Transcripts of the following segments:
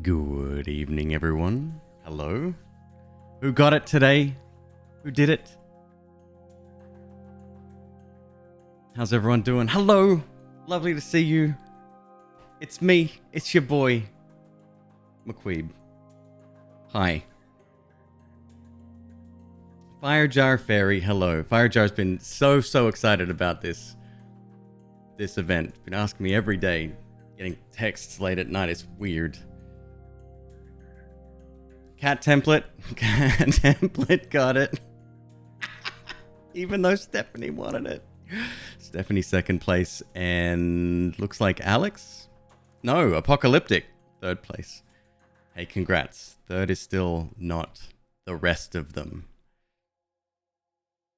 Good evening, everyone. Hello. Who got it today? Who did it? How's everyone doing? Hello. Lovely to see you. It's me. It's your boy, McQueeb. Hi. Firejar Fairy, hello. Firejar's been so excited about this event. Been asking me every day, getting texts late at night. It's weird. Cat template. Cat template got it. Even though Stephanie wanted it. Stephanie second place, and looks like Alex? No, Apocalyptic third place. Hey, congrats. Third is still not the rest of them.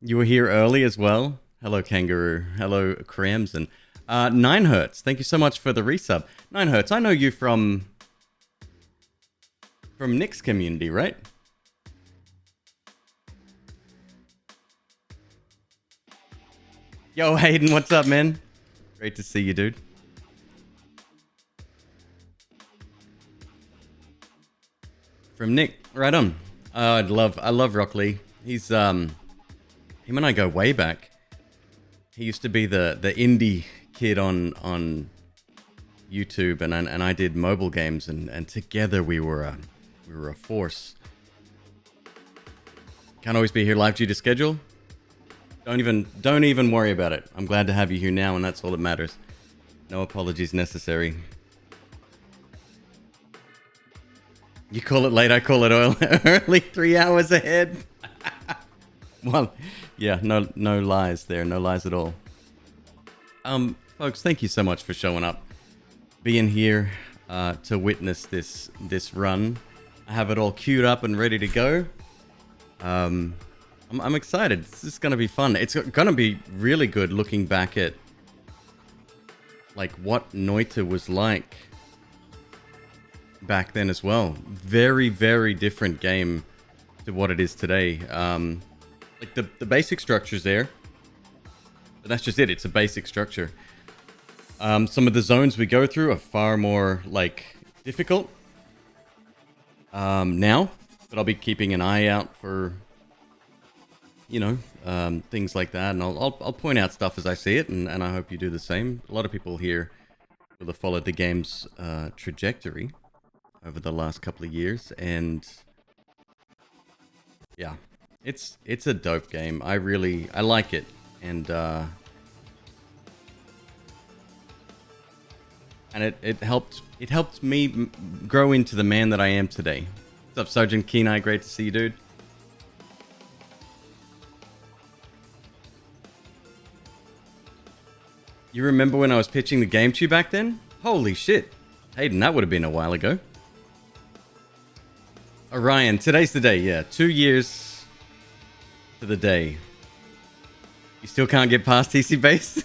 You were here early as well. Hello, Kangaroo. Hello, Cramson. 9 Hertz. Thank you so much for the resub. 9 Hertz, I know you from Nick's community, right? Yo, Hayden, what's up, man? Great to see you, dude. From Nick, right on. I love Rock Lee. He's him and I go way back. He used to be the indie kid on YouTube, and I did mobile games, and together we were a force. Can't always be here live due to schedule. Don't even worry about it. I'm glad to have you here now, and that's all that matters. No apologies necessary. You call it late, I call it early. 3 hours ahead. Well, yeah, no lies there, no lies at all. Folks, thank you so much for showing up, being here to witness this run. I have it all queued up and ready to go. I'm excited. This is gonna be fun. It's gonna be really good looking back at like what Noita was like back then as well. Very different game to what it is today. Like the basic structure's there, but that's just it. It's a basic structure. Some of the zones we go through are far more like difficult now, but I'll be keeping an eye out for, you know, things like that, and I'll point out stuff as I see it, and I hope you do the same. A lot of people here will have followed the game's trajectory over the last couple of years, and yeah, it's a dope game. I like it, and it helped me grow into the man that I am today. What's up, Sergeant Kenai? Great to see you, dude. You remember when I was pitching the game to you back then? Holy shit. Hayden, that would have been a while ago. Orion, today's the day, yeah. 2 years to the day. You still can't get past TC base?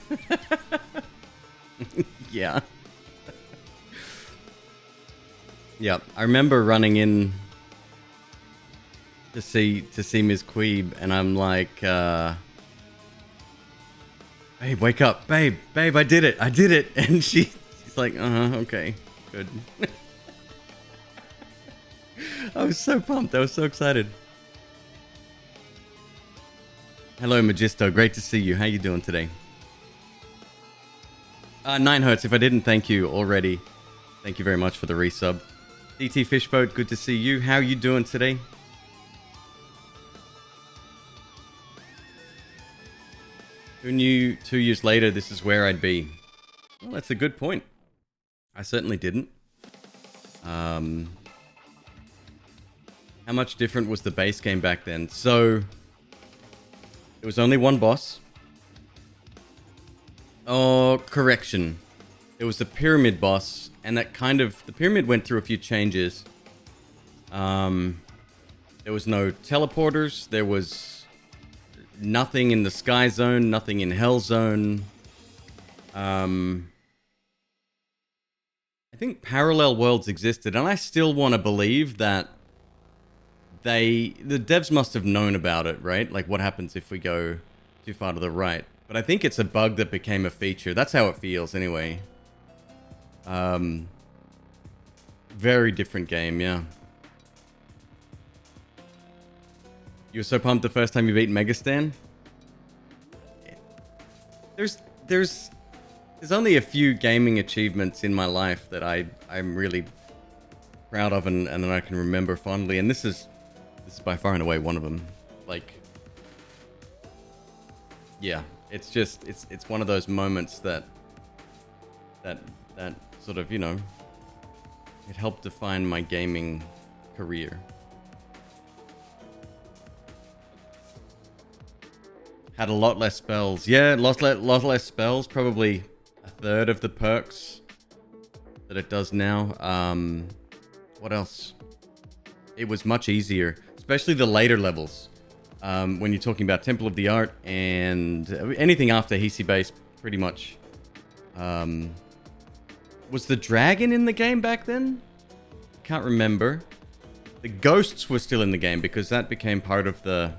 Yeah. Yeah, I remember running in to see Ms. Queeb, and I'm like, babe, wake up, babe, I did it, and she's like, okay, good. I was so pumped, I was so excited. Hello, Magisto, great to see you. How you doing today? 9 Hertz, if I didn't thank you already, thank you very much for the resub. DT Fishboat, good to see you. How are you doing today? Who knew 2 years later this is where I'd be? Well, that's a good point. I certainly didn't. How much different was the base game back then? So, there was only one boss. Oh, correction. There was the pyramid boss, and that the pyramid went through a few changes. There was no teleporters, there was nothing in the sky zone, nothing in hell zone. I think parallel worlds existed, and I still want to believe that the devs must have known about it, right? Like what happens if we go too far to the right. But I think it's a bug that became a feature. That's how it feels anyway. Very different game, yeah. You were so pumped the first time you beat Megastan? There's only a few gaming achievements in my life that I'm really proud of and that I can remember fondly, and this is by far and away one of them. Like, yeah, it's just it's one of those moments that sort of, you know, it helped define my gaming career. Had a lot less spells. Yeah, lot less spells. Probably a third of the perks that it does now. What else? It was much easier, especially the later levels. When you're talking about Temple of the Art and anything after Hisi Base, pretty much. Was the dragon in the game back then? Can't remember. The ghosts were still in the game because that became part of the,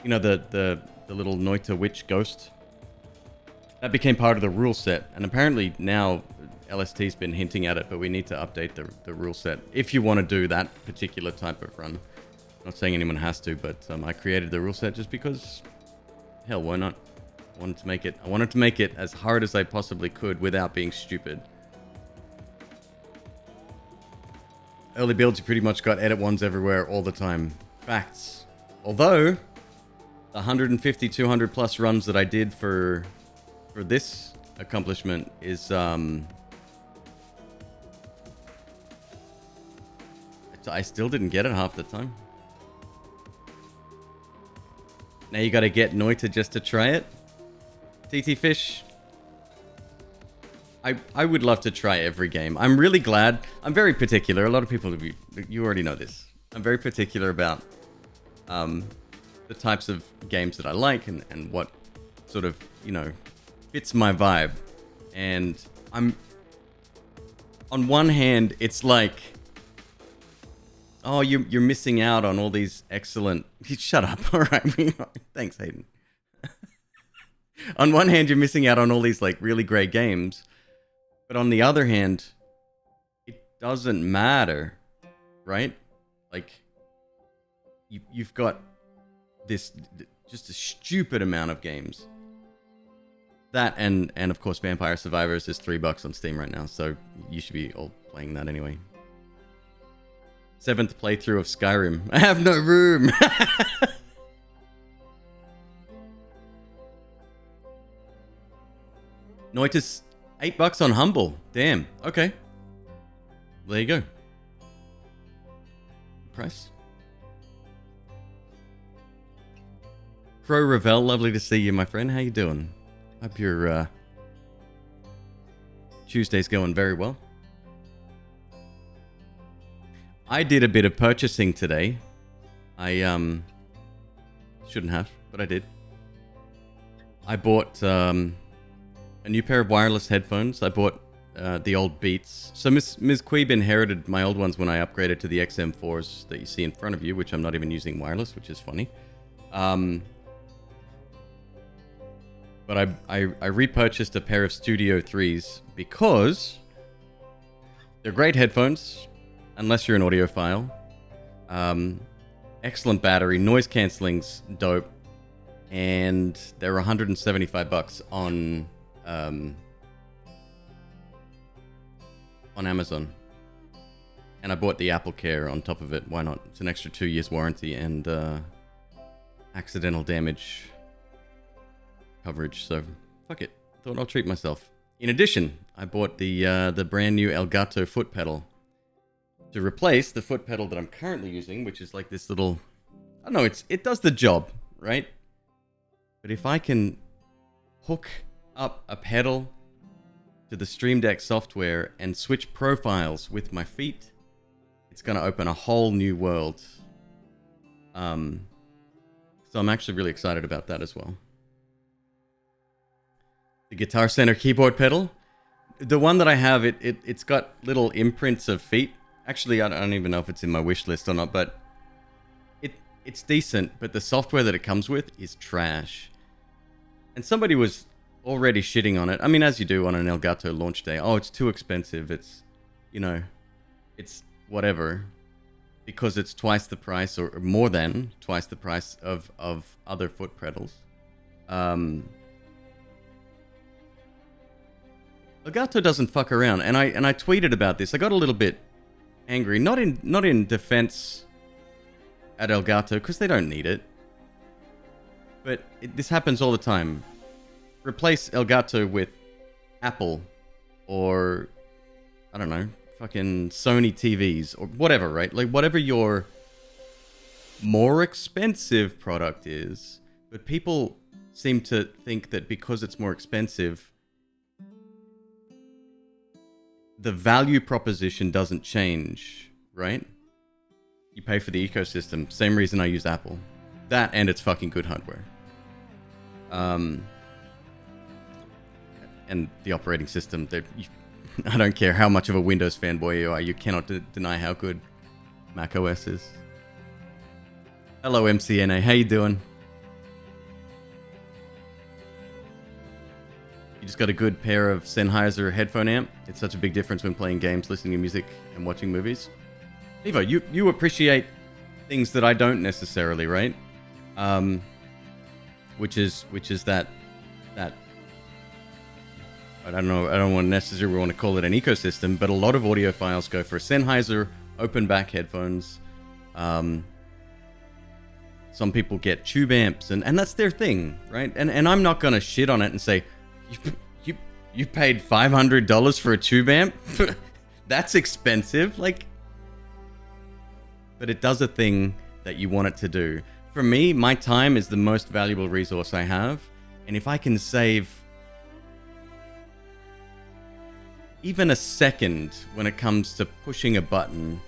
you know, the little Noita witch ghost. That became part of the rule set, and apparently now LST's been hinting at it, but we need to update the rule set if you want to do that particular type of run. Not saying anyone has to, but I created the rule set just because, hell, why not? I wanted to make it as hard as I possibly could without being stupid. Early builds, you pretty much got edit ones everywhere all the time. Facts. Although, the 150, 200 plus runs that I did for this accomplishment is, I still didn't get it half the time. Now you gotta get Noita just to try it. TT Fish. I would love to try every game. I'm really glad. I'm very particular. A lot of people, you already know this. I'm very particular about the types of games that I like and what sort of, you know, fits my vibe. And I'm, on one hand, it's like, oh, you're missing out on all these excellent... Shut up. All right. Thanks, Hayden. On one hand, you're missing out on all these like really great games. But on the other hand, it doesn't matter, right? Like, you've got this just a stupid amount of games. That and of course Vampire Survivors is $3 on Steam right now, so you should be all playing that anyway. 7th playthrough of Skyrim. I have no room. Noita's $8 on Humble. Damn. Okay. There you go. Price. Pro Ravel, lovely to see you, my friend. How you doing? Hope your Tuesday's going very well. I did a bit of purchasing today. I shouldn't have, but I did. I bought a new pair of wireless headphones. I bought the old Beats. So Ms. McQueeb inherited my old ones when I upgraded to the XM4s that you see in front of you, which I'm not even using wireless, which is funny. But I repurchased a pair of Studio 3s because they're great headphones, unless you're an audiophile. Excellent battery, noise cancelling's dope, and they're $175 on Amazon. And I bought the Apple Care on top of it. Why not? It's an extra 2 years warranty and accidental damage coverage, so fuck it. Thought I'll treat myself. In addition, I bought the brand new Elgato foot pedal to replace the foot pedal that I'm currently using, which is like this little, I don't know, it does the job, right? But if I can hook up a pedal to the Stream Deck software and switch profiles with my feet, it's going to open a whole new world. So I'm actually really excited about that as well. The Guitar Center keyboard pedal, the one that I have, it's got little imprints of feet. Actually, I don't even know if it's in my wish list or not, but it's decent, but the software that it comes with is trash. And somebody was already shitting on it. I mean, as you do on an Elgato launch day. Oh, it's too expensive. It's, you know, it's whatever, because it's twice the price or more than twice the price of other foot pedals. Elgato doesn't fuck around, and I tweeted about this. I got a little bit angry, not in defense at Elgato, because they don't need it, but this happens all the time. Replace Elgato with Apple or I don't know, fucking Sony TVs or whatever, right? Like whatever your more expensive product is, but people seem to think that because it's more expensive, the value proposition doesn't change, right? You pay for the ecosystem. Same reason I use Apple. That and it's fucking good hardware. And the operating system, I don't care how much of a Windows fanboy you are, you cannot deny how good macOS is. Hello MCNA, how you doing? You just got a good pair of Sennheiser headphone amp. It's such a big difference when playing games, listening to music, and watching movies. Evo, you appreciate things that I don't necessarily, right? Which is that I don't know. I don't necessarily want to call it an ecosystem, but a lot of audiophiles go for Sennheiser open back headphones. Some people get tube amps, and that's their thing, right? And I'm not gonna shit on it and say you paid $500 for a tube amp. That's expensive, like. But it does a thing that you want it to do. For me, my time is the most valuable resource I have, and if I can save even a second when it comes to pushing a button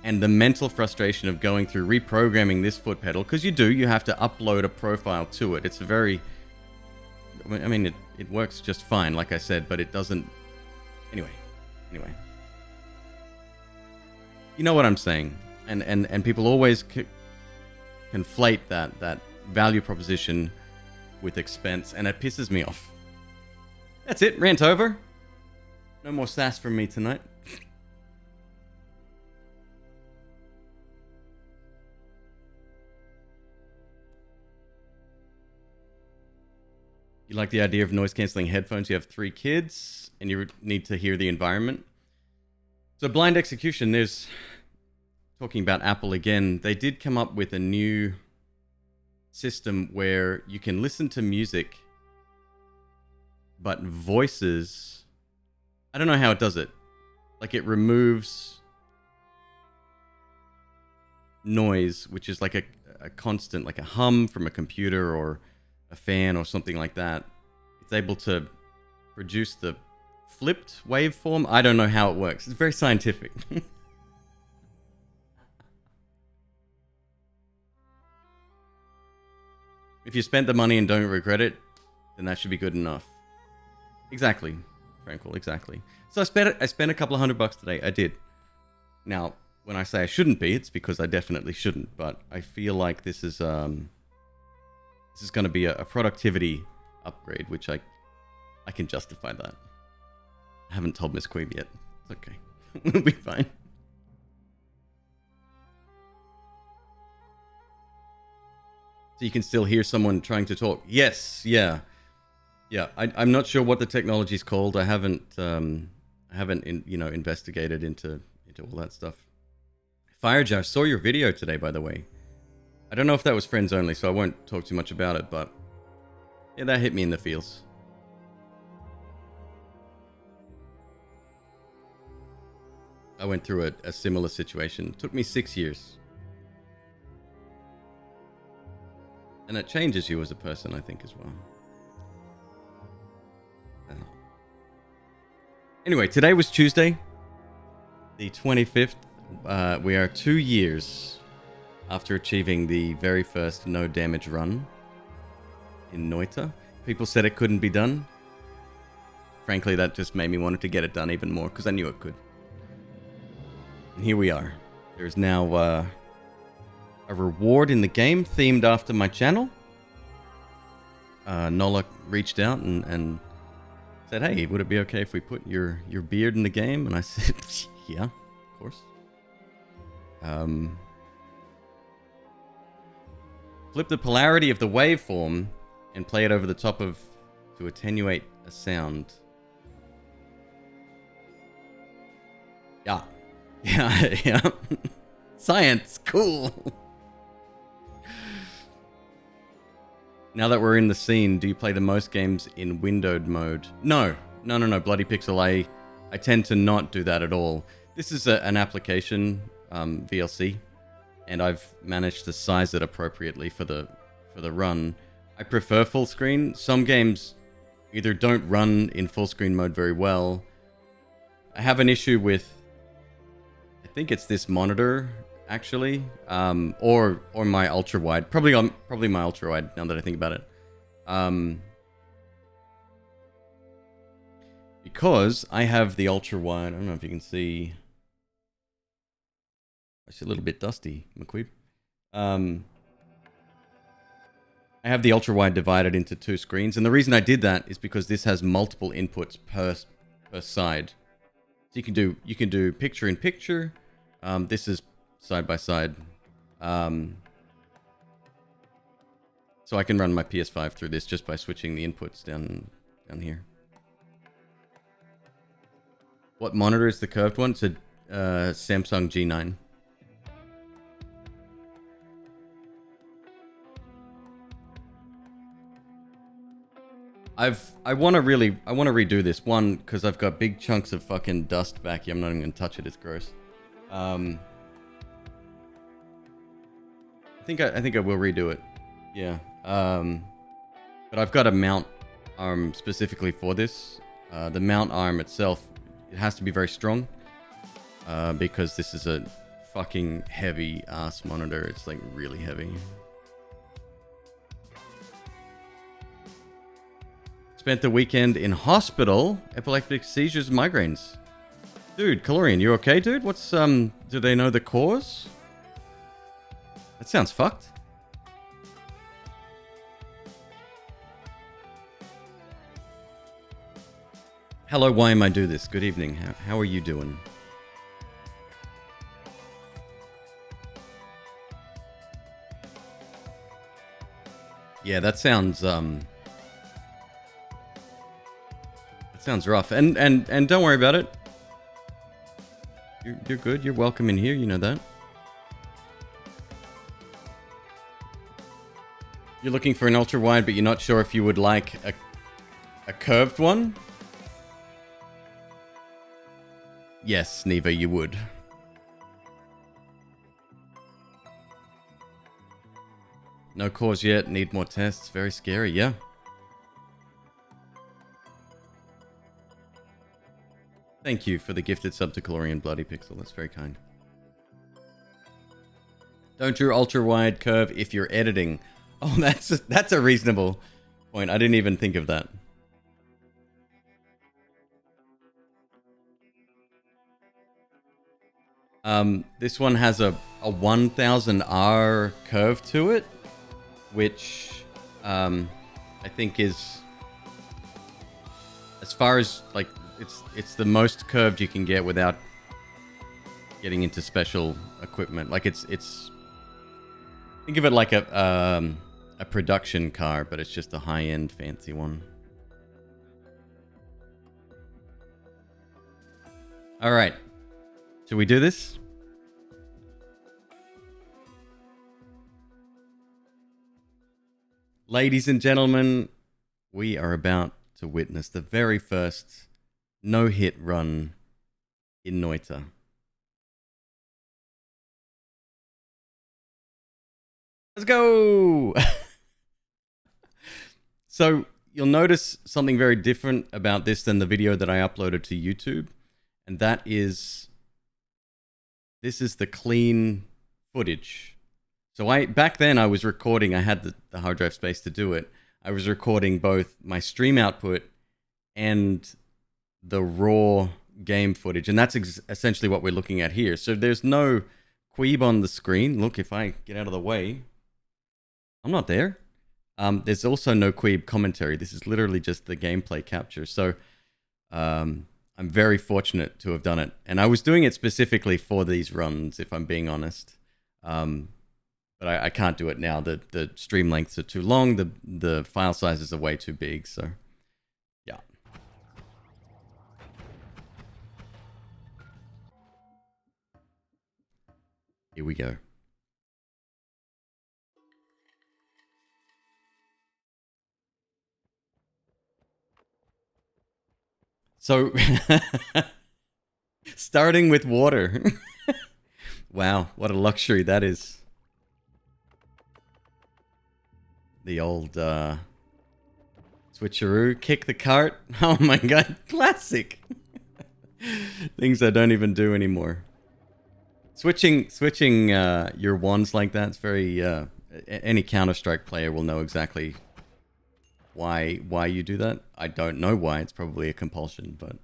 and the mental frustration of going through reprogramming this foot pedal, because you have to upload a profile to it. It's very, I mean, it works just fine, like I said, but it doesn't, anyway. You know what I'm saying? And people always conflate that value proposition with expense, and it pisses me off. That's it, rant over. No more sass from me tonight. You like the idea of noise cancelling headphones? You have 3 kids and you need to hear the environment. So blind execution, there's, talking about Apple again, they did come up with a new system where you can listen to music, but voices, I don't know how it does it. Like it removes noise, which is like a constant, like a hum from a computer or a fan or something like that. It's able to produce the flipped waveform. I don't know how it works. It's very scientific. If you spent the money and don't regret it, then that should be good enough. Exactly, Frankel, exactly. So I spent a couple of $100 today. I did. Now, when I say I shouldn't be, it's because I definitely shouldn't. But I feel like this is going to be a productivity upgrade, which I can justify that. I haven't told McQueeb yet. It's okay. We'll be fine. So you can still hear someone trying to talk. Yes, yeah. I'm not sure what the technology's called. I haven't investigated into all that stuff. Firejar, saw your video today, by the way. I don't know if that was friends only, so I won't talk too much about it, but yeah, that hit me in the feels. I went through a similar situation. It took me 6 years. And it changes you as a person, I think, as well. Anyway, today was Tuesday, the 25th. We are 2 years after achieving the very first no damage run in Noita. People said it couldn't be done. Frankly, that just made me want to get it done even more because I knew it could. And here we are. There's now a reward in the game themed after my channel. Nola reached out and said, hey, would it be okay if we put your beard in the game? And I said, yeah, of course. Flip the polarity of the waveform and play it over the top of to attenuate a sound. Yeah. Yeah. Science, cool. Now that we're in the scene, do you play the most games in windowed mode? No. Bloody Pixel. I tend to not do that at all. This is an application, VLC, and I've managed to size it appropriately for the run. I prefer full screen. Some games either don't run in full screen mode very well. I have an issue with, I think it's this monitor actually, or my ultra wide. Probably my ultra wide now that I think about it. Because I have the ultra wide. I don't know if you can see. It's a little bit dusty, McQueeb. I have the ultra wide divided into 2 screens, and the reason I did that is because this has multiple inputs per side. So you can do picture in picture. This is side by side. So I can run my PS5 through this just by switching the inputs down here. What monitor is the curved one? It's a Samsung G9. I want to redo this one because I've got big chunks of fucking dust back here. I'm not even gonna touch it. It's gross. I think I will redo it. Yeah. But I've got a mount arm specifically for this. The mount arm itself, it has to be very strong because this is a fucking heavy ass monitor. It's like really heavy. Spent the weekend in hospital. Epileptic seizures, migraines. Dude, Calorian, you okay, dude? What's do they know the cause? That sounds fucked. Hello, why am I do this? Good evening. How are you doing? Yeah, that sounds rough. And don't worry about it. You're good. You're welcome in here. You know that. You're looking for an ultra wide, but you're not sure if you would like a curved one. Yes, Neva, you would. No cause yet. Need more tests. Very scary. Yeah. Thank you for the gifted sub to Calorian Bloody Pixel. That's very kind. Don't do ultra wide curve if you're editing. Oh, that's a reasonable point. I didn't even think of that. This one has a 1000R curve to it, which I think is, as far as like, it's the most curved you can get without getting into special equipment. Like it's think of it like a production car, but it's just a high-end fancy one. All right. Should we do this? Ladies and gentlemen, we are about to witness the very first no-hit run in Noita. Let's go! So, you'll notice something very different about this than the video that I uploaded to YouTube, and that is, this is the clean footage. So back then I was recording, I had the hard drive space to do it. I was recording both my stream output and the raw game footage, and that's essentially what we're looking at here. So there's no McQueeb on the screen. Look, if I get out of the way, I'm not there. There's also no McQueeb commentary. This is literally just the gameplay capture. So I'm very fortunate to have done it, and I was doing it specifically for these runs, if I'm being honest. Um, but I can't do it now. The stream lengths are too long. The file sizes are way too big. So, yeah. Here we go. So, starting with water. Wow, what a luxury that is. The old switcheroo, kick the cart. Oh my god, classic. Things I don't even do anymore. Switching your wands like that's very any Counter-Strike player will know exactly why you do that. I don't know why. It's probably a compulsion, but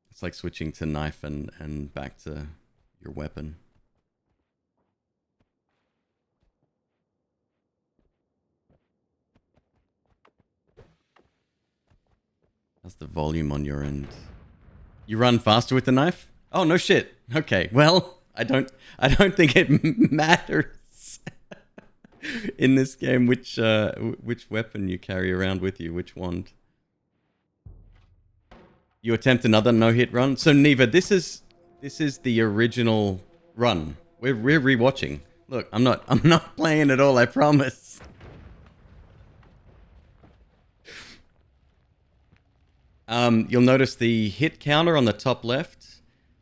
it's like switching to knife and back to your weapon. How's the volume on your end? You run faster with the knife? Oh no shit. Okay. Well, I don't think it matters in this game which weapon you carry around with you, which wand. You attempt another no-hit run. So Neva, this is the original run. We're rewatching. Look, I'm not playing at all, I promise. You'll notice the hit counter on the top left.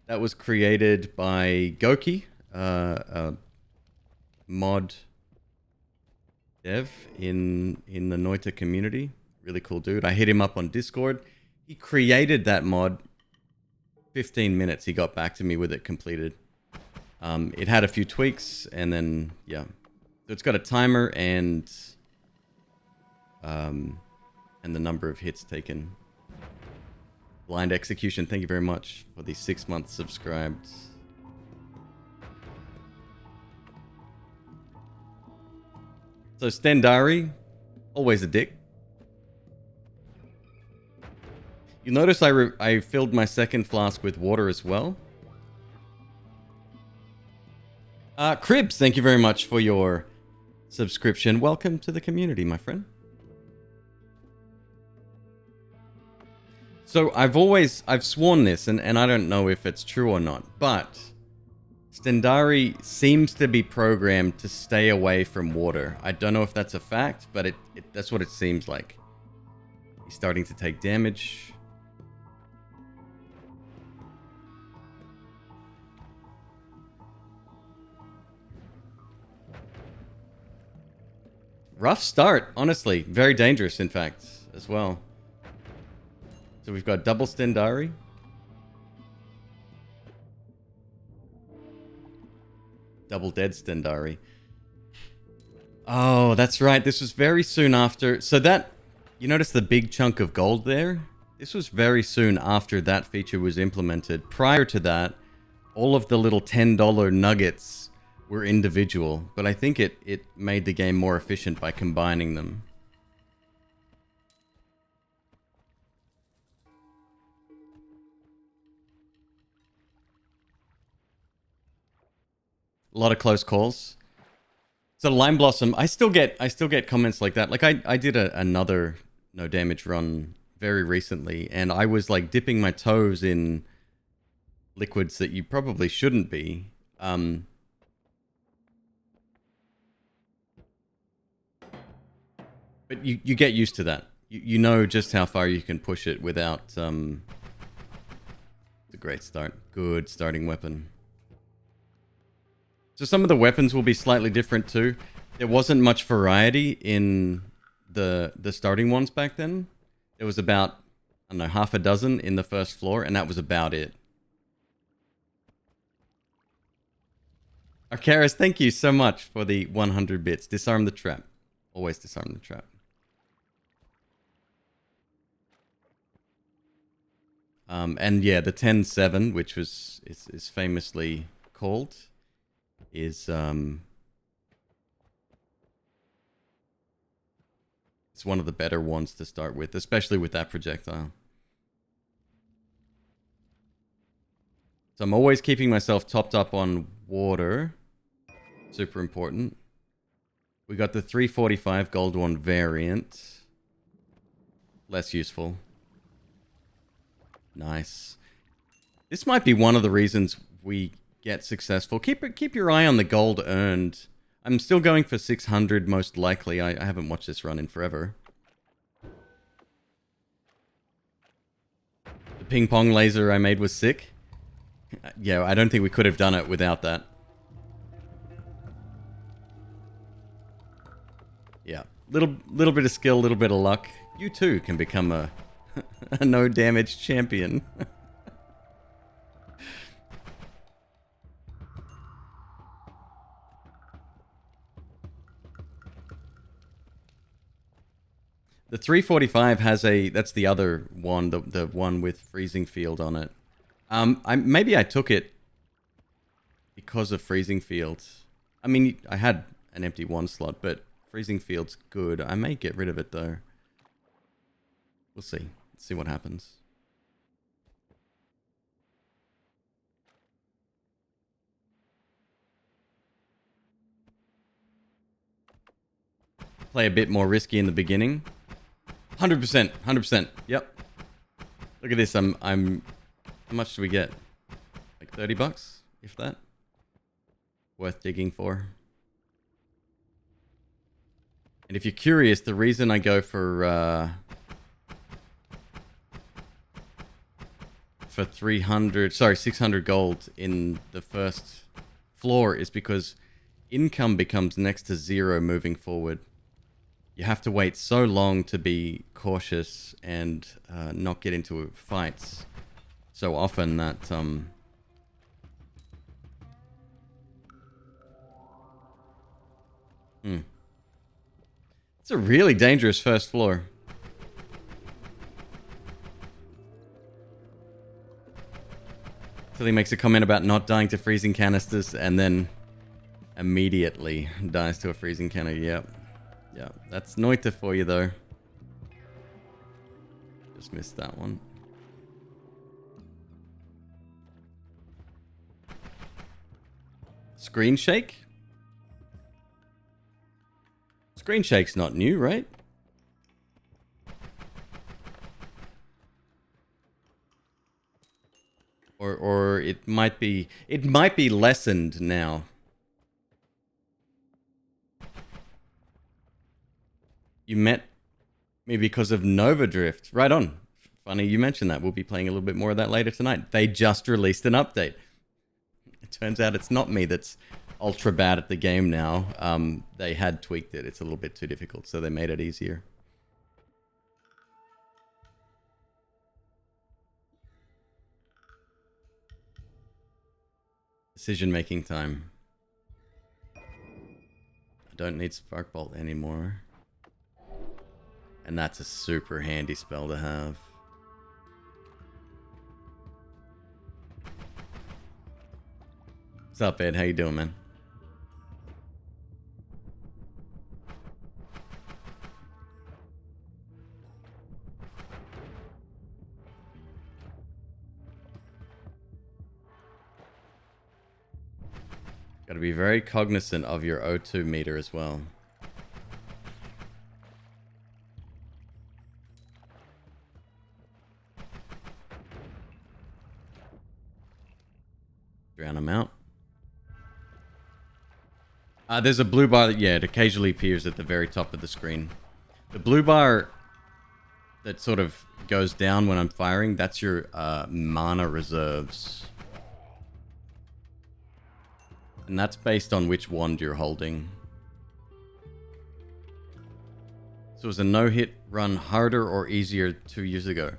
That was created by Goki, a mod dev in the Noita community. Really cool dude. I hit him up on Discord. He created that mod. 15 minutes. He got back to me with it completed. It had a few tweaks, and then yeah. So it's got a timer and the number of hits taken. Blind Execution, thank you very much for the 6 months subscribed. So Stendari, always a dick. You notice I filled my second flask with water as well. Cribs, thank you very much for your subscription. Welcome to the community, my friend. So I've sworn this, and I don't know if it's true or not, but Stendari seems to be programmed to stay away from water. I don't know if that's a fact, but that's what it seems like. He's starting to take damage. Rough start, honestly. Very dangerous, in fact, as well. So we've got double Stendari. Double dead Stendari. Oh, that's right. This was very soon after. So that, you notice the big chunk of gold there? This was very soon after that feature was implemented. Prior to that, all of the little $10 nuggets were individual, but I think it made the game more efficient by combining them. A lot of close calls. So Lime Blossom, I still get comments like that. Like I did another no damage run very recently, and I was like dipping my toes in liquids that you probably shouldn't be. But you get used to that. You know just how far you can push it without it's a great start. Good starting weapon. So some of the weapons will be slightly different too. There wasn't much variety in the starting ones back then. There was about, I don't know, half a dozen in the first floor, and that was about it. Arcaris, thank you so much for the 100 bits. Disarm the trap. Always disarm the trap. And yeah, the 10-7, which is famously called, is It's one of the better ones to start with, especially with that projectile. So I'm always keeping myself topped up on water. Super important. We got the 345 gold one variant. Less useful. Nice. This might be one of the reasons we get successful. Keep your eye on the gold earned. I'm still going for 600 most likely. I haven't watched this run in forever. The ping pong laser I made was sick. Yeah, I don't think we could have done it without that. Yeah, little bit of skill, little bit of luck. You too can become a a no damage champion. The 345 has that's the other one, the one with freezing field on it. Maybe I took it because of freezing field. I mean, I had an empty one slot, but freezing field's good. I may get rid of it though. We'll see. Let's see what happens. Play a bit more risky in the beginning. 100%, 100%. Yep. Look at this. I'm. How much do we get? Like 30 bucks, if that. Worth digging for. And if you're curious, the reason I go for 600 gold in the first floor is because income becomes next to zero moving forward. You have to wait so long to be cautious and not get into fights so often that It's a really dangerous first floor. So he makes a comment about not dying to freezing canisters and then immediately dies to a freezing canister. Yep. Yeah, that's Noita for you though. Just missed that one. Screen shake? Screen shake's not new, right? Or it might be lessened now. You met me because of Nova Drift. Right on. Funny you mentioned that. We'll be playing a little bit more of that later tonight. They just released an update. It turns out it's not me that's ultra bad at the game now. They had tweaked it. It's a little bit too difficult, so they made it easier. Decision-making time. I don't need Sparkbolt anymore. And that's a super handy spell to have. What's up, Ed? How you doing, man? Got to be very cognizant of your O2 meter as well. Drown him out. There's a blue bar that, yeah, it occasionally appears at the very top of the screen. The blue bar that sort of goes down when I'm firing, that's your mana reserves. And that's based on which wand you're holding. So was a no-hit run harder or easier 2 years ago?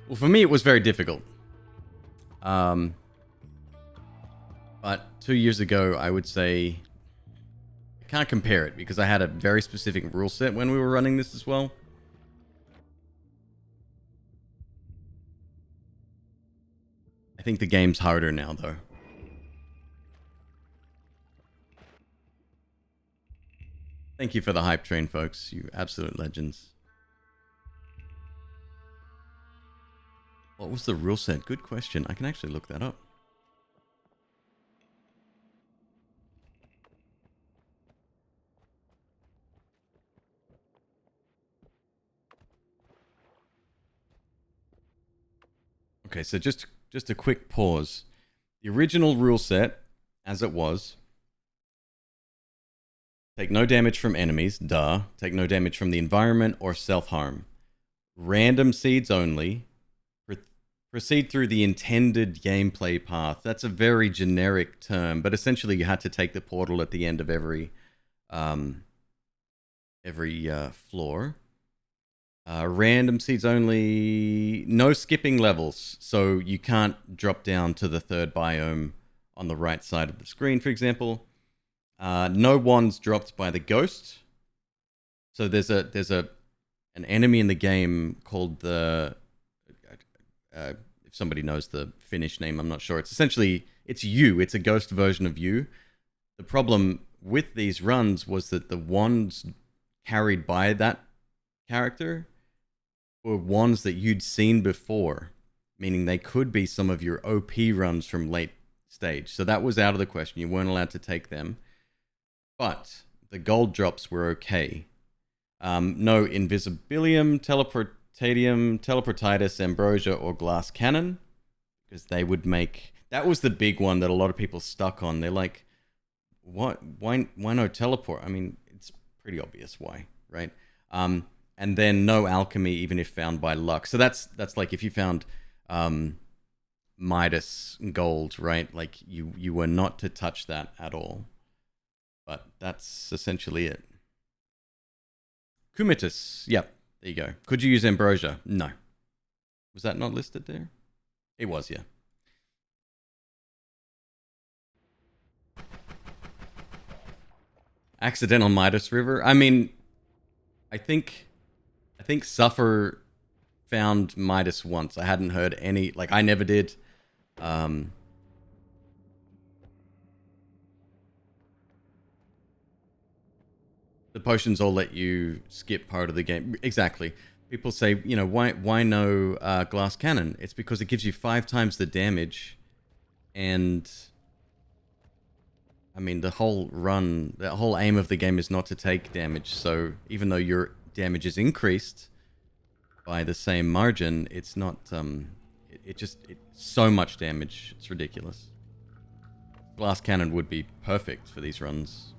Well, for me, it was very difficult. But 2 years ago, I would say... I can't compare it because I had a very specific rule set when we were running this as well. I think the game's harder now, though. Thank you for the hype train, folks. You absolute legends. What was the rule set? Good question. I can actually look that up. Okay, so just a quick pause. The original rule set, as it was, take no damage from enemies, duh. Take no damage from the environment or self-harm. Random seeds only. Proceed through the intended gameplay path. That's a very generic term, but essentially you had to take the portal at the end of every floor. Random seeds only. No skipping levels, so you can't drop down to the third biome on the right side of the screen, for example. No wands dropped by the ghost. So there's an enemy in the game called the if somebody knows the Finnish name, I'm not sure. It's essentially, it's you. It's a ghost version of you. The problem with these runs was that the wands carried by that character were wands that you'd seen before, meaning they could be some of your OP runs from late stage. So that was out of the question. You weren't allowed to take them. But the gold drops were okay. No Invisibilium, Teleportitis, Ambrosia, or Glass Cannon, because they would make... That was the big one that a lot of people stuck on. They're like, what? Why no teleport? I mean, it's pretty obvious why, right? And then no alchemy, even if found by luck. So that's like if you found Midas gold, right? Like you were not to touch that at all. But that's essentially it. Cumitus, yep, there you go. Could you use Ambrosia? No. Was that not listed there? It was, yeah. Accidental Midas River. I mean, I think Suffer found Midas once. I hadn't heard any, like I never did. The potions all let you skip part of the game. Exactly. People say, you know, why no glass cannon? It's because it gives you 5 times the damage, and I mean the whole aim of the game is not to take damage. So even though your damage is increased by the same margin, it's not. It's so much damage. It's ridiculous. Glass cannon would be perfect for these runs.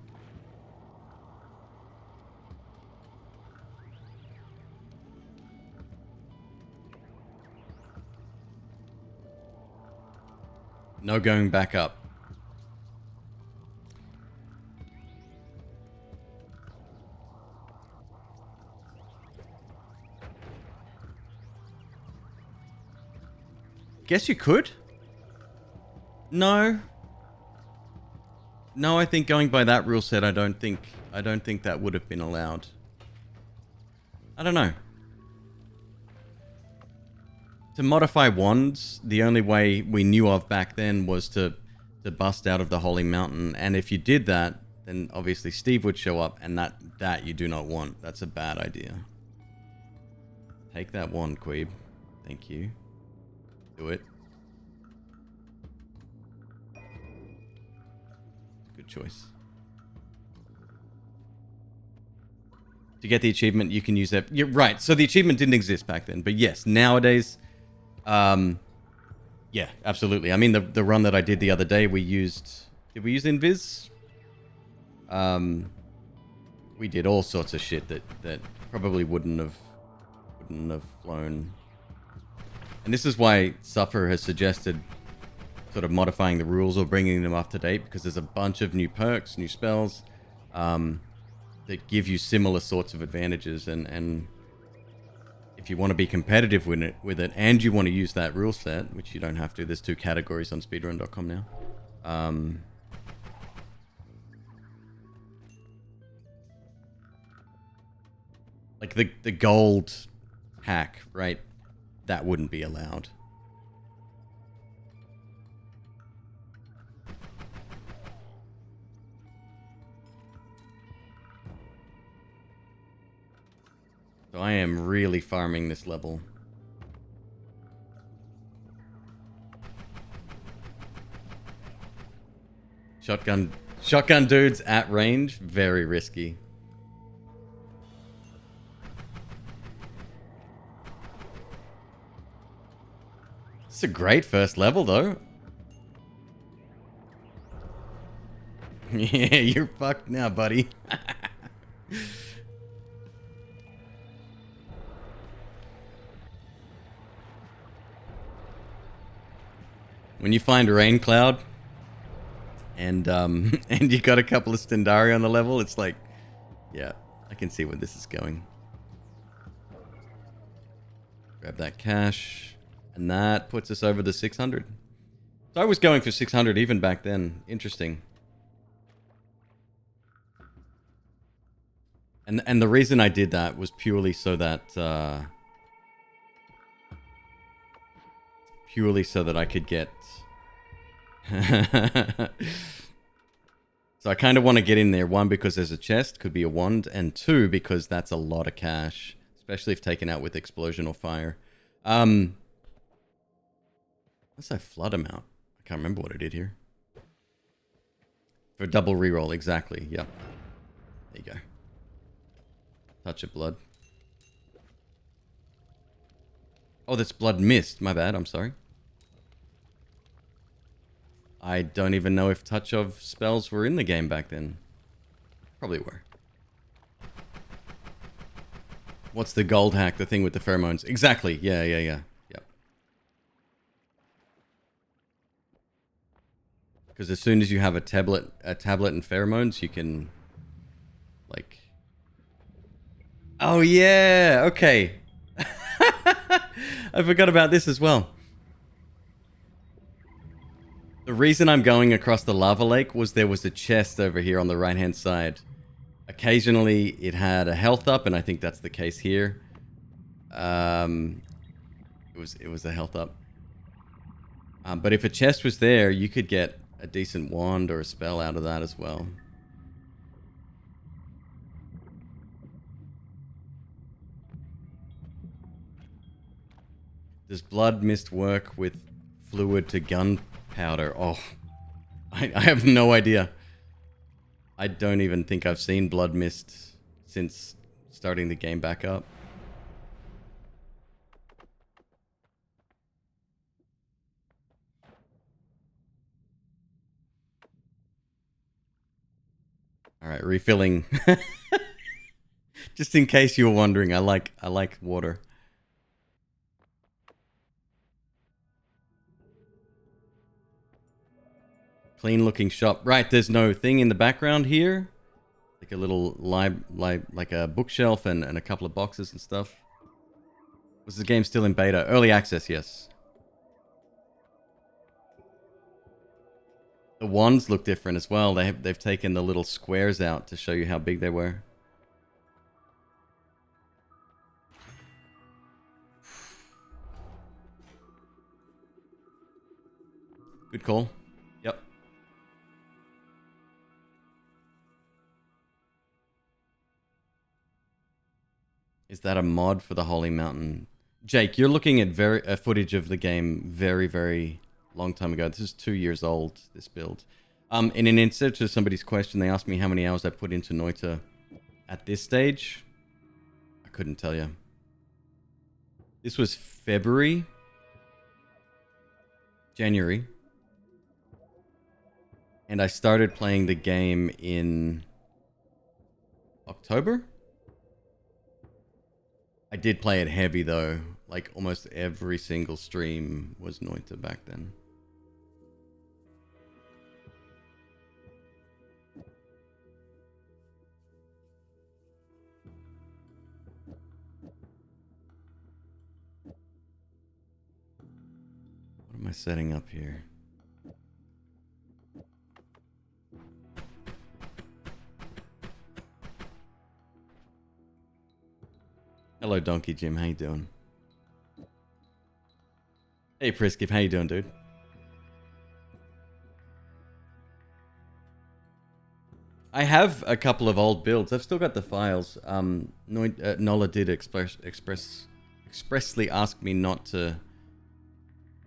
No going back up. Guess you could? No. No, I think going by that rule set, I don't think that would have been allowed. I don't know. To modify wands, the only way we knew of back then was to bust out of the Holy Mountain. And if you did that, then obviously Steve would show up, and that you do not want. That's a bad idea. Take that wand, Queeb. Thank you. Do it. Good choice. To get the achievement, you can use that. You're right. So the achievement didn't exist back then. But yes, nowadays... yeah, absolutely. I mean, the run that I did the other day, we used... Did we use Invis? We did all sorts of shit that probably wouldn't have flown. And this is why Suffer has suggested sort of modifying the rules or bringing them up to date, because there's a bunch of new perks, new spells, that give you similar sorts of advantages, and if you want to be competitive with it, and you want to use that rule set, which you don't have to, there's 2 categories on speedrun.com now. Like the gold hack, right? That wouldn't be allowed. So I am really farming this level. Shotgun dudes at range, very risky. It's a great first level, though. Yeah, you're fucked now, buddy. When you find a rain cloud and and you got a couple of Stendari on the level, it's like, yeah, I can see where this is going. Grab that cash, and that puts us over the 600. So I was going for 600 even back then. Interesting. And the reason I did that was purely so that I could get. So I kind of want to get in there. One, because there's a chest, could be a wand, and two, because that's a lot of cash, especially if taken out with explosion or fire. Unless I flood them out. I can't remember what I did here. For double reroll, exactly. Yep. There you go. Touch of blood. Oh, that's blood mist. My bad. I'm sorry. I don't even know if touch of spells were in the game back then. Probably were. What's the gold hack? The thing with the pheromones? Exactly. Yeah. Yep. Because as soon as you have a tablet and pheromones, you can, like... Oh, yeah. Okay. I forgot about this as well. The reason I'm going across the lava lake was there was a chest over here on the right-hand side. Occasionally, it had a health up, and I think that's the case here. It was a health up. But if a chest was there, you could get a decent wand or a spell out of that as well. Does blood mist work with fluid to gunpowder? Oh, I have no idea. I don't even think I've seen blood mist since starting the game back up. All right, refilling. Just in case you were wondering, I like water. Clean looking shop. Right, there's no thing in the background here. Like a little like a bookshelf and a couple of boxes and stuff. Was the game still in beta? Early access, yes. The wands look different as well. They've taken the little squares out to show you how big they were. Good call. Yep. Is that a mod for the Holy Mountain? Jake, you're looking at footage of the game very, very long time ago. This is 2 years old, this build. In an answer to somebody's question, they asked me how many hours I put into Noita at this stage. I couldn't tell you. This was January. And I started playing the game in October. I did play it heavy though. Like almost every single stream was Noita back then. What am I setting up here? Hello, Donkey Jim. How you doing? Hey, Priskip. How you doing, dude? I have a couple of old builds. I've still got the files. Nola did expressly ask me not to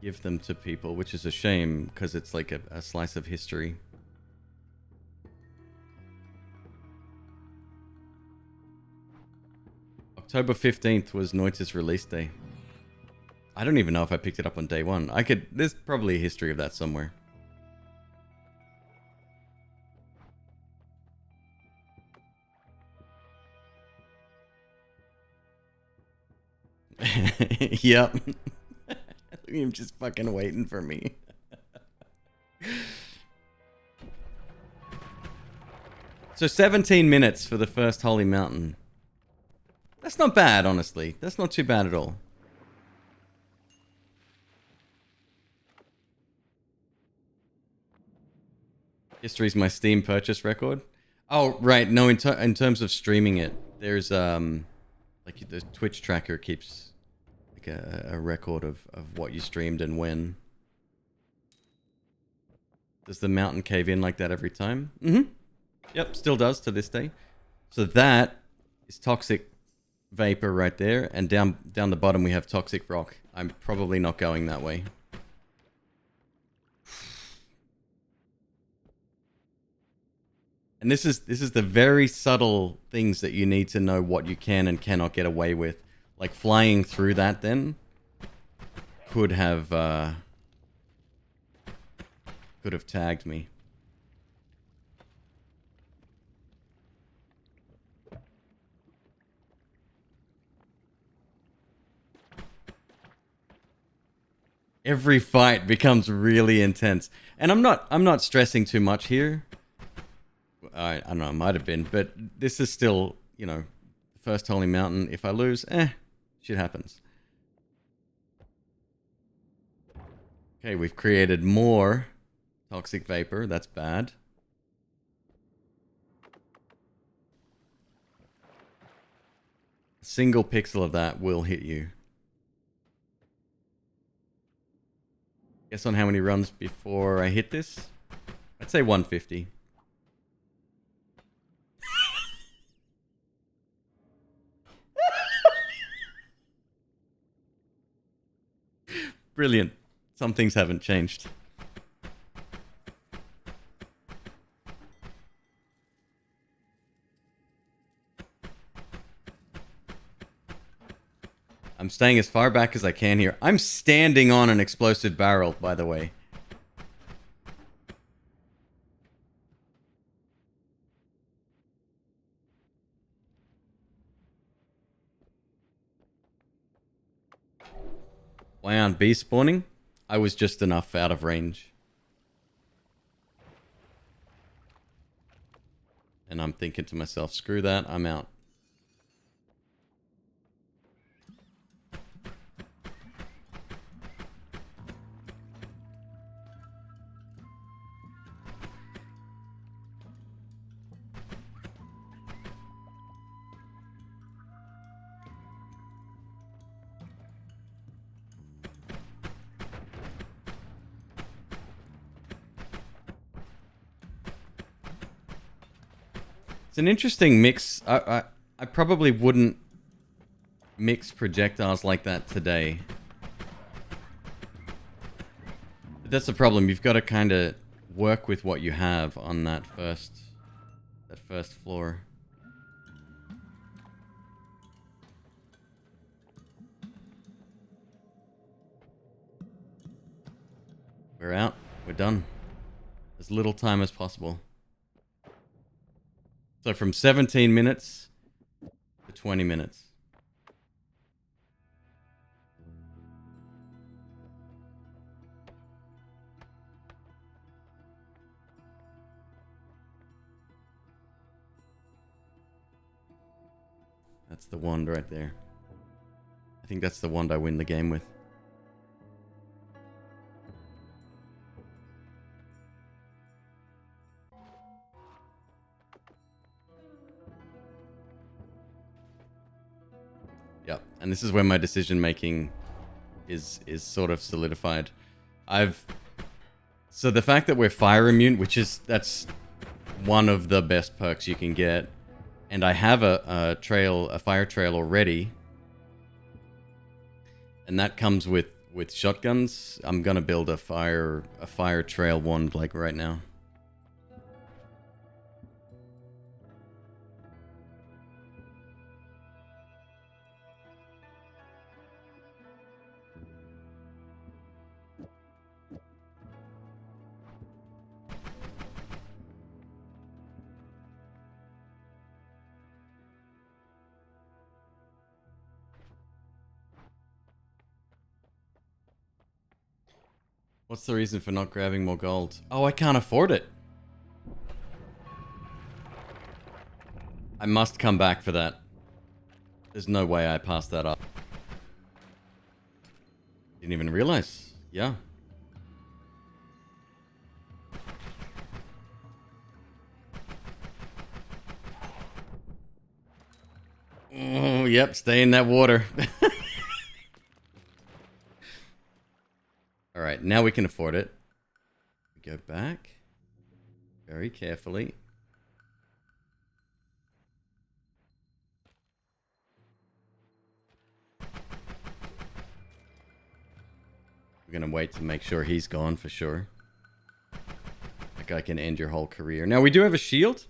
give them to people, which is a shame because it's like a slice of history. October 15th was Noita's release day. I don't even know if I picked it up on day one. There's probably a history of that somewhere. Yep. Look at him just fucking waiting for me. So 17 minutes for the first Holy Mountain. That's not bad, honestly. That's not too bad at all. History's my Steam purchase record. Oh, right. No, in terms of streaming it, there's like the Twitch tracker keeps like a record of what you streamed and when. Does the mountain cave in like that every time? Mm-hmm. Yep, still does to this day. So that is toxic vapor right there, and down the bottom we have toxic rock. I'm probably not going that way. And this is the very subtle things that you need to know what you can and cannot get away with. Like flying through that then could have tagged me. Every fight becomes really intense. And I'm not stressing too much here. I don't know, I might have been, but this is still, you know, the first Holy Mountain. If I lose, shit happens. Okay, we've created more toxic vapor. That's bad. A single pixel of that will hit you. Guess on how many runs before I hit this? I'd say 150. Brilliant. Some things haven't changed. I'm staying as far back as I can here. I'm standing on an explosive barrel, by the way. Why aren't bees spawning? I was just enough out of range. And I'm thinking to myself, screw that, I'm out. It's an interesting mix. I probably wouldn't mix projectiles like that today. But that's the problem. You've got to kind of work with what you have on that first floor. We're out. We're done. As little time as possible. So from 17 minutes to 20 minutes. That's the wand right there. I think that's the wand I win the game with. Yep, and this is where my decision making is sort of solidified. So the fact that we're fire immune, that's one of the best perks you can get, and I have a fire trail already, and that comes with shotguns. I'm gonna build a fire trail wand like right now. What's the reason for not grabbing more gold? Oh, I can't afford it. I must come back for that. There's no way I passed that up. Didn't even realize. Yeah. Oh, yep. Stay in that water. All right. Now we can afford it. Go back. Very carefully. We're going to wait to make sure he's gone for sure. That guy can end your whole career. Now, we do have a shield.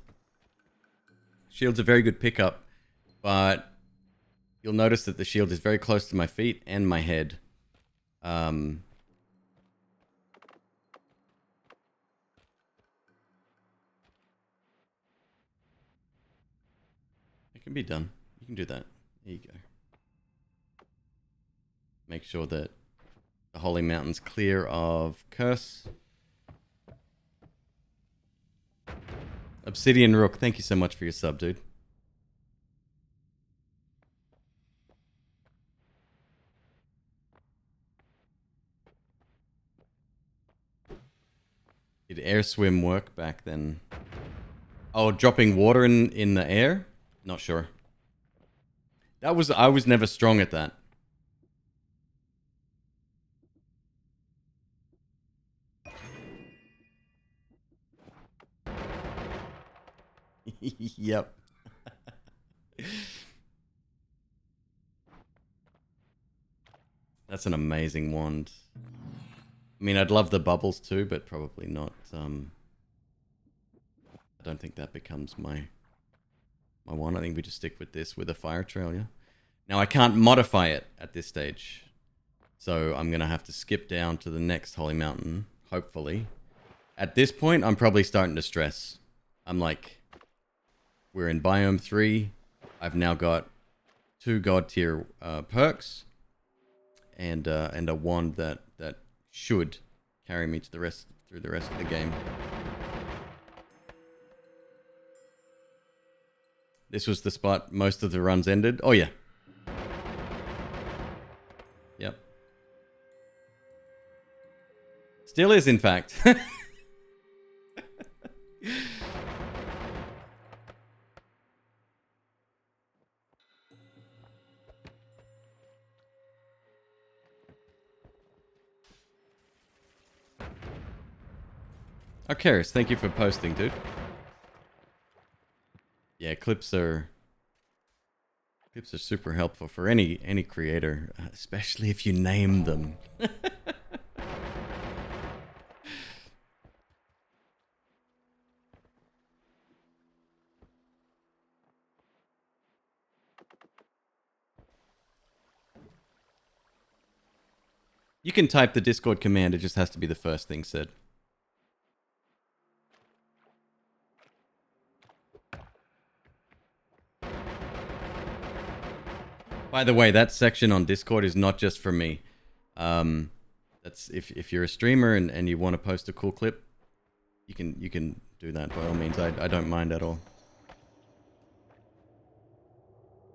Shield's a very good pickup. But you'll notice that the shield is very close to my feet and my head. It can be done. You can do that. There you go. Make sure that the Holy Mountain's clear of curse. Obsidian Rook, thank you so much for your sub, dude. Did air swim work back then? Oh, dropping water in the air? Not sure. I was never strong at that. Yep. That's an amazing wand. I mean, I'd love the bubbles too, but probably not. I don't think that becomes my wand. I think we just stick with this with a fire trail, yeah? Now, I can't modify it at this stage. So I'm going to have to skip down to the next Holy Mountain, hopefully. At this point, I'm probably starting to stress. I'm like, we're in Biome 3. I've now got 2 God tier perks. And a wand that should carry me to through the rest of the game. This was the spot most of the runs ended. Oh yeah. Yep. Still is, in fact. Arcaris, thank you for posting, dude. Yeah, clips are super helpful for any creator, especially if you name them. You can type the Discord command, it just has to be the first thing said. By the way, that section on Discord is not just for me. That's if you're a streamer and you want to post a cool clip, you can do that by all means. I don't mind at all.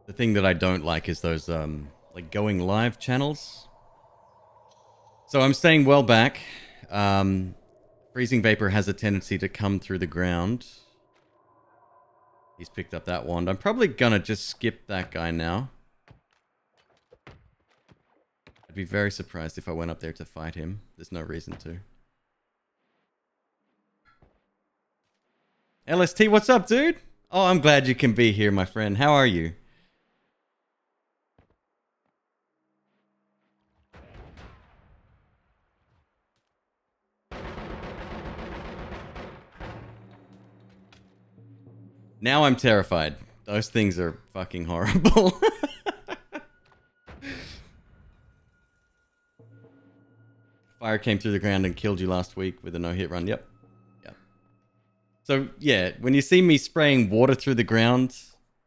The thing that I don't like is those like going live channels. So I'm staying well back. Freezing Vapor has a tendency to come through the ground. He's picked up that wand. I'm probably gonna just skip that guy now. I'd be very surprised if I went up there to fight him. There's no reason to. LST, what's up, dude? Oh, I'm glad you can be here, my friend. How are you? Now I'm terrified. Those things are fucking horrible. Fire came through the ground and killed you last week with a no-hit run. Yep. Yep. So, yeah, when you see me spraying water through the ground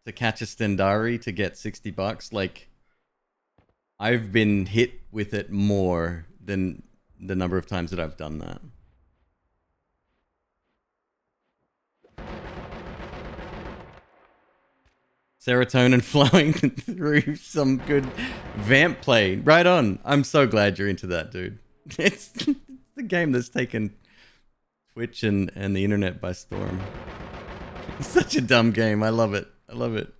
to catch a Stendari to get $60, like, I've been hit with it more than the number of times that I've done that. Serotonin flowing through some good vamp play. Right on. I'm so glad you're into that, dude. It's the game that's taken Twitch and the internet by storm. It's such a dumb game. I love it. I love it.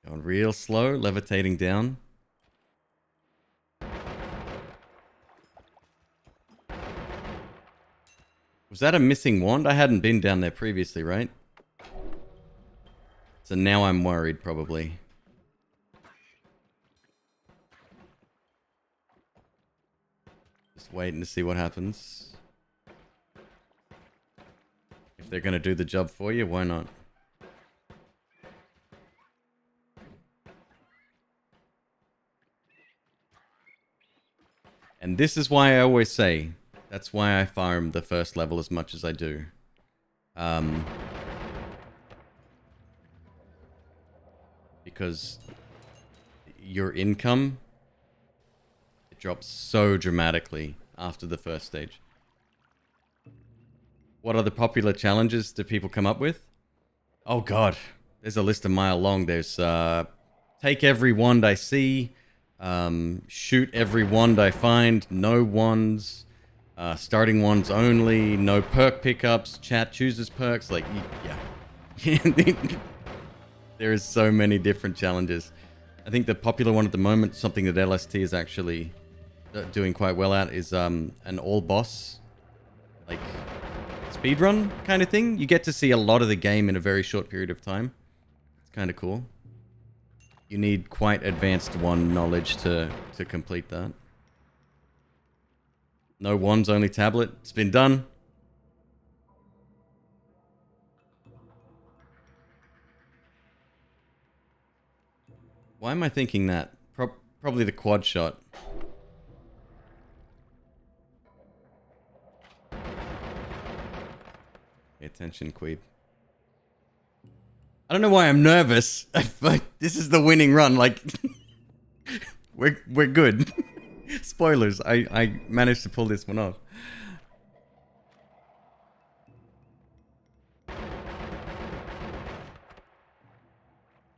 Going real slow, levitating down. Was that a missing wand? I hadn't been down there previously, right? So now I'm worried, probably. Just waiting to see what happens. If they're going to do the job for you, why not? And this is why I always say, that's why I farm the first level as much as I do. Because your income, it drops so dramatically after the first stage. What other popular challenges do people come up with? Oh god, there's a list a mile long. There's take every wand I see, shoot every wand I find, no wands, starting wands only, no perk pickups, chat chooses perks, like, yeah. There is so many different challenges. I think the popular one at the moment, something that LST is actually doing quite well at, is an all boss, like, speedrun kind of thing. You get to see a lot of the game in a very short period of time. It's kind of cool. You need quite advanced wand knowledge to complete that. No wands, only tablet. It's been done. Why am I thinking that? Probably the quad shot. Pay attention, McQueeb. I don't know why I'm nervous. This is the winning run. Like, we're good. Spoilers. I managed to pull this one off.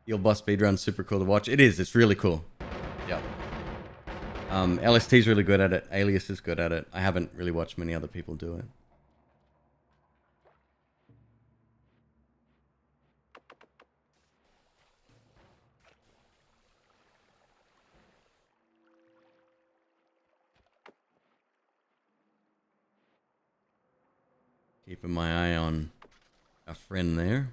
Your boss speedrun super cool to watch. It is. It's really cool. Yeah. LST's really good at it. Alias is good at it. I haven't really watched many other people do it. Keeping my eye on a friend there.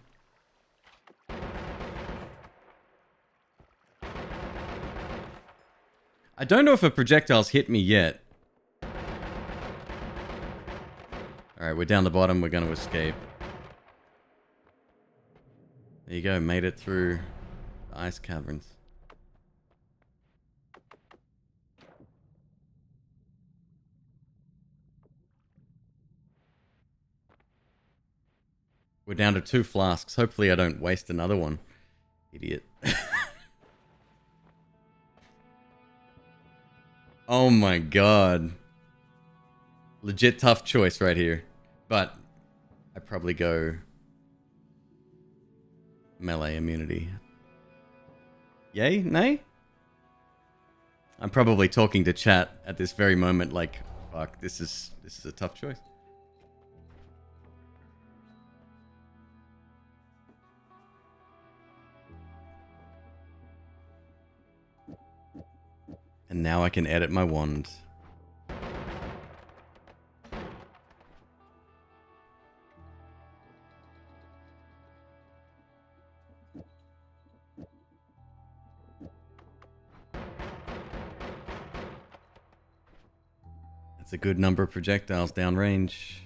I don't know if a projectile's hit me yet. Alright, we're down the bottom. We're going to escape. There you go. Made it through the ice caverns. We're down to 2 flasks. Hopefully I don't waste another one. Idiot. Oh my god. Legit tough choice right here. But I'd probably go melee immunity. Yay? Nay? I'm probably talking to chat at this very moment like, fuck, this is a tough choice. And now I can edit my wand. That's a good number of projectiles downrange.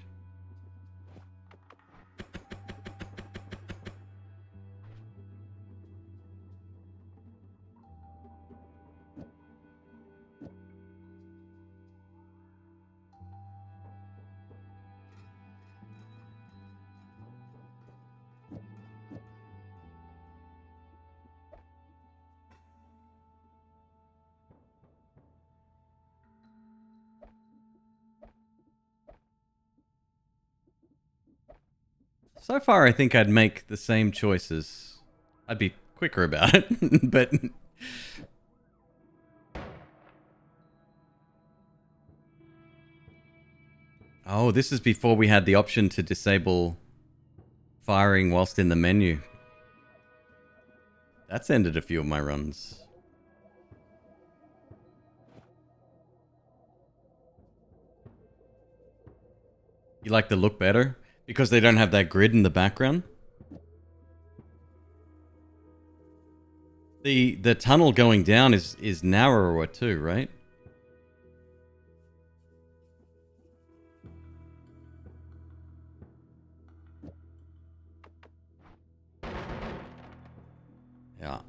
So far, I think I'd make the same choices. I'd be quicker about it, but... Oh, this is before we had the option to disable firing whilst in the menu. That's ended a few of my runs. You like the look better? Because they don't have that grid in the background? The tunnel going down is narrower too, right? Yeah.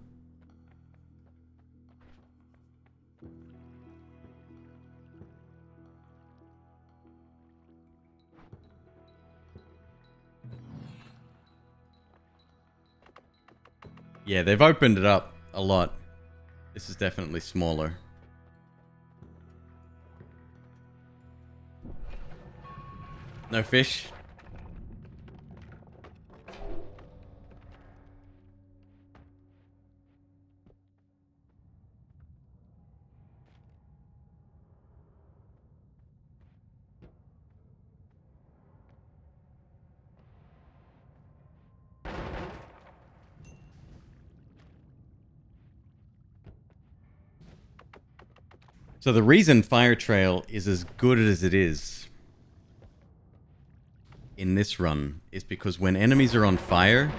Yeah, they've opened it up a lot. This is definitely smaller. No fish? So the reason Fire Trail is as good as it is in this run is because when enemies are on fire,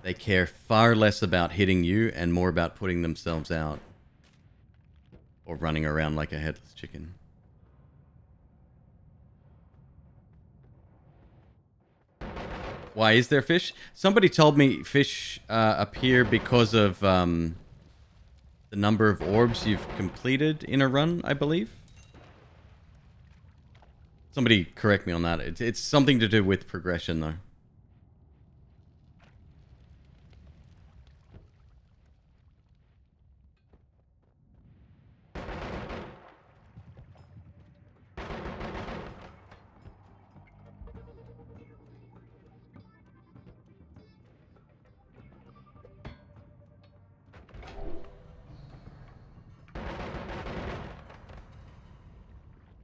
they care far less about hitting you and more about putting themselves out. Or running around like a headless chicken. Why is there fish? Somebody told me fish appear because of the number of orbs you've completed in a run, I believe. Somebody correct me on that. It's something to do with progression, though.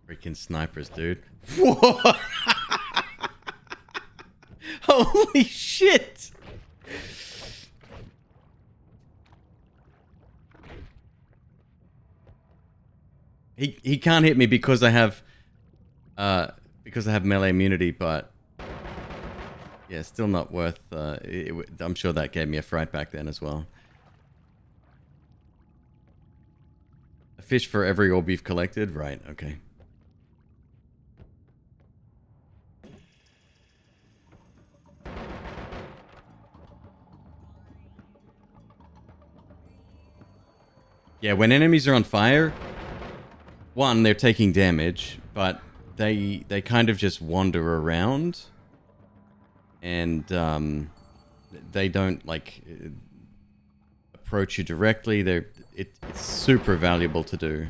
Freaking snipers, dude. Whoa! Holy shit! He can't hit me because I have melee immunity, but yeah, still not worth. I'm sure that gave me a fright back then as well. A fish for every orb you've collected, right? Okay. Yeah, when enemies are on fire, one, they're taking damage, but they kind of just wander around, and they don't like approach you directly. It's super valuable to do.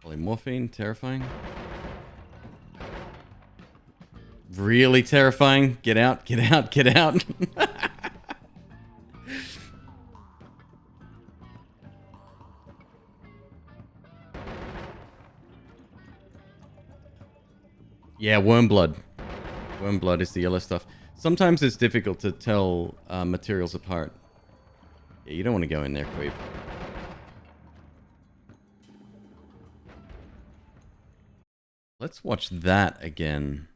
Polymorphine, terrifying. Really terrifying. Get out, get out, get out. Yeah, Wormblood. Wormblood is the yellow stuff. Sometimes it's difficult to tell materials apart. Yeah, you don't want to go in there, McQueeb. Let's watch that again.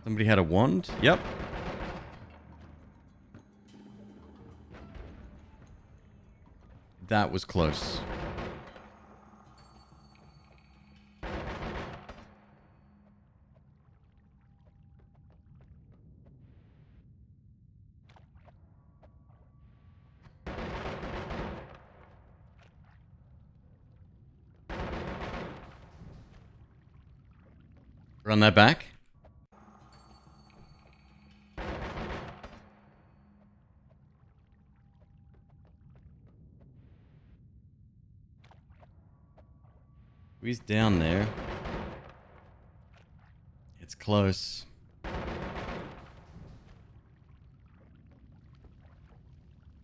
Somebody had a wand? Yep. That was close. Run that back. He's down there. It's close. So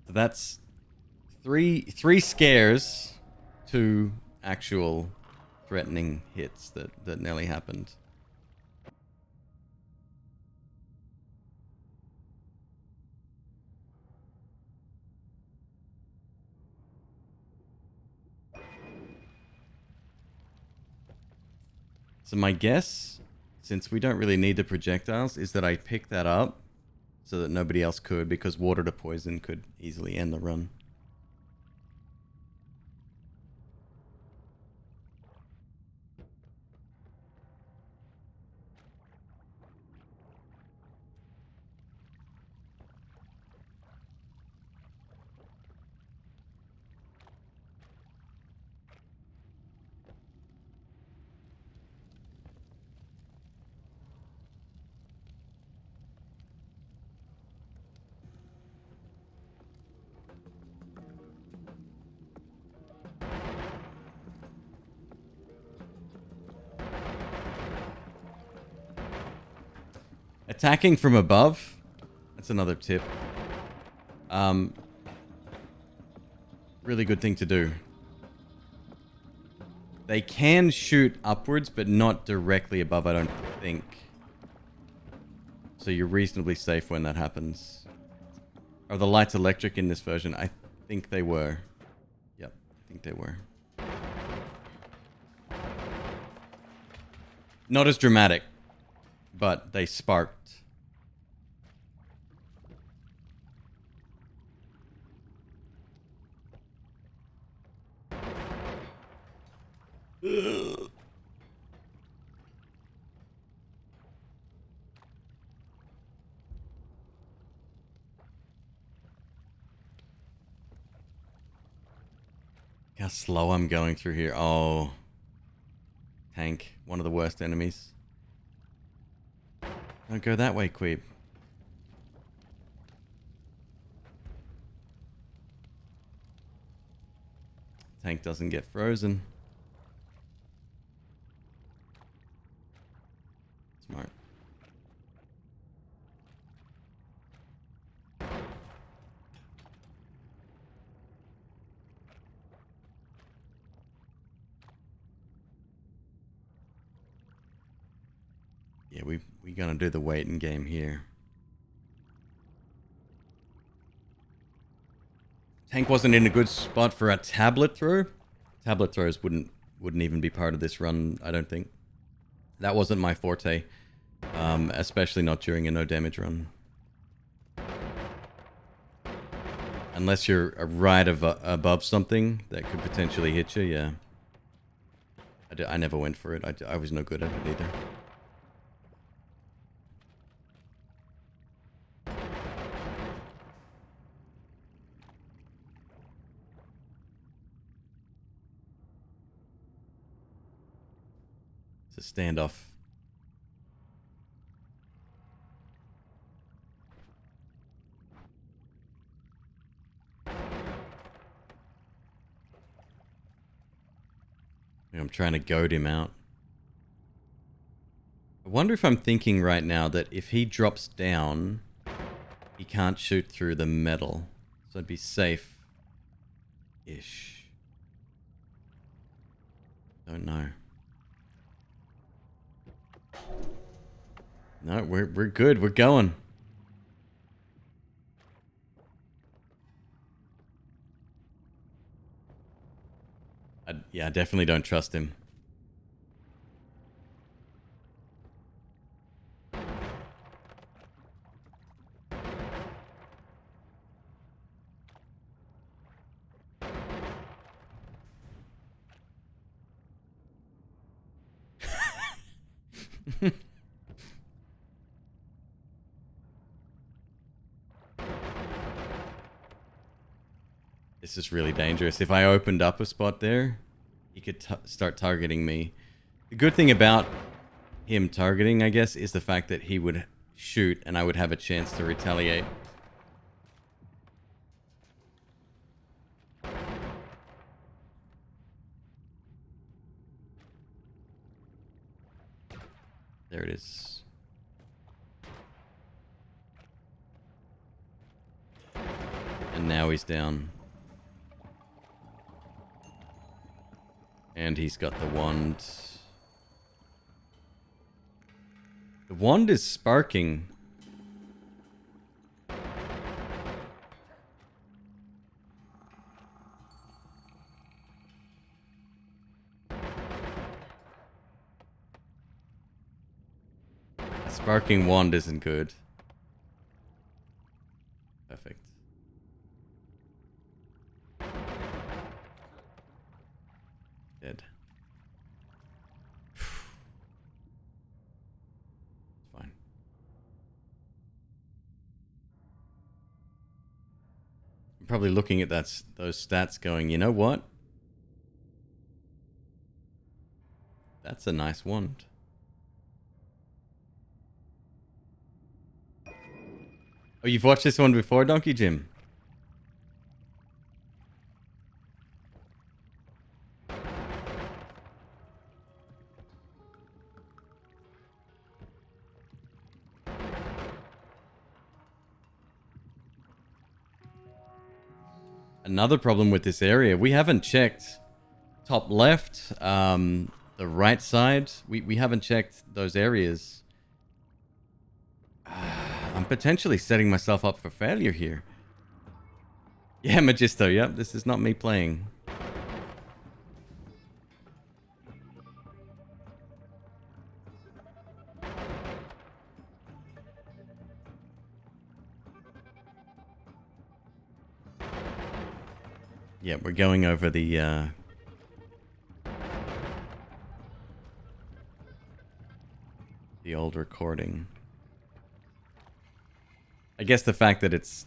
that's three scares, 2 actual threatening hits that nearly happened. So my guess, since we don't really need the projectiles, is that I pick that up so that nobody else could, because water to poison could easily end the run. Attacking from above, that's another tip. Really good thing to do. They can shoot upwards, but not directly above, I don't think. So you're reasonably safe when that happens. Are the lights electric in this version? I think they were. Yep, I think they were. Not as dramatic, but they sparked. Ugh. How slow I'm going through here. Oh. Tank. One of the worst enemies. Don't go that way, McQueeb. Tank doesn't get frozen. Smart. Yeah, we gonna do the waiting game here. Tank wasn't in a good spot for a tablet throw. Tablet throws wouldn't even be part of this run, I don't think. That wasn't my forte, especially not during a no damage run. Unless you're right above something that could potentially hit you, yeah. I never went for it. I was no good at it either. It's a standoff. I'm trying to goad him out. I wonder if I'm thinking right now that if he drops down, he can't shoot through the metal. So I'd be safe-ish. Don't know. No, we're good. We're going. Yeah, I definitely don't trust him. This is really dangerous. If I opened up a spot there, he could start targeting me. The good thing about him targeting, I guess, is the fact that he would shoot and I would have a chance to retaliate. There it is. And now he's down. And he's got the wand. The wand is sparking. A sparking wand isn't good. Perfect. Dead. Fine. I'm probably looking at those stats going, you know what? That's a nice wand. Oh, you've watched this one before, Donkey Jim? Another problem with this area, we haven't checked top left, the right side. We haven't checked those areas. I'm potentially setting myself up for failure here. Yeah, Magisto, yep, this is not me playing. Yeah, we're going over the old recording. I guess the fact that it's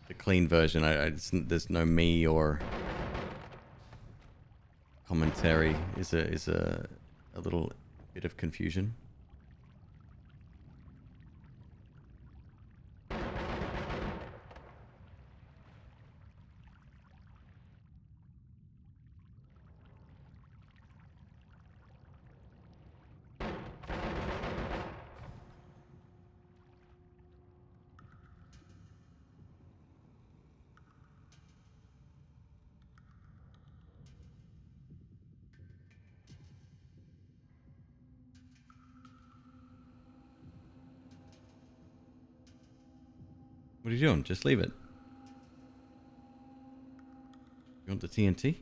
the clean version, there's no me or commentary is a little bit of confusion. What are you doing? Just leave it. You want the TNT?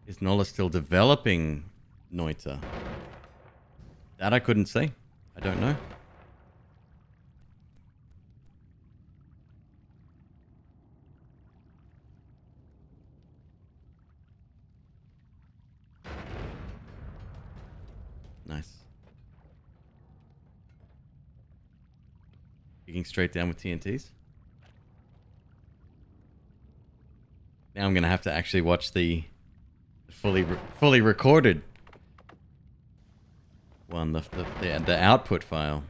Is Nola still developing Noita? That I couldn't say. I don't know. Nice. Digging straight down with TNTs. Now I'm gonna have to actually watch the fully recorded one, the output file.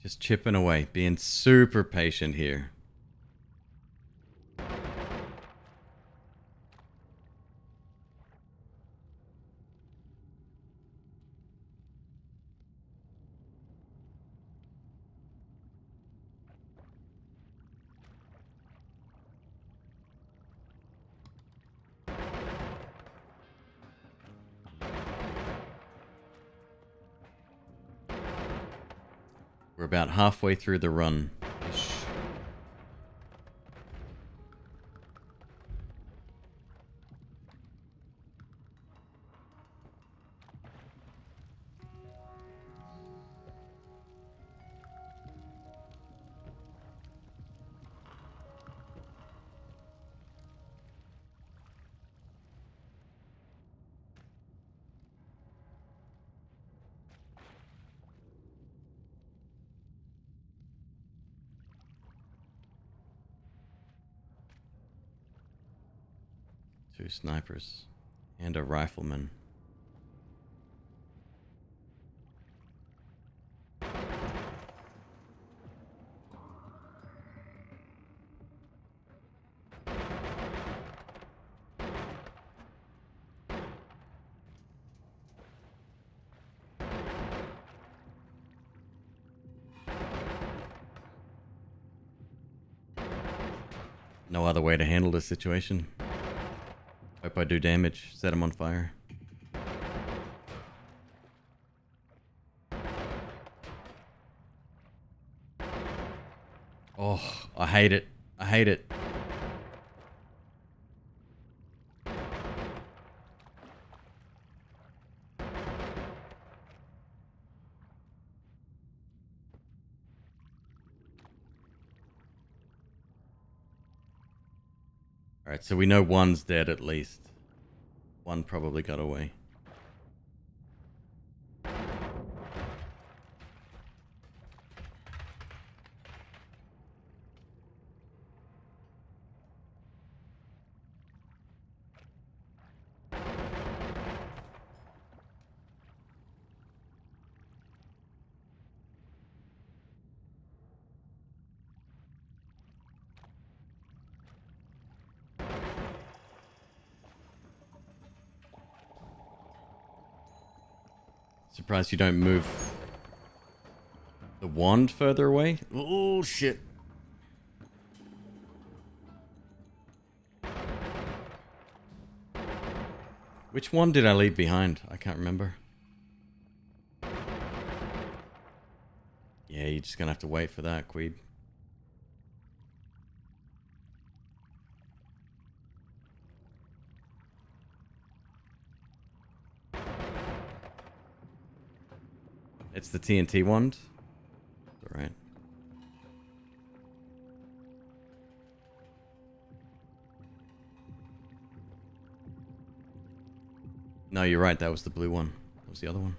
Just chipping away, being super patient here. We're about halfway through the run. 2 snipers and a rifleman. No other way to handle this situation. Hope I do damage. Set him on fire. Oh, I hate it. I hate it. Alright, so we know one's dead at least. One probably got away. Surprised you don't move the wand further away. Oh, shit. Which one did I leave behind? I can't remember. Yeah, you're just gonna have to wait for that, McQueeb. It's the TNT wand. Alright. No, you're right. That was the blue one. That was the other one.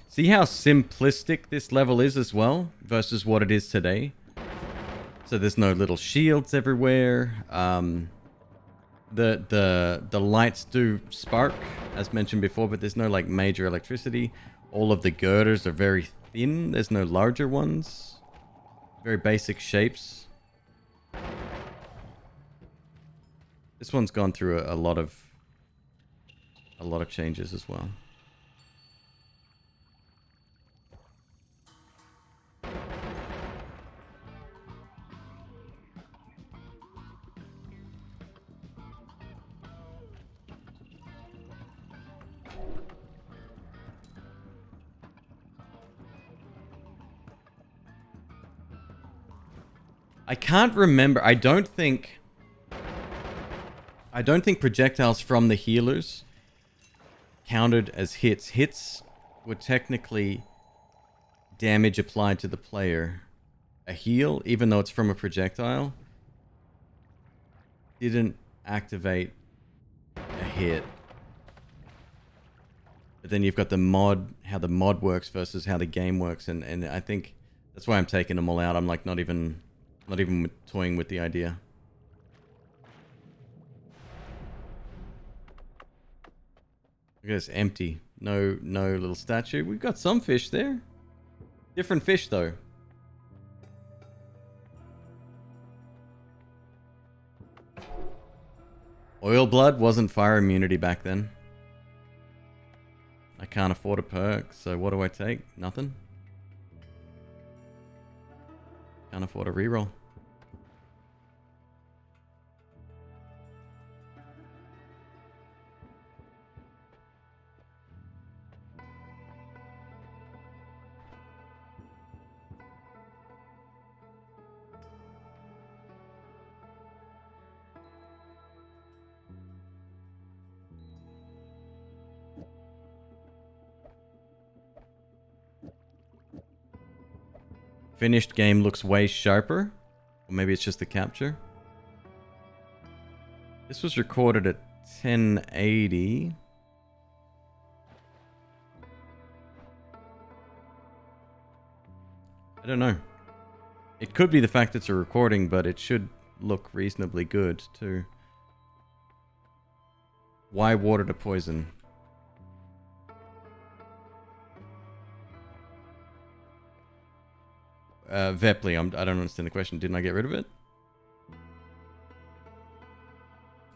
See how simplistic this level is as well versus what it is today? So there's no little shields everywhere. The lights do spark, as mentioned before, but there's no like major electricity. All of the girders are very thin. There's no larger ones. Very basic shapes. This one's gone through a lot of changes as well. I can't remember. I don't think projectiles from the healers counted as hits. Hits were technically damage applied to the player. A heal, even though it's from a projectile, didn't activate a hit. But then you've got the mod, how the mod works versus how the game works, and I think that's why I'm taking them all out. I'm like not even toying with the idea. Look at this, empty. No little statue. We've got some fish there. Different fish though. Oil blood wasn't fire immunity back then. I can't afford a perk, so what do I take? Nothing. Can't afford a reroll. Finished game looks way sharper. Or maybe it's just the capture. This was recorded at 1080. I don't know. It could be the fact it's a recording, but it should look reasonably good too. Why water to poison? Vepley, I don't understand the question. Didn't I get rid of it?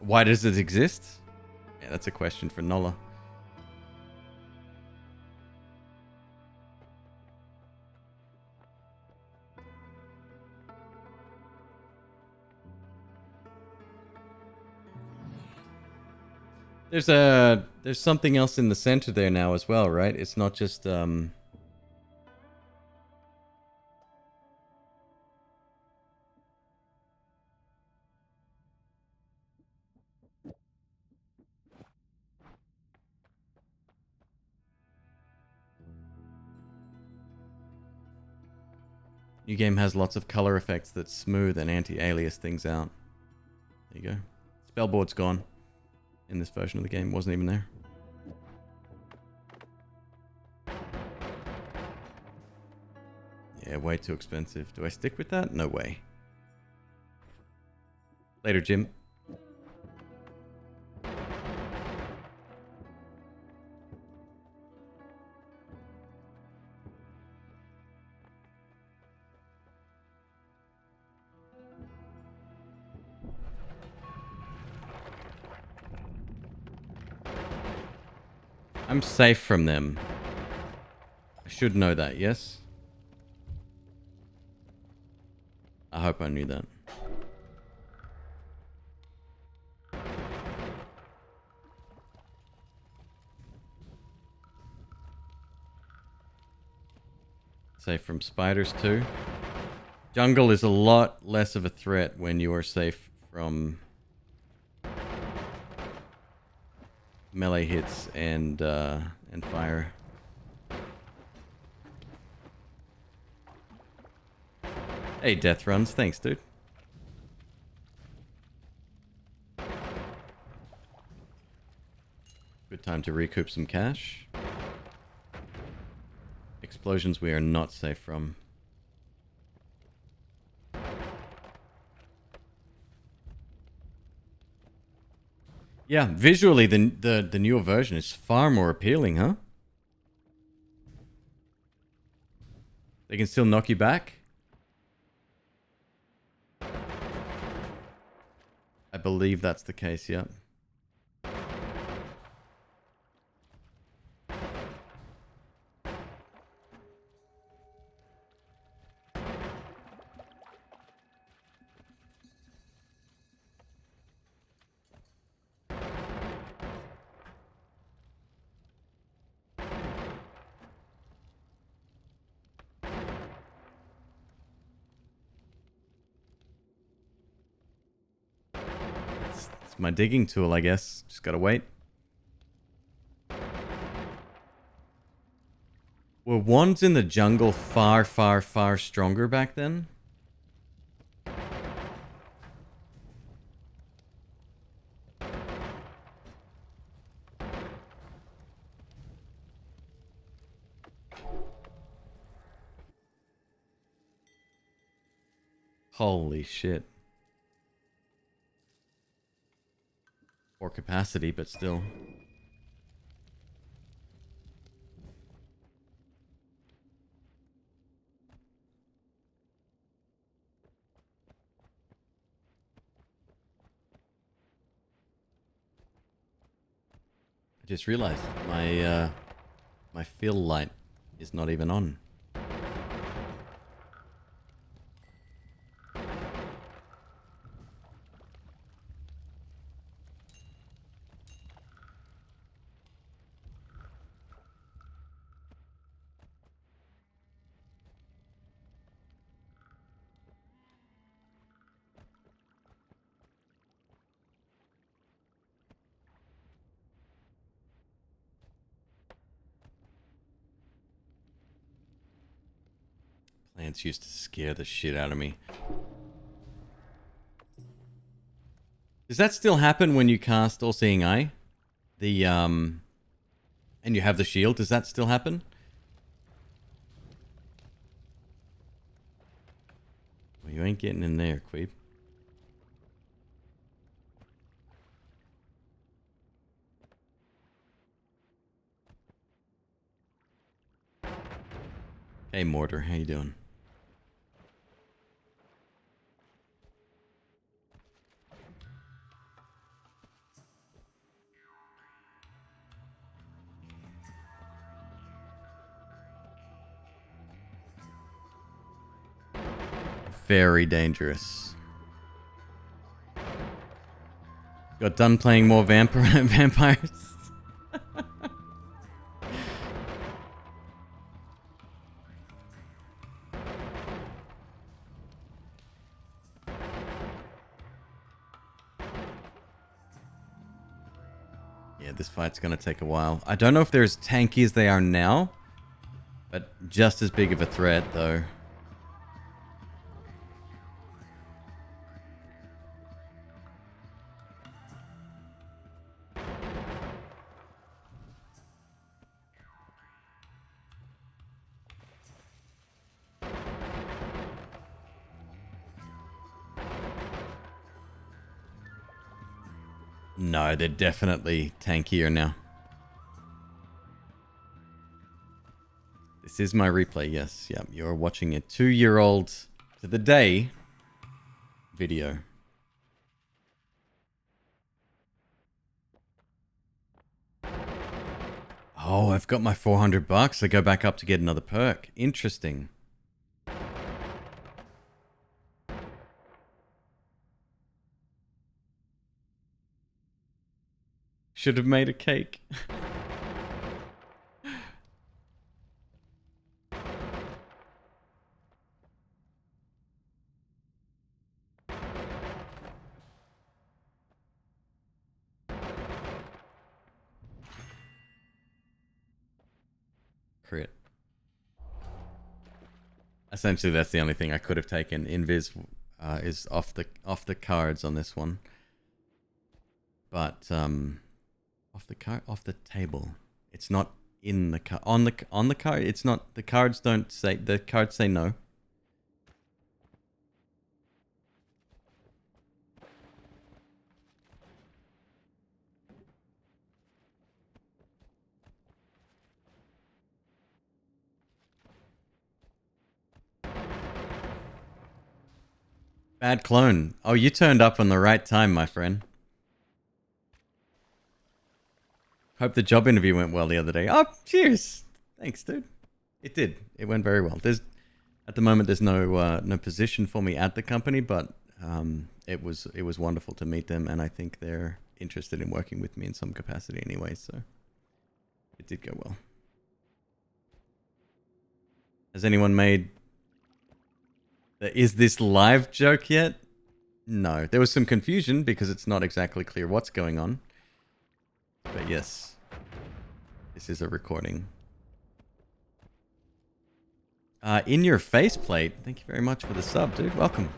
Why does it exist? Yeah, that's a question for Nola. There's something else in the center there now as well, right? It's not just New game has lots of color effects that smooth and anti-alias things out. There you go. Spellboard's gone in this version of the game. Wasn't even there. Yeah, way too expensive. Do I stick with that? No way. Later, Jim. I'm safe from them. I should know that, yes? I hope I knew that. Safe from spiders too. Jungle is a lot less of a threat when you are safe from melee hits and fire. Hey, death runs. Thanks, dude. Good time to recoup some cash. Explosions we are not safe from. Yeah, visually the newer version is far more appealing, huh? They can still knock you back? I believe that's the case, yeah. It's my digging tool, I guess. Just gotta wait. Were wands in the jungle far, far, far stronger back then? Holy shit. Or capacity, but still. I just realized my fill light is not even on. Plants used to scare the shit out of me. Does that still happen when you cast All-Seeing Eye? And you have the shield, does that still happen? You ain't getting in there, Queeb. Hey, Mortar, how you doing? Very dangerous. Got done playing more vampires. Yeah, this fight's gonna take a while. I don't know if they're as tanky as they are now, but just as big of a threat, though. No, they're definitely tankier now. This is my replay, yes. Yep, you're watching a 2-year-old to the day video. Oh, I've got my $400. I go back up to get another perk. Interesting. Should have made a cake. Crit. Essentially, that's the only thing I could have taken. Invis is off the cards on this one, but off the table. It's not in the card. On the card. It's not. The cards don't say. The cards say no. Bad clone. Oh, you turned up on the right time, my friend. Hope the job interview went well the other day. Oh, cheers. Thanks, dude. It did. It went very well. At the moment, there's no position for me at the company, but it was wonderful to meet them, and I think they're interested in working with me in some capacity anyway. So it did go well. Has anyone made the "is this live" joke yet? No. There was some confusion because it's not exactly clear what's going on. But yes, this is a recording. In your faceplate. Thank you very much for the sub, dude. Welcome.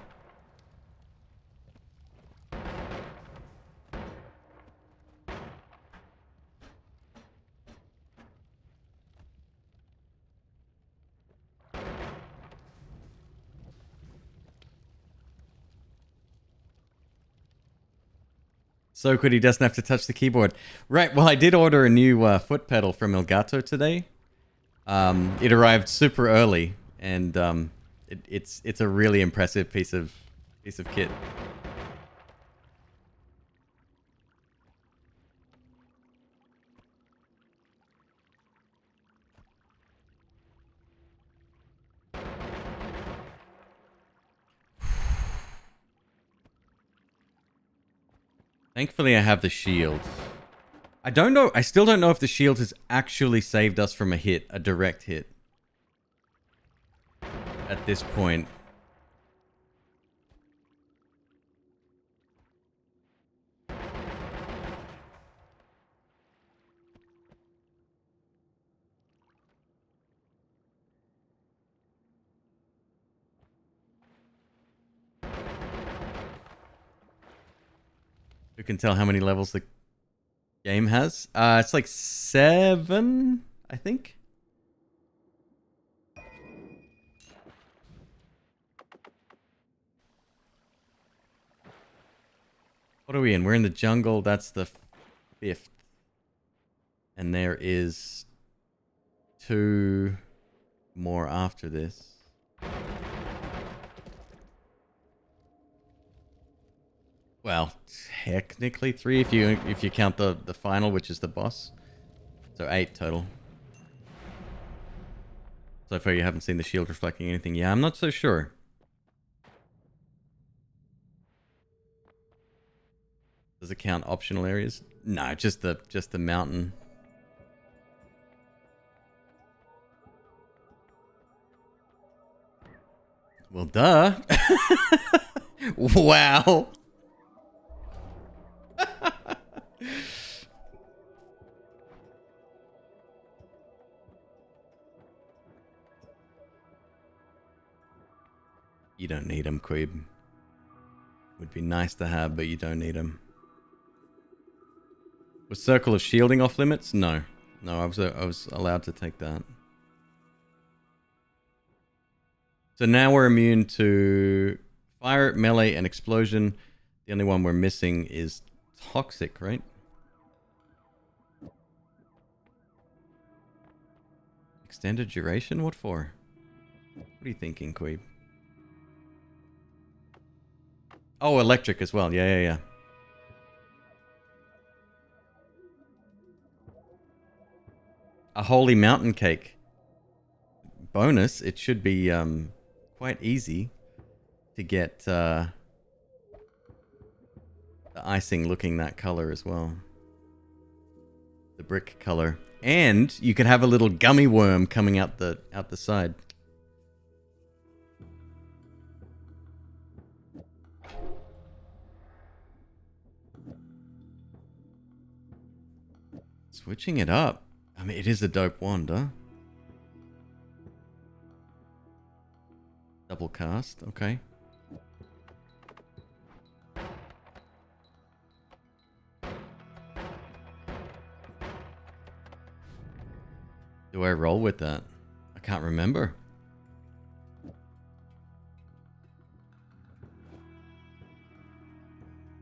So good he doesn't have to touch the keyboard. Right, well, I did order a new foot pedal from Elgato today. It arrived super early, and it's a really impressive piece of kit. Thankfully, I have the shield. I don't know. I still don't know if the shield has actually saved us from a hit, a direct hit. At this point. You can tell how many levels the game has. It's like 7, I think. What are we in? We're in the jungle. That's the 5th. And there is 2 more after this. Well, technically 3 if you count the final, which is the boss. So 8 total. So far you haven't seen the shield reflecting anything. Yeah, I'm not so sure. Does it count optional areas? No, just the mountain. Well, duh. Wow. You don't need them, Queeb. Would be nice to have, but you don't need them. Was Circle of Shielding off limits? No. No, I was allowed to take that. So now we're immune to fire, melee, and explosion. The only one we're missing is toxic, right? Extended duration? What for? What are you thinking, Queeb? Oh, electric as well. Yeah. A holy mountain cake. Bonus, it should be quite easy to get the icing looking that color as well. The brick color. And you could have a little gummy worm coming out the side. Switching it up. I mean, it is a dope wand, huh? Double cast, okay. Do I roll with that? I can't remember.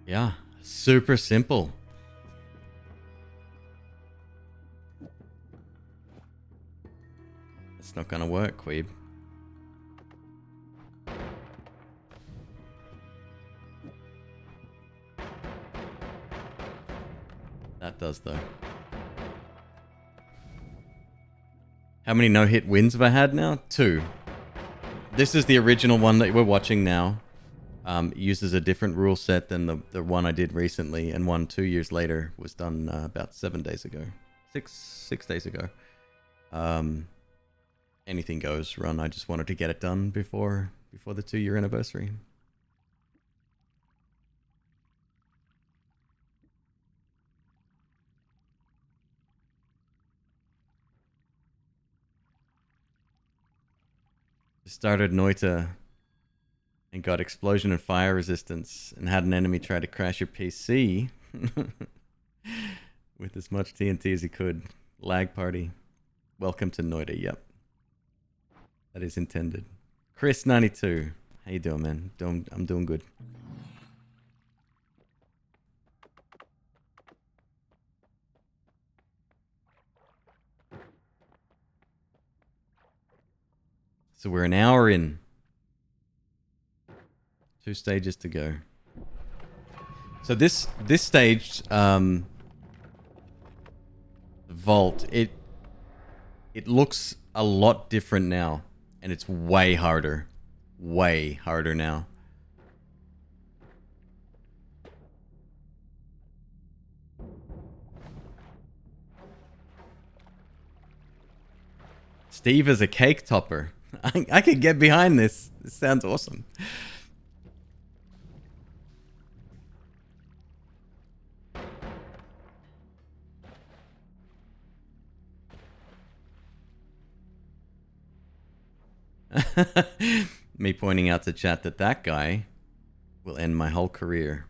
Yeah, super simple. It's not gonna work, Queeb. That does, though. How many no-hit wins have I had now? 2. This is the original one that we're watching now. Uses a different rule set than the one I did recently, and one 2 years later was done about 7 days ago. Six days ago. Anything goes run. I just wanted to get it done before the 2-year anniversary. Started Noita and got explosion and fire resistance and had an enemy try to crash your PC with as much TNT as he could. Lag party. Welcome to Noita, yep. That is intended. Chris92. How you doing, man? I'm doing good. So we're an hour in. 2 stages to go. So this stage, vault, it looks a lot different now, and it's way harder now. Steve is a cake topper. I could get behind this. This sounds awesome. Me pointing out to chat that guy will end my whole career.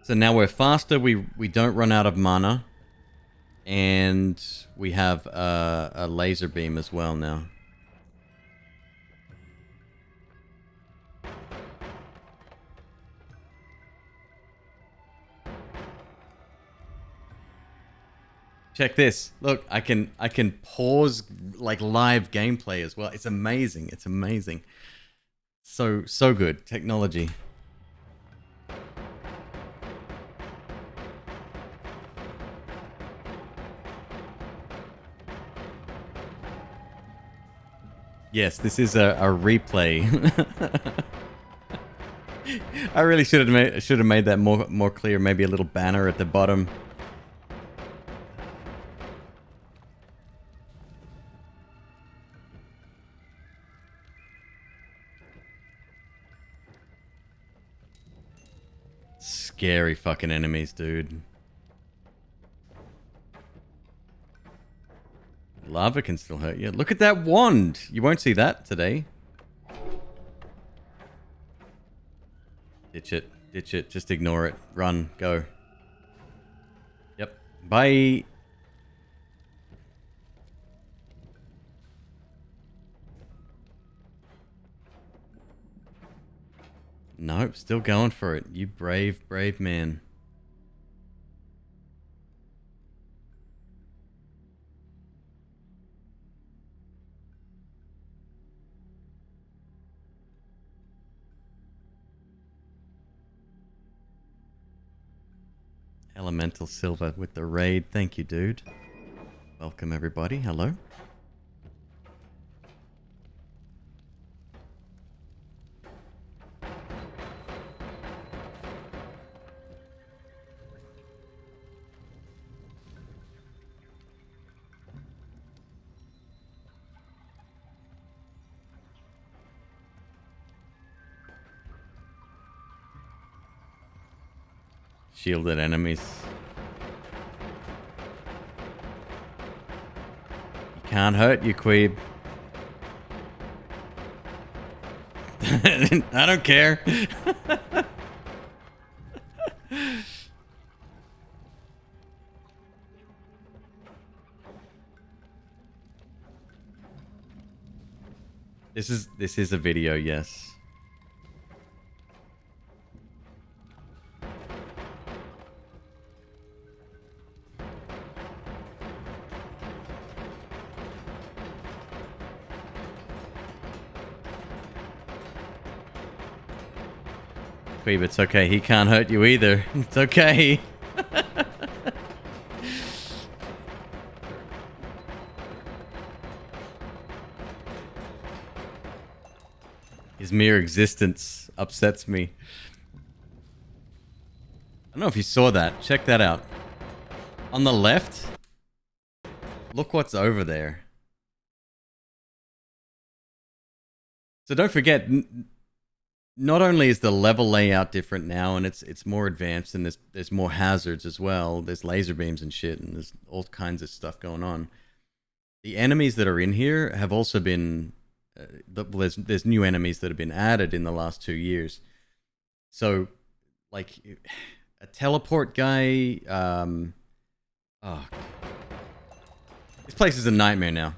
So now we're faster, we don't run out of mana. And we have a laser beam as well now. Check this. Look, I can pause like live gameplay as well. It's amazing. It's amazing. So good. Technology. Yes, this is a replay. I really should have made that more clear. Maybe a little banner at the bottom. Scary fucking enemies, dude. Lava can still hurt you. Look at that wand. You won't see that today. Ditch it. Ditch it. Just ignore it. Run. Go. Yep. Bye. Nope. Still going for it. You brave, brave man. Elemental Silver with the raid. Thank you, dude. Welcome, everybody. Hello. Shielded enemies. He can't hurt you, McQueeb. I don't care. This is a video, yes. McQueeb, it's okay. He can't hurt you either. It's okay. His mere existence upsets me. I don't know if you saw that. Check that out. On the left, look what's over there. So don't forget, not only is the level layout different now, and it's more advanced, and there's more hazards as well. There's laser beams and shit, and there's all kinds of stuff going on. The enemies that are in here have also been... there's new enemies that have been added in the last 2 years. So, like, a teleport guy... oh. This place is a nightmare now.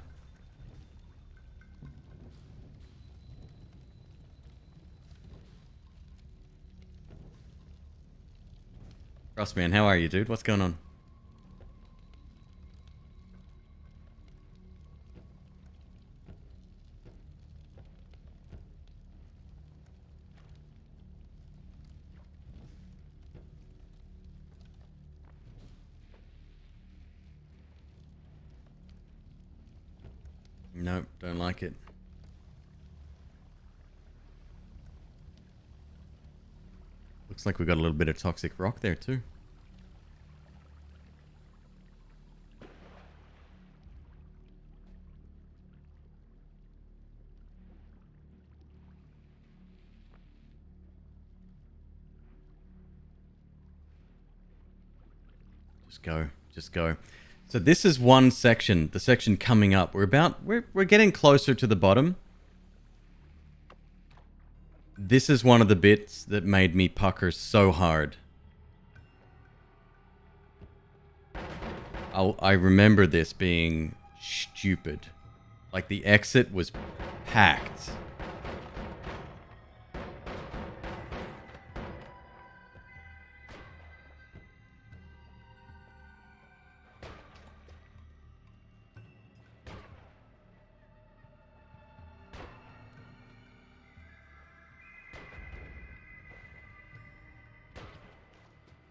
Crossman, how are you, dude? What's going on? Nope, don't like it. Looks like we got a little bit of toxic rock there too. Just go, just go. So this is one section, the section coming up. We're getting closer to the bottom. This is one of the bits that made me pucker so hard. I remember this being stupid. Like, the exit was packed.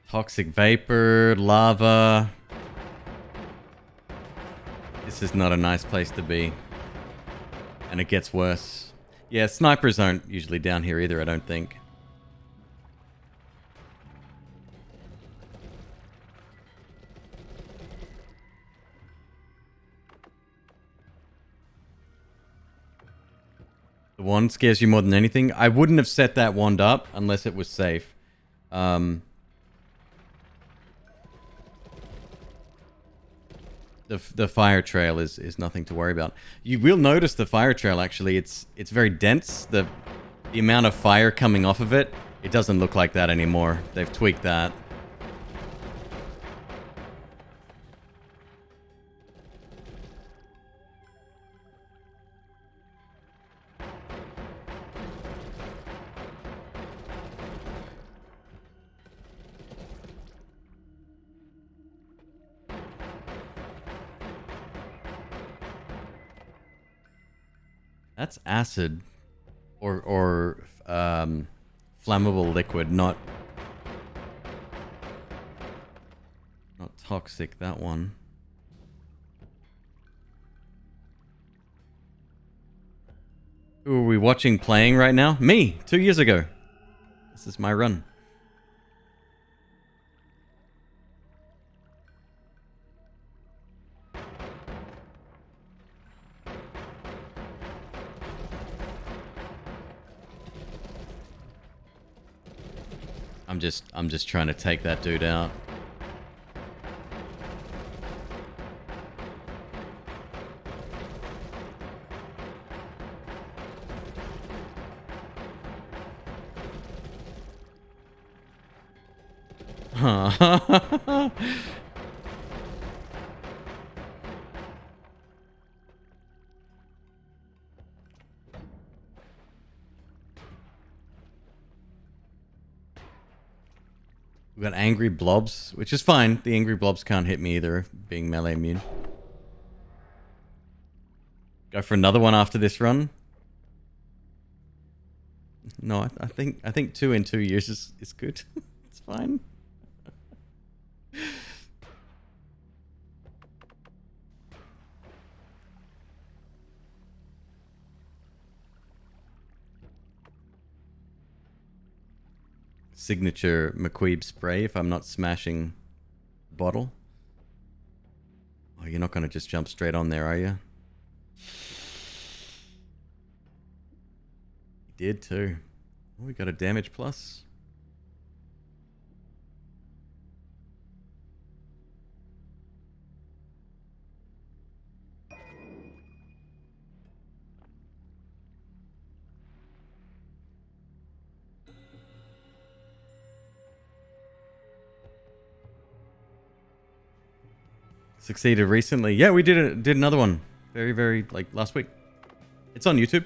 Toxic vapor, lava. This is not a nice place to be. And it gets worse. Yeah, snipers aren't usually down here either, I don't think. The wand scares you more than anything. I wouldn't have set that wand up unless it was safe. The fire trail is nothing to worry about. You will notice the fire trail, actually. It's very dense. The amount of fire coming off of it, it doesn't look like that anymore. They've tweaked that. That's acid or flammable liquid, not toxic, that one. Who are we watching playing right now? Me, 2 years ago. This is my run. I'm just trying to take that dude out. Huh. We got angry blobs, which is fine. The angry blobs can't hit me either, being melee immune. Go for another one after this run. No, I think 2 in 2 years is good. It's fine. Signature McQueeb spray if I'm not smashing the bottle. Oh, you're not going to just jump straight on there, are you? You did too. Oh, we got a damage plus. Succeeded recently. Yeah, we did another one. Very, like, last week. It's on YouTube.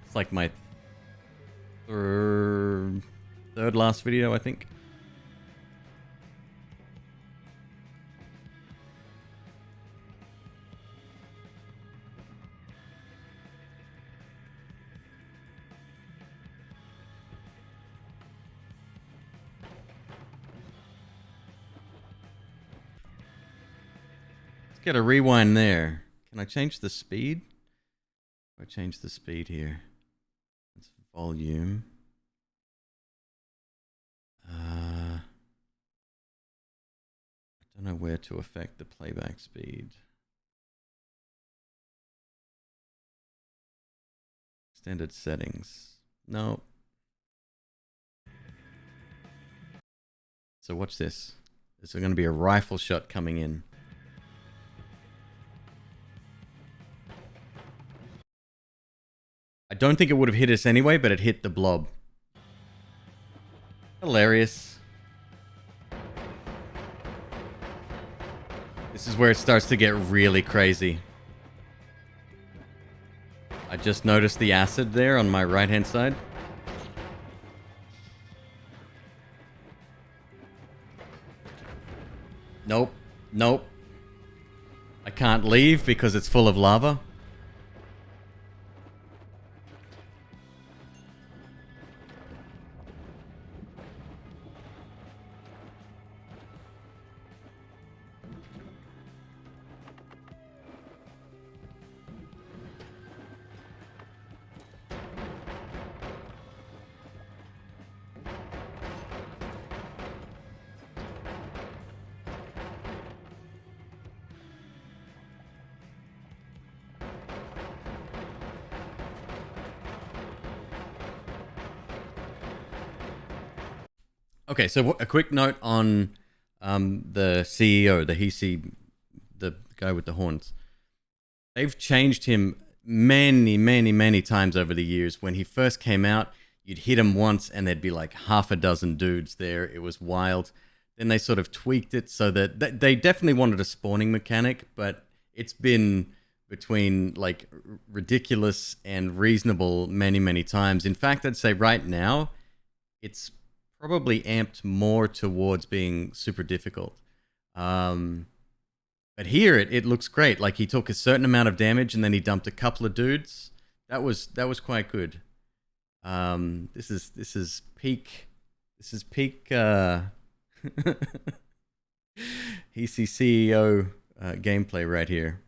It's like my third last video, I think. Get a rewind there. Can I change the speed? I change the speed here. It's volume. I don't know where to affect the playback speed. Standard settings. No. So watch this. There's going to be a rifle shot coming in. I don't think it would have hit us anyway, but it hit the blob. Hilarious. This is where it starts to get really crazy. I just noticed the acid there on my right-hand side. Nope. Nope. I can't leave because it's full of lava. Okay, so a quick note on the CEO, the guy with the horns. They've changed him many times over the years. When he first came out, you'd hit him once and there'd be like half a dozen dudes there. It was wild. Then they sort of tweaked it so that they definitely wanted a spawning mechanic, but it's been between like ridiculous and reasonable many times. In fact, I'd say right now, it's probably amped more towards being super difficult. But here it looks great. Like he took a certain amount of damage and then he dumped a couple of dudes. That was quite good. This is peak EC CEO gameplay right here.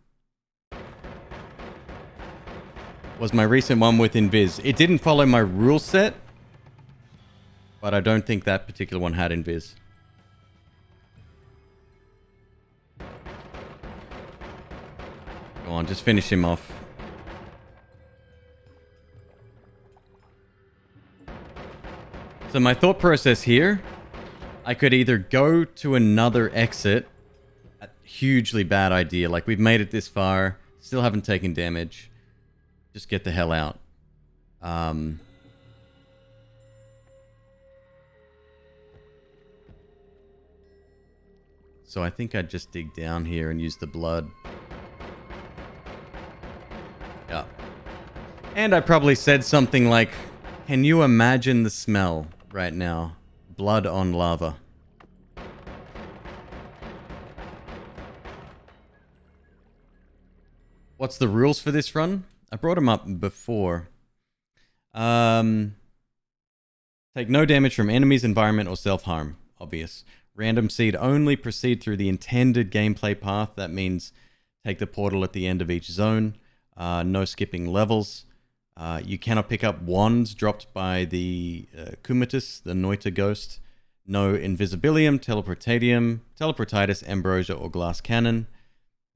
Was my recent one with Invis. It didn't follow my rule set, but I don't think that particular one had Invis. Go on, just finish him off. So my thought process here, I could either go to another exit, a hugely bad idea, like we've made it this far, still haven't taken damage, just get the hell out. So I think I'd just dig down here and use the blood. Yeah. And I probably said something like, can you imagine the smell right now? Blood on lava. What's the rules for this run? I brought them up before. Take no damage from enemies, environment, or self-harm. Obvious. Random seed only. Proceed through the intended gameplay path. That means take the portal at the end of each zone. No skipping levels. You cannot pick up wands dropped by the Kumitus, the Noita ghost. No invisibilium, teleportitis, ambrosia, or glass cannon.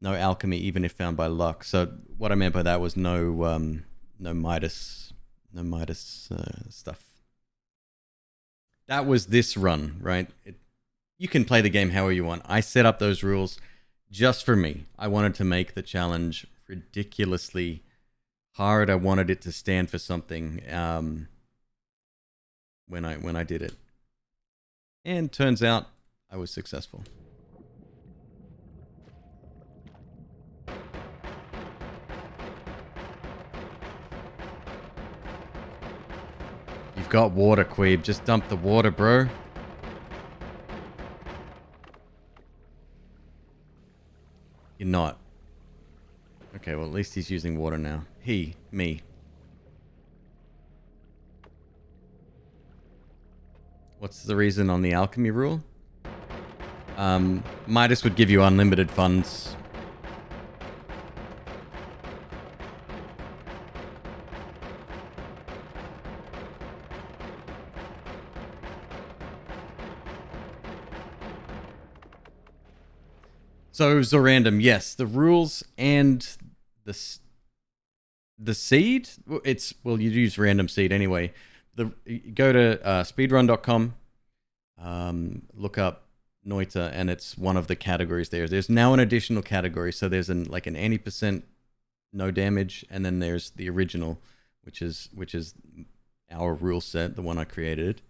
No alchemy, even if found by luck. So what I meant by that was no Midas stuff. That was this run, right? You can play the game however you want. I set up those rules just for me. I wanted to make the challenge ridiculously hard. I wanted it to stand for something when I did it. And turns out I was successful. You've got water, Queeb. Just dump the water, bro. You're not. Okay, well, at least he's using water now. Me. What's the reason on the alchemy rule? Midas would give you unlimited funds. So, Zorandom, yes, the rules and the seed, well, you use random seed anyway. Go to speedrun.com, look up Noita, and it's one of the categories there. There's now an additional category, so there's like an 80% no damage, and then there's the original, which is our rule set, the one I created.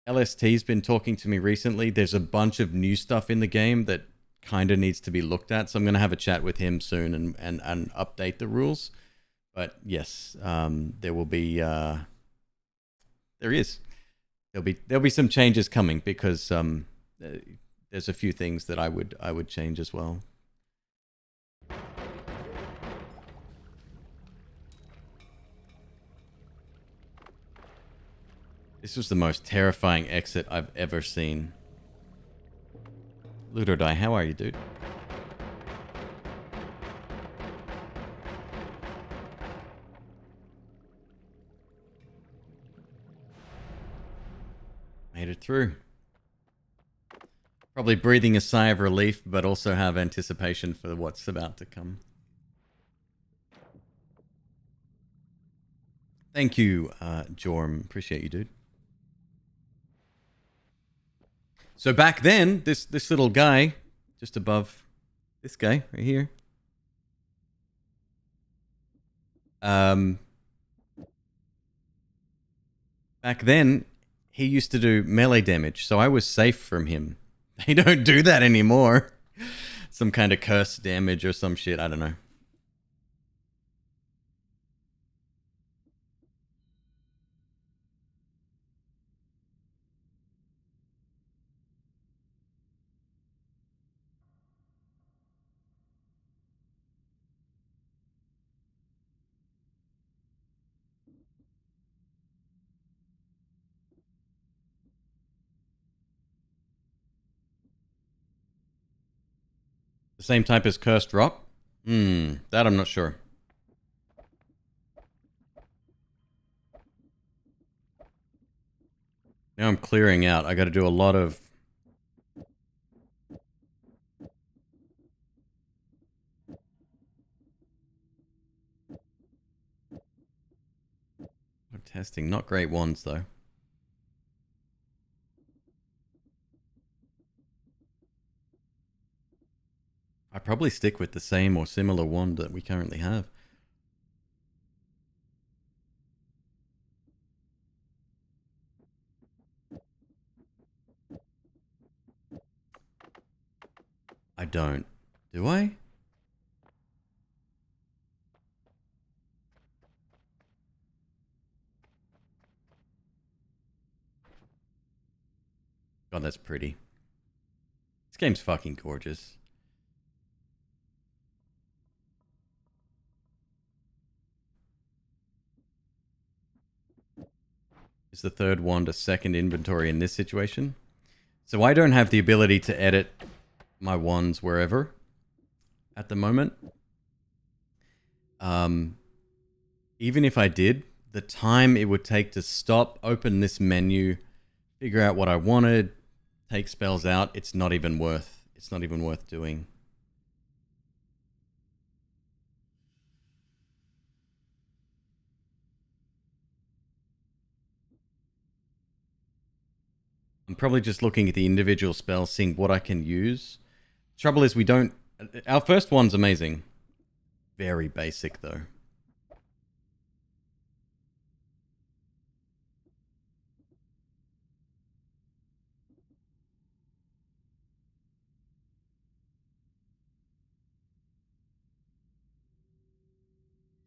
LST's been talking to me recently. There's a bunch of new stuff in the game that kind of needs to be looked at. So I'm going to have a chat with him soon and update the rules. But yes, there will be there is there'll be some changes coming because there's a few things that I would change as well. This was the most terrifying exit I've ever seen. Ludodai, how are you, dude? Made it through. Probably breathing a sigh of relief, but also have anticipation for what's about to come. Thank you, Jorm. Appreciate you, dude. So back then, this little guy, just above this guy right here, back then he used to do melee damage, so I was safe from him. They don't do that anymore. Some kind of curse damage or some shit. I don't know. The same type as cursed rock? That I'm not sure. Now I'm clearing out. I got to do a lot of testing. Not great ones though. I probably stick with the same or similar wand that we currently have. I don't. Do I? God, that's pretty. This game's fucking gorgeous. Is the third wand a second inventory in this situation? So I don't have the ability to edit my wands wherever at the moment. Even if I did, the time it would take to stop, open this menu, figure out what I wanted, take spells out, it's not even worth doing. I'm probably just looking at the individual spells, seeing what I can use. Trouble is we don't... Our first one's amazing. Very basic though.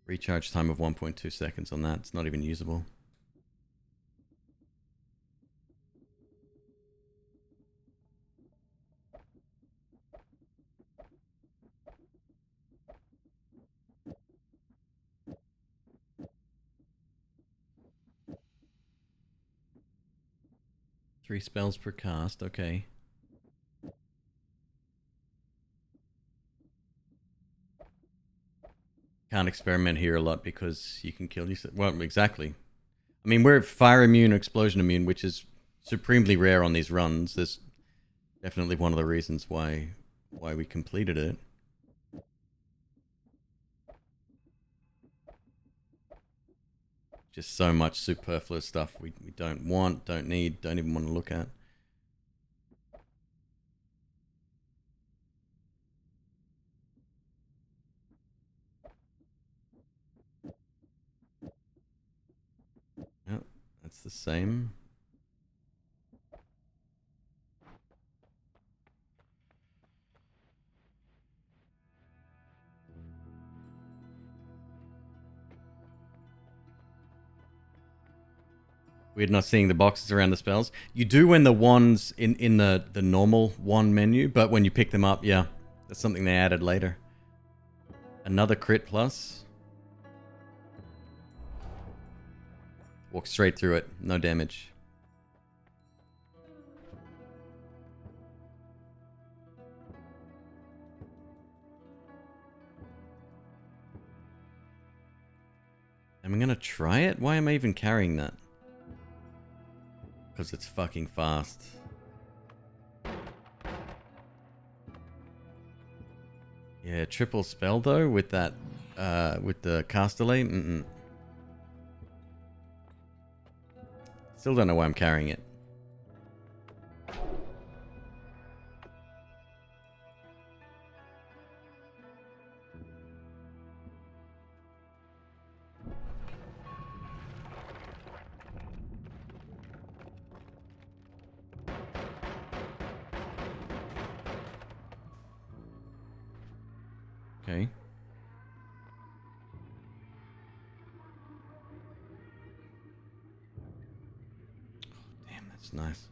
Recharge time of 1.2 seconds on that. It's not even usable. Three spells per cast. Okay. Can't experiment here a lot because you can kill yourself. Well, exactly. I mean, we're fire immune, explosion immune, which is supremely rare on these runs. There's definitely one of the reasons why we completed it. Just so much superfluous stuff we don't want, don't need, don't even want to look at. Yep, that's the same. Weird not seeing the boxes around the spells. You do when the wands in the normal wand menu, but when you pick them up, yeah. That's something they added later. Another crit plus. Walk straight through it. No damage. Am I gonna try it? Why am I even carrying that? Because it's fucking fast. Yeah, triple spell though with that, with the casterlay. Still don't know why I'm carrying it. Okay. Oh, damn, that's nice.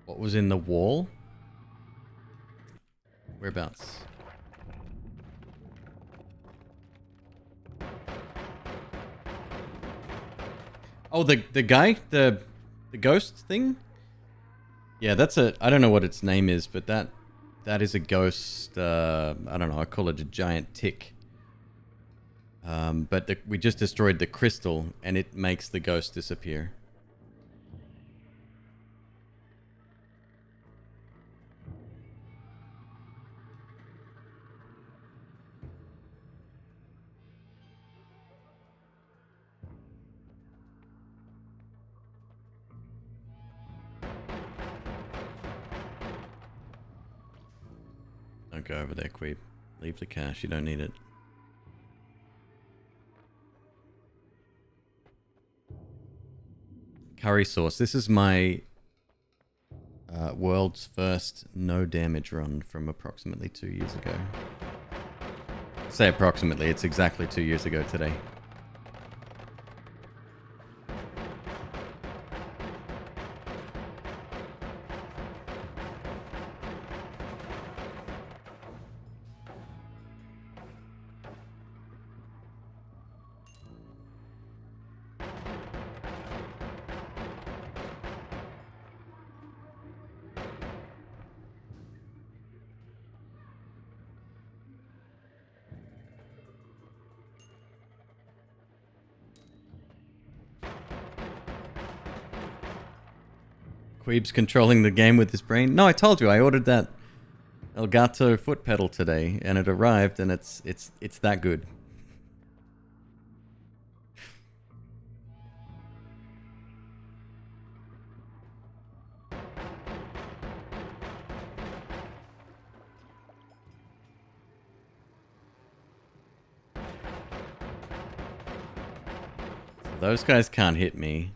What was in the wall? Whereabouts? Oh, the guy? The ghost thing? Yeah, that's a... I don't know what its name is, but that is a ghost... I don't know, I call it a giant tick. But we just destroyed the crystal, and it makes the ghost disappear. Don't go over there, Queeb. Leave the cash, you don't need it. Curry sauce. This is my world's first no damage run from approximately 2 years ago. I say approximately, it's exactly 2 years ago today. Queeb's controlling the game with his brain. No, I told you, I ordered that Elgato foot pedal today, and it arrived, and it's that good. Those guys can't hit me.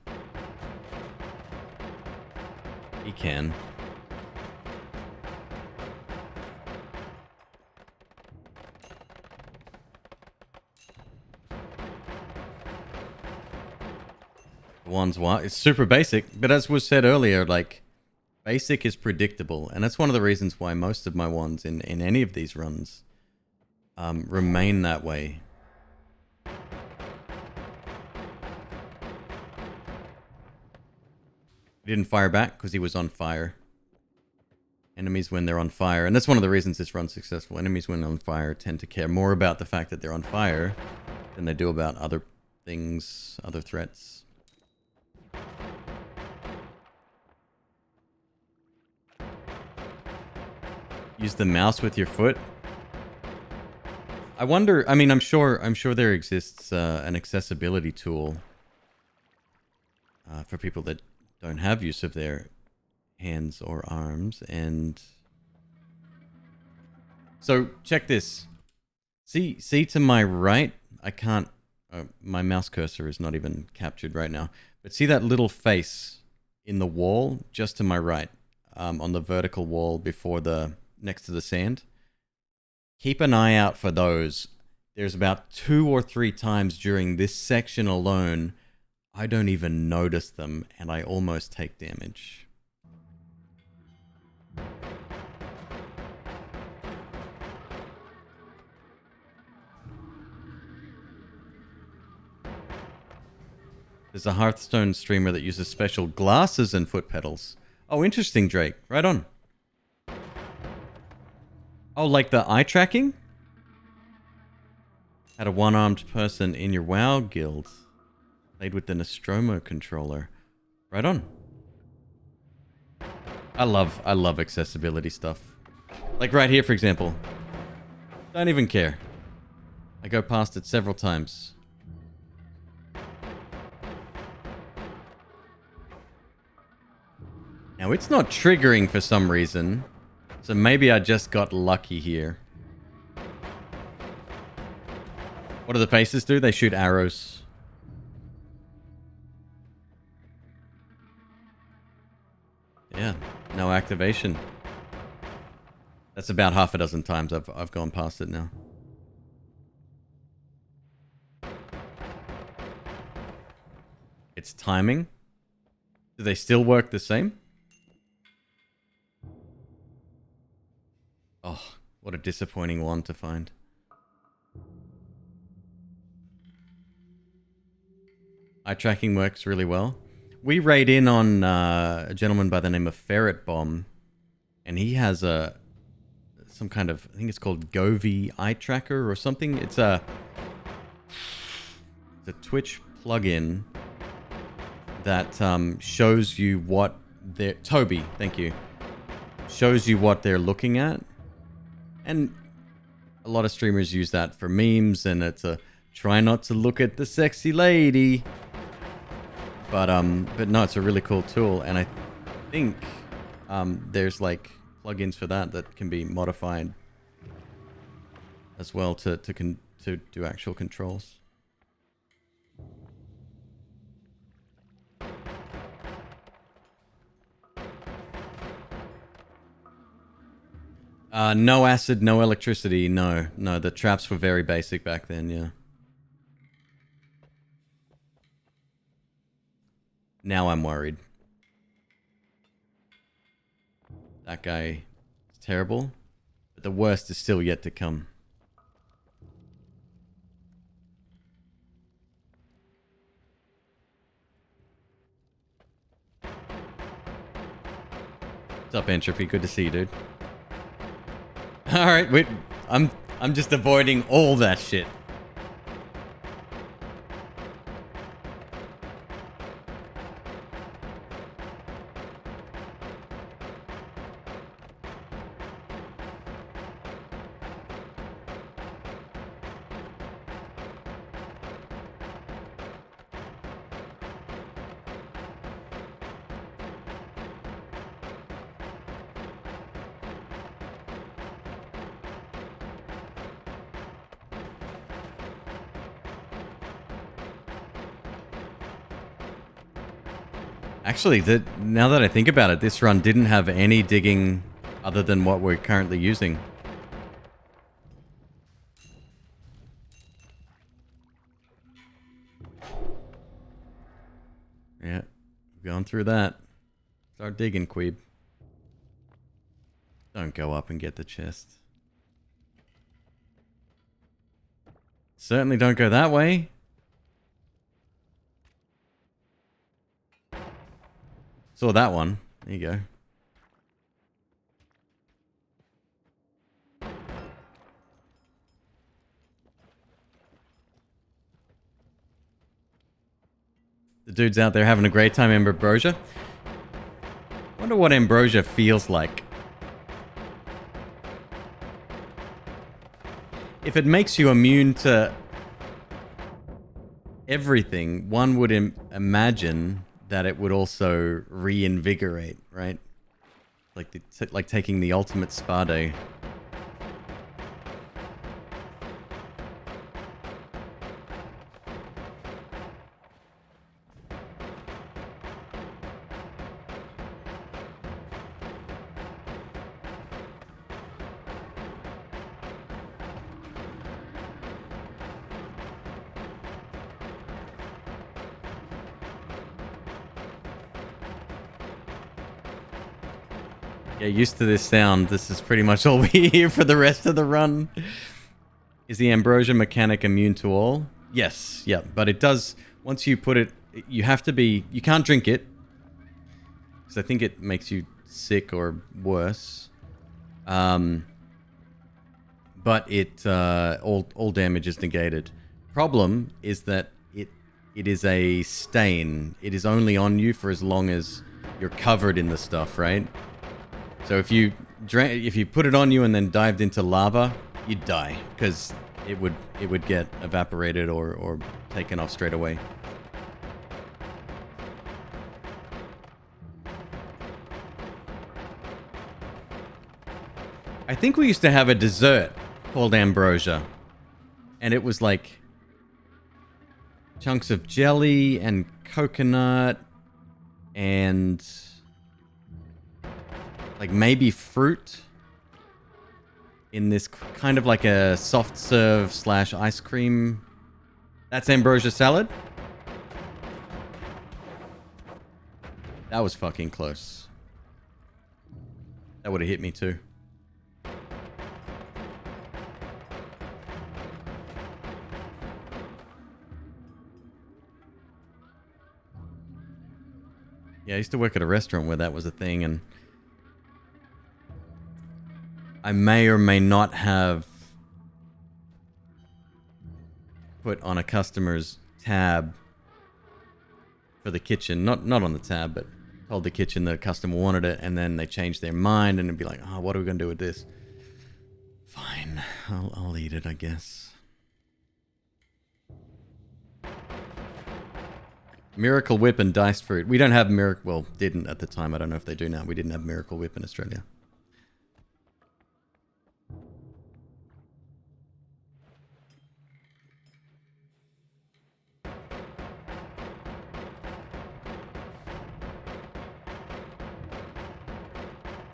He can. One's what? It's super basic, but as was said earlier, like, basic is predictable, and that's one of the reasons why most of my wands in any of these runs remain that way. He didn't fire back because he was on fire. Enemies when they're on fire, and that's one of the reasons this run's successful. Enemies when on fire tend to care more about the fact that they're on fire than they do about other things, other threats. Use the mouse with your foot. I wonder, I mean, I'm sure there exists an accessibility tool for people that don't have use of their hands or arms, and so check this. See to my right, I can't, my mouse cursor is not even captured right now, but see that little face in the wall just to my right, on the vertical wall before the, next to the sand? Keep an eye out for those. There's about 2 or 3 times during this section alone, I don't even notice them, and I almost take damage. There's a Hearthstone streamer that uses special glasses and foot pedals. Oh, interesting, Drake. Right on. Oh, like the eye tracking? Had a one-armed person in your WoW guild. Played with the Nostromo controller. Right on. I love accessibility stuff. Like right here, for example. Don't even care. I go past it several times. Now, it's not triggering for some reason. So maybe I just got lucky here. What do the paces do? They shoot arrows. Yeah, no activation. That's about half a dozen times I've gone past it now. It's timing. Do they still work the same? Oh, what a disappointing one to find. Eye tracking works really well. We raid in on a gentleman by the name of Ferret Bomb, and he has some kind of, I think it's called Govee Eye Tracker or something. It's a Twitch plugin that shows you what they're... Toby, thank you. Shows you what they're looking at. And a lot of streamers use that for memes, and it's a try not to look at the sexy lady. But no, it's a really cool tool, and I think there's like plugins for that can be modified as well to do actual controls. No acid, no electricity, no. The traps were very basic back then, yeah. Now I'm worried. That guy is terrible, but the worst is still yet to come. What's up, Entropy? Good to see you, dude. Alright, wait. I'm just avoiding all that shit. Actually, now that I think about it, this run didn't have any digging other than what we're currently using. Yeah, going through that. Start digging, Queeb. Don't go up and get the chest. Certainly don't go that way. Saw that one. There you go. The dude's out there having a great time, Ambrosia. Wonder what Ambrosia feels like. If it makes you immune to everything, one would imagine that it would also reinvigorate, right? Like taking the ultimate spa day. Get used to this sound. This is pretty much all we hear for the rest of the run. Is the ambrosia mechanic immune to all? Yes, yeah, but it does, once you put it, you have to be, you can't drink it, because I think it makes you sick or worse. But it, all damage is negated. Problem is that it is a stain. It is only on you for as long as you're covered in the stuff, right? So if you put it on you and then dived into lava, you'd die, because it would get evaporated or taken off straight away. I think we used to have a dessert called ambrosia, and it was like chunks of jelly and coconut and like maybe fruit in this kind of like a soft serve / ice cream. That's ambrosia salad. That was fucking close. That would have hit me too. Yeah, I used to work at a restaurant where that was a thing, and I may or may not have put on a customer's tab for the kitchen. Not on the tab, but told the kitchen the customer wanted it, and then they changed their mind, and it'd be like, oh, what are we going to do with this? Fine, I'll eat it, I guess. Miracle Whip and diced fruit. We don't have Miracle... Well, didn't at the time. I don't know if they do now. We didn't have Miracle Whip in Australia.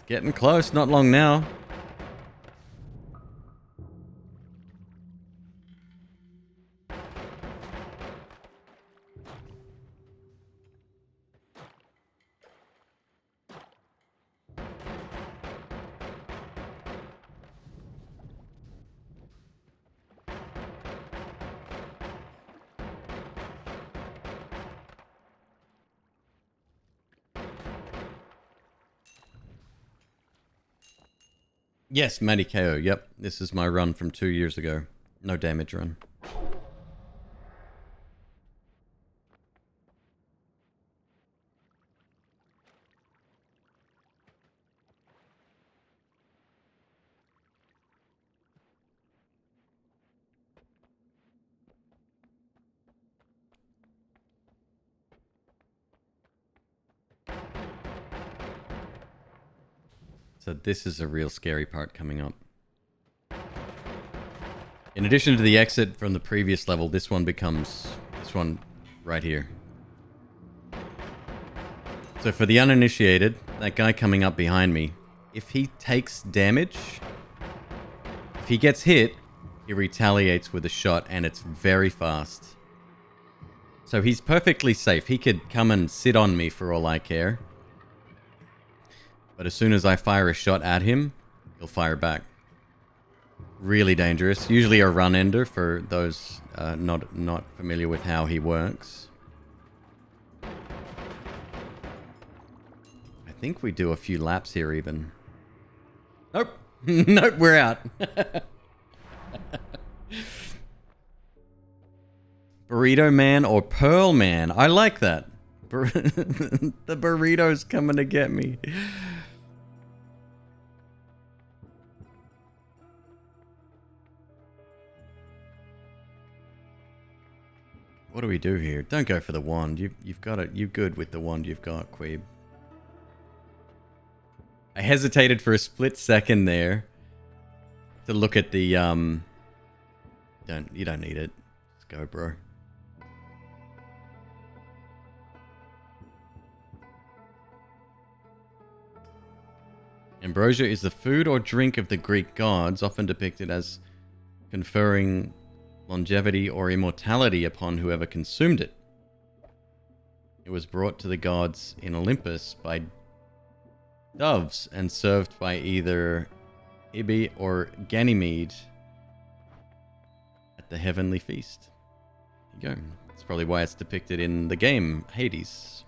Getting close. Not long now. Yes, Matty KO. Yep, this is my run from 2 years ago. No damage run. So this is a real scary part coming up. In addition to the exit from the previous level, this one becomes this one right here. So for the uninitiated, that guy coming up behind me, if he takes damage, if he gets hit, he retaliates with a shot, and it's very fast. So he's perfectly safe. He could come and sit on me for all I care. But as soon as I fire a shot at him, he'll fire back. Really dangerous. Usually a run ender for those not familiar with how he works. I think we do a few laps here even. Nope. Nope, we're out. Burrito Man or Pearl Man. I like that. The burrito's coming to get me. What do we do here? Don't go for the wand. You've got it. You're good with the wand you've got, Queeb. I hesitated for a split second there to look at the you don't need it. Let's go, bro. Ambrosia is the food or drink of the Greek gods, often depicted as conferring longevity or immortality upon whoever consumed it. It was brought to the gods in Olympus by doves and served by either Ibi or Ganymede at the heavenly feast. There you go. That's probably why it's depicted in the game Hades.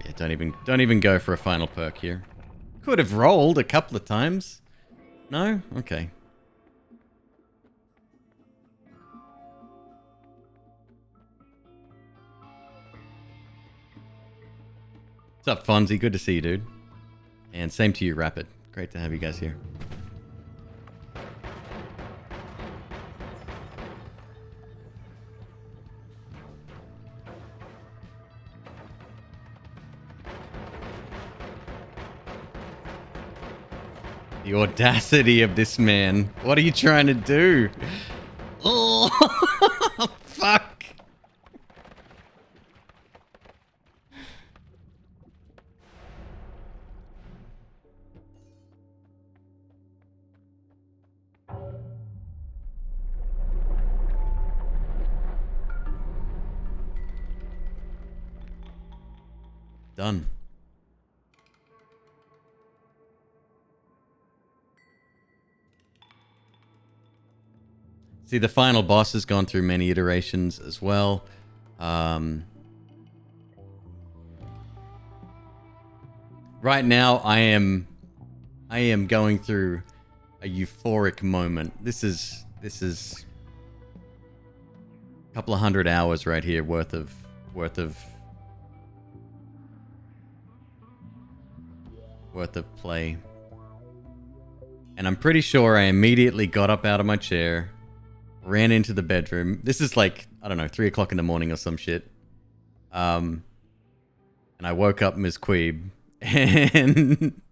Yeah, don't even go for a final perk here. Could have rolled a couple of times. No? Okay. What's up, Fonzie? Good to see you, dude. And same to you, Rapid. Great to have you guys here. The audacity of this man. What are you trying to do? Oh, fuck. Done. See, the final boss has gone through many iterations as well. Right now, I am going through a euphoric moment. This is a couple of 100 hours right here worth of play. And I'm pretty sure I immediately got up out of my chair, ran into the bedroom. This is like, I don't know, 3 o'clock in the morning or some shit. And I woke up McQueeb, and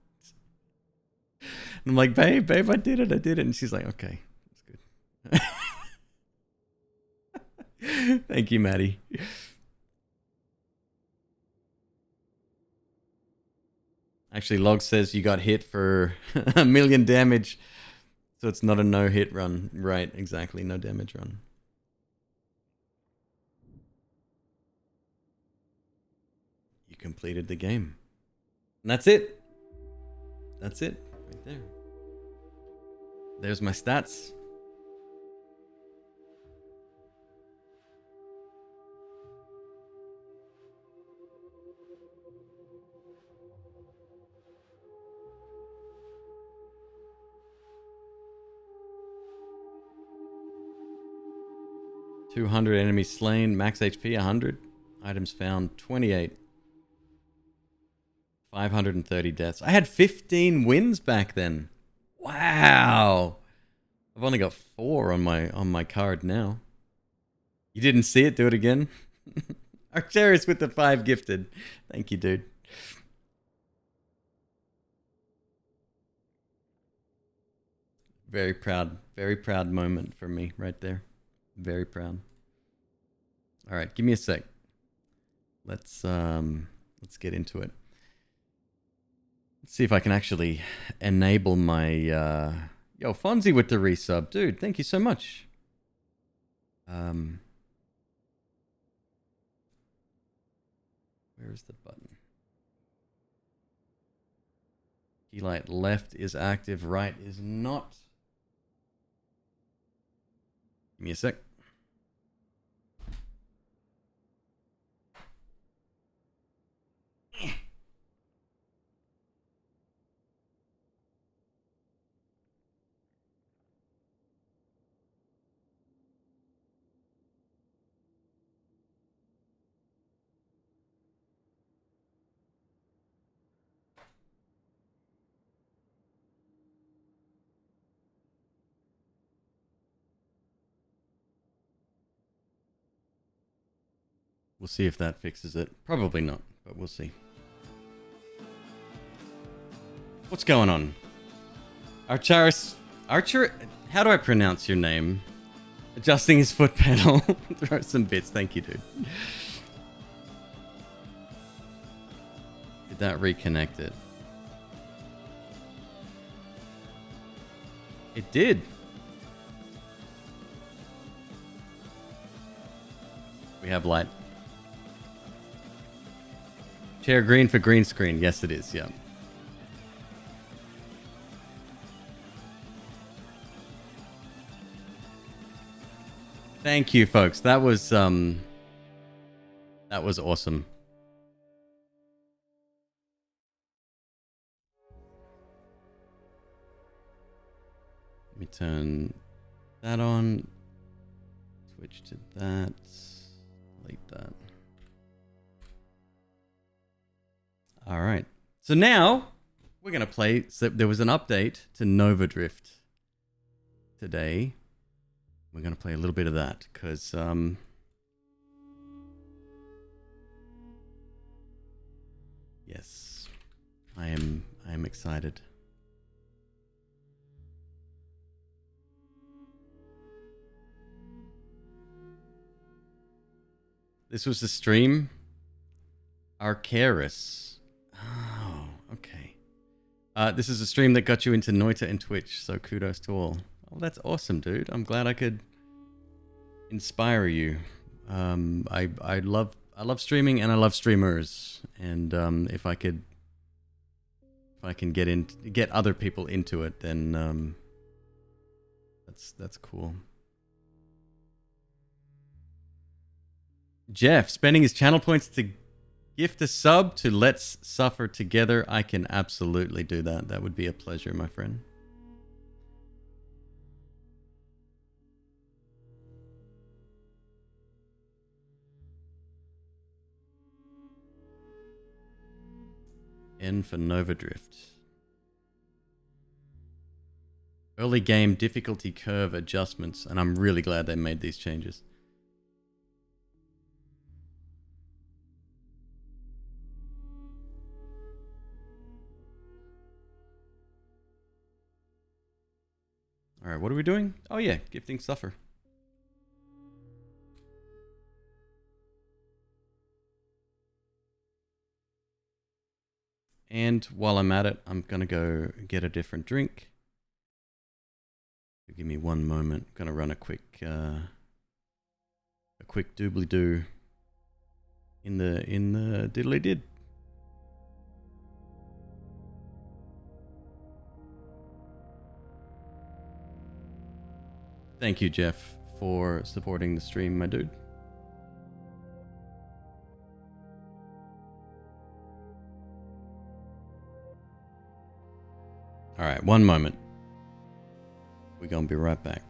I'm like, babe, I did it. And she's like, okay, that's good. Thank you, Maddie. Actually, Log says you got hit for 1 million damage. So it's not a no-hit run. Right, exactly. No damage run. You completed the game. And that's it. That's it. Right there. There's my stats. $200 enemies slain, max HP 100, items found 28, 530 deaths. I had 15 wins back then. Wow, I've only got 4 on my card now. You didn't see it? Do it again. Arcturus with the 5 gifted. Thank you, dude. Very proud moment for me right there. Very proud. All right, give me a sec. Let's get into it. Let's see if I can actually enable my yo, Fonzie with the resub. Dude, thank you so much. Where is the button? Key light left is active, right is not. Give me a sec. We'll see if that fixes it. Probably not, but we'll see. What's going on? Archer, how do I pronounce your name? Adjusting his foot pedal. Throw some bits. Thank you, dude. Did that reconnect it? It did. We have light. Chair green for green screen. Yes, it is. Yeah. Thank you, folks. That was awesome. Let me turn that on. Switch to that. Delete that. All right. So now we're going to play. So there was an update to Nova Drift today. We're going to play a little bit of that because yes, I am excited. This was the stream. Arcaris. Oh, okay. This is a stream that got you into Noita and Twitch, so kudos to all. Oh, that's awesome, dude. I'm glad I could inspire you. I love streaming and I love streamers, and if I can get other people into it, then that's cool. Jeff spending his channel points to gift a sub to Let's Suffer Together. I can absolutely do that. That would be a pleasure, my friend. N for Nova Drift. Early game difficulty curve adjustments, and I'm really glad they made these changes. All right, what are we doing? Oh yeah, gifting Suffer. And while I'm at it, I'm gonna go get a different drink. Give me one moment. I'm gonna run a quick doobly doo in the diddly did. Thank you, Jeff, for supporting the stream, my dude. All right, one moment. We're gonna be right back.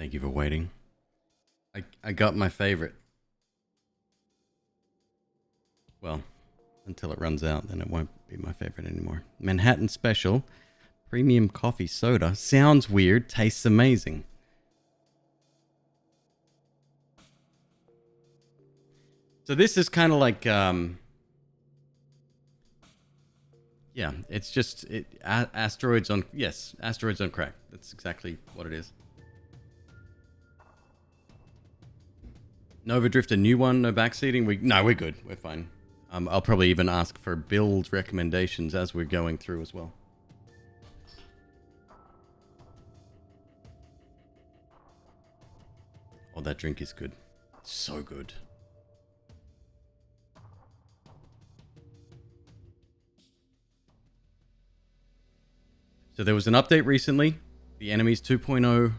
Thank you for waiting. I got my favorite. Well, until it runs out, then it won't be my favorite anymore. Manhattan Special. Premium coffee soda. Sounds weird. Tastes amazing. So this is kind of like... yeah, it's just asteroids on... Yes, asteroids on crack. That's exactly what it is. Nova Drift, a new one, no backseating. No, we're good. We're fine. I'll probably even ask for build recommendations as we're going through as well. Oh, that drink is good. So good. So there was an update recently. The Enemies 2.0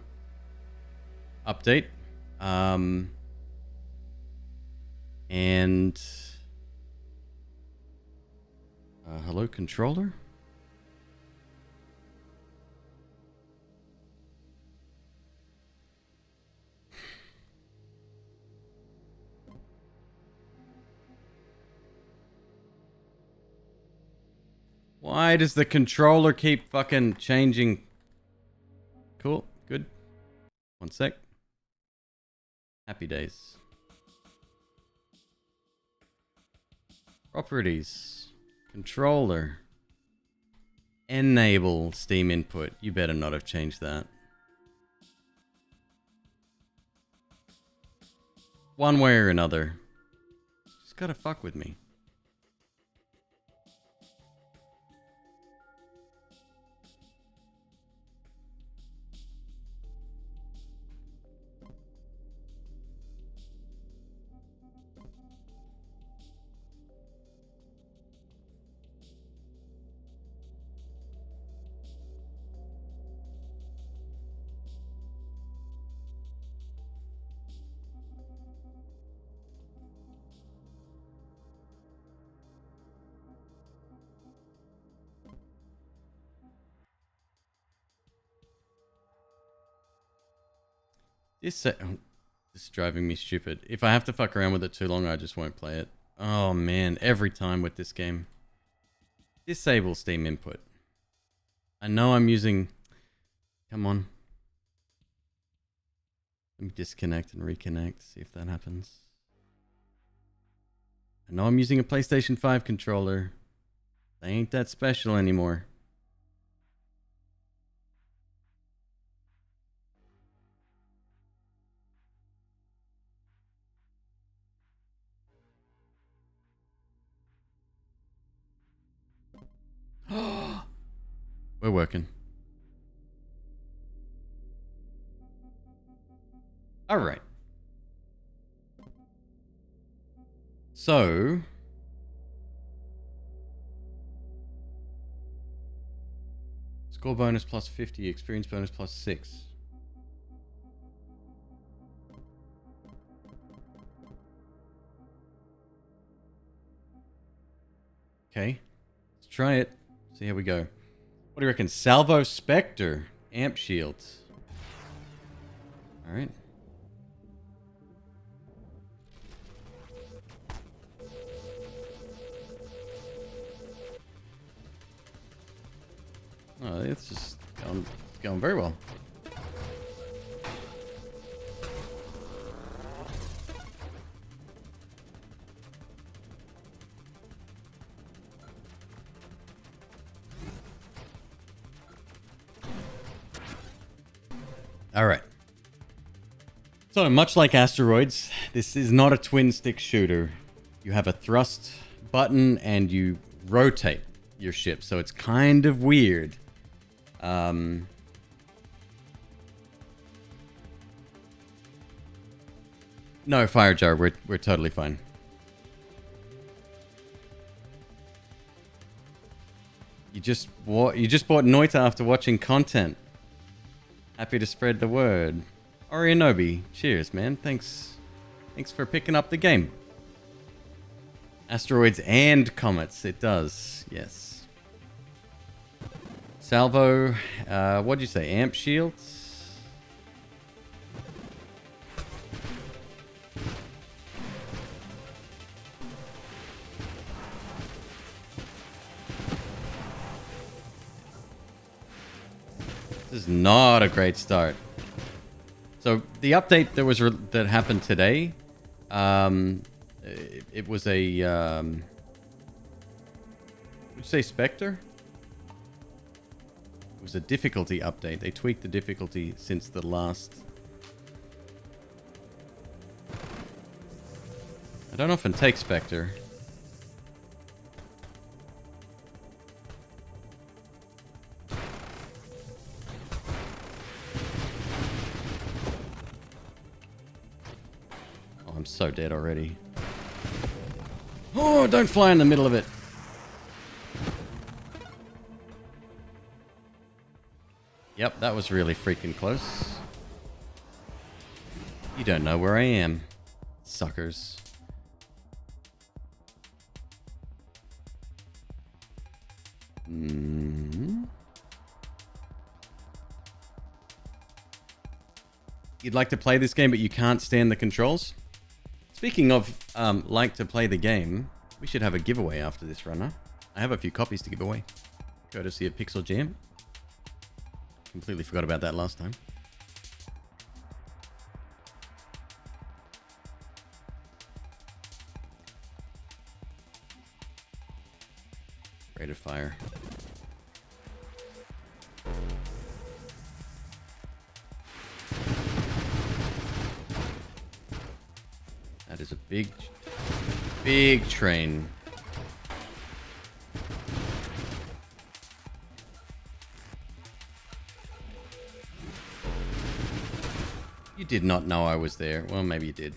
update. And hello, controller? Why does the controller keep fucking changing? Cool, good. One sec. Happy days. Properties. Controller. Enable Steam input. You better not have changed that. One way or another. Just gotta fuck with me. This is driving me stupid. If I have to fuck around with it too long, I just won't play it. Oh man, every time with this game. Disable Steam input. I know I'm using... Come on. Let me disconnect and reconnect, see if that happens. I know I'm using a PlayStation 5 controller. They ain't that special anymore. We're working. All right. So... Score bonus plus 50, experience bonus plus 6. Okay. Let's try it. See how we go. What do you reckon? Salvo Spectre. Amp shields. Alright. Oh, it's just going very well. All right. So much like Asteroids, this is not a twin stick shooter. You have a thrust button and you rotate your ship, so it's kind of weird. No, Fire Jar, we're totally fine. You just bought Noita after watching content. Happy to spread the word. Orionobi, cheers, man. Thanks for picking up the game. Asteroids and comets, it does, yes. Salvo, what'd you say? Amp shields? This is not a great start. So the update that happened today, it was a would you say Spectre? It was a difficulty update. They tweaked the difficulty since the last. I don't often take Spectre. Oh, I'm so dead already. Oh, don't fly in the middle of it. Yep, that was really freaking close. You don't know where I am, suckers. You'd like to play this game, but you can't stand the controls? Speaking of like to play the game, we should have a giveaway after this run, huh? I have a few copies to give away. Courtesy of Pixel Jam. Completely forgot about that last time. Rate of fire. That is a big train. You did not know I was there. Well, maybe you did.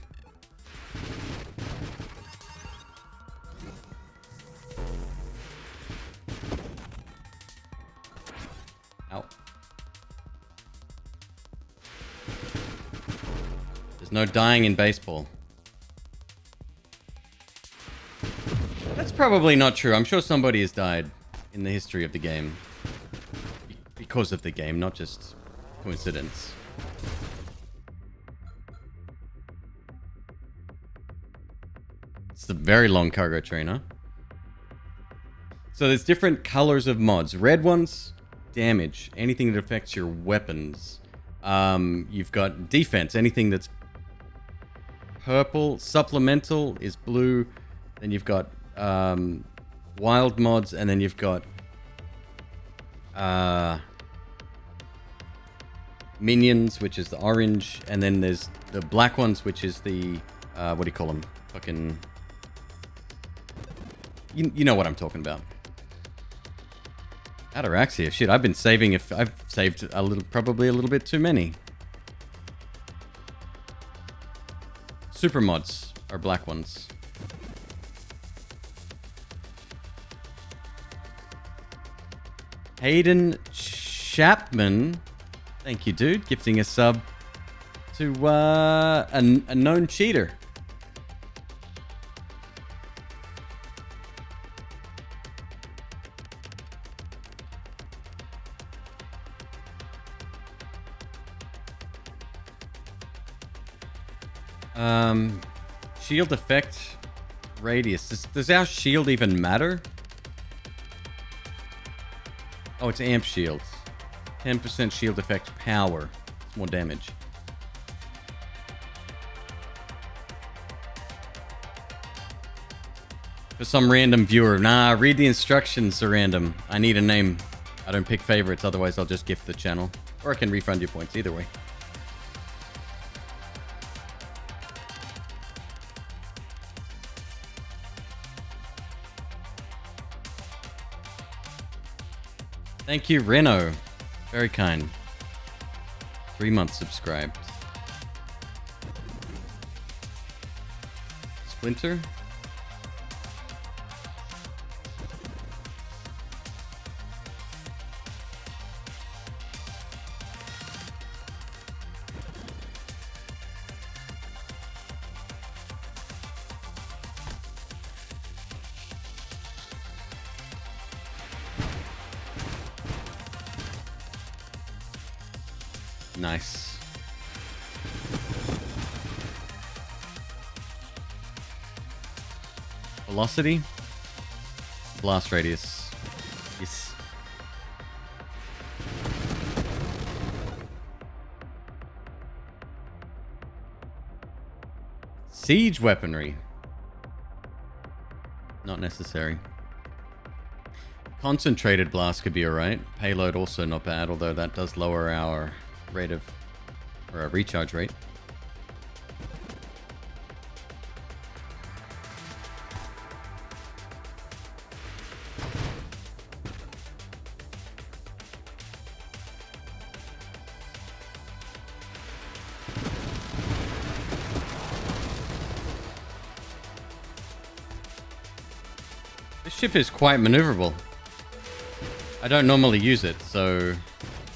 Ow. There's no dying in baseball. That's probably not true. I'm sure somebody has died in the history of the game. Because of the game, not just coincidence. It's a very long cargo train, huh? So there's different colors of mods. Red ones, damage. Anything that affects your weapons. You've got defense. Anything that's purple. Supplemental is blue. Then you've got wild mods. And then you've got minions, which is the orange. And then there's the black ones, which is the... what do you call them? Fucking... You know what I'm talking about. Ataraxia. Shit, I've been saving... I've saved a little... Probably a little bit too many. Super mods are black ones. Hayden Chapman. Thank you, dude. Gifting a sub to a known cheater. Shield effect radius. Does our shield even matter? Oh, it's amp shield. 10% shield effect power. It's more damage. For some random viewer. Nah, read the instructions are random. I need a name. I don't pick favorites, otherwise I'll just gift the channel. Or I can refund you points, either way. Thank you, Reno. Very kind. 3 months subscribed. Splinter. Nice. Velocity. Blast radius. Yes. Siege weaponry. Not necessary. Concentrated blast could be alright. Payload also not bad, although that does lower our rate of... or our recharge rate. This ship is quite maneuverable. I don't normally use it, so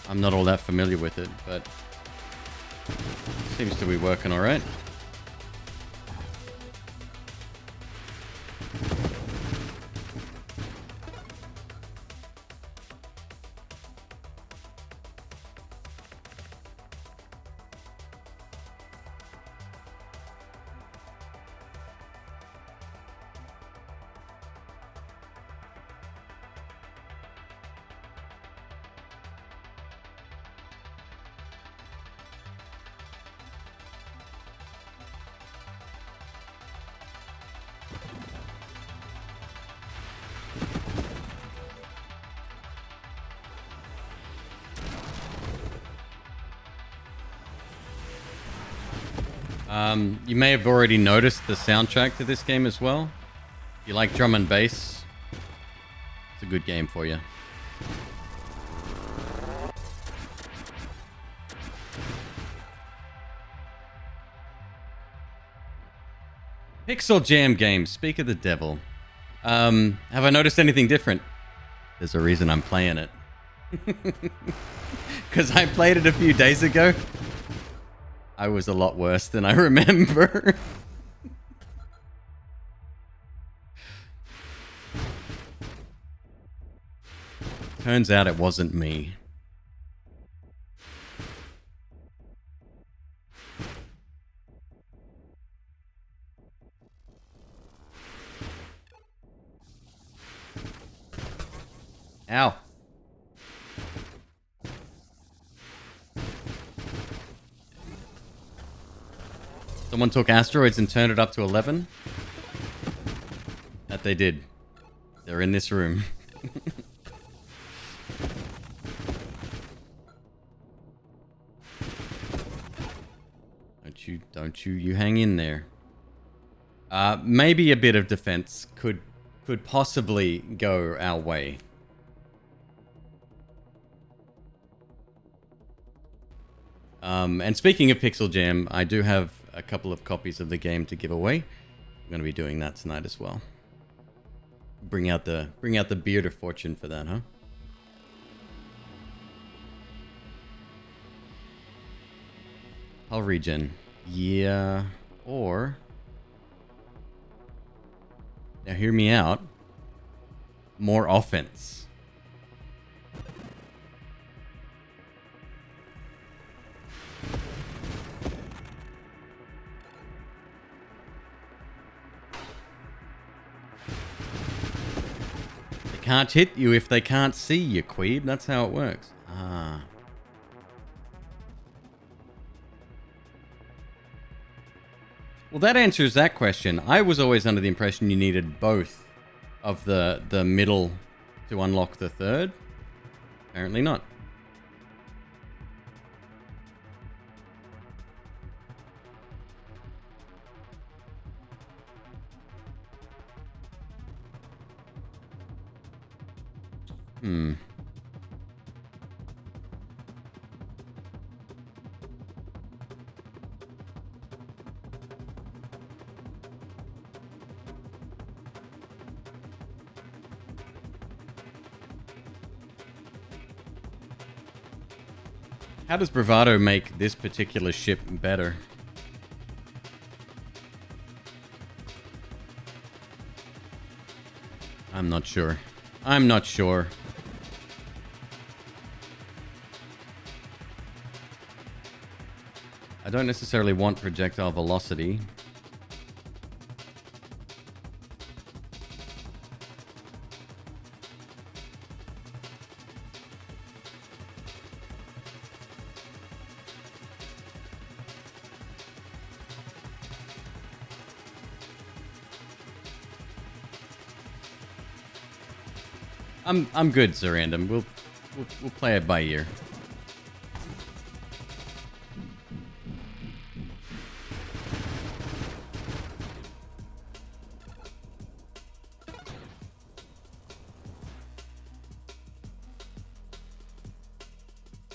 I'm not all that familiar with it, but it seems to be working alright. You may have already noticed the soundtrack to this game as well. If you like drum and bass, it's a good game for you. Pixel Jam games, speak of the devil. Have I noticed anything different? There's a reason I'm playing it. Because I played it a few days ago. I was a lot worse than I remember. Turns out it wasn't me. Ow. Someone took asteroids and turned it up to 11? That they did. They're in this room. Don't you hang in there. Maybe a bit of defense could possibly go our way. And speaking of Pixel Jam, I do have a couple of copies of the game to give away. I'm going to be doing that tonight as well. Bring out the beard of fortune for that, huh? I'll regen. Yeah, or... Now hear me out. More offense. They can't hit you if they can't see you, Queeb. That's how it works. Ah. Well, that answers that question. I was always under the impression you needed both of the middle to unlock the third. Apparently not. How does Bravado make this particular ship better? I'm not sure. I'm not sure. I don't necessarily want projectile velocity. I'm good, Zerandom. We'll play it by ear.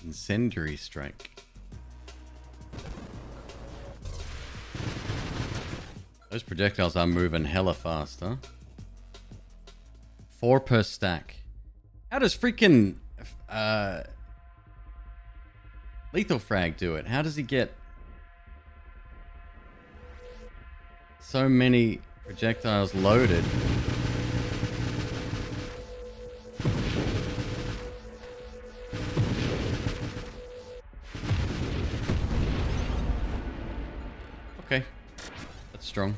Incendiary strike. Those projectiles are moving hella fast, huh? 4 per stack. How does freaking Lethal Frag do it? How does he get so many projectiles loaded? Okay, that's strong.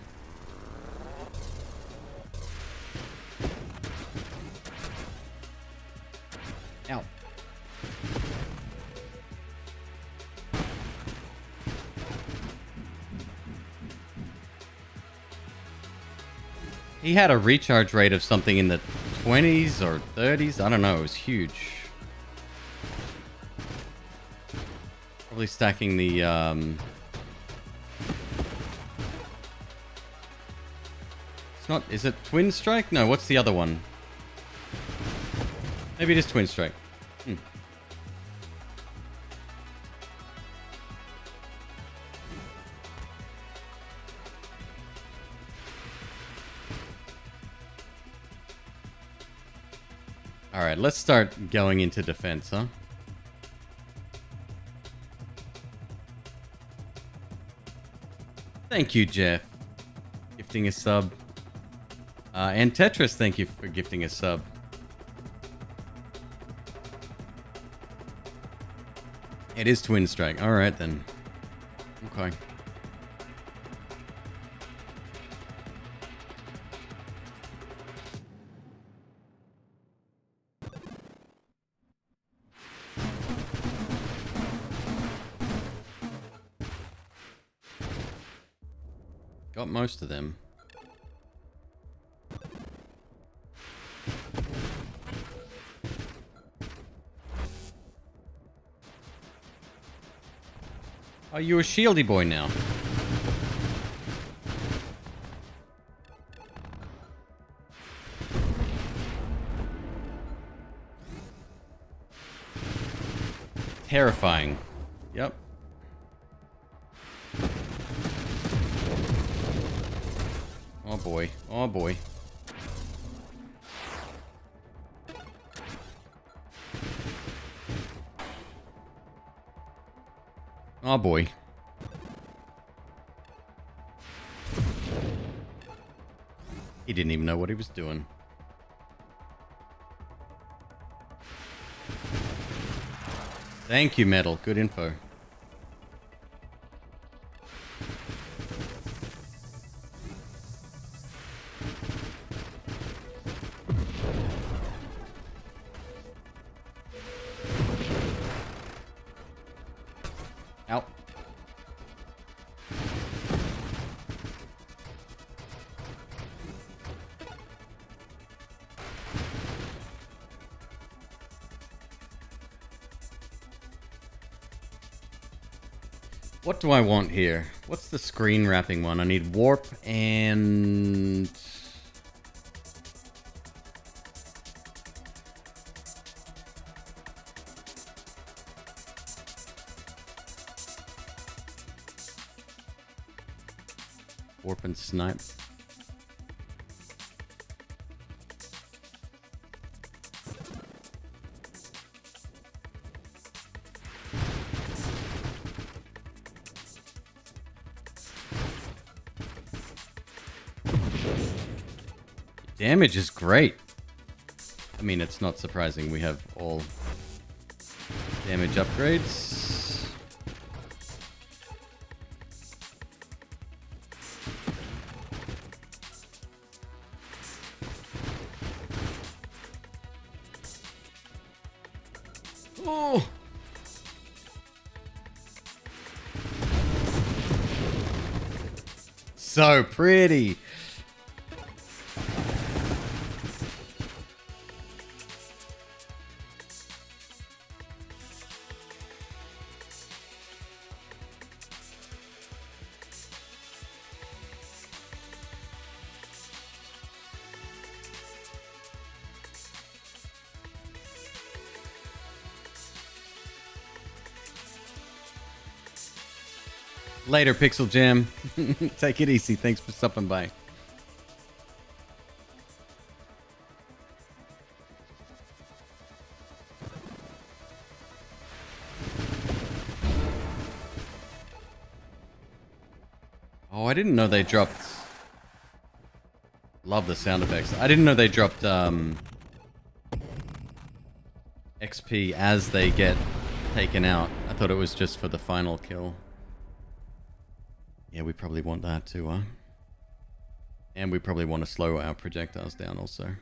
Ow. He had a recharge rate of something in the 20s or 30s. I don't know. It was huge. Probably stacking the It's not. Is it Twin Strike? No. What's the other one? Maybe it is Twin Strike. Alright, let's start going into defense, huh? Thank you, Jeff. Gifting a sub. And Tetris, thank you for gifting a sub. It is Twin Strike. Alright, then. Okay. Got most of them. Are you a shieldy boy now? Terrifying. Yep. Oh boy. Oh boy. Oh boy. He didn't even know what he was doing. Thank you, Metal. Good info. Ow. What do I want here? What's the screen wrapping one? I need warp and... warp and snipe. Damage is great. I mean, it's not surprising we have all damage upgrades. Oh! So pretty. Later, Pixel Jam. Take it easy. Thanks for stopping by. Oh, I didn't know they dropped... Love the sound effects. I didn't know they dropped XP as they get taken out. I thought it was just for the final kill. Yeah, we probably want that too, huh? And we probably want to slow our projectiles down also.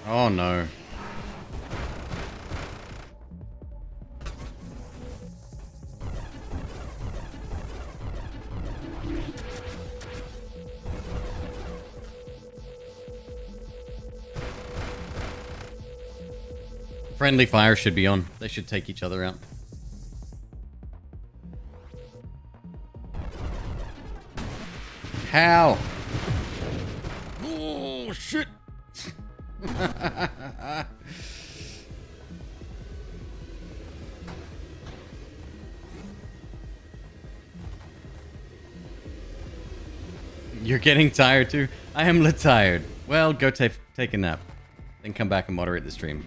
Oh no. Friendly fire should be on. They should take each other out. How? Oh shit. You're getting tired too? I am tired. Well, go take a nap. Then come back and moderate the stream.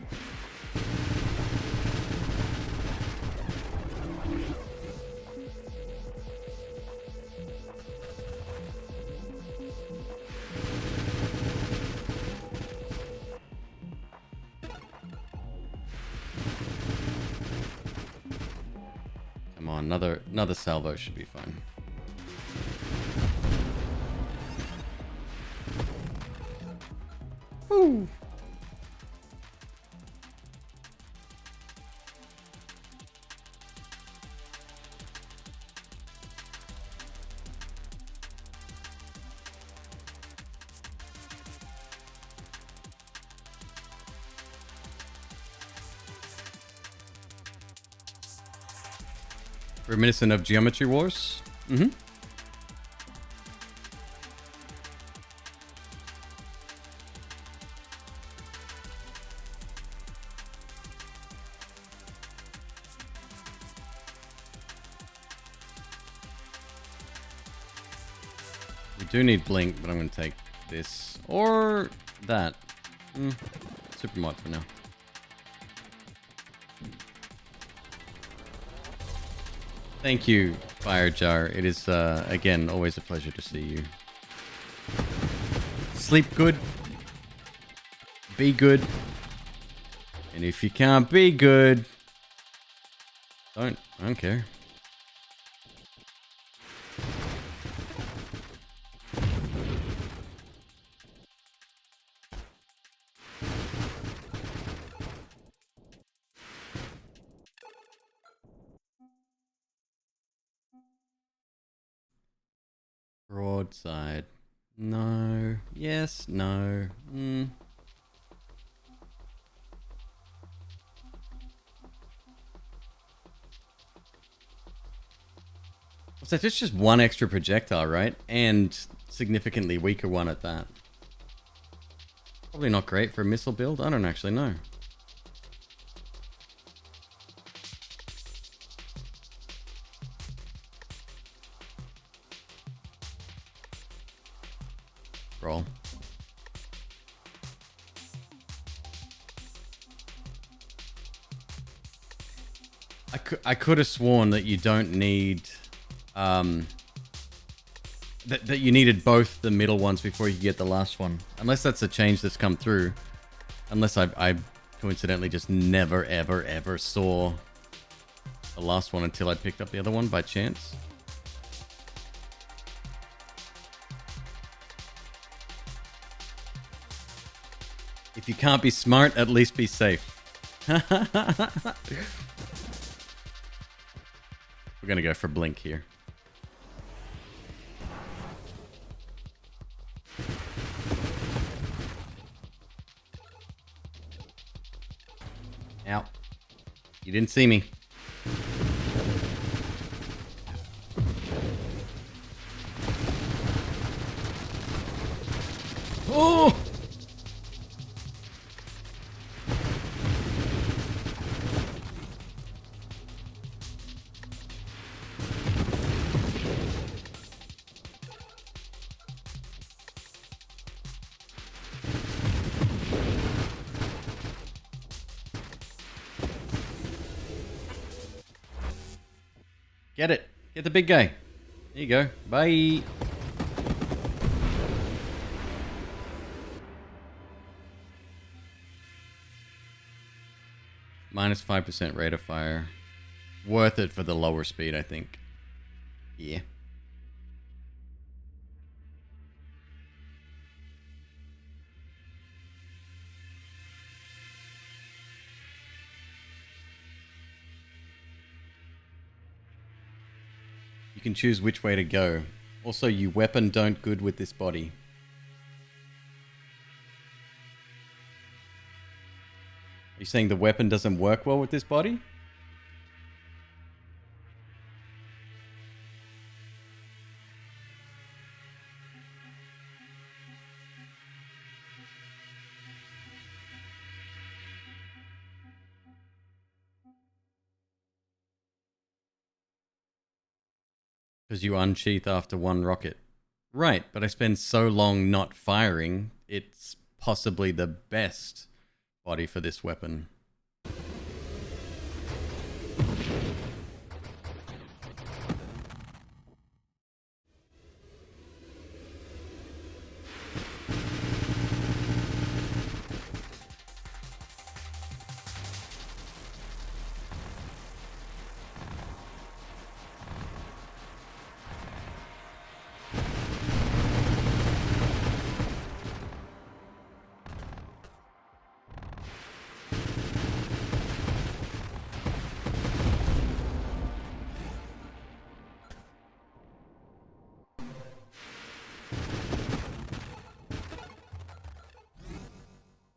Come on, another salvo should be fine. Woo. Reminiscent of Geometry Wars? Mm-hmm. We do need Blink, but I'm going to take this. Or that. Super mod for now. Thank you, Fire Jar. It is, again, always a pleasure to see you. Sleep good. Be good. And if you can't be good, I don't care. Broadside. No. Yes. No. So it's just one extra projectile, right? And significantly weaker one at that. Probably not great for a missile build. I don't actually know. Roll. I could have sworn that you don't need that you needed both the middle ones before you get the last one. Unless that's a change that's come through. Unless I coincidentally just never ever saw the last one until I picked up the other one by chance. If you can't be smart, at least be safe. We're We're gonna go for blink here. Ow. You didn't see me. Oh! Get it. Get the big guy. There you go. Bye. Minus 5% rate of fire. Worth it for the lower speed, I think. Yeah. You can choose which way to go. Also, you weapon don't good with this body. Are you saying the weapon doesn't work well with this body? Because you unsheath after one rocket. Right, but I spend so long not firing, it's possibly the best body for this weapon.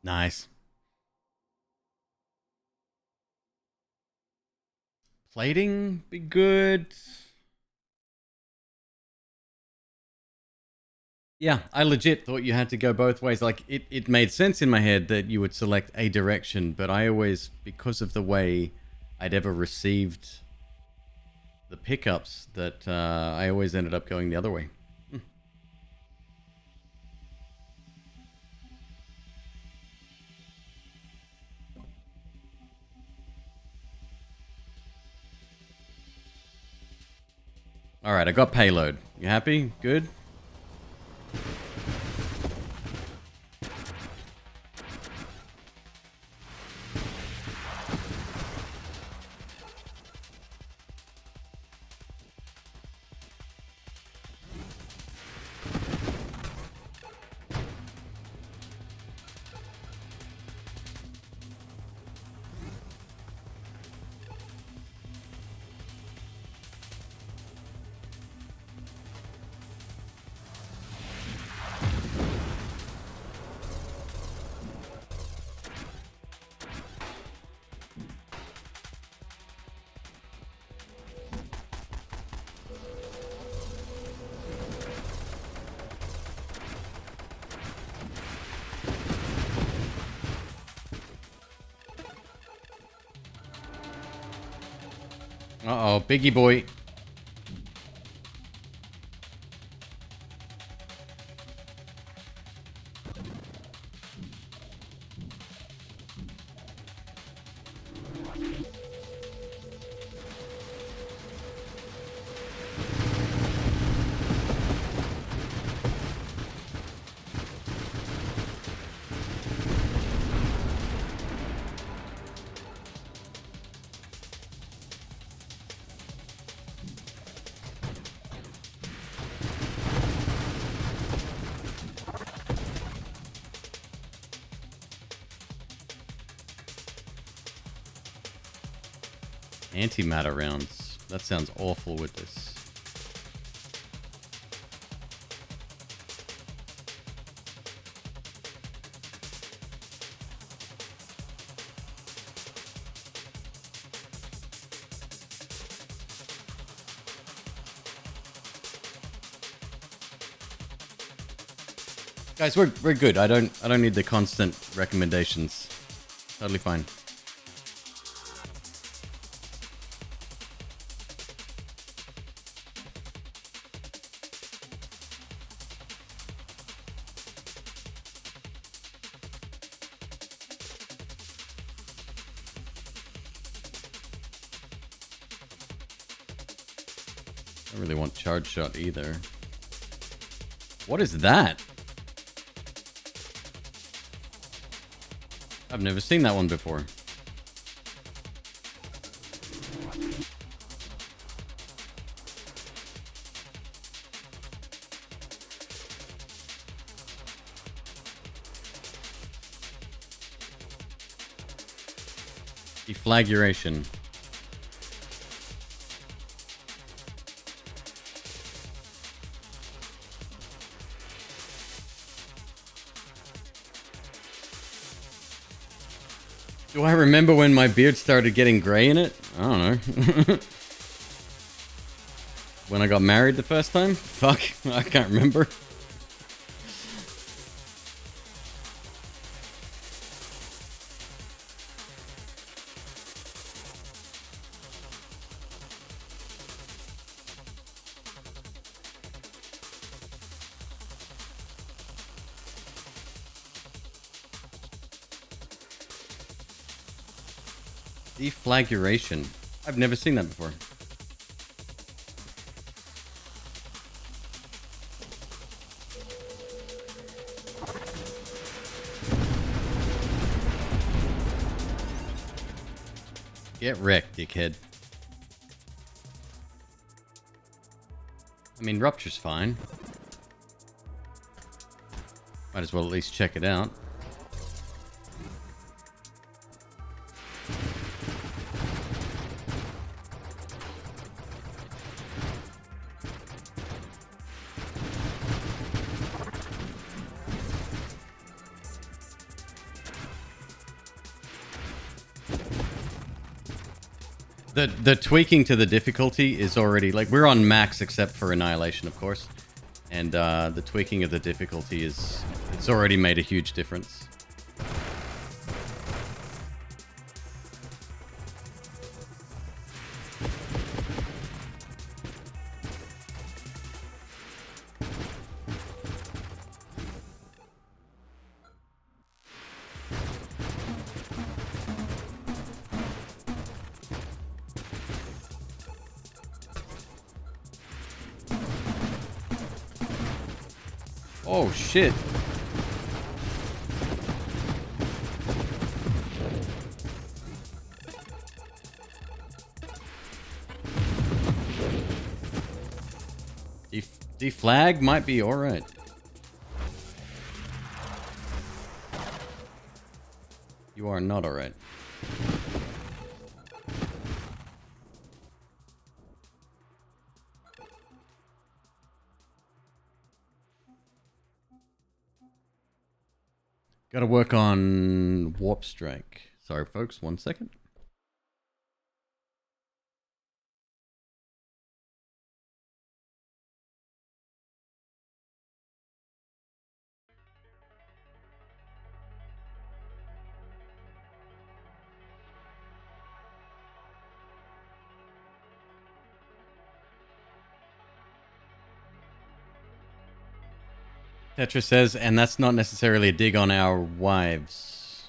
Nice. Plating be good. Yeah, I legit thought you had to go both ways. Like, it made sense in my head that you would select a direction, but I always, because of the way I'd ever received the pickups, that I always ended up going the other way. All right, I got payload. You happy? Good? Uh-oh, biggie boy. Antimatter rounds. That sounds awful with this. Guys, we're good. I don't need the constant recommendations. Totally fine. I don't really want charge shot either. What is that? I've never seen that one before. Deflagration. Do I remember when my beard started getting gray in it? I don't know. When I got married the first time? Fuck, I can't remember. Deflagration. I've never seen that before. Get wrecked, dickhead. I mean, rupture's fine. Might as well at least check it out. The tweaking to the difficulty is already, like, we're on max except for Annihilation, of course. And the tweaking of the difficulty it's already made a huge difference. Oh, shit. Deflag might be alright. You are not alright. Gotta work on Warp Strike. Sorry, folks, 1 second. Tetra says, and that's not necessarily a dig on our wives.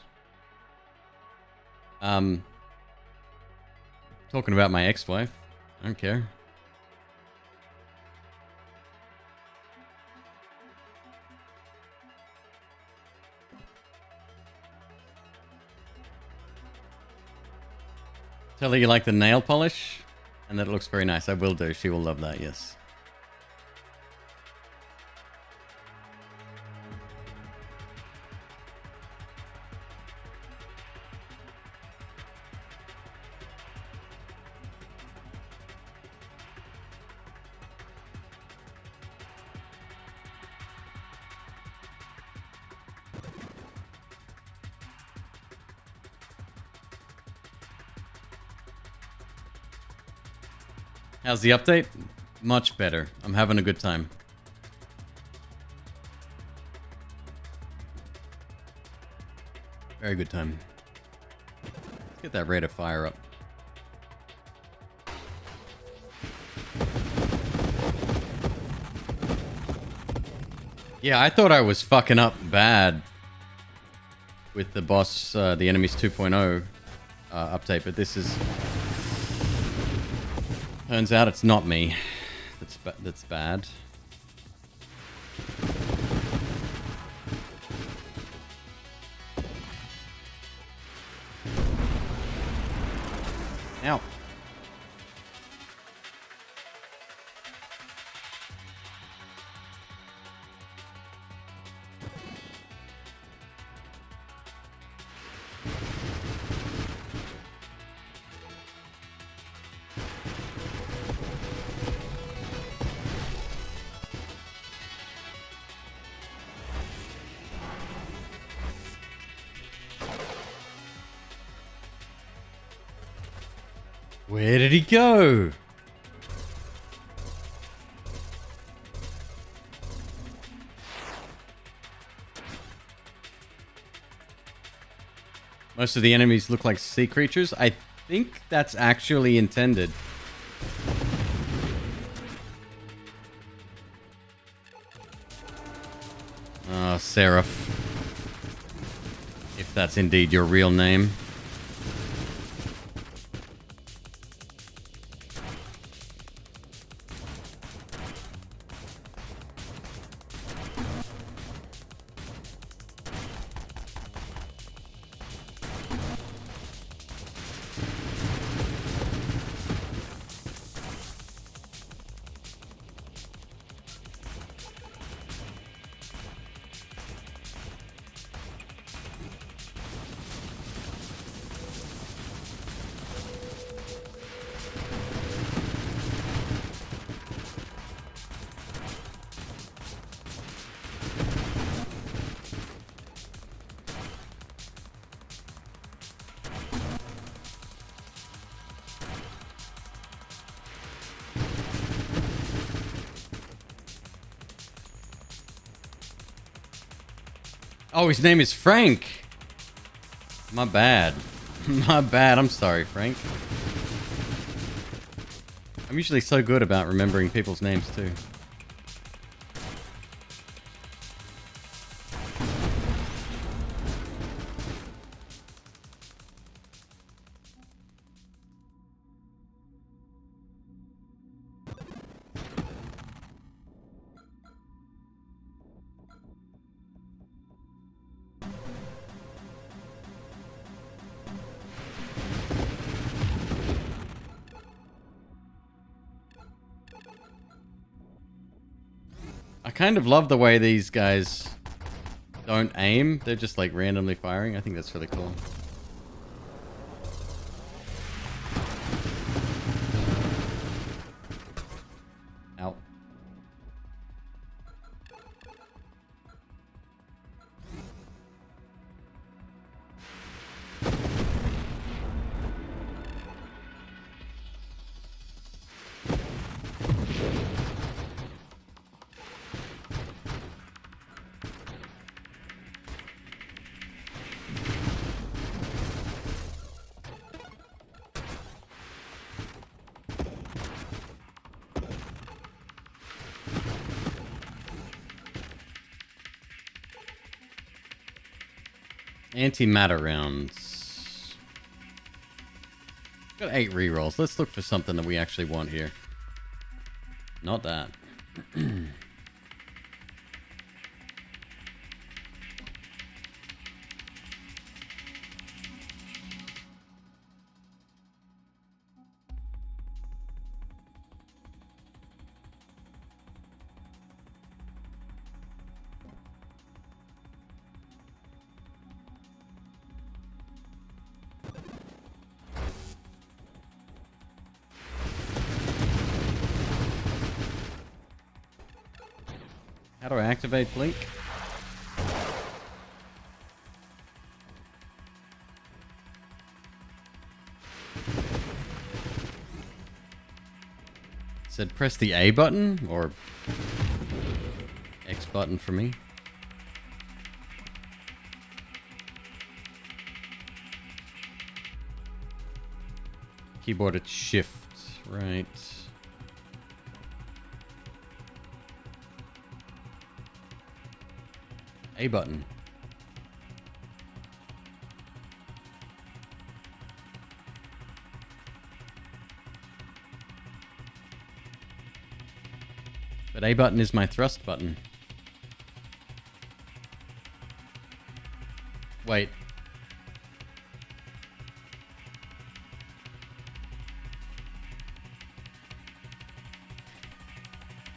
Talking about my ex-wife. I don't care. Tell her you like the nail polish and that it looks very nice. I will do. She will love that, yes. How's the update? Much better. I'm having a good time. Very good time. Let's get that rate of fire up. Yeah, I thought I was fucking up bad with the boss, the Enemies 2.0 update, but this is... Turns out it's not me that's bad. Ow. Where did he go? Most of the enemies look like sea creatures. I think that's actually intended. Oh, Seraph. If that's indeed your real name. Oh, his name is Frank. My bad. My bad. I'm sorry, Frank. I'm usually so good about remembering people's names, too. I kind of love the way these guys don't aim. They're just like randomly firing. I think that's really cool. Ow. Antimatter rounds. Got 8 rerolls. Let's look for something that we actually want here. Not that. How do I activate Blink? said press the A button or X button for me. Keyboard at shift, right. A button. But A button is my thrust button. Wait.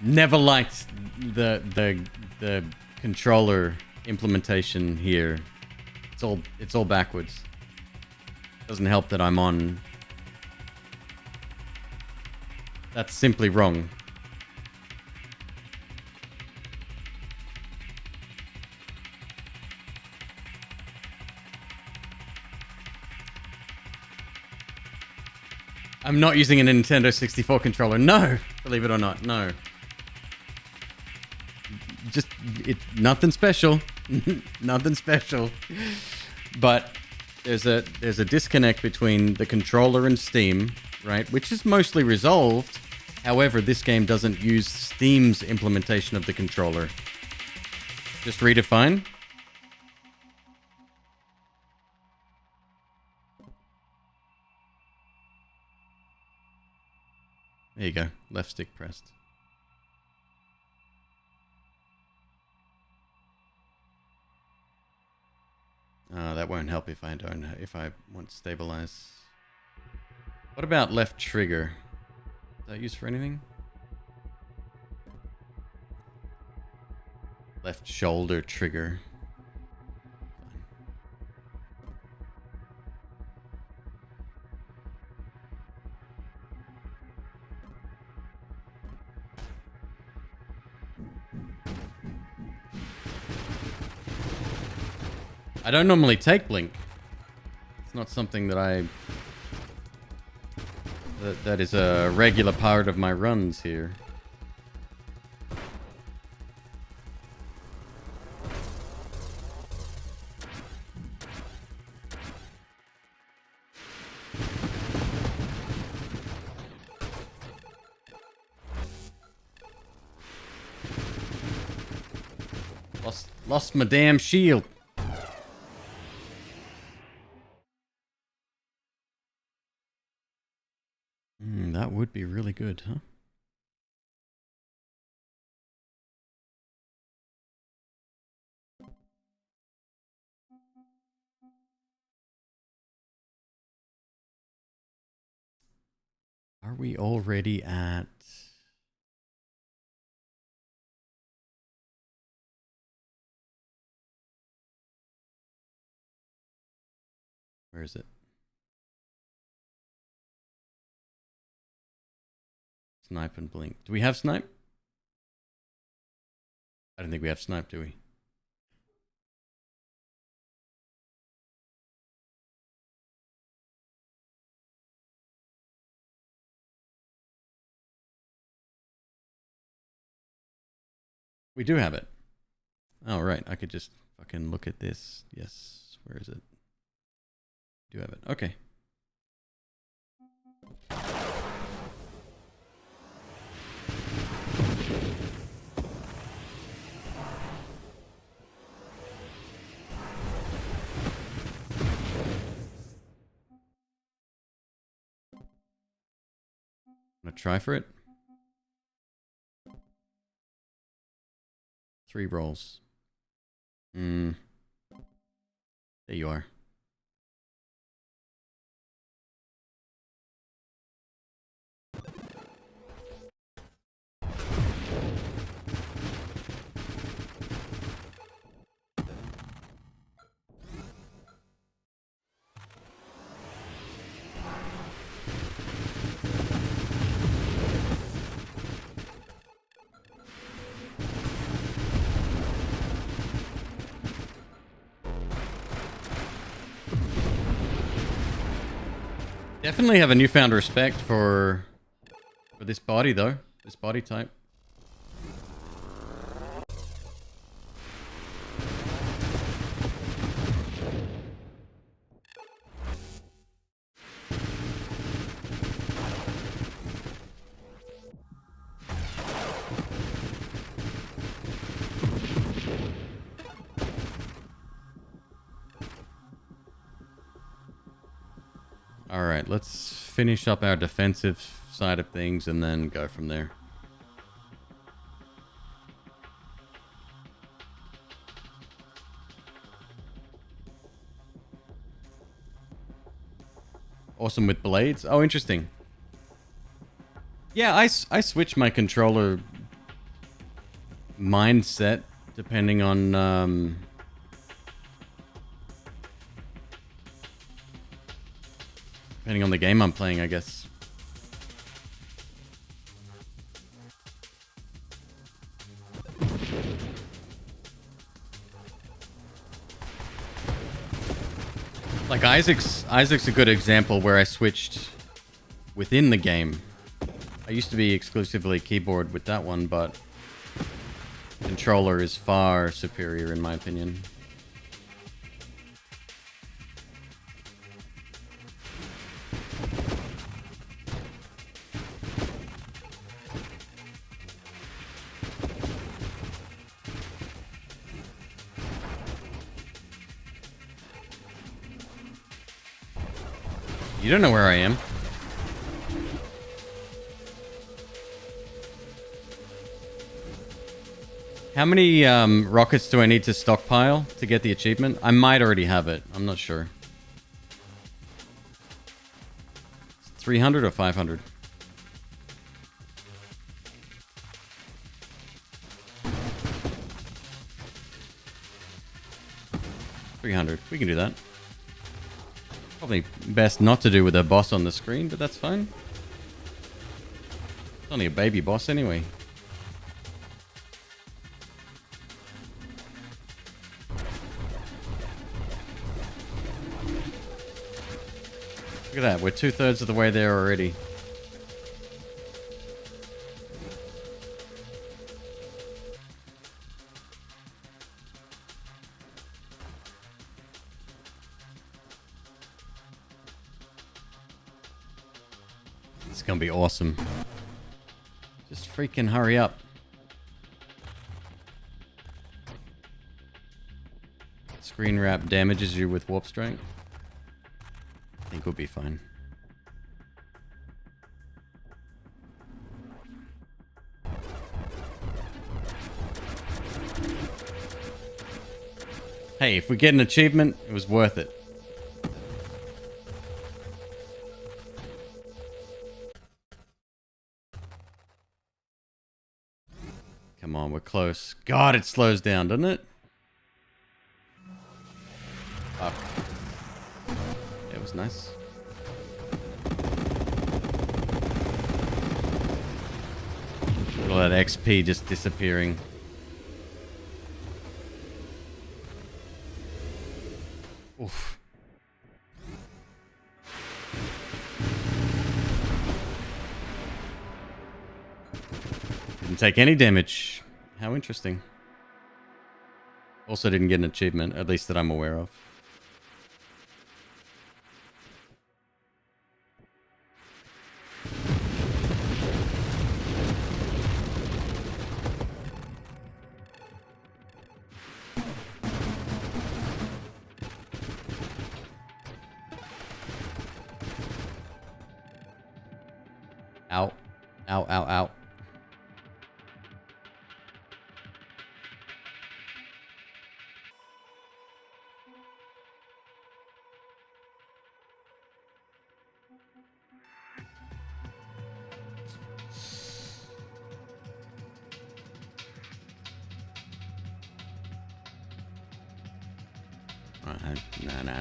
Never liked the controller implementation here. It's all backwards. Doesn't help that I'm on. That's simply wrong. I'm not using a Nintendo 64 controller. No, believe it or not, no. Just nothing special. Nothing special. But there's a disconnect between the controller and Steam, right? Which is mostly resolved. However, this game doesn't use Steam's implementation of the controller. Just redefine. There you go. Left stick pressed. That won't help if I want to stabilize. What about left trigger? Is that used for anything? Left shoulder trigger. I don't normally take blink. It's not something that that is a regular part of my runs here. Lost my damn shield. That would be really good, huh? Are we already at... Where is it? Snipe and blink. Do we have snipe? I don't think we have snipe, do we? We do have it. Oh, right. I could just fucking look at this. Yes. Where is it? Do have it. Okay. Wanna try for it? 3 rolls. There you are. Definitely have a newfound respect for For this body, though. This body type. Alright, let's finish up our defensive side of things and then go from there. Awesome with blades. Oh, interesting. Yeah, I switch my controller mindset depending on depending on the game I'm playing, I guess. Like Isaac's a good example where I switched within the game. I used to be exclusively keyboard with that one, but controller is far superior in my opinion. You don't know where I am. How many rockets do I need to stockpile to get the achievement? I might already have it. I'm not sure. 300 or 500? $300. We can do that. Probably best not to do with a boss on the screen, but that's fine. It's only a baby boss anyway. Look at that, we're 2/3 of the way there already. It's gonna be awesome. Just freaking hurry up. Screen wrap damages you with warp strength. I think we'll be fine. Hey, if we get an achievement, it was worth it. Come on, we're close. God, it slows down, doesn't it? Fuck. It was nice. All that XP just disappearing. Oof. Didn't take any damage. How interesting. Also didn't get an achievement, at least that I'm aware of. Ow. Ow, ow, ow.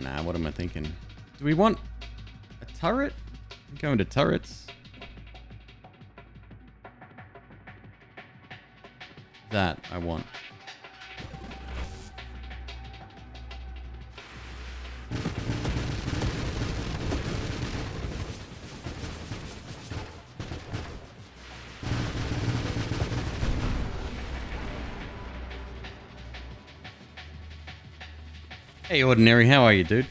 Nah. What am I thinking? Do we want a turret? I'm going to turrets. That I want. Hey, Ordinary, how are you, dude?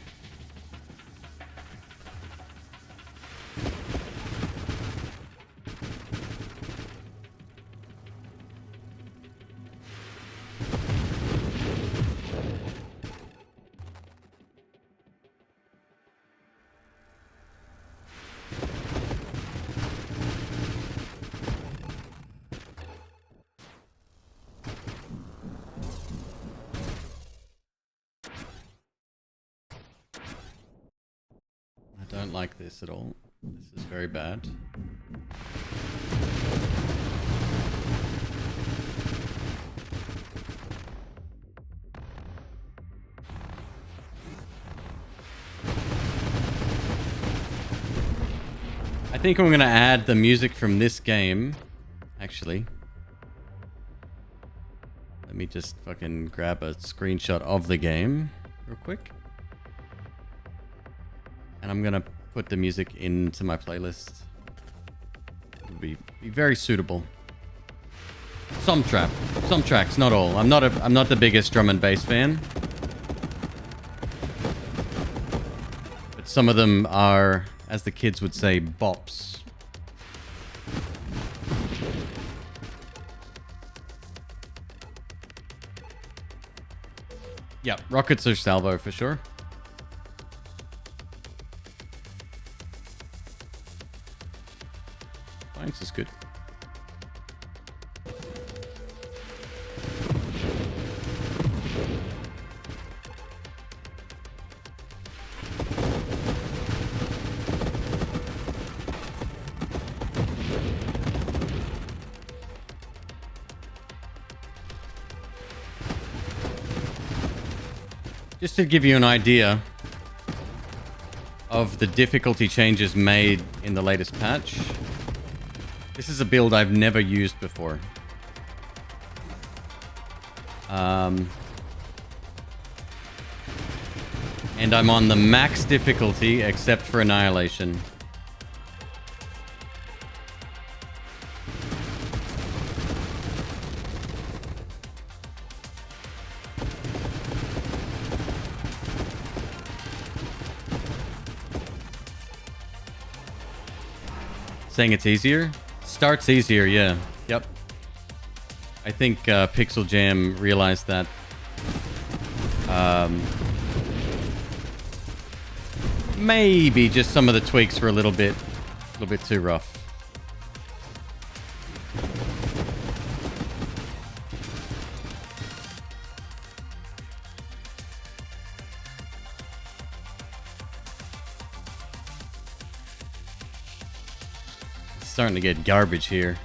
I don't like this at all. This is very bad. I think I'm gonna add the music from this game. Actually, let me just fucking grab a screenshot of the game real quick. And I'm gonna put the music into my playlist. It'll be very suitable. Some tracks, not all. I'm not the biggest drum and bass fan. But some of them are, as the kids would say, bops. Yep, rockets are salvo for sure. Thanks is good. Just to give you an idea of the difficulty changes made in the latest patch, this is a build I've never used before. And I'm on the max difficulty except for Annihilation. Saying it's easier? Starts easier, yeah. Yep. I think Pixel Jam realized that. Maybe just some of the tweaks were a little bit too rough. Starting to get garbage here.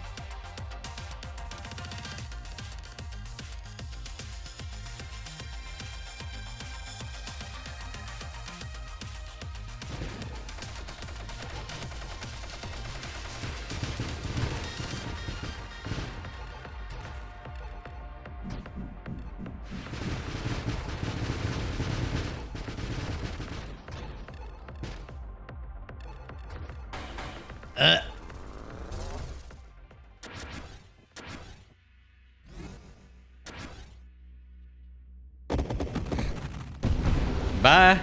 Bye.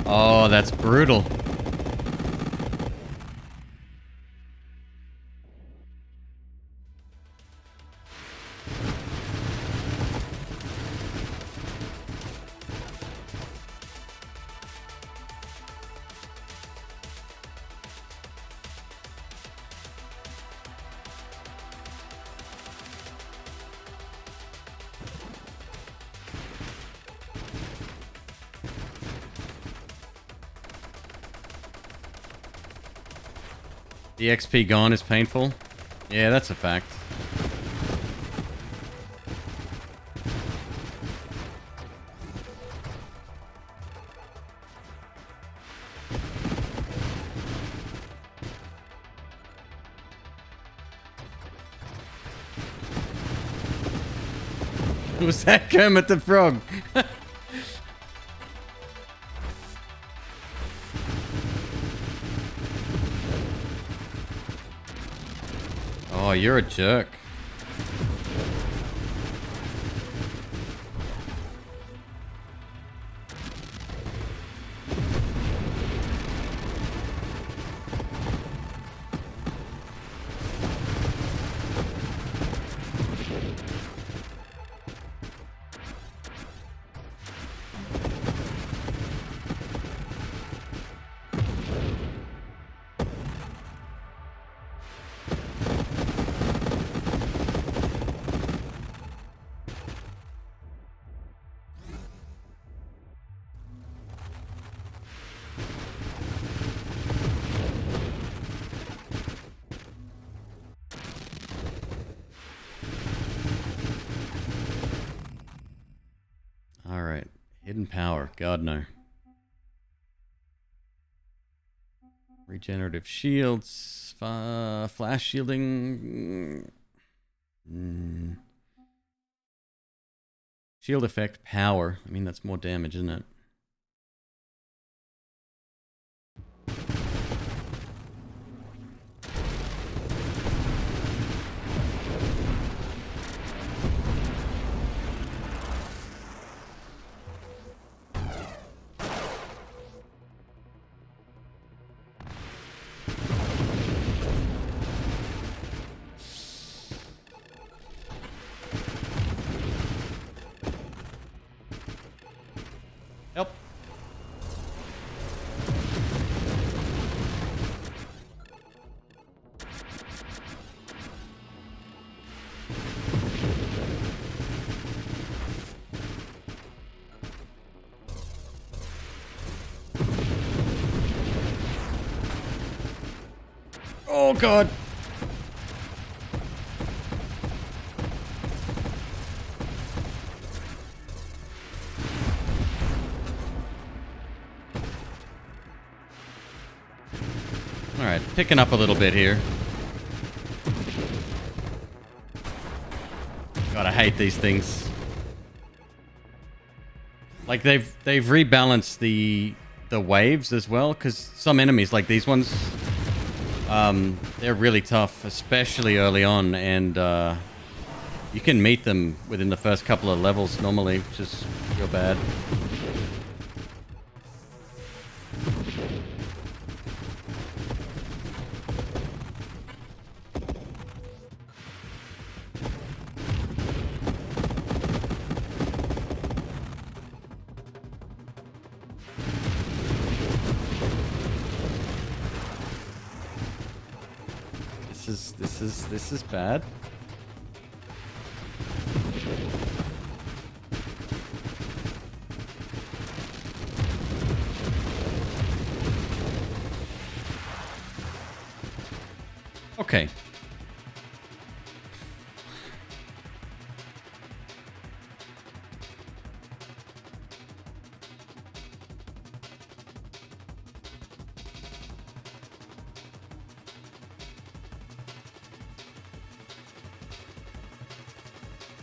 Oh, that's brutal. The XP gone is painful. Yeah, that's a fact. Was that Kermit the Frog? Oh, you're a jerk. Hidden power. God, no. Regenerative shields. Flash shielding. Shield effect. Power. I mean, that's more damage, isn't it? Help. Oh, God. Alright, picking up a little bit here. God, I hate these things. Like, they've rebalanced the waves as well, because some enemies, like these ones, they're really tough, especially early on, and you can meet them within the first couple of levels normally, which is real bad. This is bad. Okay.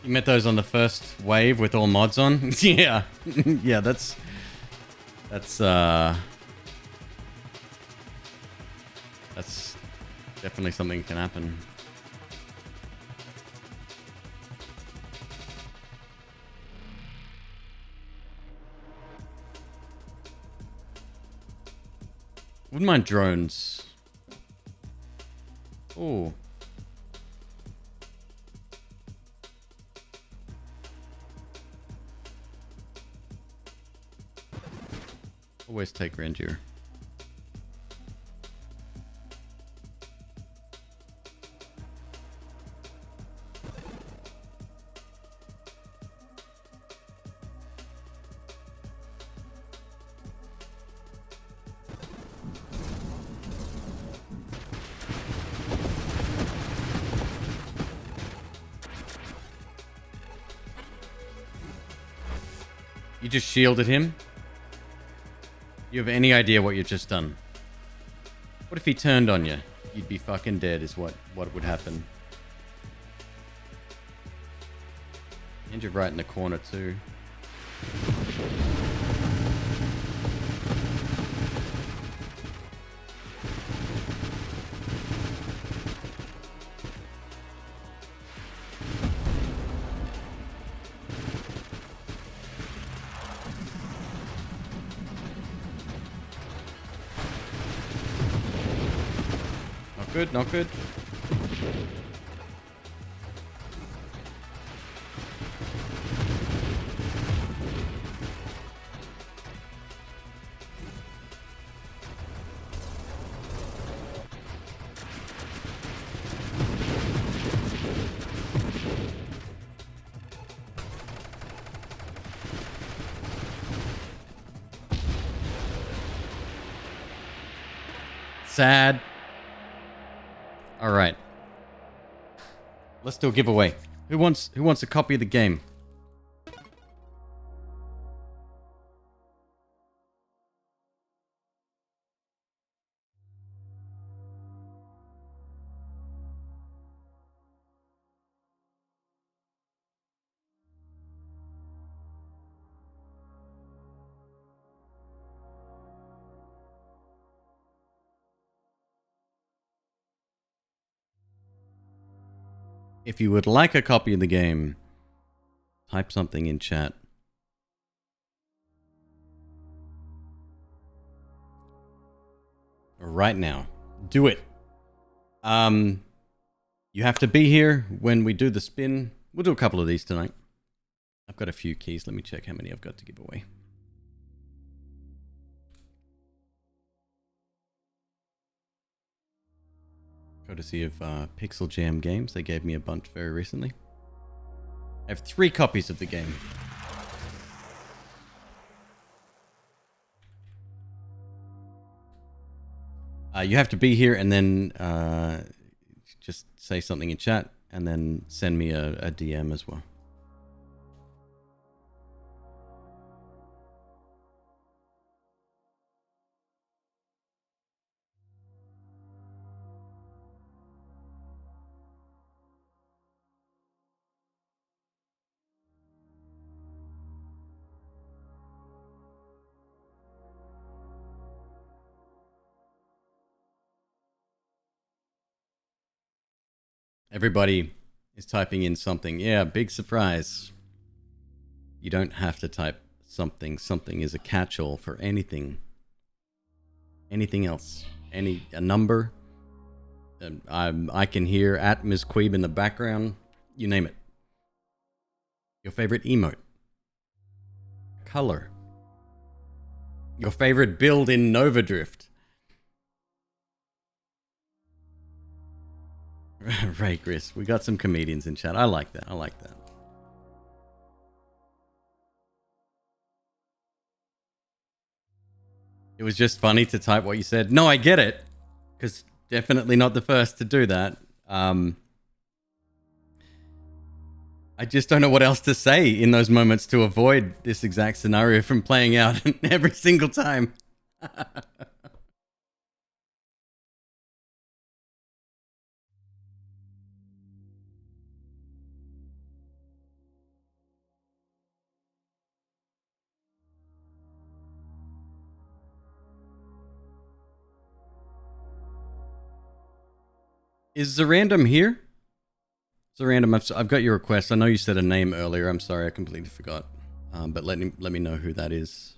You met those on the first wave with all mods on? Yeah. Yeah, that's definitely something that can happen. Wouldn't mind drones. Oh. Always take grandeur. You just shielded him? You have any idea what you've just done? What if he turned on you? You'd be fucking dead is what would happen. And you're right in the corner too. Good, not good. Sad. All right. Let's do a giveaway. Who wants a copy of the game? If you would like a copy of the game, type something in chat. Right now. Do it. You have to be here when we do the spin. We'll do a couple of these tonight. I've got a few keys. Let me check how many I've got to give away. Courtesy of Pixel Jam Games. They gave me a bunch very recently. I have 3 copies of the game. You have to be here and then just say something in chat and then send me a DM as well. Everybody is typing in something. Yeah, big surprise. You don't have to type something. Something is a catch-all for anything. Anything else. A number. I can hear at McQueeb in the background. You name it. Your favorite emote. Color. Your favorite build in Nova Drift. Ray Gris. We got some comedians in chat. I like that. I like that. It was just funny to type what you said. No, I get it. Because definitely not the first to do that. I just don't know what else to say in those moments to avoid this exact scenario from playing out every single time. Is Zarandom here? Zarandom, I've got your request. I know you said a name earlier. I'm sorry, I completely forgot. But let me know who that is.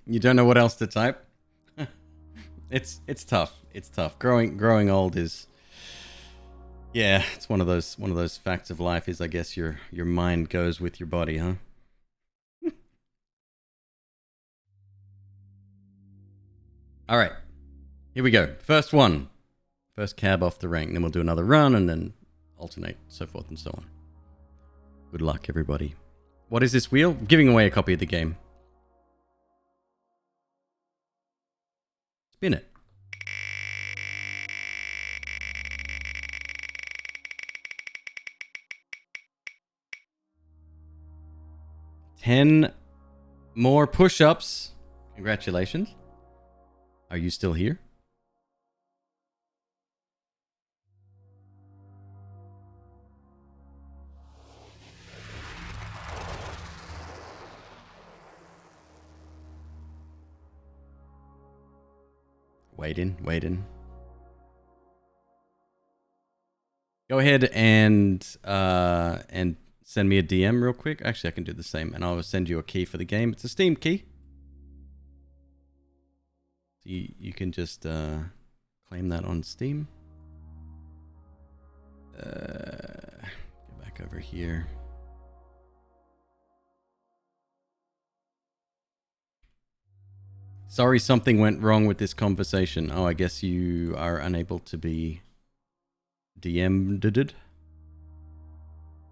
You don't know what else to type? It's tough. It's tough. Growing old is, yeah, it's one of those facts of life. Is I guess your mind goes with your body, huh? All right, here we go. First one, first cab off the rank. Then we'll do another run and then alternate, so forth and so on. Good luck, everybody. What is this wheel? Giving away a copy of the game. Spin it. Ten more push-ups. Congratulations. Are you still here? Waiting. Go ahead and send me a DM real quick. Actually, I can do the same, and I'll send you a key for the game. It's a Steam key. So you can just claim that on Steam. Get back over here. Sorry, something went wrong with this conversation. Oh, I guess you are unable to be DM'd.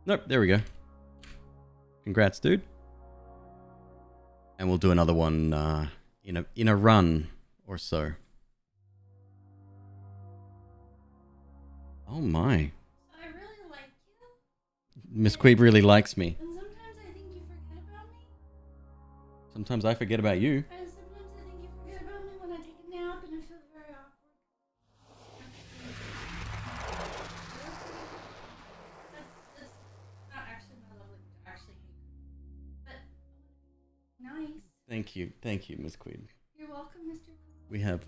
Nope, there we go. Congrats, dude. And we'll do another one in a run or so. Oh my. I really like you. McQueeb really likes me. And sometimes I think you forget about me. Sometimes I forget about you. And sometimes I think you forget about me when I take a nap and I feel very awkward. Thank you, Miss Queeb. You're welcome, Mr. We have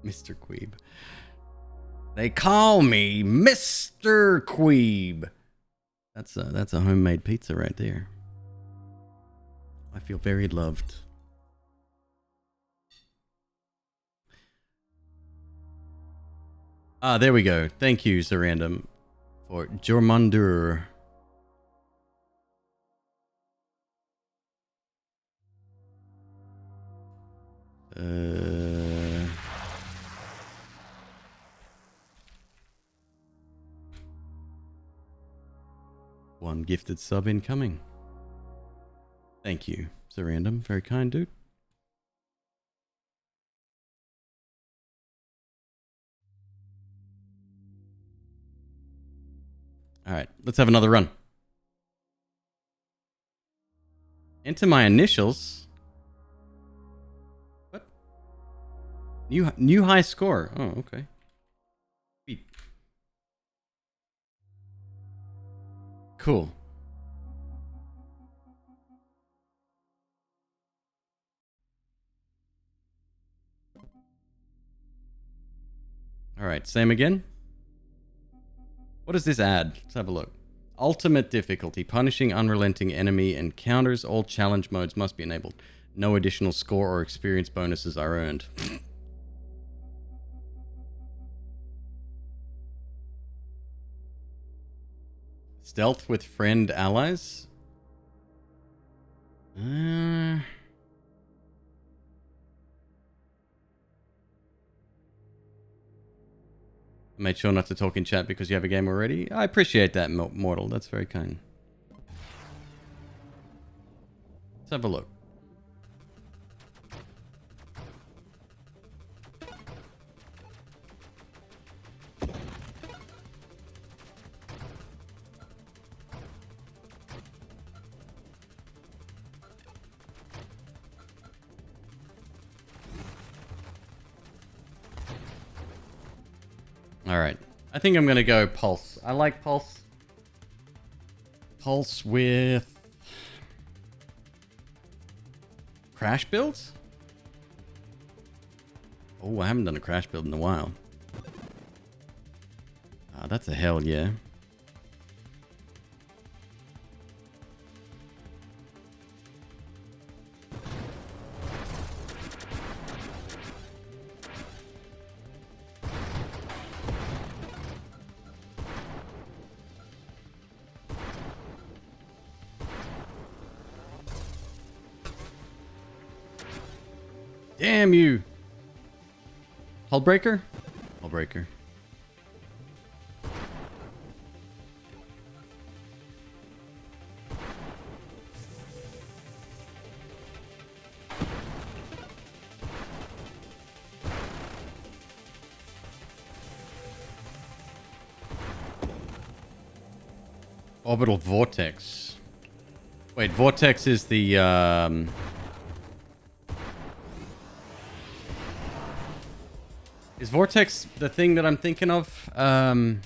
Mr. Queeb. They call me Mr. Queeb. That's a homemade pizza right there. I feel very loved. Ah, there we go. Thank you, Zarandom, for Jormundur. One gifted sub incoming. Thank you, Zarandom. Very kind, dude. All right, let's have another run. Enter my initials. What? New high score. Oh, okay. Sweet. Cool. All right, same again. What does this add? Let's have a look. Ultimate difficulty. Punishing unrelenting enemy encounters. All challenge modes must be enabled. No additional score or experience bonuses are earned. Stealth with friend allies? Made sure not to talk in chat because you have a game already. I appreciate that, Mortal. That's very kind. Let's have a look. All right. I think I'm going to go Pulse. I like Pulse. Pulse with Crash builds? Oh, I haven't done a Crash build in a while. Ah, that's a hell yeah. Damn you! Hull breaker? Hull breaker. Orbital vortex. Wait, vortex is the Is vortex the thing that I'm thinking of? The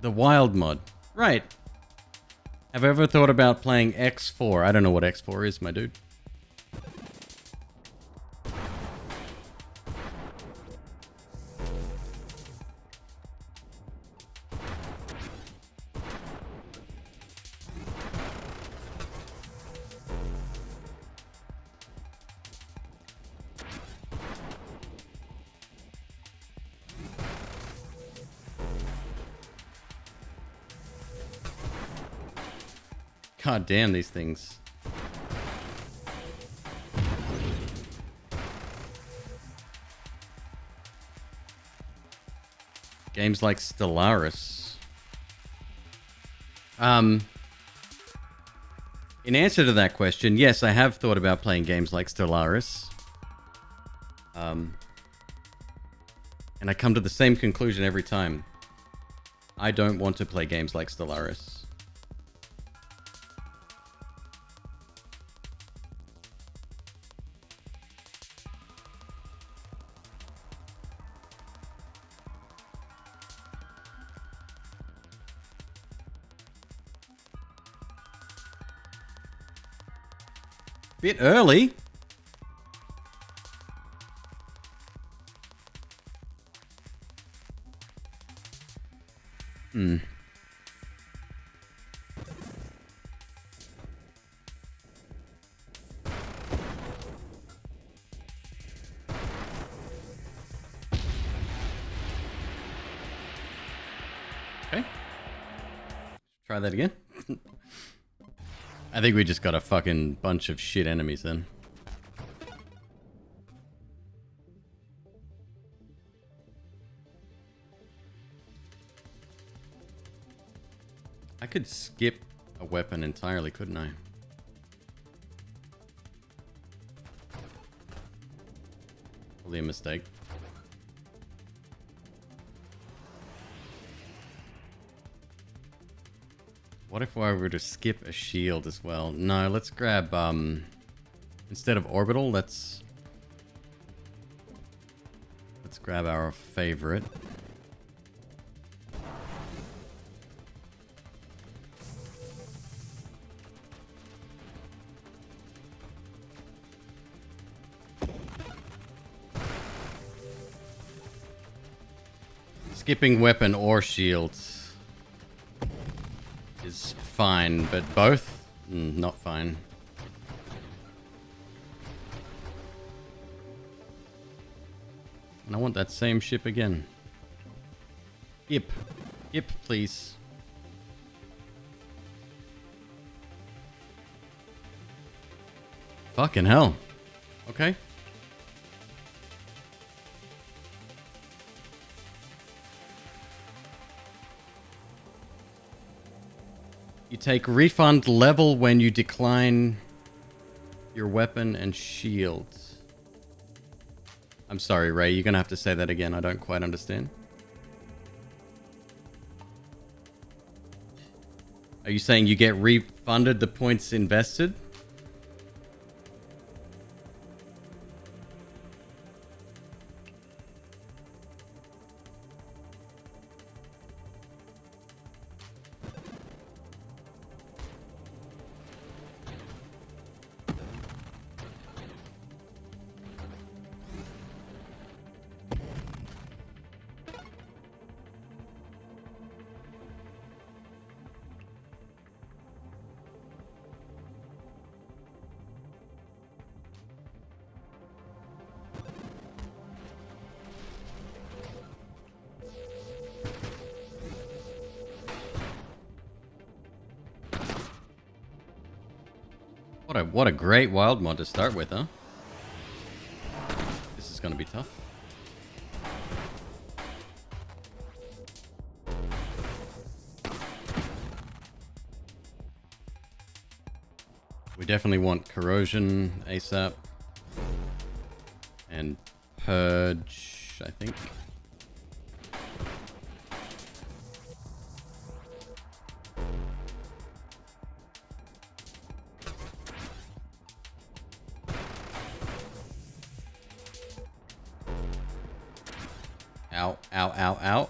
wild mod. Right. Have I ever thought about playing X4? I don't know what X4 is, my dude. God damn these things. Games like Stellaris. In answer to that question, yes, I have thought about playing games like Stellaris. And I come to the same conclusion every time. I don't want to play games like Stellaris. Bit early. Hmm. Okay. Try that again. I think we just got a fucking bunch of shit enemies then. I could skip a weapon entirely, couldn't I? Probably a mistake. What if I were to skip a shield as well? No, let's grab, instead of orbital, let's grab our favorite. Skipping weapon or shields is fine, but both? Not fine. And I want that same ship again. Yep. Yep, please. Fucking hell. Okay. You take refund level when you decline your weapon and shield. I'm sorry, Ray. You're gonna have to say that again. I don't quite understand. Are you saying you get refunded the points invested? What a great wild mod to start with, huh? This is gonna be tough. We definitely want corrosion ASAP. And purge, I think. Ow, ow, ow, ow.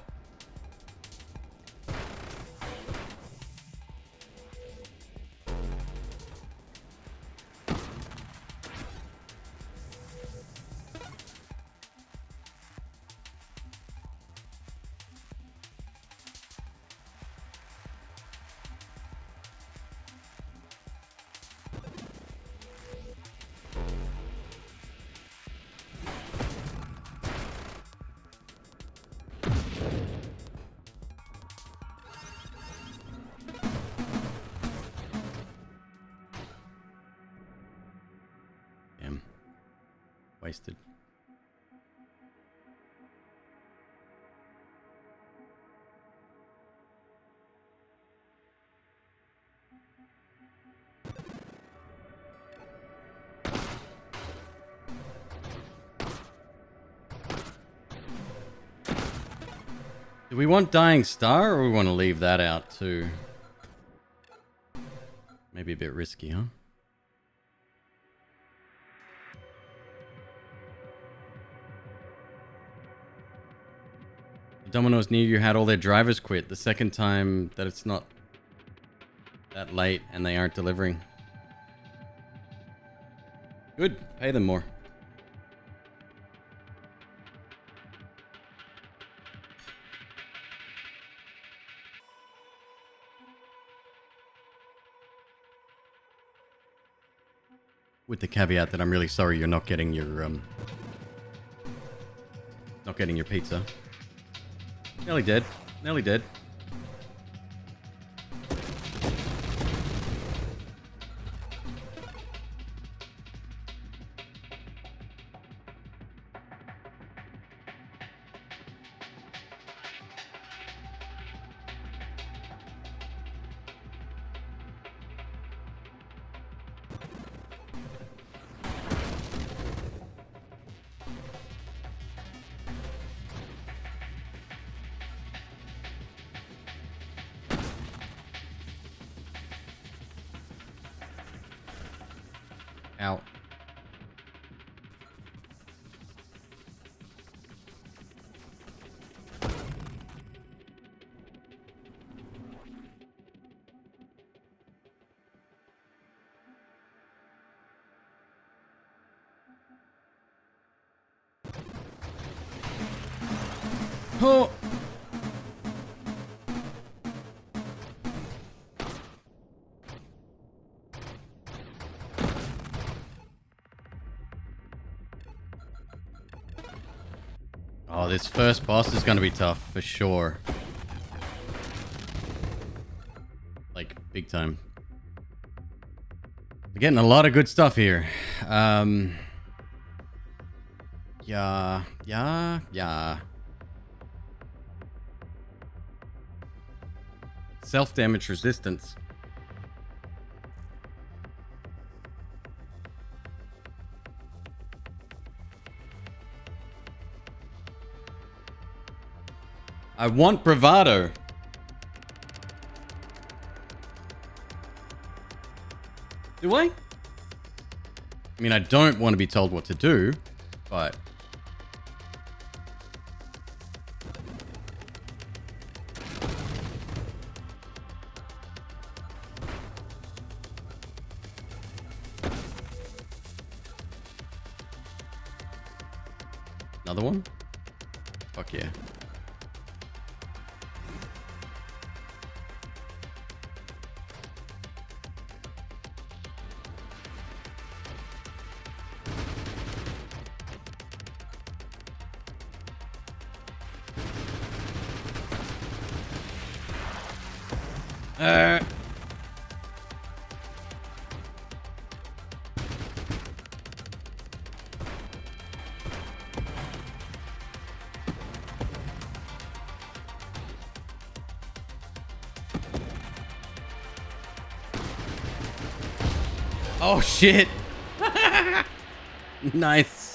Damn. Wasted. Do we want Dying Star, or we want to leave that out too? Maybe a bit risky, huh? Domino's near you had all their drivers quit the second time that it's not that late and they aren't delivering. Good. Pay them more. With the caveat that I'm really sorry you're not getting your pizza. Nearly dead. Nearly dead. Ow. Oh! Oh, this first boss is gonna be tough, for sure. Like, big time. We're getting a lot of good stuff here. Yeah. Self-damage resistance. I want bravado. Do I? I mean, I don't want to be told what to do, but... Another one? Fuck yeah. Oh shit! Nice.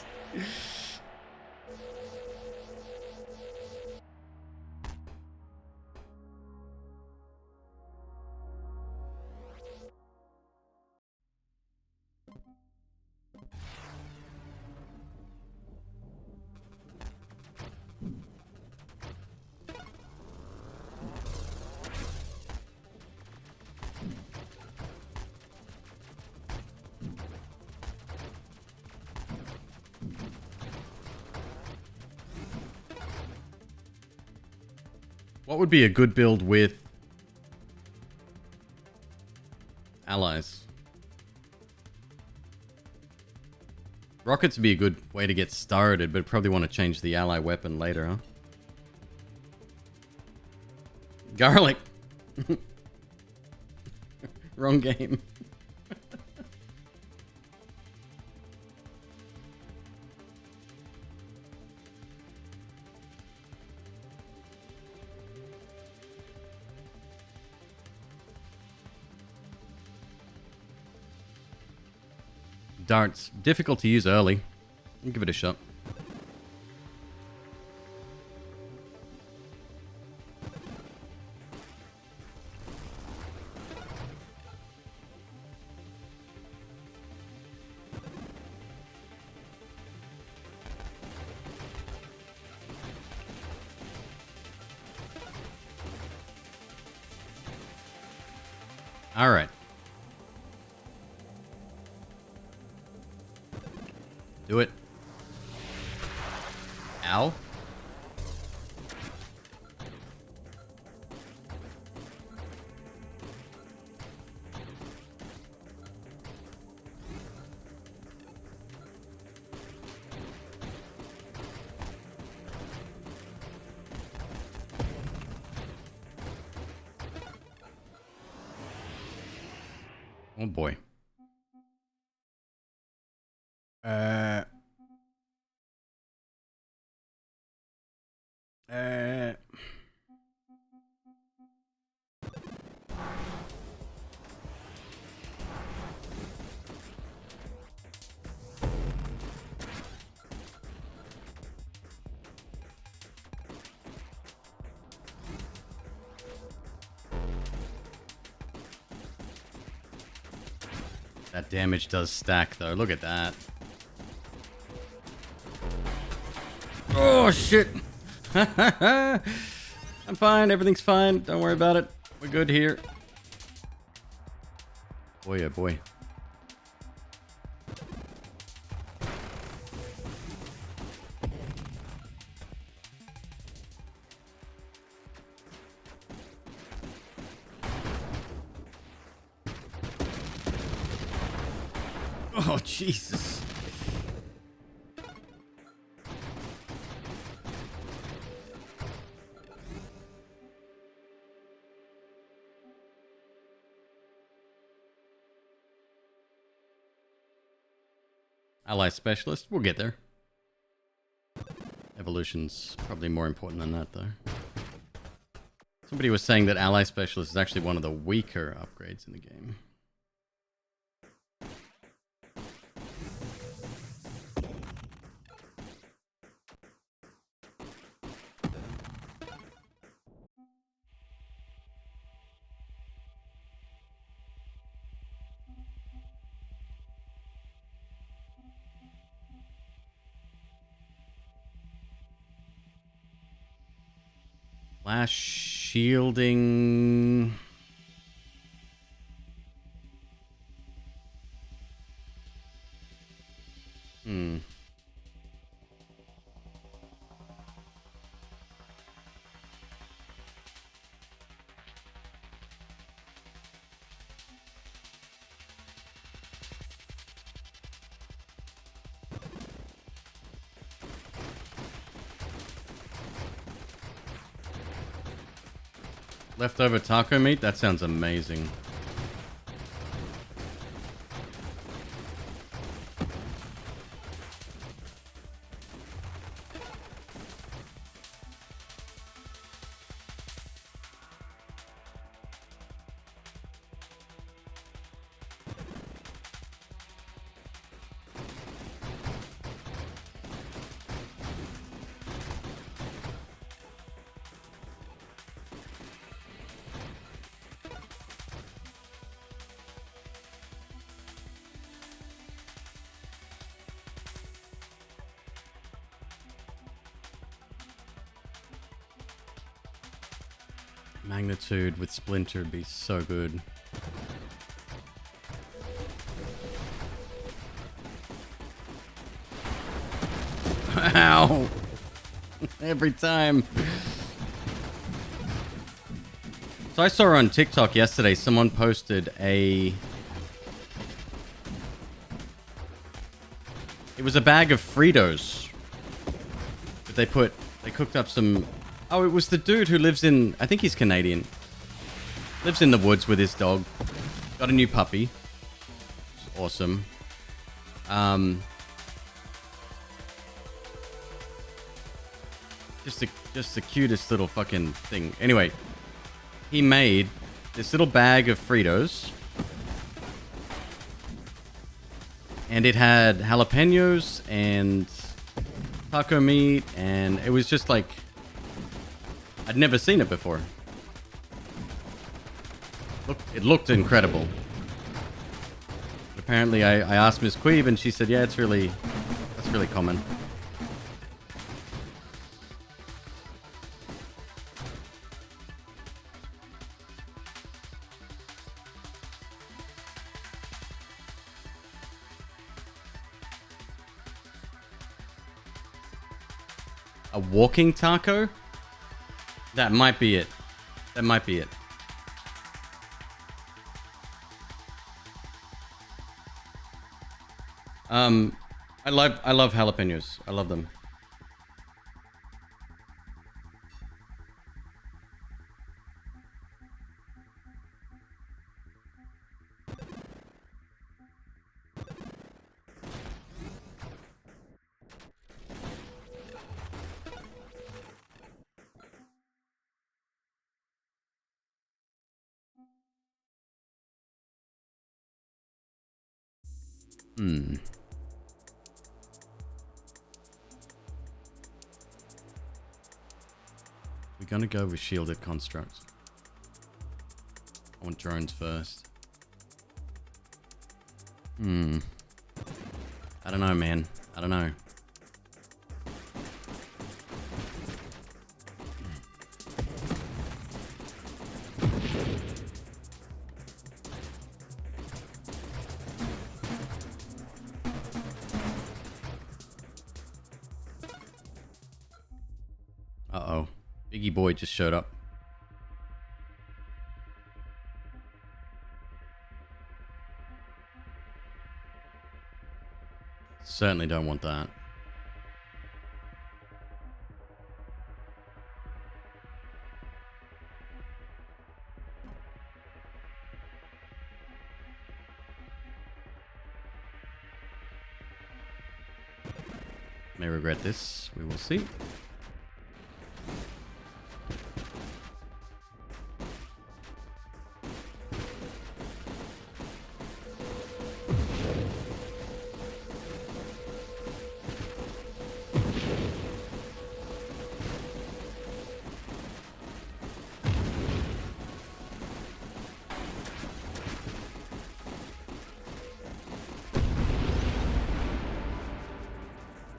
What would be a good build with allies? Rockets would be a good way to get started, but probably want to change the ally weapon later, huh? Garlic! Wrong game. Darts. Difficult to use early. I'll give it a shot. All right. Do it. Ow. Oh boy. Uh. That damage does stack, though. Look at that. Oh, shit. I'm fine. Everything's fine. Don't worry about it. We're good here. Boy, oh boy. Oh, Jesus. Ally specialist. We'll get there. Evolution's probably more important than that, though. Somebody was saying that ally specialist is actually one of the weaker upgrades in the game. Flash shielding. Leftover taco meat? That sounds amazing. Magnitude with Splinter would be so good. Ow! Every time. So I saw on TikTok yesterday, someone posted a... It was a bag of Fritos. But they cooked up some... Oh, it was the dude who lives in... I think he's Canadian. Lives in the woods with his dog. Got a new puppy. Awesome. Just the cutest little fucking thing. Anyway, he made this little bag of Fritos. And it had jalapenos and taco meat. And it was just like... I'd never seen it before. It looked incredible. But apparently, I asked McQueeb and she said, yeah, that's really common. A walking taco? That might be it. That might be it. I love jalapenos. I love them. Hmm. We're gonna go with shielded constructs. I want drones first. Hmm. I don't know, man. I don't know. Uh-oh. Biggie boy just showed up. Certainly don't want that. May regret this. We will see.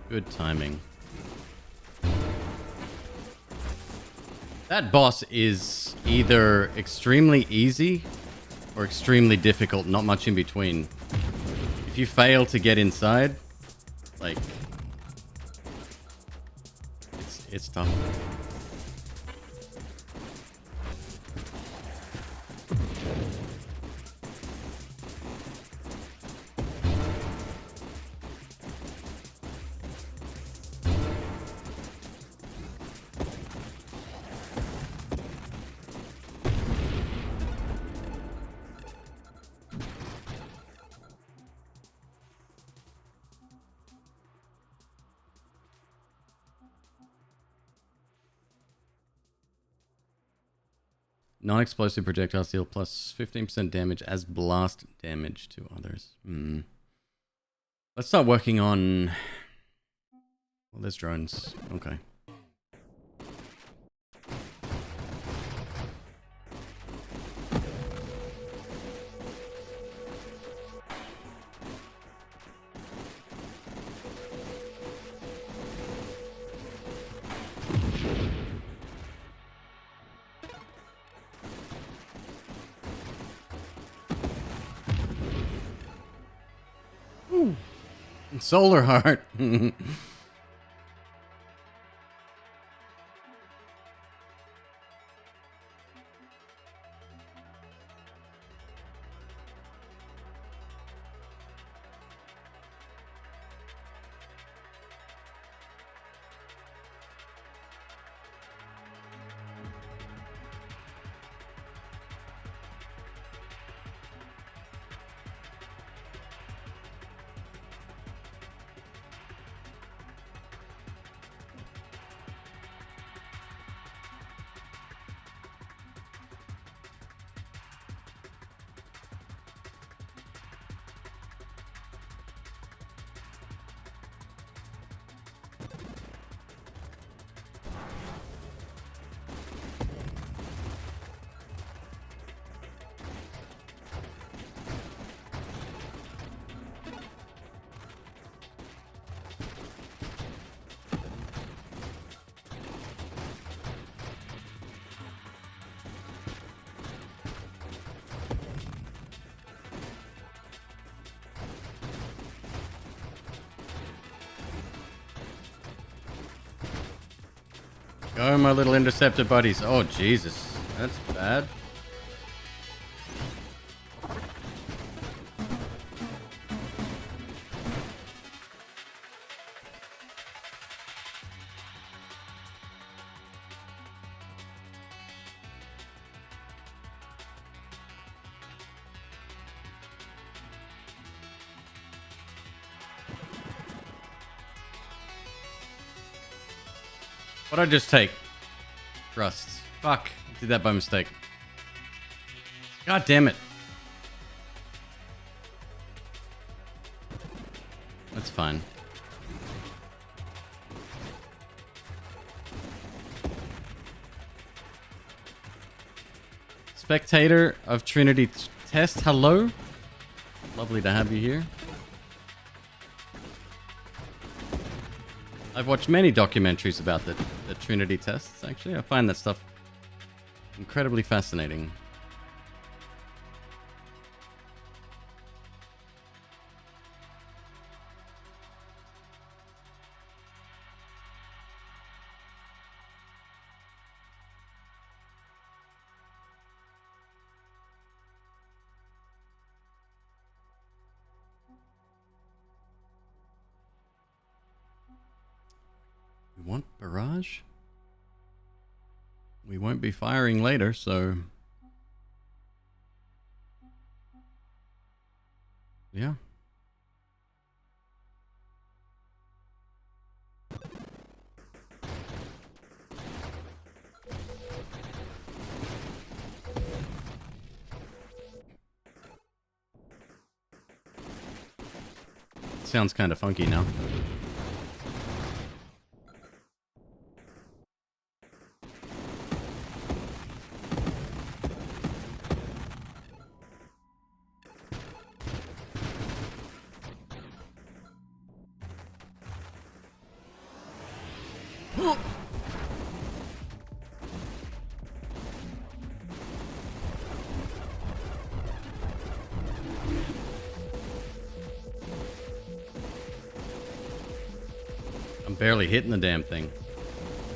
Good timing. That boss is either extremely easy or extremely difficult, not much in between. If you fail to get inside, like, it's tough. Non-explosive projectiles deal plus 15% damage as blast damage to others. Let's start working on... Well, there's drones. Okay. Ooh. Solar heart. Go, my little interceptor buddies. Oh, Jesus. That's bad. What'd I just take? Rust. Fuck. I did that by mistake. God damn it. That's fine. Spectator of Trinity Test. Hello. Lovely to have you here. I've watched many documentaries about the Trinity tests, actually. I find that stuff incredibly fascinating. We want barrage? We won't be firing later, so... yeah. Sounds kind of funky now. I'm barely hitting the damn thing.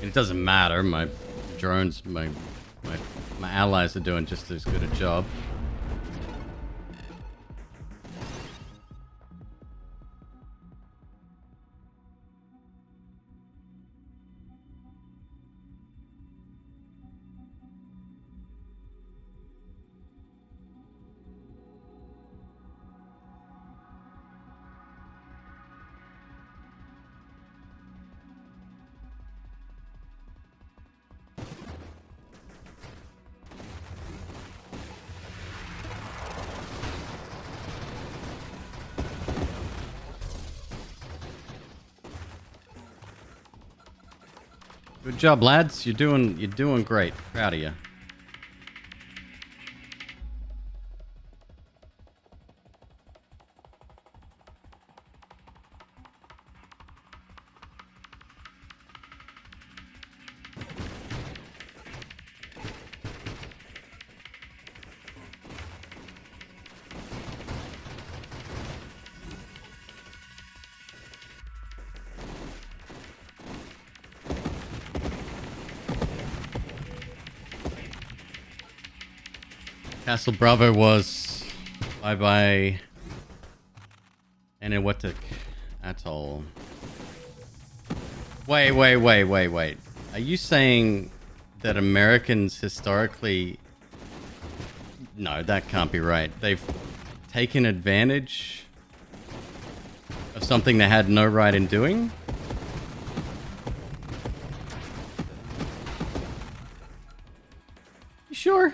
It doesn't matter. My drones, my allies are doing just as good a job. Good job, lads. You're doing great. Proud of you. Castle Bravo was bye-bye Eniwetok Atoll. Wait. Are you saying that Americans historically... No, that can't be right. They've taken advantage of something they had no right in doing? You sure?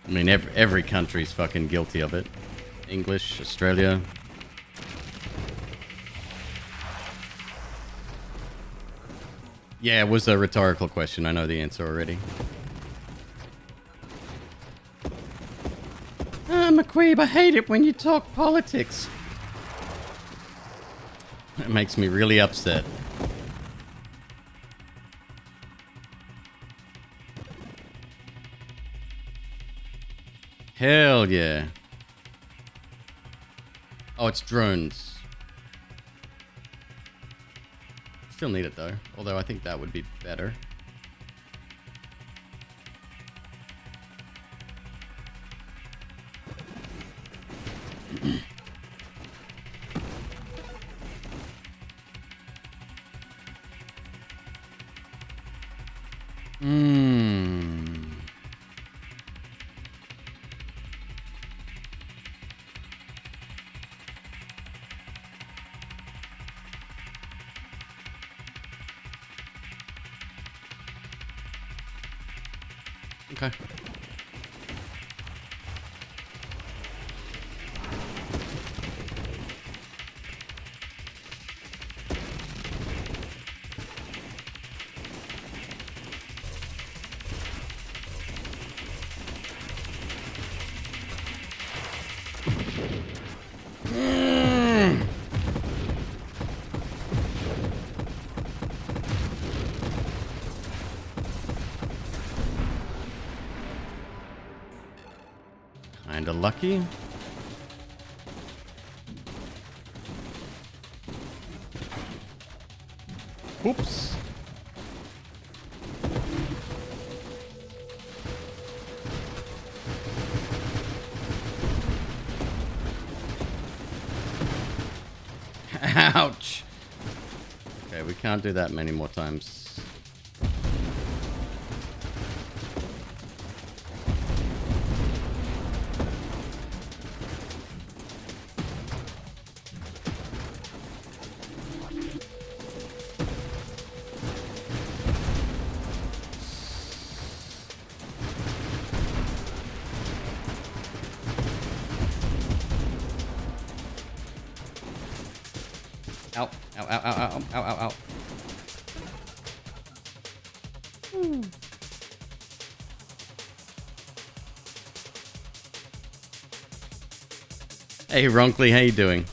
I mean, every country's fucking guilty of it. English, Australia. Yeah, it was a rhetorical question. I know the answer already. McQueeb, I hate it when you talk politics. It makes me really upset. Hell yeah. Oh, it's drones. Still need it though. Although I think that would be better. Okay. Kinda lucky. Oops. Ouch. Okay, we can't do that many more times. Ow, ow, ow, ow, ow, ow, ow, ow. Hey, Ronkley, how you doing?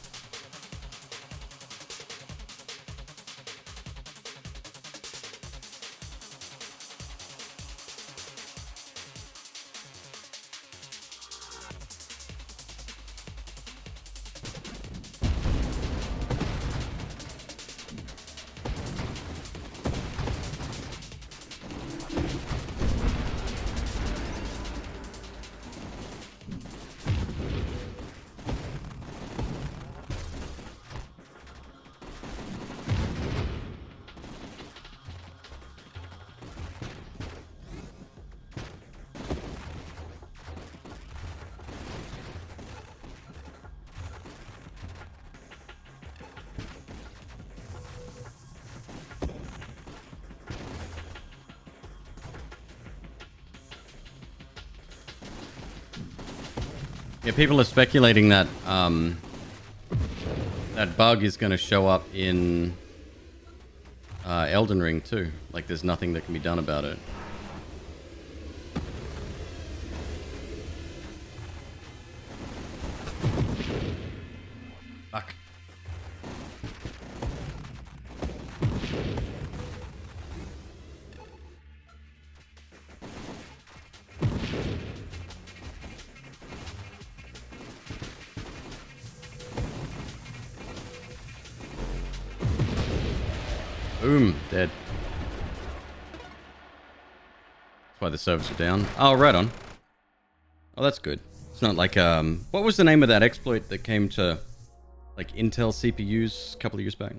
Yeah, people are speculating that that bug is going to show up in Elden Ring too. Like, there's nothing that can be done about it. Fuck. Boom, dead. That's why the servers are down. Oh, right on. Oh, that's good. It's not like, what was the name of that exploit that came to, like, Intel CPUs a couple of years back?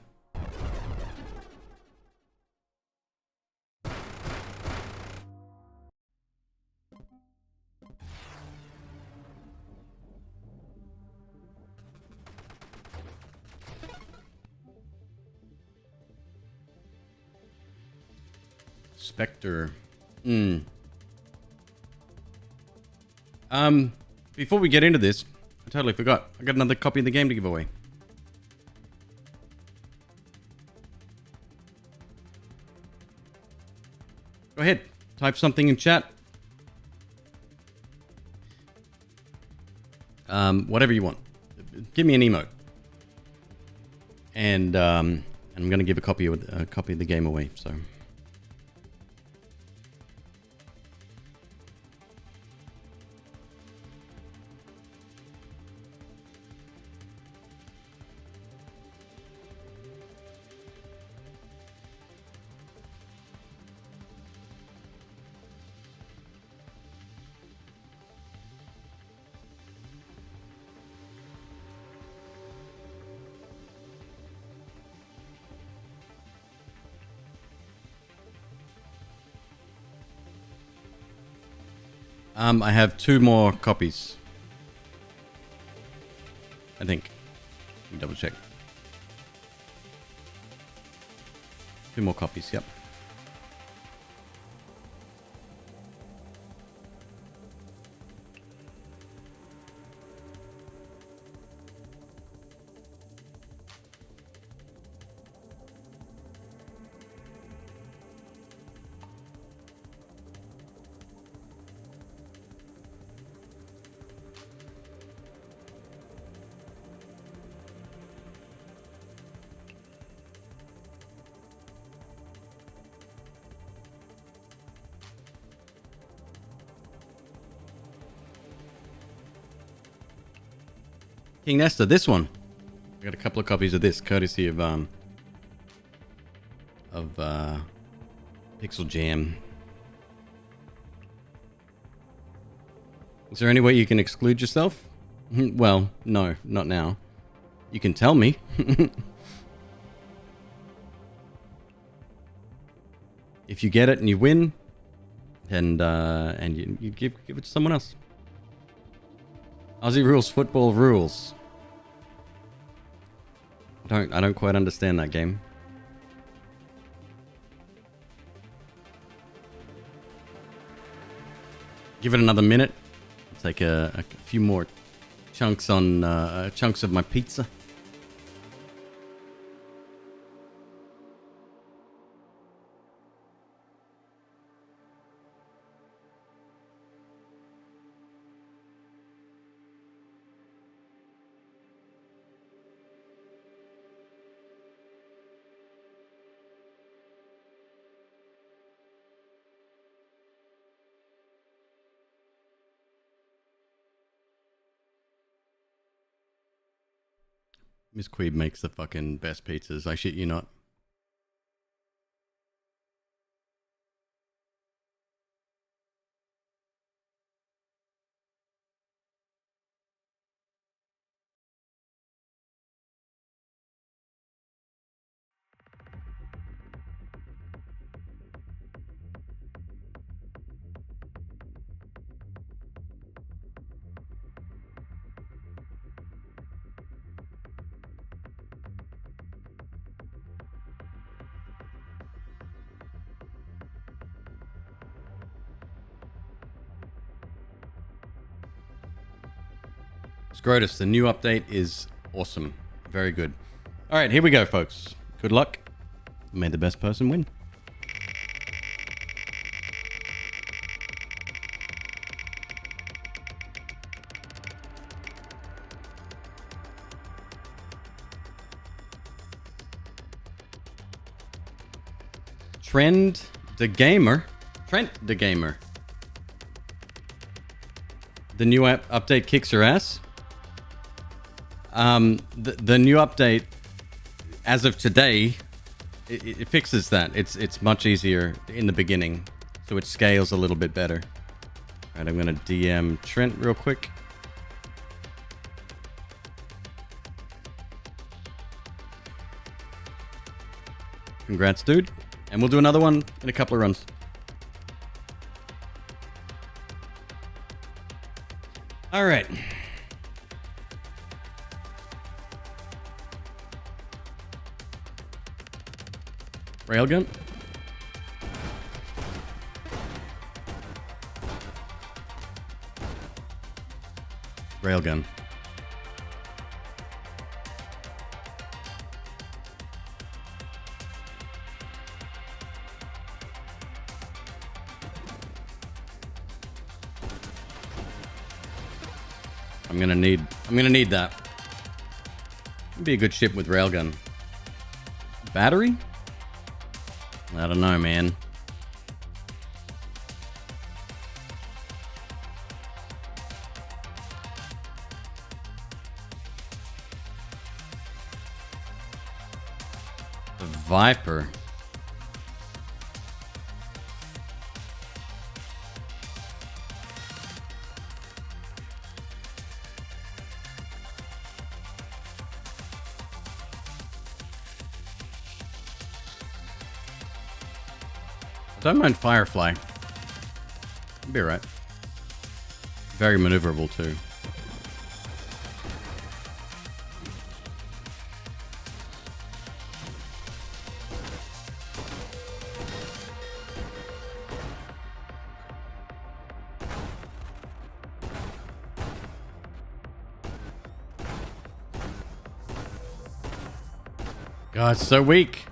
Spectre. Before we get into this, I totally forgot. I got another copy of the game to give away. Go ahead. Type something in chat. Whatever you want. Give me an emote. And I'm going to give a copy of the game away, so... I have 2 more copies. I think. Let me double check. 2 more copies, yep. King Nestor, this one. I got a couple of copies of this, courtesy of Pixel Jam. Is there any way you can exclude yourself? Well, no, not now. You can tell me. If you get it and you win, and you give it to someone else. Aussie rules, football rules. I don't quite understand that game. Give it another minute. I'll take a few more chunks on chunks of my pizza. McQueeb makes the fucking best pizzas. I shit you not. Scrotus, the new update is awesome. Very good. All right, here we go, folks. Good luck. May the best person win. Trent the Gamer. The new update kicks your ass. The new update, as of today, it fixes that. It's much easier in the beginning, so it scales a little bit better. All right, I'm gonna DM Trent real quick. Congrats, dude. And we'll do another one in a couple of runs. All right. Railgun. Railgun. I'm gonna need that. It'd be a good ship with railgun. Battery? I don't know, man. The Viper. Don't mind Firefly. I'll be alright. Very maneuverable too. God, it's so weak.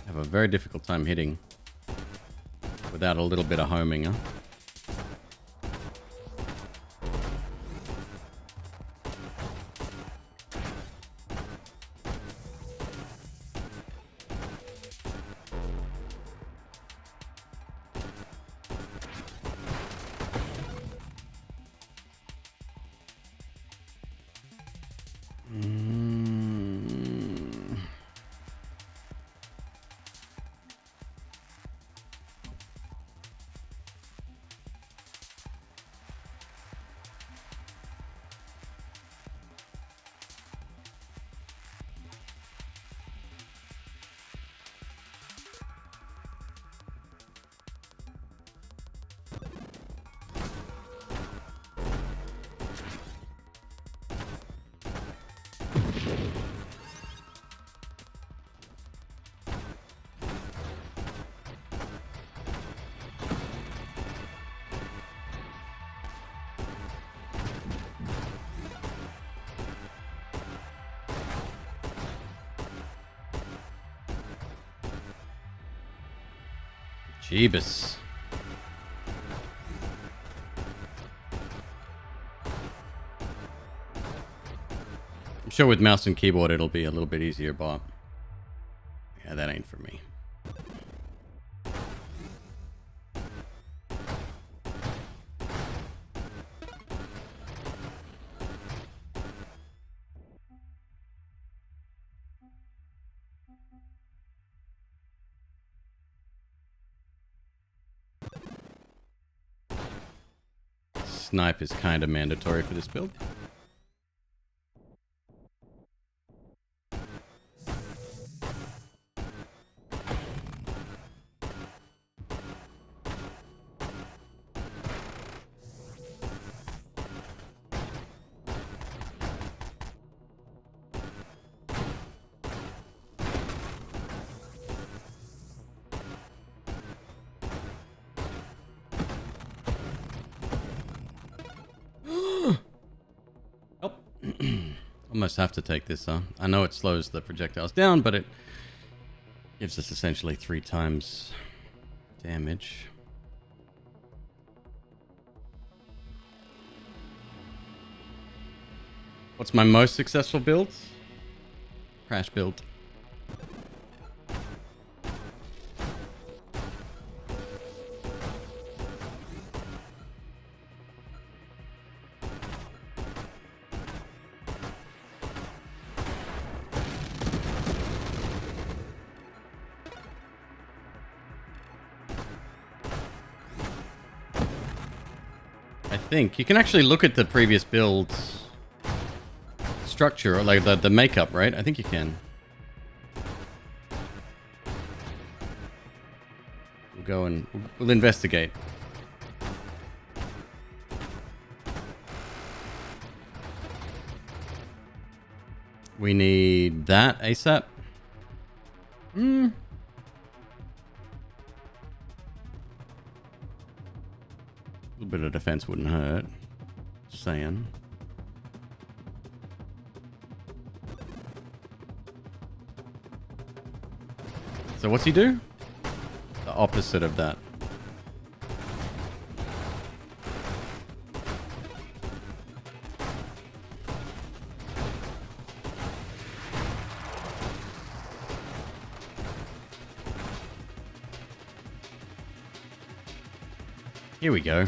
Have a very difficult time hitting without a little bit of homing, huh? Jeebus. I'm sure with mouse and keyboard it'll be a little bit easier, but yeah, that ain't for me. Snipe is kind of mandatory for this build. Almost have to take this, huh? I know it slows the projectiles down, but it gives us essentially 3 times damage. What's my most successful build? Crash build. I think you can actually look at the previous build's structure, like the makeup, right? I think you can. We'll go and we'll investigate. We need that ASAP. A little bit of defense wouldn't hurt. Just saying. So what's he do? The opposite of that. Here we go.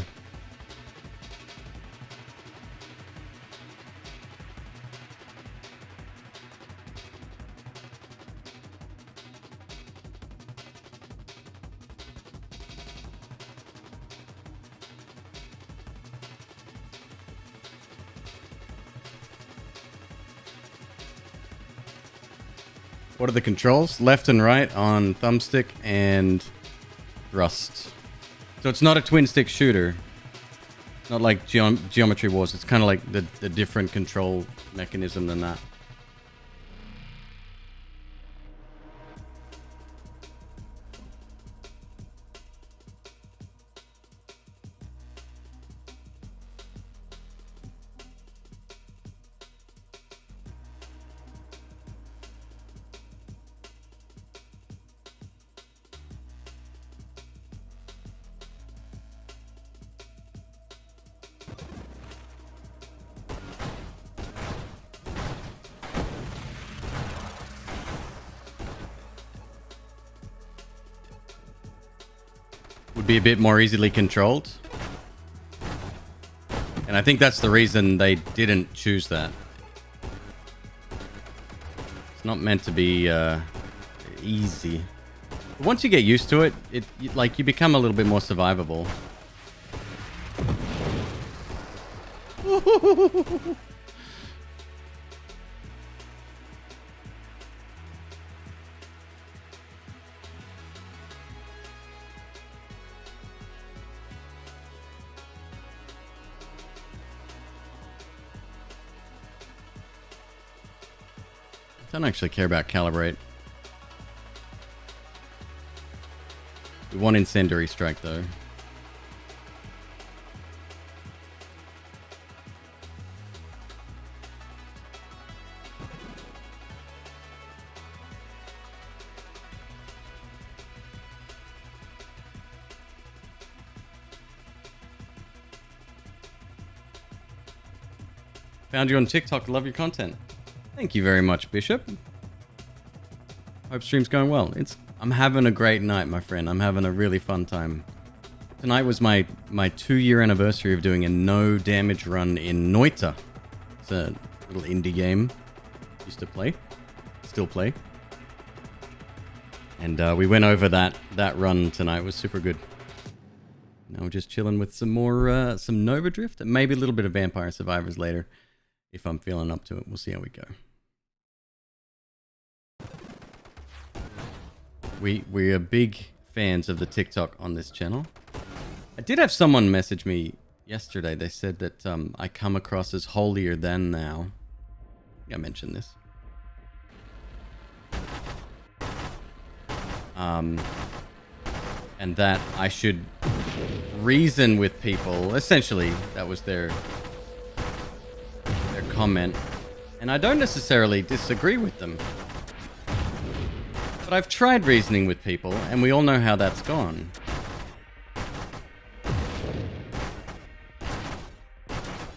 What are the controls? Left and right on thumbstick and thrust. So it's not a twin stick shooter. Not like Geometry Wars. It's kind of like the different control mechanism than that. Would be a bit more easily controlled. And I think that's the reason they didn't choose that. It's not meant to be easy. But once you get used to it, you become a little bit more survivable. I don't actually care about calibrate. We want incendiary strike though. Found you on TikTok. Love your content. Thank you very much, Bishop. Hope stream's going well. I'm having a great night, my friend. I'm having a really fun time. Tonight was my 2-year anniversary of doing a no damage run in Noita. It's a little indie game. Used to play. Still play. And we went over that run tonight. It was super good. Now we're just chilling with some more some Nova Drift and maybe a little bit of Vampire Survivors later. If I'm feeling up to it, we'll see how we go. We are big fans of the TikTok on this channel. I did have someone message me yesterday. They said that I come across as holier than thou. I think I mentioned this. And that I should reason with people. Essentially, that was their comment. And I don't necessarily disagree with them. But I've tried reasoning with people, and we all know how that's gone.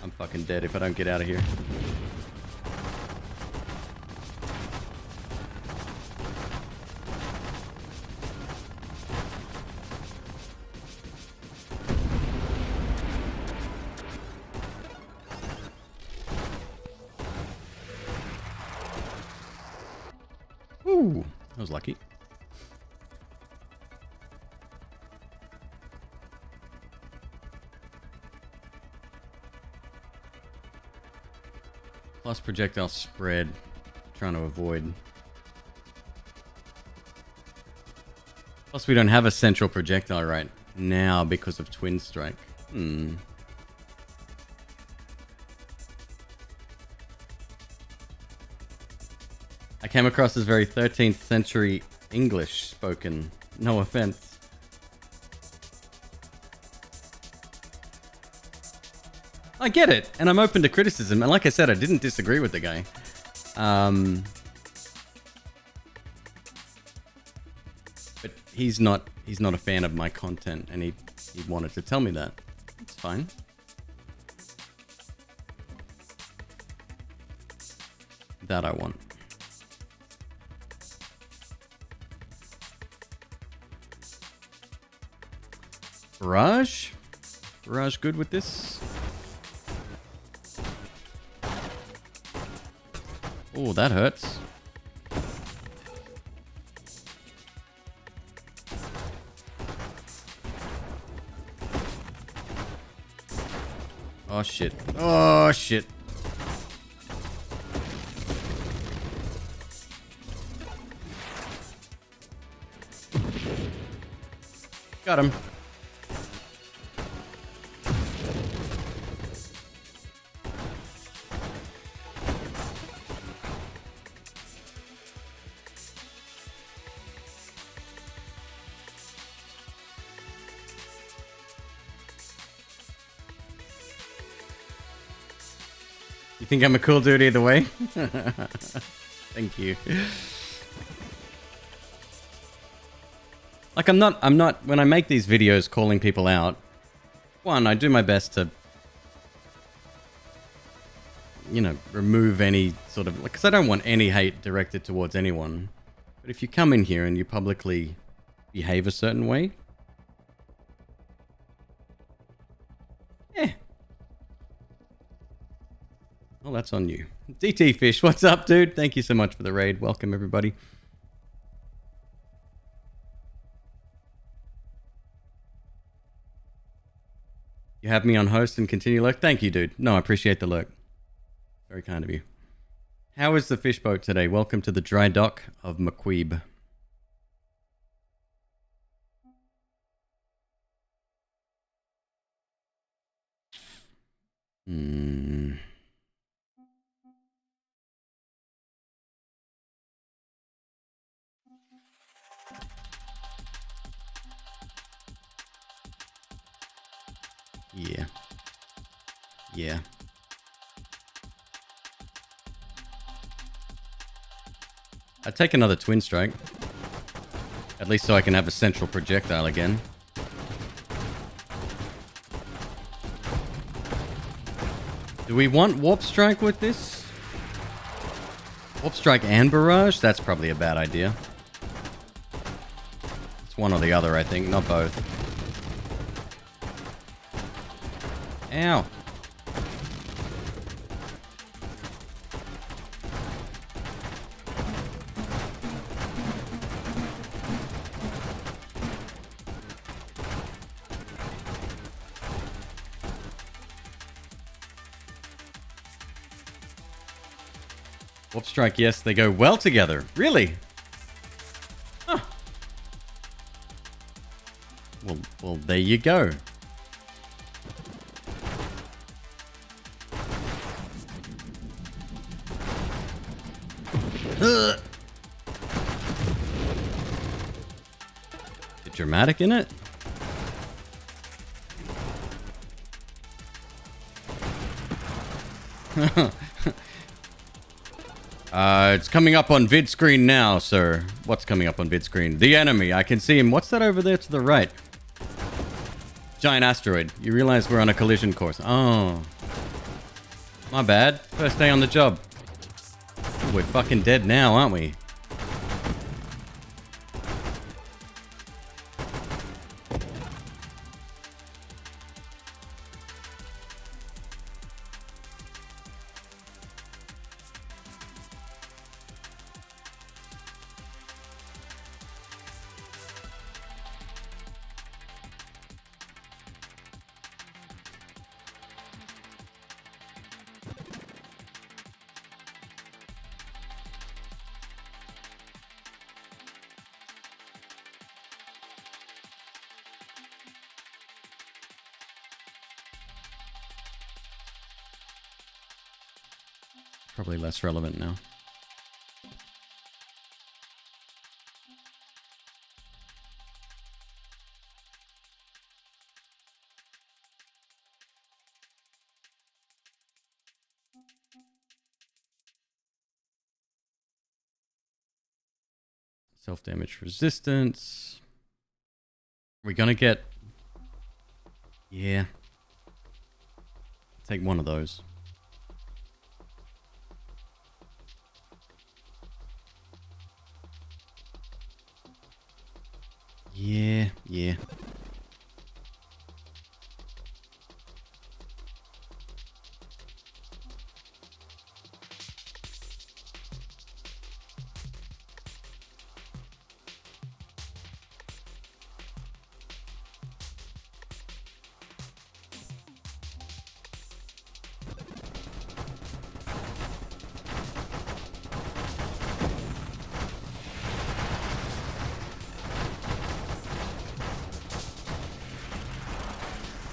I'm fucking dead if I don't get out of here. Ooh, I was lucky. Plus projectile spread. Trying to avoid. Plus we don't have a central projectile right now because of Twin Strike. I came across as very 13th century English spoken. No offense. I get it, and I'm open to criticism. And like I said, I didn't disagree with the guy. But he's not a fan of my content, and he wanted to tell me that. It's fine. That I want. Barrage? Barrage good with this? Oh, that hurts. Oh shit. Oh shit. Got him. You think I'm a cool dude either way? Thank you. Like, I'm not, when I make these videos calling people out, one, I do my best to, you know, remove any sort of, like, because I don't want any hate directed towards anyone. But if you come in here and you publicly behave a certain way, well, that's on you. DT Fish, what's up, dude? Thank you so much for the raid. Welcome, everybody. You have me on host and continue lurk? Thank you, dude. No, I appreciate the lurk. Very kind of you. How is the fish boat today? Welcome to the dry dock of McQueeb. Yeah. Yeah. I'd take another twin strike. At least so I can have a central projectile again. Do we want warp strike with this? Warp strike and barrage? That's probably a bad idea. It's one or the other, I think, not both. Ow. Warp strike, yes, they go well together. Really? Huh. Well, there you go. Bit dramatic in it. It's coming up on vid screen now, sir. What's coming up on vid screen? The enemy. I can see him. What's that over there to the right? Giant asteroid. You realize we're on a collision course. Oh. My bad. First day on the job. We're fucking dead now, aren't we? Probably less relevant now. Self-damage resistance. We're gonna get... Yeah. Take one of those. Yeah.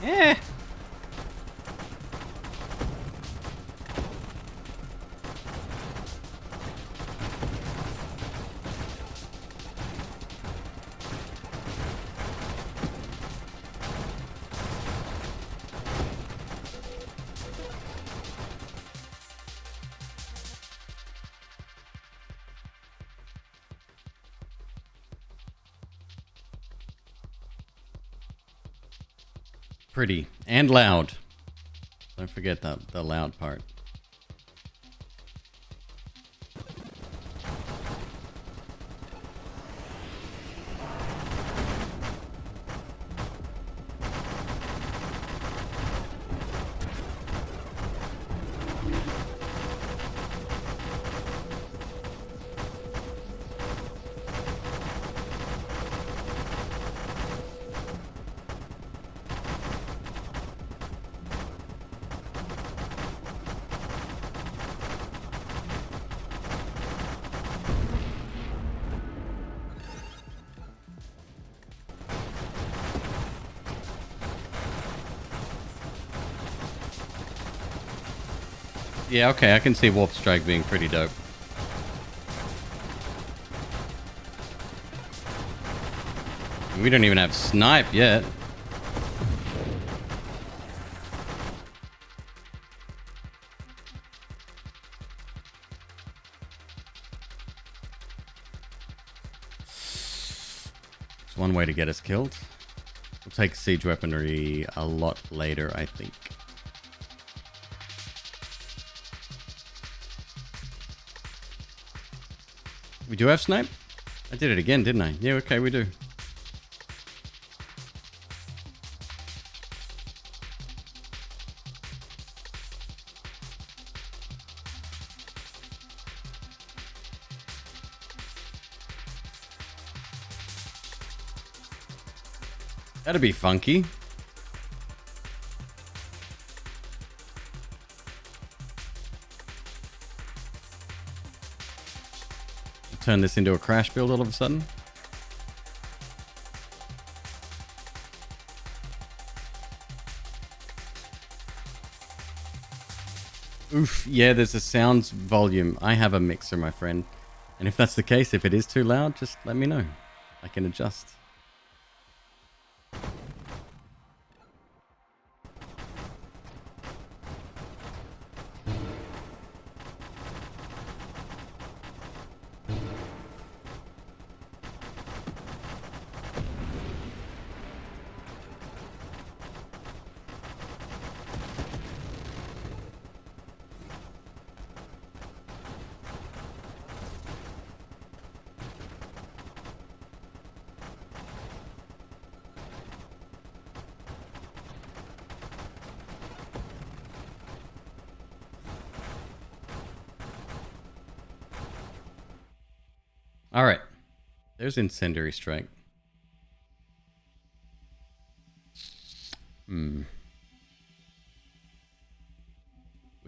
Eh. Pretty and loud. Don't forget the loud part. Yeah, okay, I can see Warp Strike being pretty dope. We don't even have Snipe yet. It's one way to get us killed. We'll take siege weaponry a lot later, I think. We do have Snipe? I did it again, didn't I? Yeah, okay, we do. That'd be funky. Turn this into a crash build all of a sudden. Oof, yeah, there's a sounds volume. I have a mixer, my friend. And if that's the case, if it is too loud, just let me know. I can adjust. All right. There's Incendiary Strike. We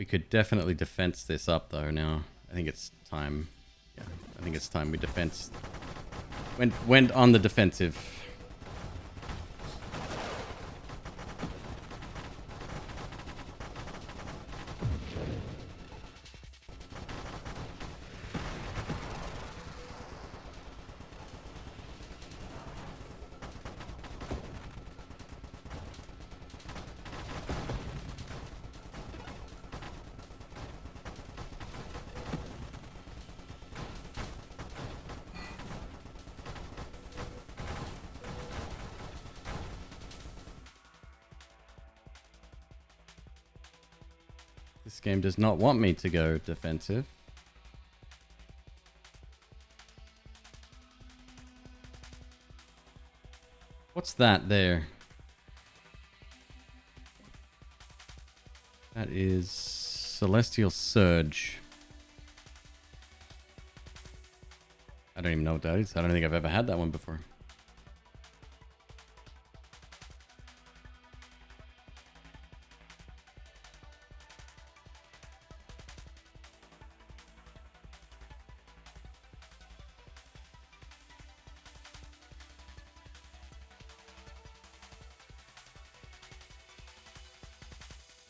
could definitely defense this up, though, now. I think it's time. Yeah, I think it's time we defense... Went on the defensive. This game does not want me to go defensive. What's that there? That is Celestial Surge. I don't even know what that is. I don't think I've ever had that one before.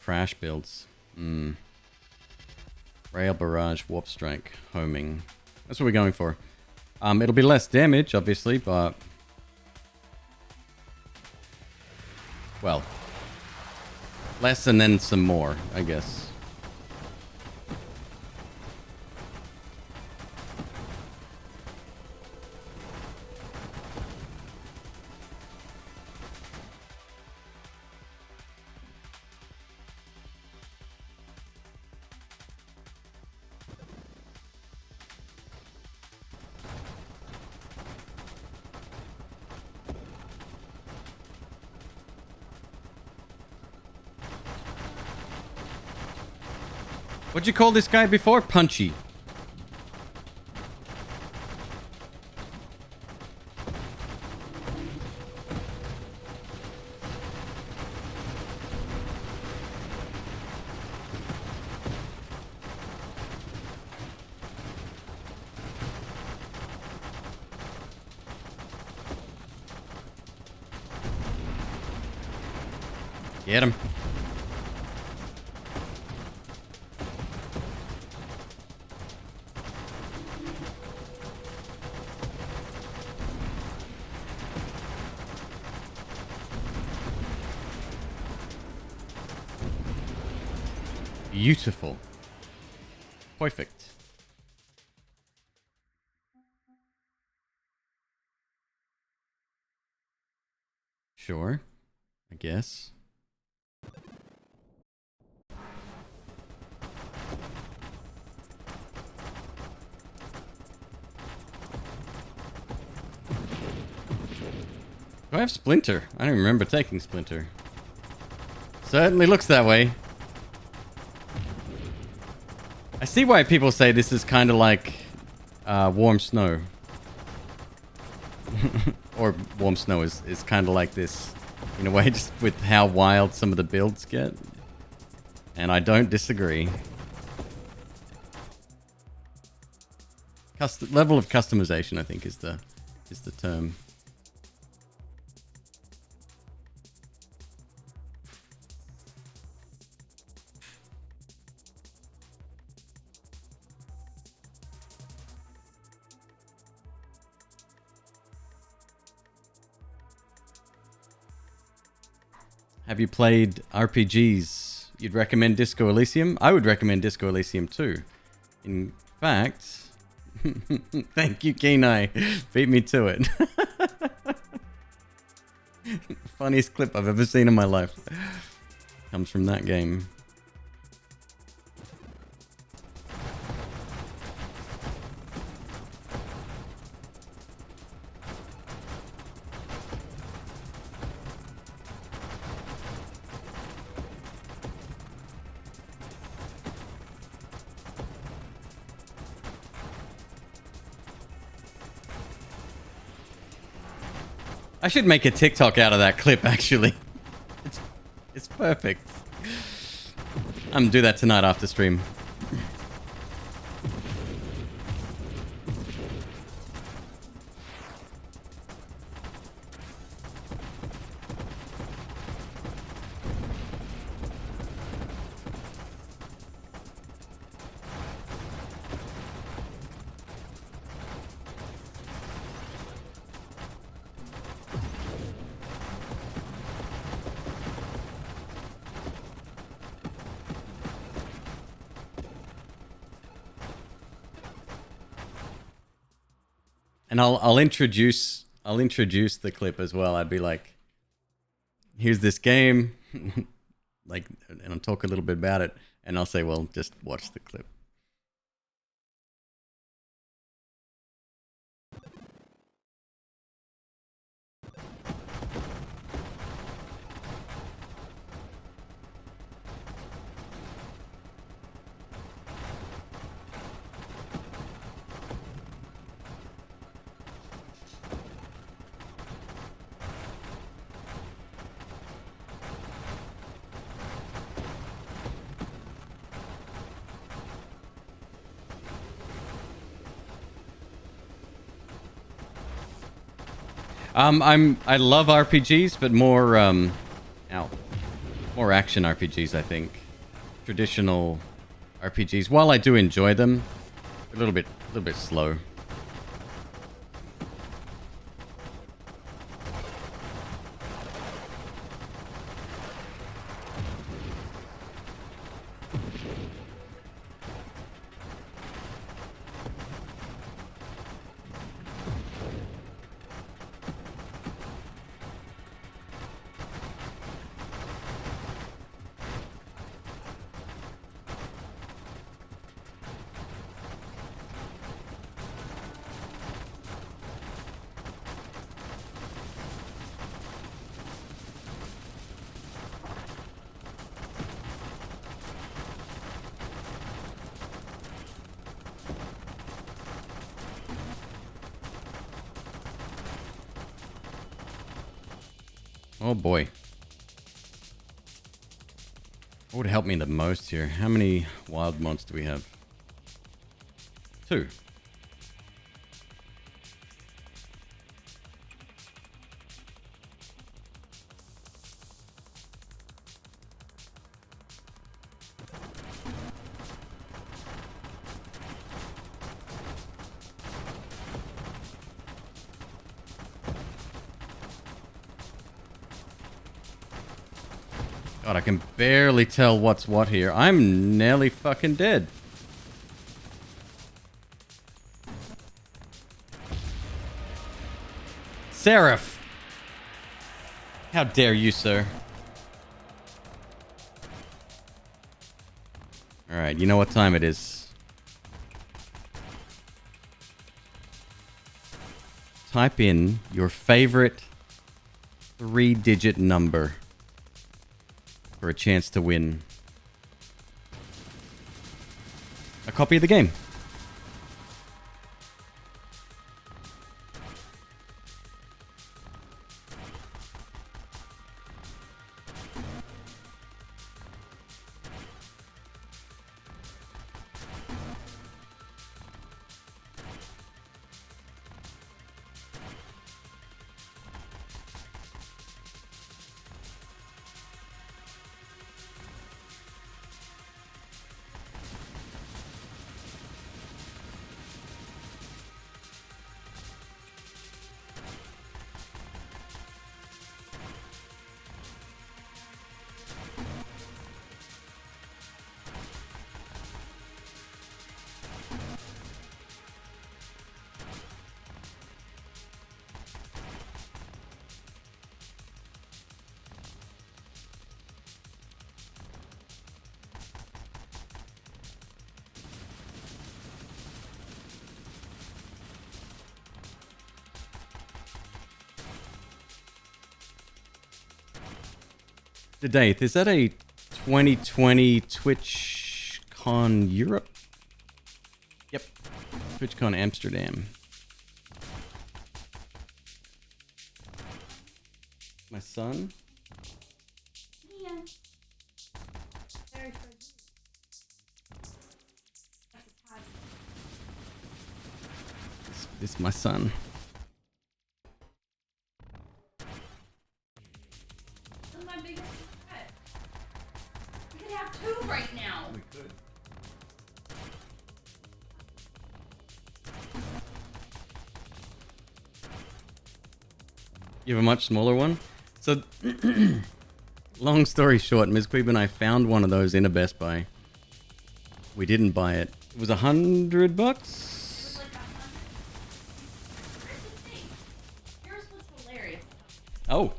crash builds. Rail barrage, warp strike, homing. That's what we're going for. It'll be less damage, obviously, but well, less and then some more, I guess. What'd you call this guy before? Punchy. Get him. Beautiful. Perfect. Sure. I guess. Do I have Splinter? I don't remember taking Splinter. Certainly looks that way. I see why people say this is kind of like Warm Snow. Or Warm Snow is kind of like this, in a way, just with how wild some of the builds get. And I don't disagree. Level of customization, I think, is the term. Have you played RPGs? You'd recommend Disco Elysium? I would recommend Disco Elysium too. In fact, thank you, Kenai. Beat me to it. Funniest clip I've ever seen in my life comes from that game. I should make a TikTok out of that clip, actually. It's perfect. I'm gonna do that tonight after stream. And I'll introduce the clip as well. I'd be like, here's this game, like, and I'll talk a little bit about it, and I'll say, well, just watch the clip. I love RPGs, but more ow. More action RPGs, I think. Traditional RPGs, while I do enjoy them, a little bit slow. Oh boy. What would help me the most here? How many wild mods do we have? 2. God, I can barely tell what's what here. I'm nearly fucking dead. Seraph! How dare you, sir? Alright, you know what time it is. Type in your favorite 3-digit number for a chance to win a copy of the game. The date, is that a 2020 TwitchCon Europe? Yep. TwitchCon Amsterdam. My son? Yeah. Very for you. That's a pod. This is my son. This is my biggest regret. We could have 2 right now. We could. You have a much smaller one? So, long story short, McQueeb and I found one of those in a Best Buy. We didn't buy it. It was $100? It was like 100. Here's the thing. Here's what's hilarious. Oh.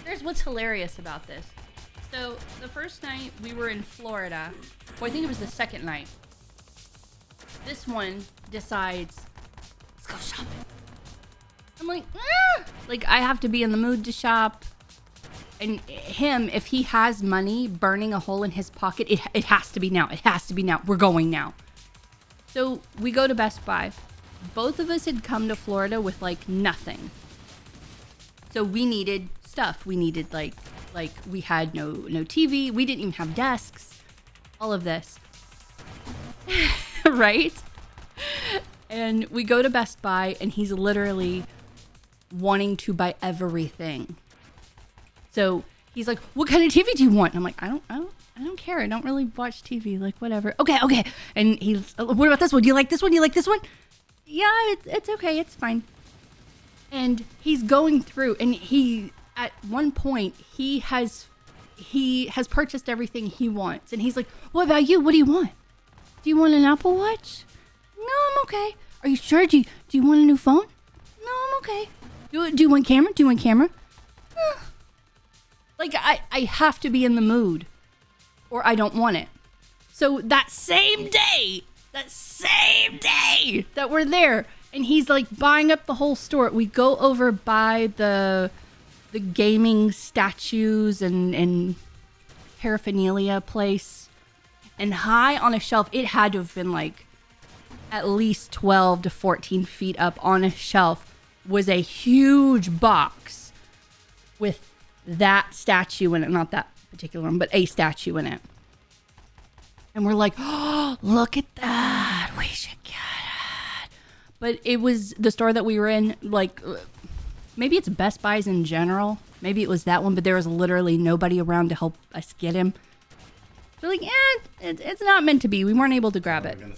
Here's what's hilarious about this. So, the first night we were in Florida, or I think it was the second night, this one decides, let's go shopping. I'm like, ah! Like, I have to be in the mood to shop. And him, if he has money burning a hole in his pocket, it has to be now. It has to be now. We're going now. So we go to Best Buy. Both of us had come to Florida with like nothing. So we needed stuff. We needed like we had no TV. We didn't even have desks. All of this. Right? And we go to Best Buy and he's literally wanting to buy everything. So he's like, what kind of TV do you want? And I'm like, I don't care. I don't really watch TV. Like, whatever. Okay. And he's, what about this one? Do you like this one? Do you like this one? Yeah, it's okay. It's fine. And he's going through, and at one point, he has purchased everything he wants. And he's like, what about you? What do you want? Do you want an Apple Watch? No, I'm okay. Are you sure? Do you want a new phone? No, I'm okay. Do you want camera? Do you want camera? Like, I have to be in the mood, or I don't want it. So that same day that we're there, and he's like buying up the whole store, we go over by the gaming statues and paraphernalia place, and high on a shelf, it had to have been like at least 12 to 14 feet up on a shelf, was a huge box with that statue in it. Not that particular one, but a statue in it. And we're like, oh, look at that. We should get it. But it was the store that we were in, like, maybe it's Best Buys in general. Maybe it was that one, but there was literally nobody around to help us get him. We're like, it's not meant to be. We weren't able to grab it. We're going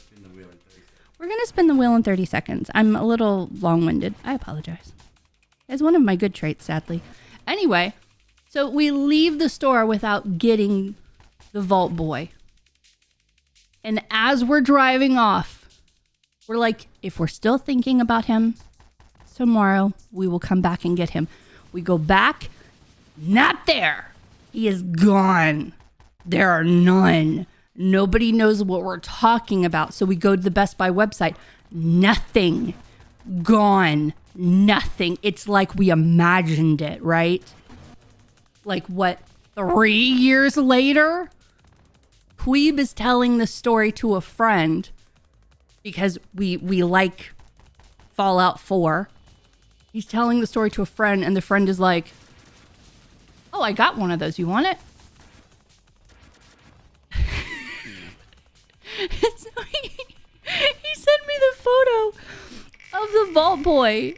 to spin the wheel in 30 seconds. I'm a little long-winded. I apologize. It's one of my good traits, sadly. Anyway, so we leave the store without getting the Vault Boy. And as we're driving off, we're like, if we're still thinking about him, tomorrow we will come back and get him. We go back, not there. He is gone. There are none. Nobody knows what we're talking about. So we go to the Best Buy website. Nothing. Gone. Nothing. It's like we imagined it, right? Like, what, 3 years later? McQueeb is telling the story to a friend because we like Fallout 4. He's telling the story to a friend, and the friend is like, oh, I got one of those. You want it? So he sent me the photo of the Vault Boy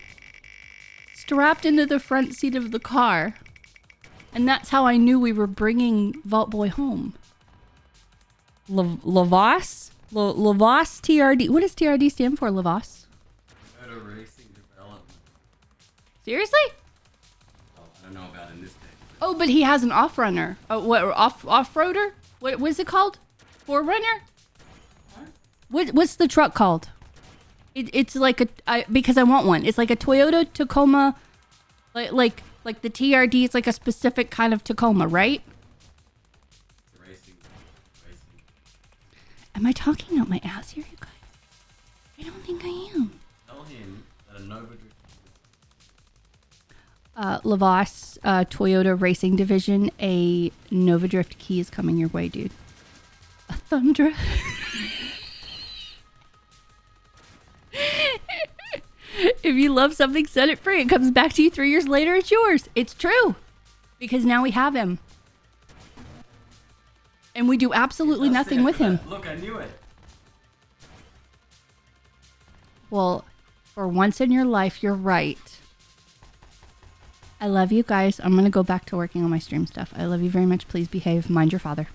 strapped into the front seat of the car. And that's how I knew we were bringing Vault Boy home. Lavos TRD. What does TRD stand for, Lavos? Motor Racing Development. Seriously? Oh, I don't know about in this case. Oh, but he has an off-runner. What, off-roader? What is it called? Forerunner? What's the truck called? It's like because I want one. It's like a Toyota Tacoma, like the TRD. It's like a specific kind of Tacoma, right? Racing. Am I talking out my ass here, you guys? I don't think I am. Tell him that a Nova Lavos, Toyota Racing Division, a Nova Drift key is coming your way, dude. A Thundra. If you love something, set it free. It comes back to you 3 years later. It's yours. It's true. Because now we have him. And we do absolutely nothing with him. Look, I knew it. Well, for once in your life, you're right. I love you guys. I'm going to go back to working on my stream stuff. I love you very much. Please behave. Mind your father.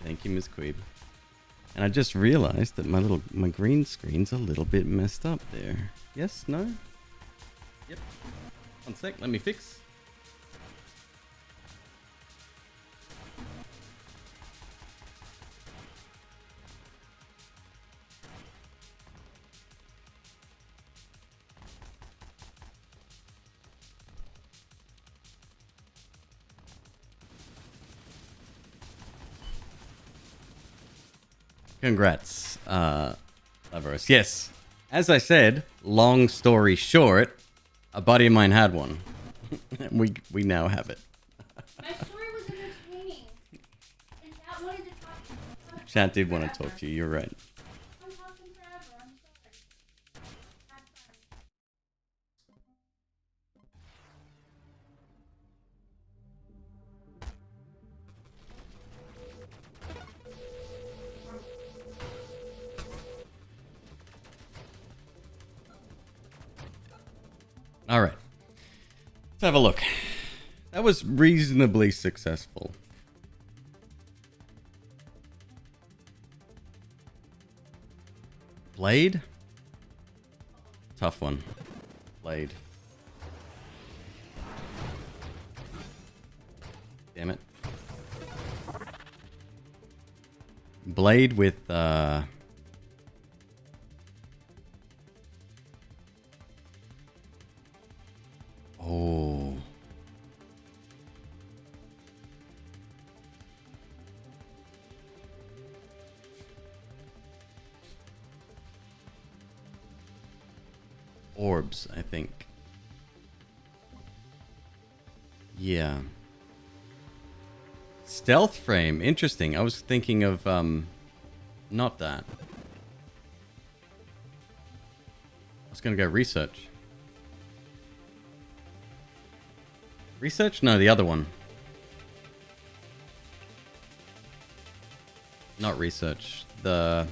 Thank you, Miss McQueeb. And I just realized that my green screen's a little bit messed up there. Yes? No? Yep. One sec, let me fix. Congrats, Lavros. Yes, as I said, long story short, a buddy of mine had one. we now have it. My story was entertaining. And Chat wanted to talk to you. Chat did want to talk to you, you're right. I'm talking forever. I'm All right. Let's have a look. That was reasonably successful. Blade? Tough one. Blade. Damn it. Blade with, Oh. Orbs, I think. Yeah. Stealth frame. Interesting. I was thinking of, not that. I was gonna go research. Research? No, the other one. Not research. The...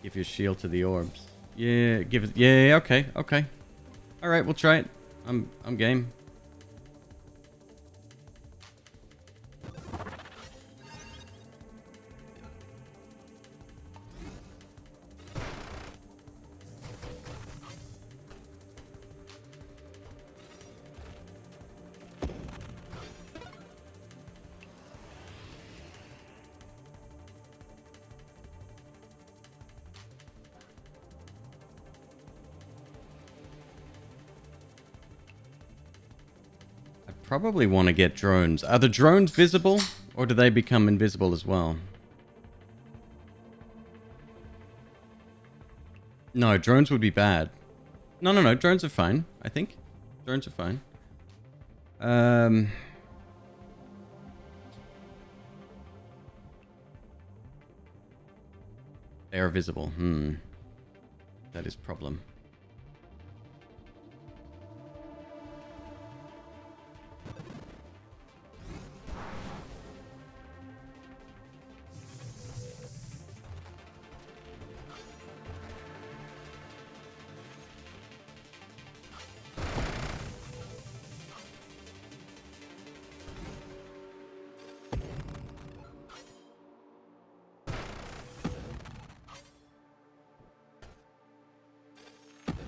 Give your shield to the orbs. Yeah, give it... Yeah, okay, okay. Alright, we'll try it. I'm game. Probably want to get drones. Are the drones visible? Or do they become invisible as well? No, drones would be bad. No. Drones are fine, I think. Drones are fine. They are visible. That is problem.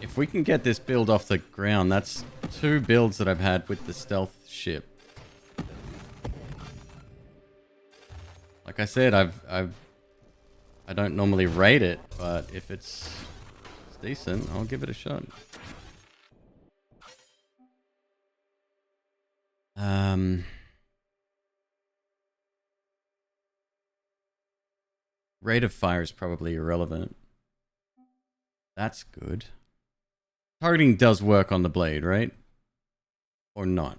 If we can get this build off the ground, that's 2 builds that I've had with the stealth ship. Like I said, I don't normally rate it, but if it's decent, I'll give it a shot. Rate of fire is probably irrelevant. That's good. Targeting does work on the blade, right? Or not? I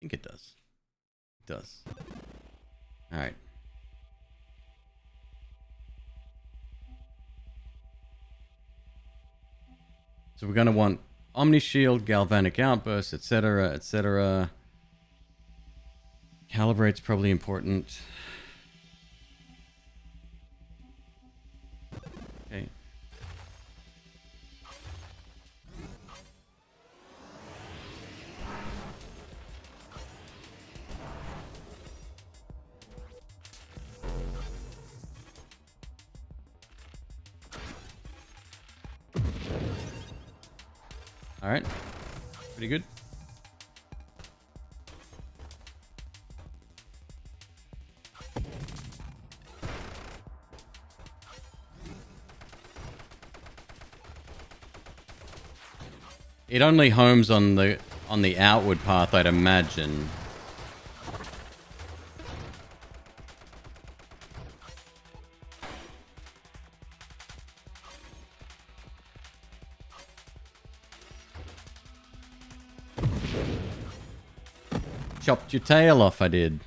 think it does. It does. Alright. So we're going to want Omni Shield, Galvanic Outburst, etc., etc. Calibrate's probably important. Okay. Alright. Pretty good. It only homes on the outward path, I'd imagine. Chopped your tail off, I did.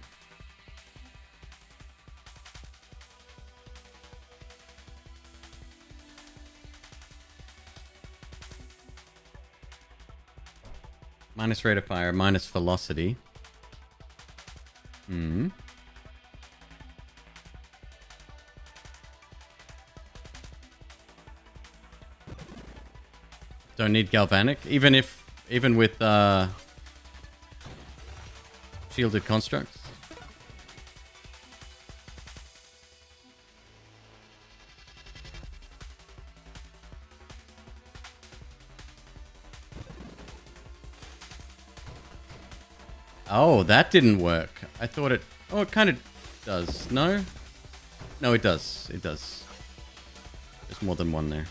Minus rate of fire, minus velocity. Don't need galvanic, even with shielded constructs. Oh, that didn't work. I thought it... Oh, it kind of does. No? No, it does. It does. There's more than one there.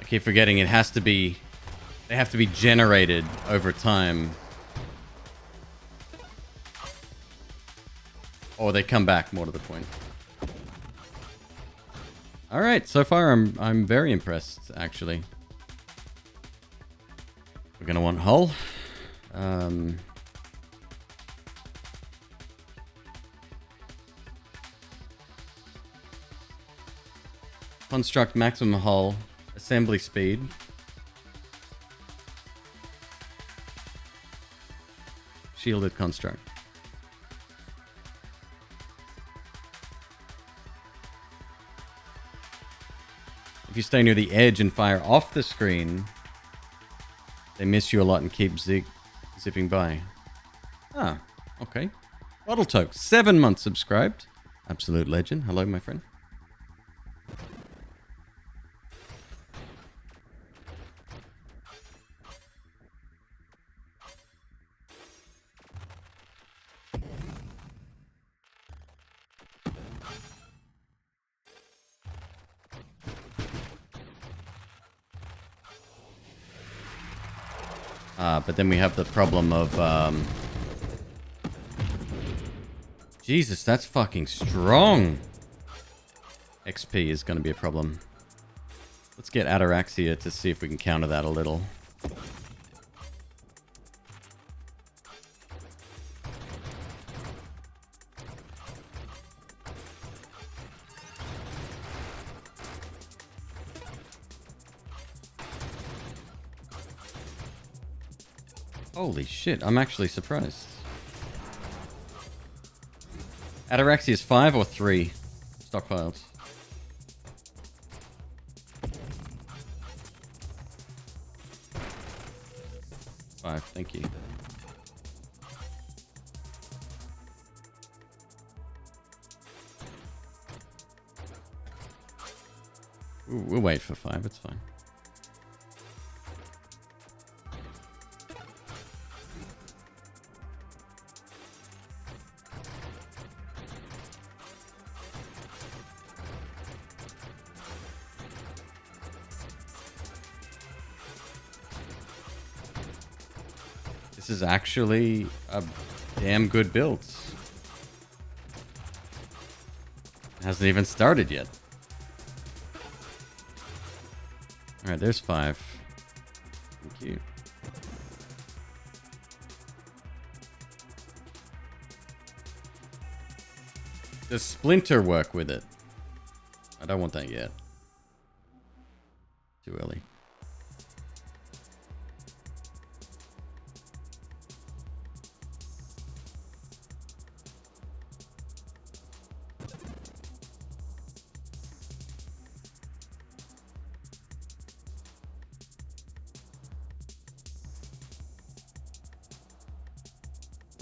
I keep forgetting it has to be... They have to be generated over time. Or they come back, more to the point. Alright, so far I'm very impressed, actually. We're gonna want hull. Construct maximum hull. Assembly speed. Shielded construct. If you stay near the edge and fire off the screen, they miss you a lot and keep zipping by. Ah, okay. Bottle Toke, 7 months subscribed. Absolute legend. Hello, my friend. But then we have the problem of, Jesus, that's fucking strong. XP is going to be a problem. Let's get Ataraxia to see if we can counter that a little. Holy shit, I'm actually surprised. Ataraxia is 5 or 3 stockpiles? 5, thank you. Ooh, we'll wait for 5, it's fine. This is actually a damn good build. It hasn't even started yet. Alright, there's 5. Thank you. Does Splinter work with it? I don't want that yet. Too early.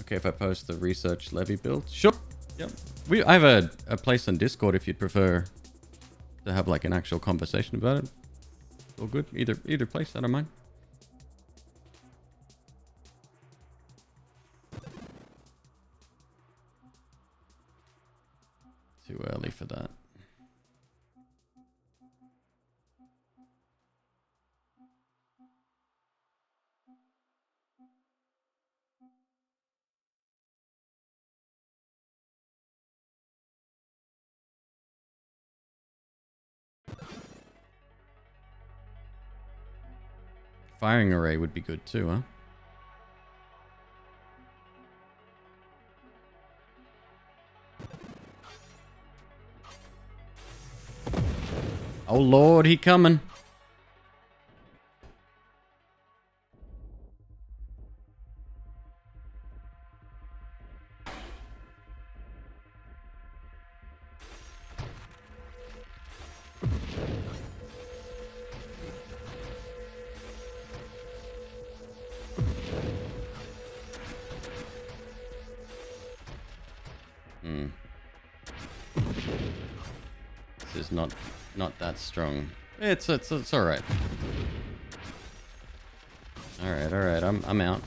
Okay, if I post the research levy build, sure. Yep. I have a place on Discord if you'd prefer to have like an actual conversation about it. All good. Either place, I don't mind. Too early for that. Firing array would be good too, huh? Oh lord, he coming. not that strong. It's all right. All right. I'm out.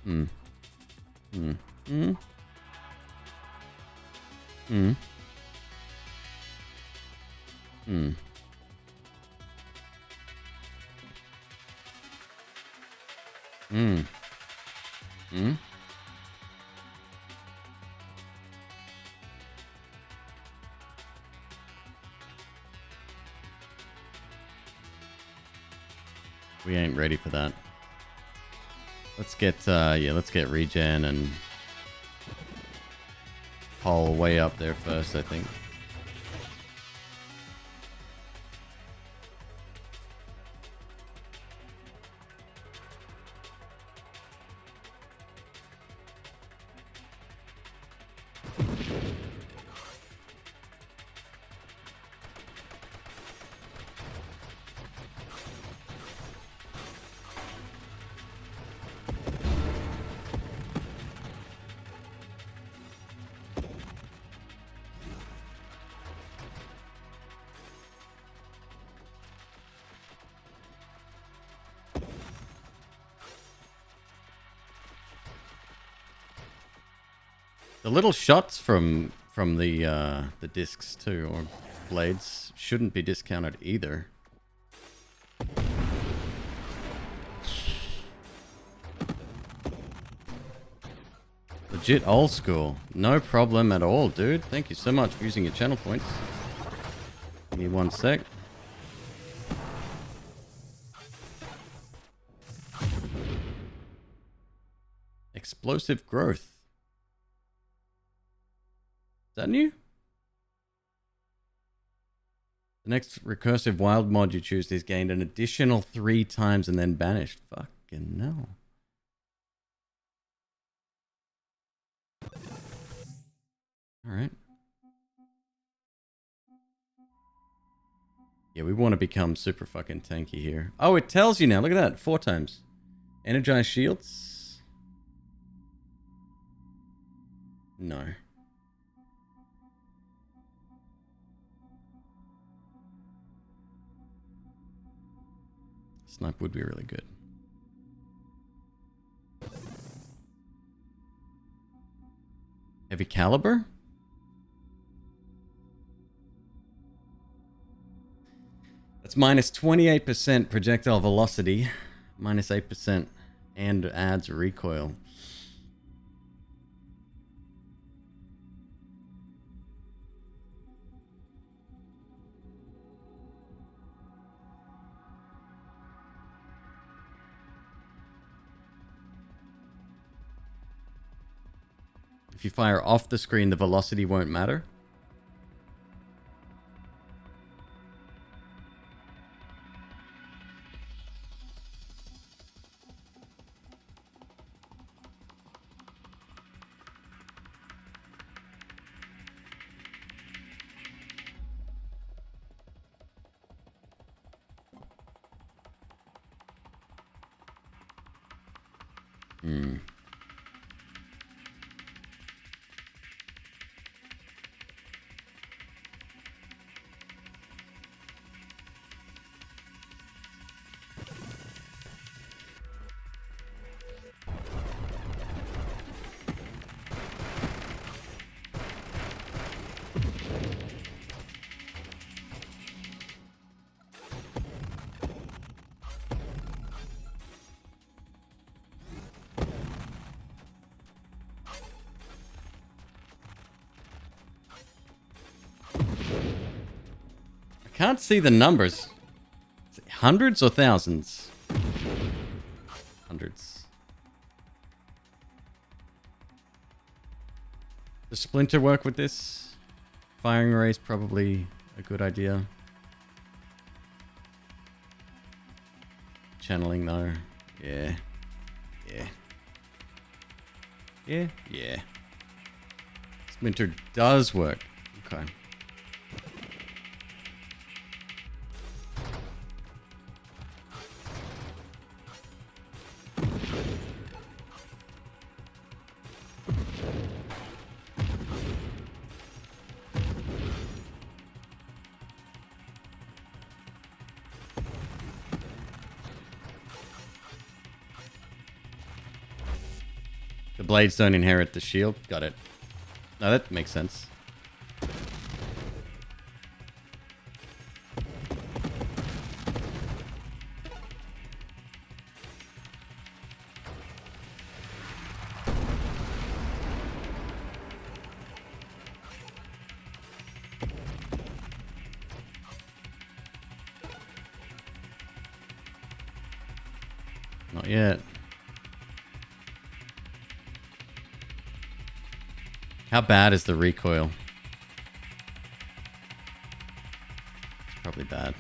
Hmm. Hmm. Hmm. Hmm. Hmm. Hmm. Hmm. We ain't ready for that. Let's get let's get regen and Paul way up there first, I think. The little shots from the discs too, or blades, shouldn't be discounted either. Legit old school. No problem at all, dude. Thank you so much for using your channel points. Give me 1 sec. Explosive growth. Is that new? The next recursive wild mod you choose is gained an additional 3 times and then banished. Fucking no. Alright. Yeah, we want to become super fucking tanky here. Oh, it tells you now. Look at that. 4 times. Energized shields? No. Snipe would be really good. Heavy caliber? That's minus 28% projectile velocity, minus 8%, and adds recoil. If you fire off the screen, the velocity won't matter. Hmm. Can't see the numbers. Hundreds or thousands? Hundreds. Does Splinter work with this? Firing array is probably a good idea. Channeling though. Yeah. Yeah. Yeah. Yeah. Splinter does work. Okay. The blades don't inherit the shield. Got it. No, that makes sense. Not yet. How bad is the recoil? It's probably bad.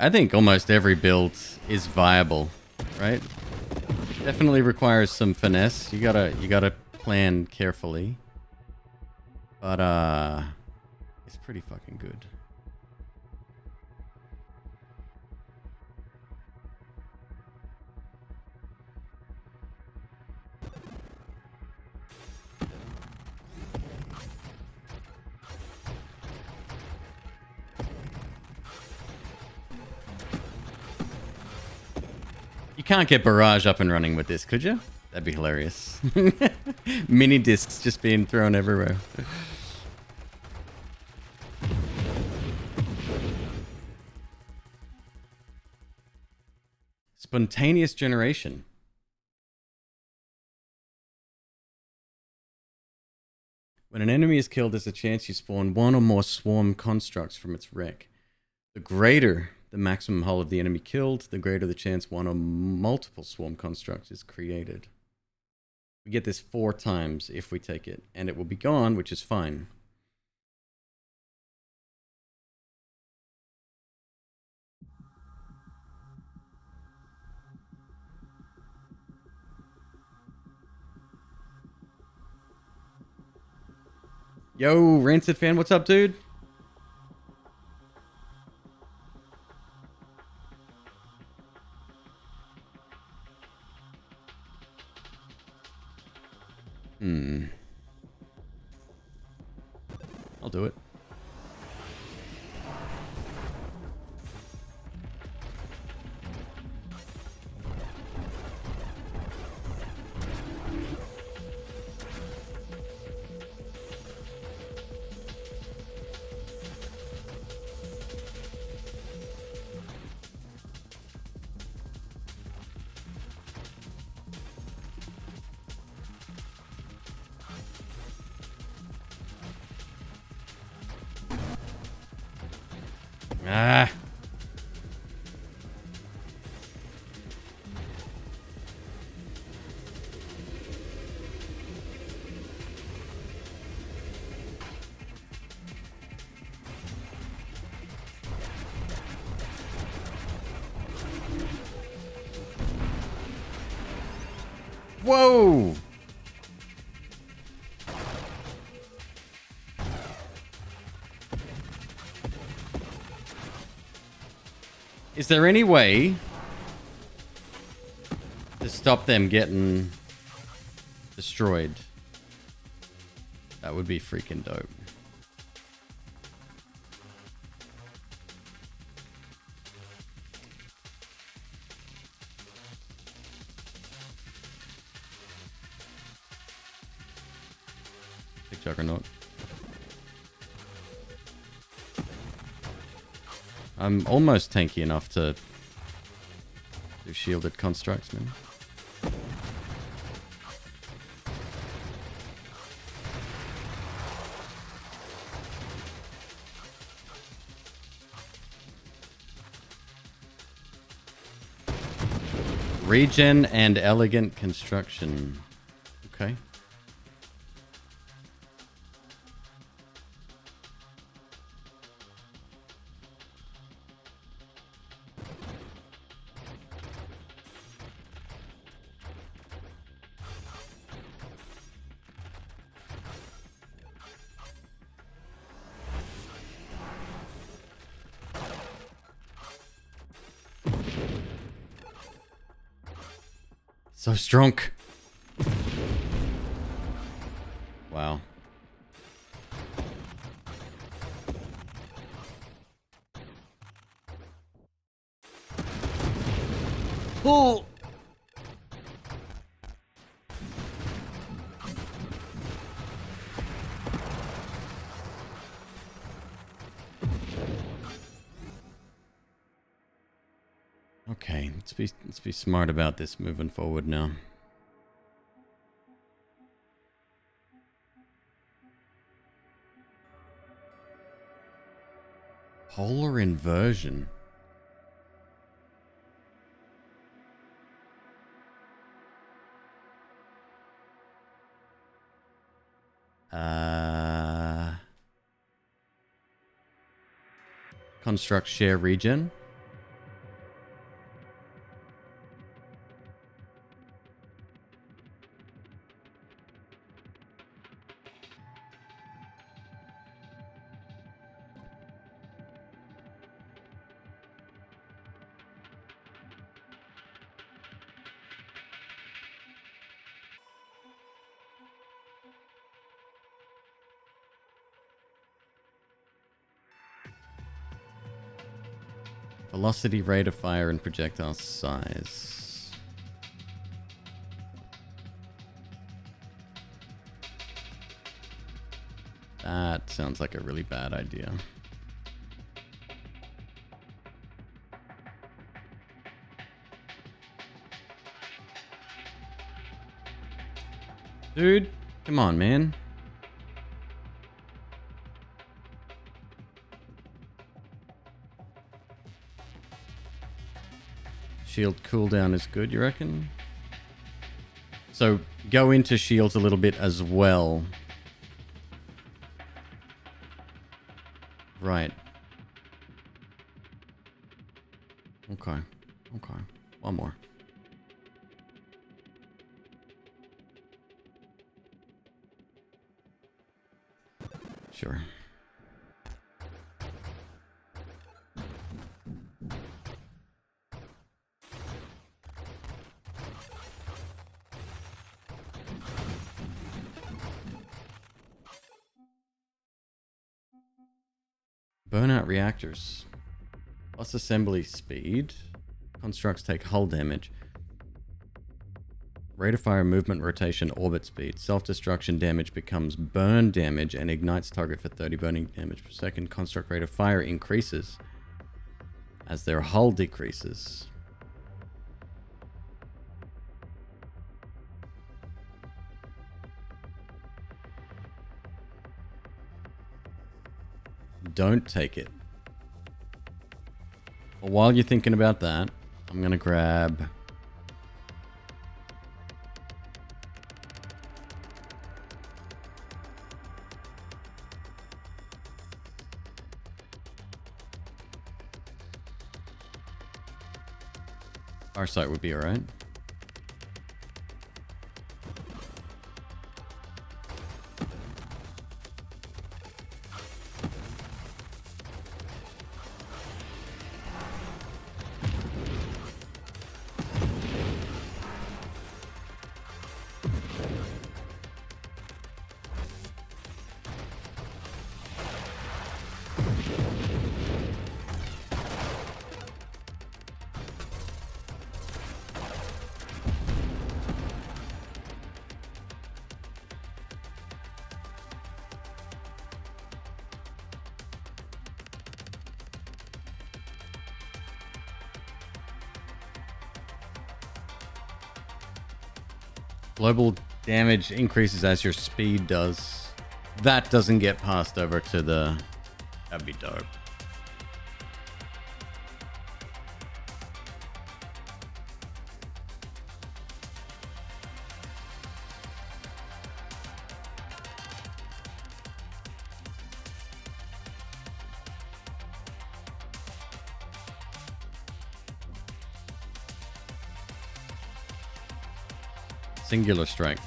I think almost every build is viable, right? Definitely requires some finesse. You gotta plan carefully. But it's pretty fucking good. You can't get Barrage up and running with this, could you? That'd be hilarious. Mini discs just being thrown everywhere. Spontaneous generation. When an enemy is killed, there's a chance you spawn one or more swarm constructs from its wreck. The greater the maximum hull of the enemy killed, the greater the chance one or multiple swarm constructs is created. We get this 4 times if we take it, and it will be gone, which is fine. Yo, Rancid fan, what's up, dude? I'll do it. Ah. Whoa. Is there any way to stop them getting destroyed. That would be freaking dope. Big Juggernaut. I'm almost tanky enough to do shielded constructs, man. Regen and elegant construction. Okay. So strong. Wow. Oh. Okay, let's be smart about this moving forward now. Polar inversion. Construct share regen. Velocity, rate of fire, and projectile size. That sounds like a really bad idea. Dude, come on, man. Shield cooldown is good, you reckon? So go into shields a little bit as well. Right. Okay. Okay. One more. Sure. Burnout reactors. Plus assembly speed. Constructs take hull damage. Rate of fire, movement, rotation, orbit speed. Self-destruction damage becomes burn damage and ignites target for 30 burning damage per second. Construct rate of fire increases as their hull decreases. Don't take it. Well, while you're thinking about that, I'm going to grab... Our site would be alright. Global damage increases as your speed does. That doesn't get passed over to the... That'd be dope. Singular strike.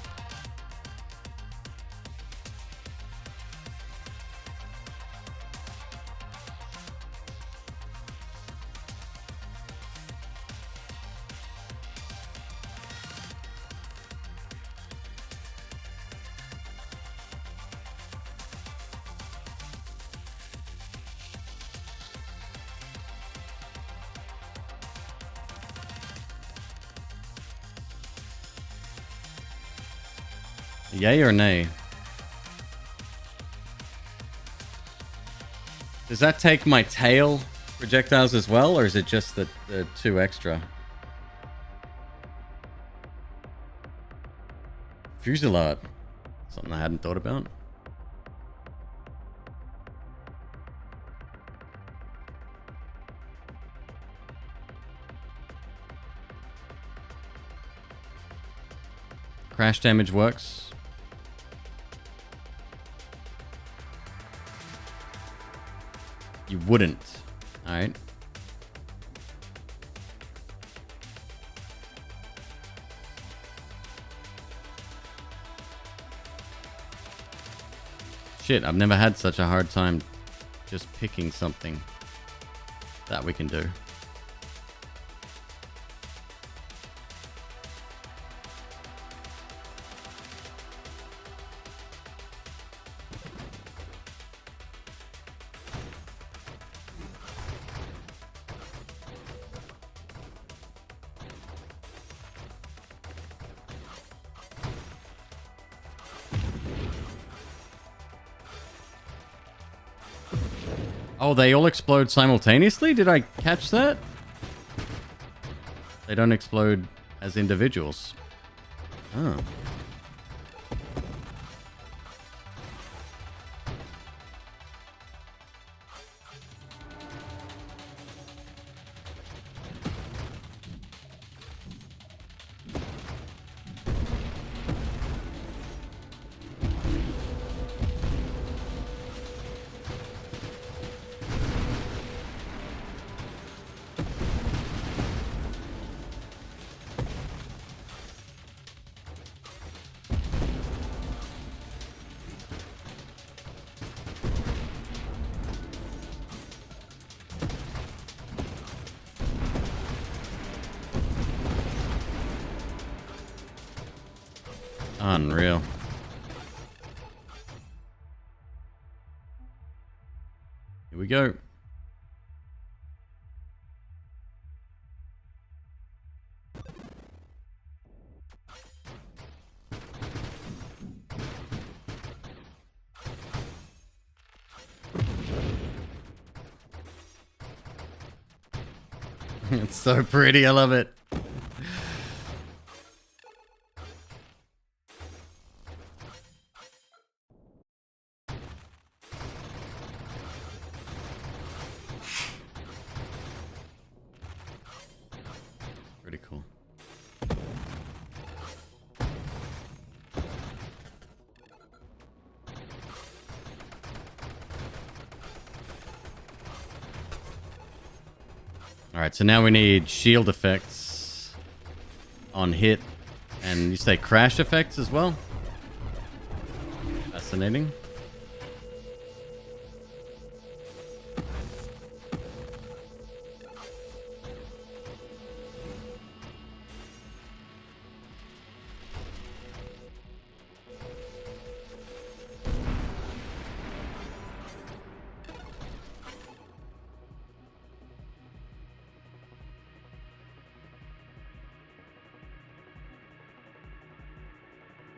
Yay or nay? Does that take my tail projectiles as well, or is it just the 2 extra? Fusillade. Something I hadn't thought about. Crash damage works. You wouldn't. Alright. Shit, I've never had such a hard time just picking something that we can do. Oh, they all explode simultaneously? Did I catch that? They don't explode as individuals. Oh. Unreal. Here we go. It's so pretty. I love it. Pretty cool. Alright, so now we need shield effects on hit, and you say crash effects as well? Fascinating.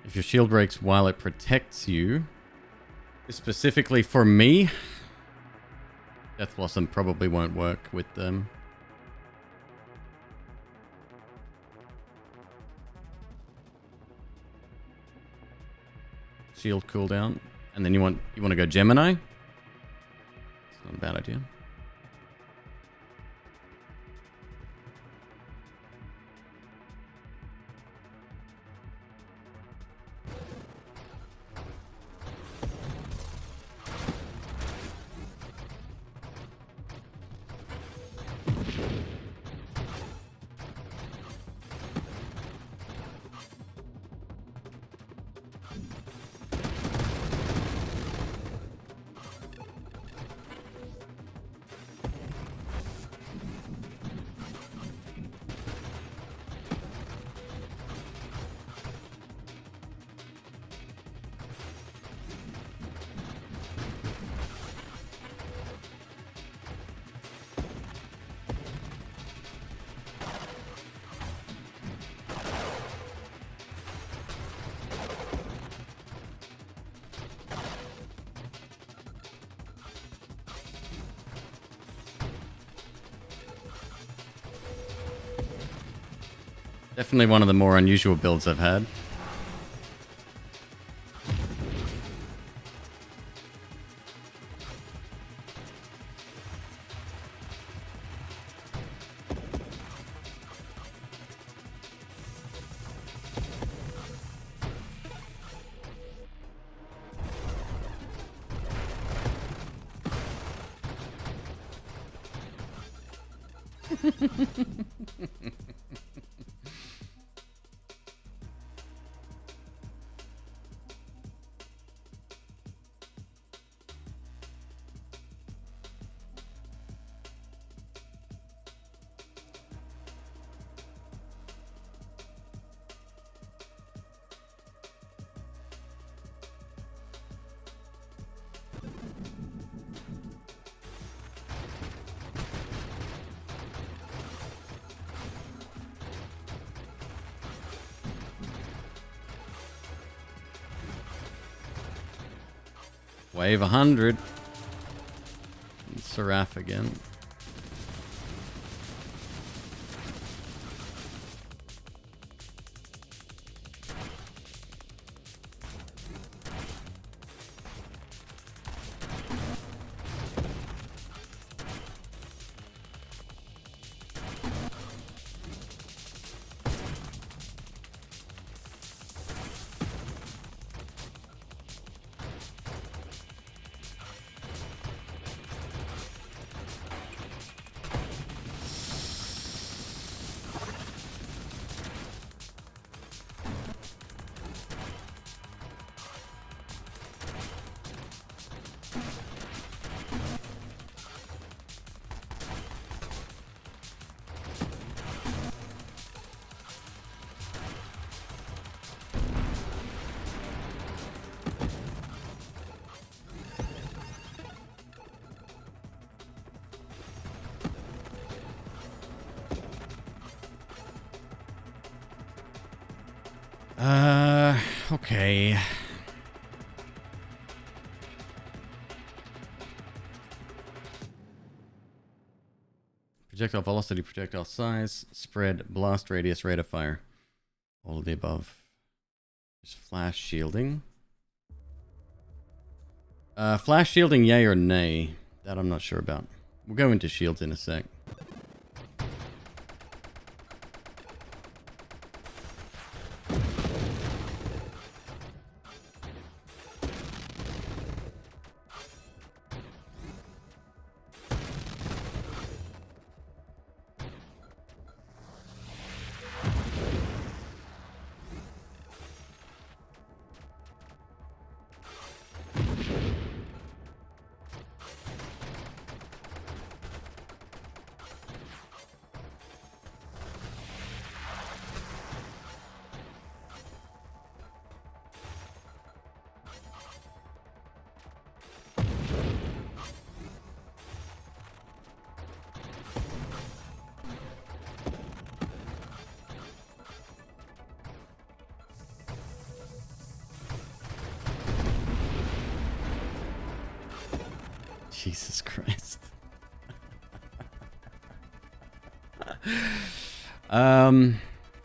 If your shield breaks while it protects you, specifically for me, Death Blossom probably won't work with them. shield cooldown. And then you want to go Gemini? It's not a bad idea. Definitely one of the more unusual builds I've had. Wave 100. And Seraph again. Okay. Projectile velocity, projectile size, spread, blast radius, rate of fire. All of the above. There's flash shielding. Flash shielding, yay or nay? That I'm not sure about. We'll go into shields in a sec. Jesus Christ.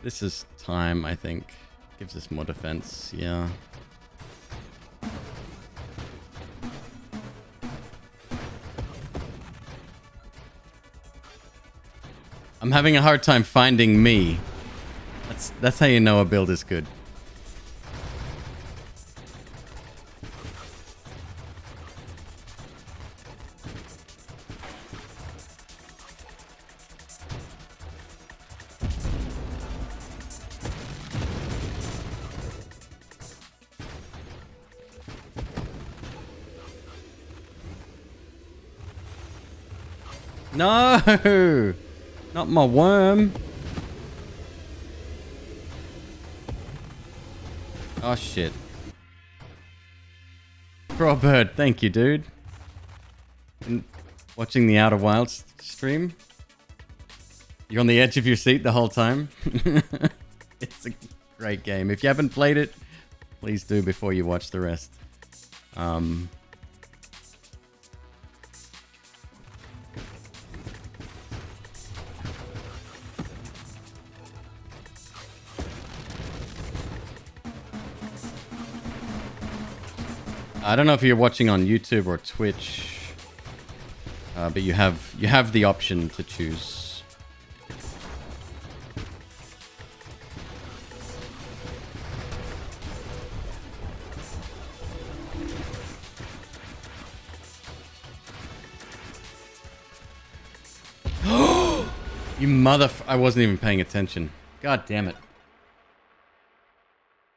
This is time, I think. Gives us more defense, yeah. I'm having a hard time finding me. That's how you know a build is good. No! Not my worm. Oh shit. Robert, thank you, dude. And watching the Outer Wilds stream. You're on the edge of your seat the whole time. It's a great game. If you haven't played it, please do before you watch the rest. I don't know if you're watching on YouTube or Twitch, but you have the option to choose. You I wasn't even paying attention. God damn it.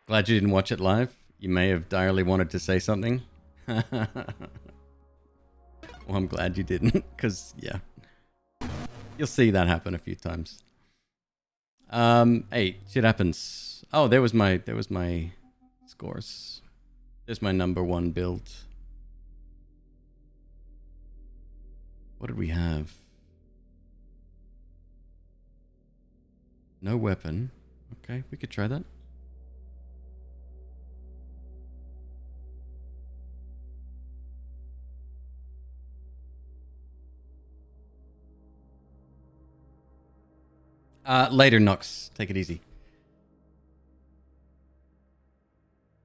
Glad you didn't watch it live. You may have direly wanted to say something. Well, I'm glad you didn't, because, yeah. You'll see that happen a few times. Hey, shit happens. Oh, there was my scores. There's my #1 build. What did we have? No weapon. Okay, we could try that. Later, Nox. Take it easy.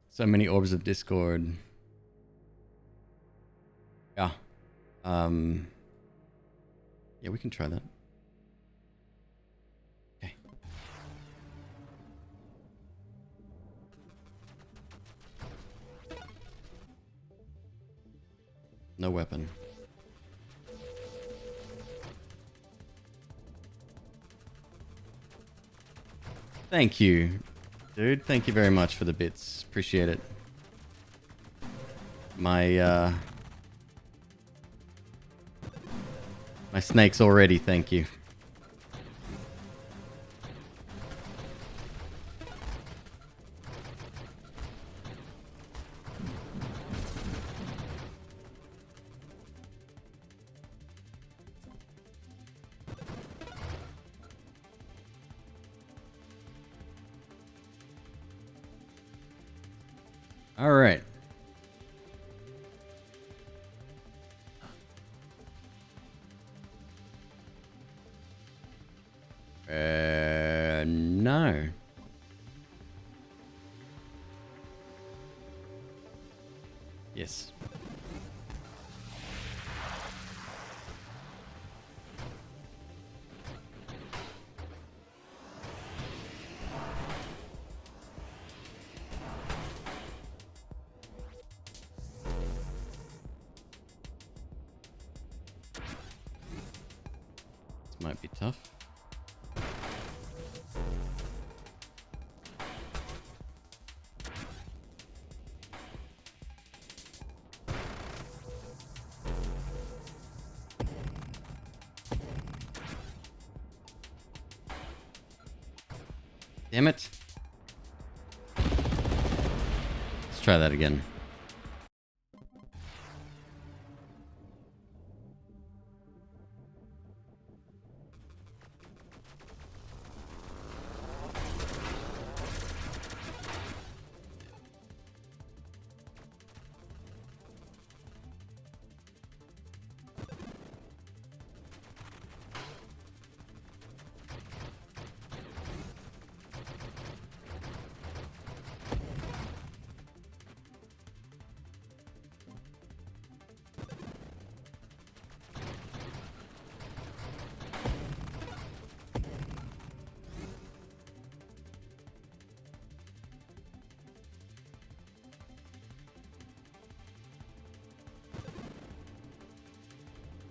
So many orbs of discord. Yeah. Yeah, we can try that. Okay. No weapon. Thank you, dude. Thank you very much for the bits. Appreciate it. My snakes already, thank you. All right. No. Yes. This might be tough. Damn it. Let's try that again.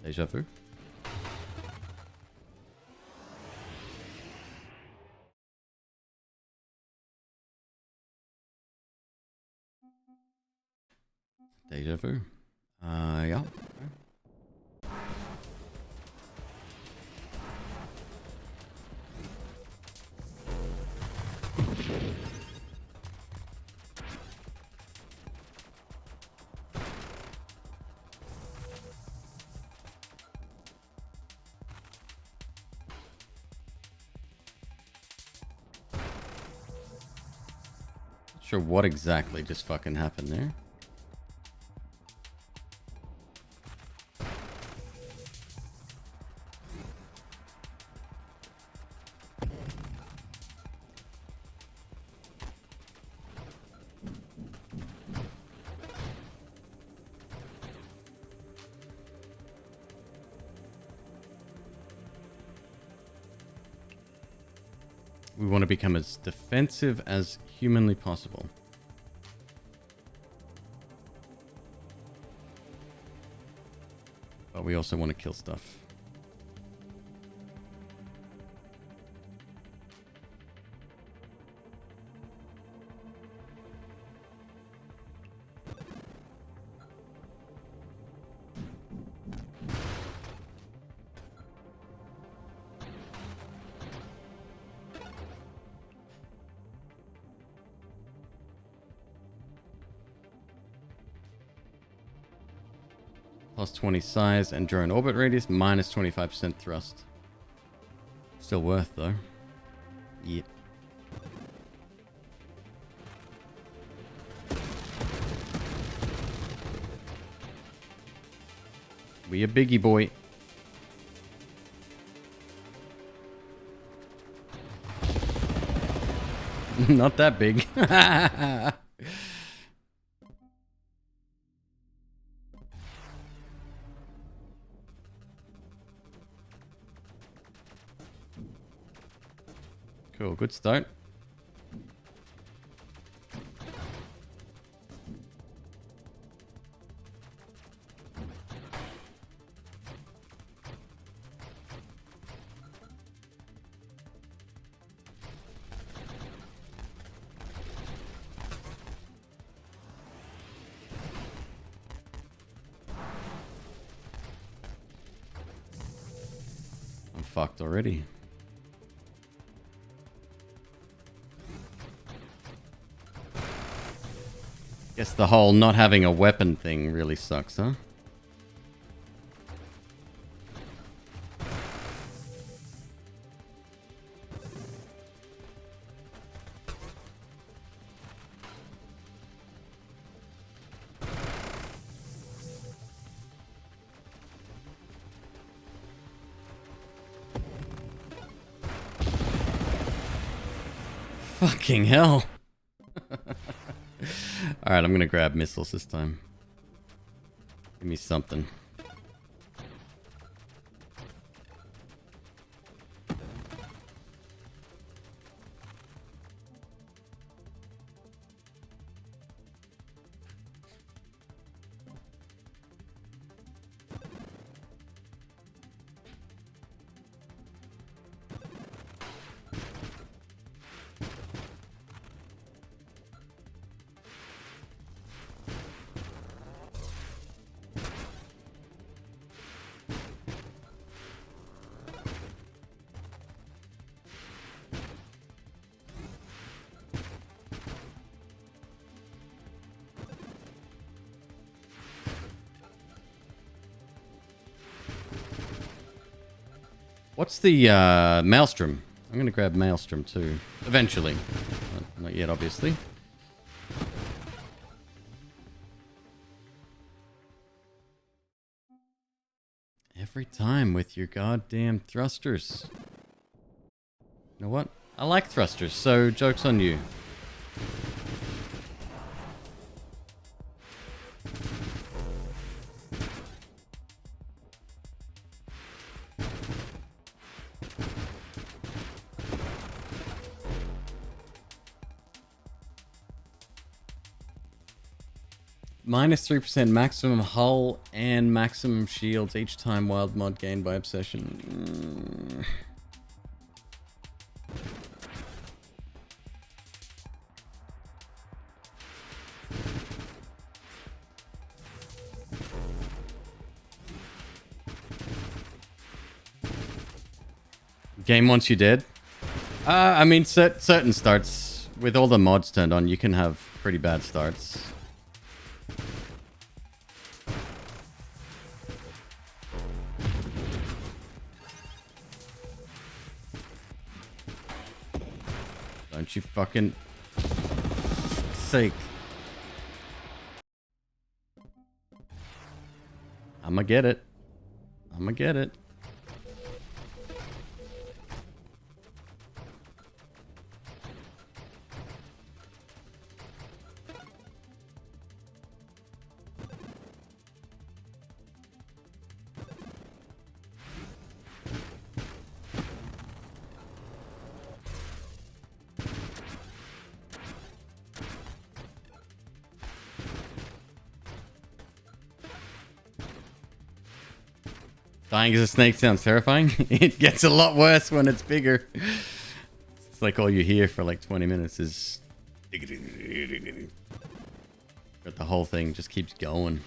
Deja vu. Deja vu. Yeah. Not sure what exactly just fucking happened there. We want to become as defensive as humanly possible. But we also want to kill stuff. Plus 20 size and drone orbit radius, minus 25% thrust. Still worth though. Yeah. We a biggie boy. Not that big. Cool, good start. I'm fucked already. Guess the whole not having a weapon thing really sucks, huh? Fucking hell. Alright, I'm gonna grab missiles this time. Give me something. What's the Maelstrom? I'm going to grab Maelstrom too. Eventually. Not yet, obviously. Every time with your goddamn thrusters. You know what? I like thrusters, so joke's on you. -3% maximum hull and maximum shields each time wild mod gained by obsession. Game once you did? I mean, certain starts, with all the mods turned on, you can have pretty bad starts. Don't you fucking... sake. I'ma get it. I'ma get it. Dying as a snake sounds terrifying. It gets a lot worse when it's bigger. It's like all you hear for like 20 minutes is... But the whole thing just keeps going.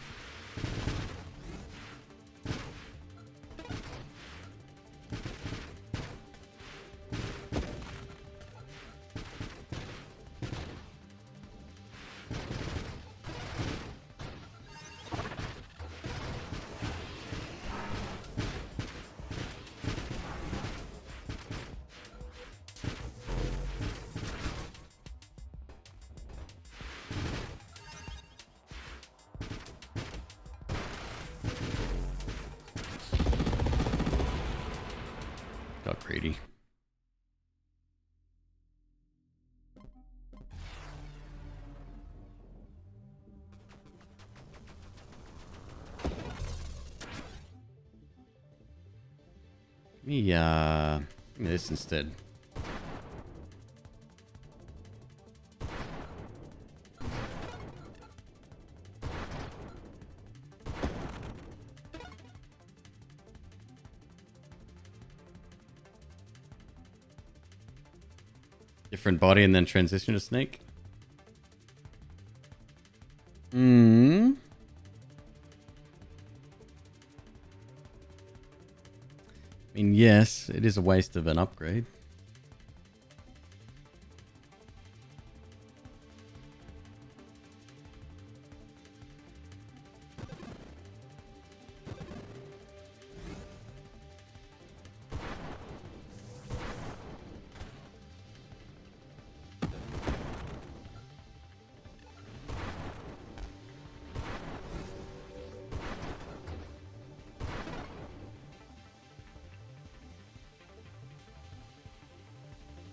Got greedy. Give me this instead. Different body and then transition to snake. Hmm. I mean, yes, it is a waste of an upgrade.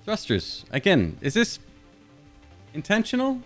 Thrusters. Again, is this intentional?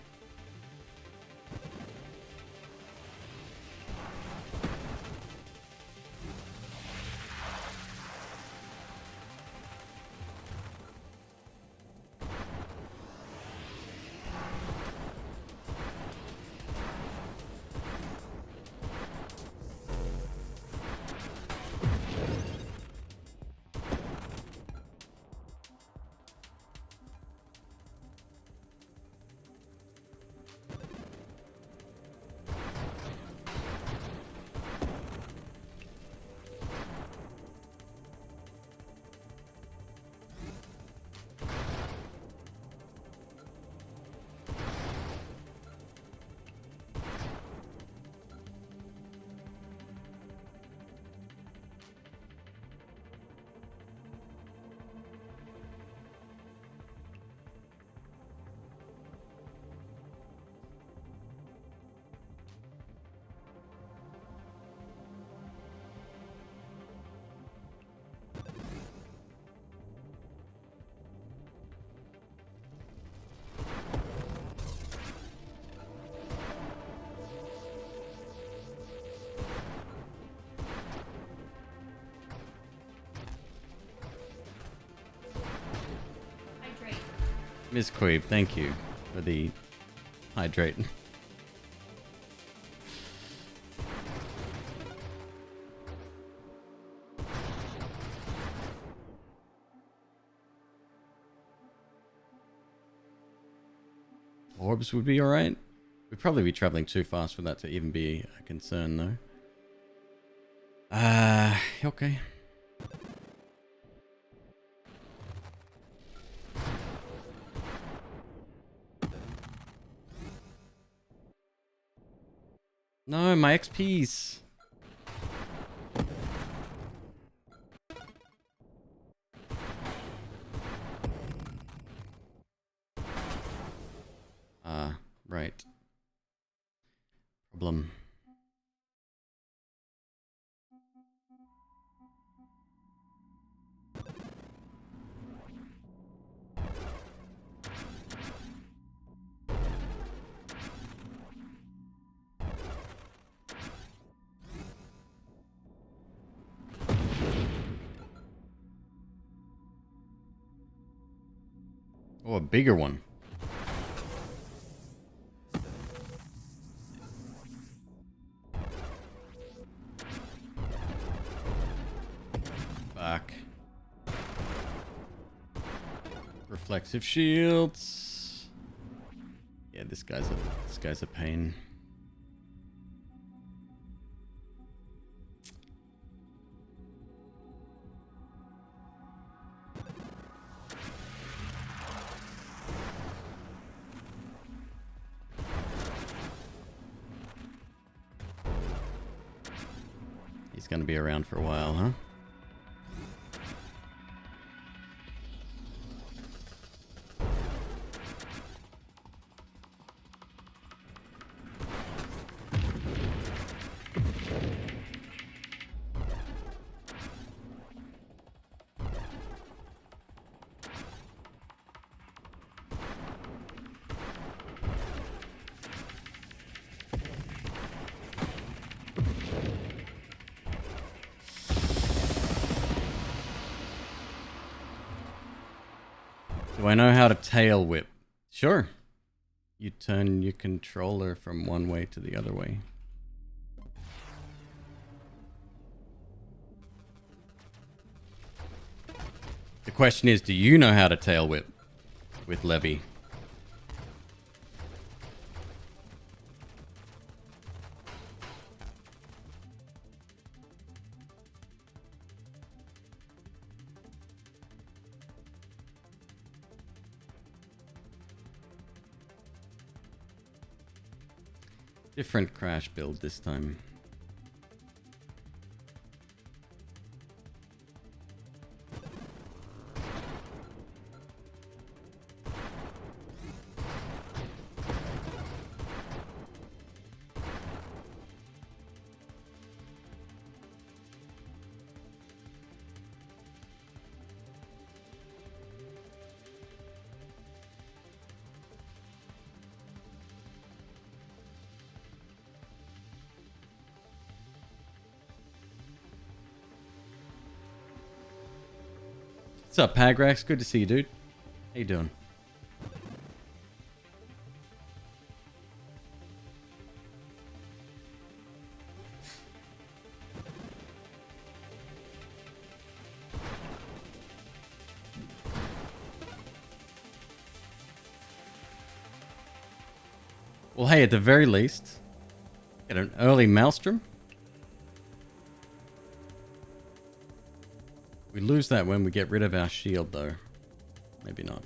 McQueeb, thank you for the hydrate. Orbs would be alright. We'd probably be traveling too fast for that to even be a concern, though. Okay. No, my XP's. Right. Problem. Oh, a bigger one. Fuck. Reflexive shields. Yeah, this guy's a pain. He's gonna be around for a while, huh? Do I know how to tail whip? Sure. You turn your controller from one way to the other way. The question is, do you know how to tail whip with Levy? Different crash build this time. What's up, Pagrax? Good to see you, dude. How you doing? Well, hey, at the very least, get an early Maelstrom. We lose that when we get rid of our shield, though. Maybe not.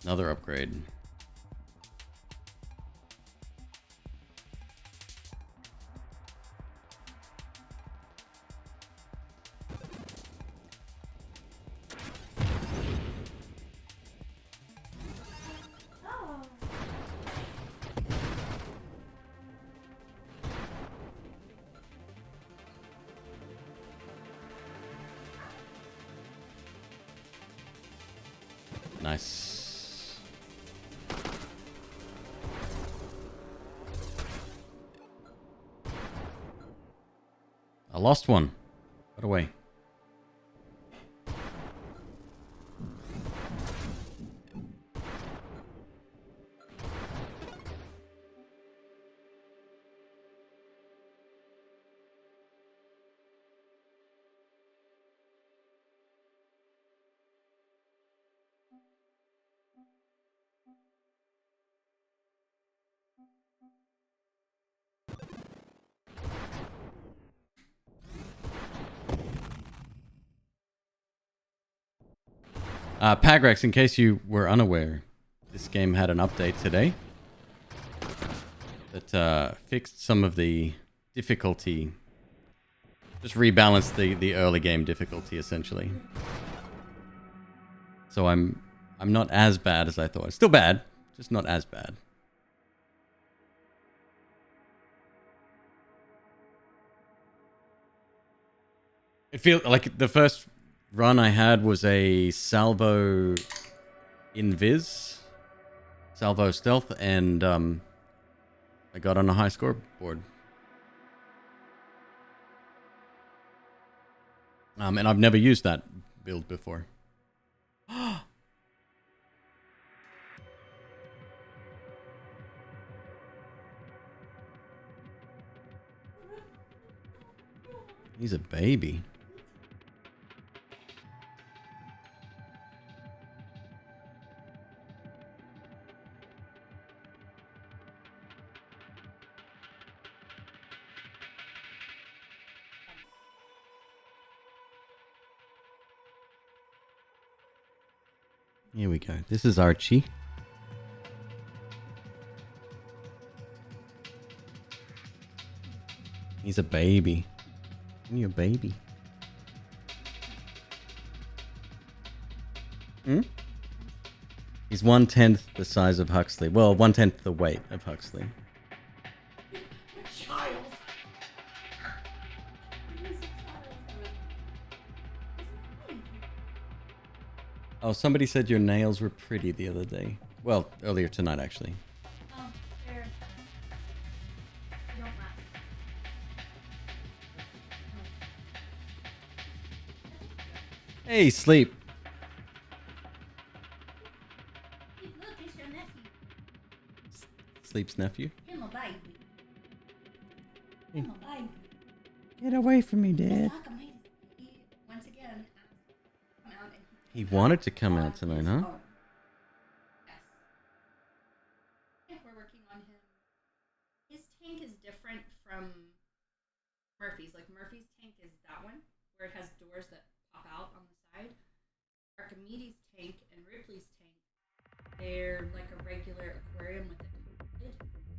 Another upgrade. Nice. I lost one. Got away. Pagrex, in case you were unaware, this game had an update today that fixed some of the difficulty. Just rebalanced the early game difficulty, essentially. So I'm not as bad as I thought. It's still bad, just not as bad. It feels like the first run I had was a salvo invis, salvo stealth, and I got on a high scoreboard. And I've never used that build before. He's a baby. Here we go. This is Archie. He's a baby. You're a baby. Hmm? He's 1/10 the size of Huxley. Well, 1/10 the weight of Huxley. Child. Oh, somebody said your nails were pretty the other day. Well, earlier tonight, actually. Oh, there. Don't laugh. Hey, sleep. Hey, look, it's your nephew. Sleep's nephew. Him a baby. Hey. Him a baby. Get away from me, It's Dad. like a maid. He, once again, come out and He wanted to come out on tonight, his huh? own. Yes. Yeah, we're working on him. His tank is different from Murphy's. Like, Murphy's tank is that one, where it has doors that pop out on the side. Archimedes' tank and Ripley's tank, they're like a regular aquarium with a lid.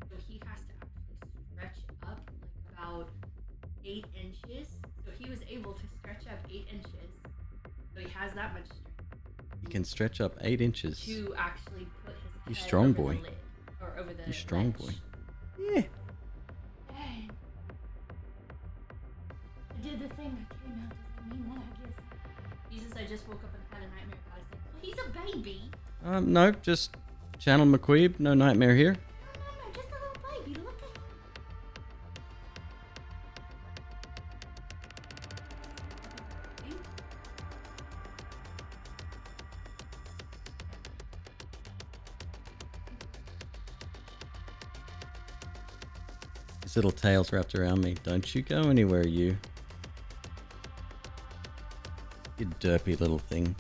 So he has to actually stretch up like about 8 inches. So he was able to stretch up 8 inches. So he has that much strength He can stretch up 8 inches. to actually put his You head strong over boy. the lid, or over the You strong ledge. boy. Yeah. Dang. I did the thing that came out. Does that mean that? I guess. Jesus, I just woke up and had a nightmare about it. Well, he's a baby. No, just channel McQueeb. No nightmare here. No, just a little baby. Look at him. His little tail's wrapped around me. Don't you go anywhere, you. You derpy little thing.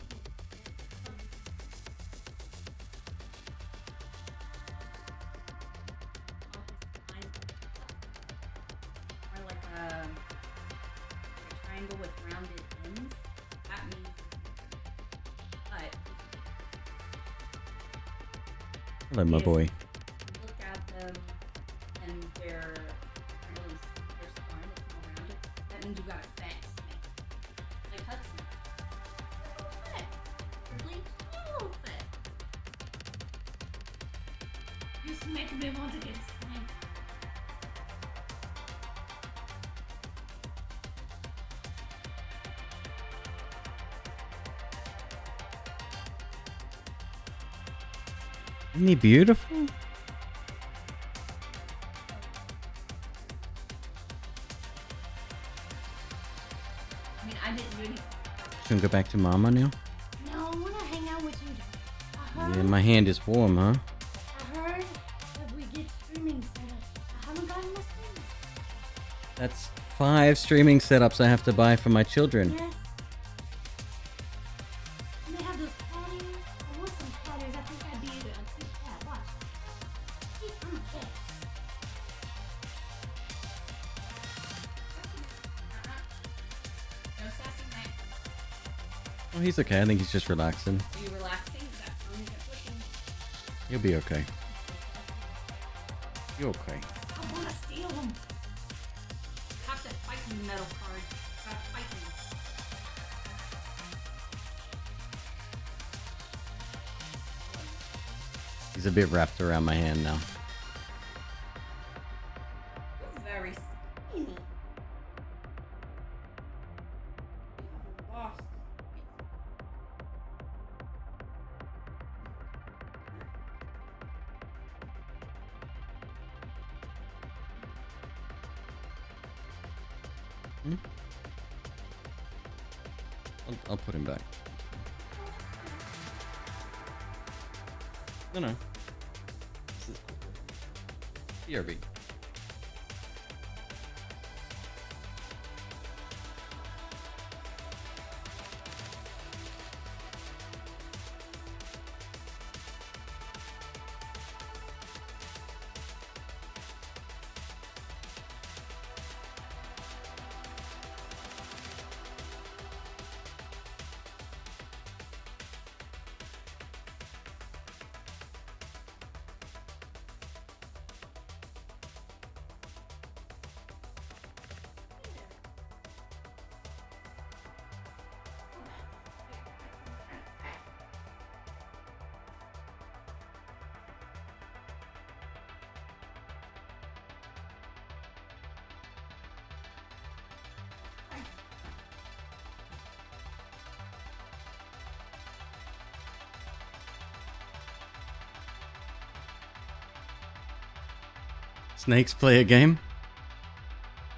Or like a triangle with rounded ends. That means. But Hello, my if boy. you look at them and they're really they're spine, it's more rounded. That means you got a fat snake. Like Hudson. A little fat. Really a little fat. Just making me want to get a snake. Isn't he beautiful? I mean, I didn't do anything. Should we go back to Mama now? No, I want to hang out with you. I heard, Yeah, my hand is warm, huh? I heard that we get streaming set up. I haven't gotten my streaming. That's 5 streaming setups I have to buy for my children. Yes. And they have those patties. I want some patties. I think I'd be a cute cat. Watch. See, I'm a cat. No sassy night. Oh, he's okay. I think he's just relaxing. Are you relaxing? That's on your cooking. He'll be okay. You're okay. I want to steal them. Have that fighting metal card. Got fighting. He's a bit wrapped around my hand now. You're very skinny. You have lost. Hmm? I'll put him back. No. This is BRB. Snakes play a game?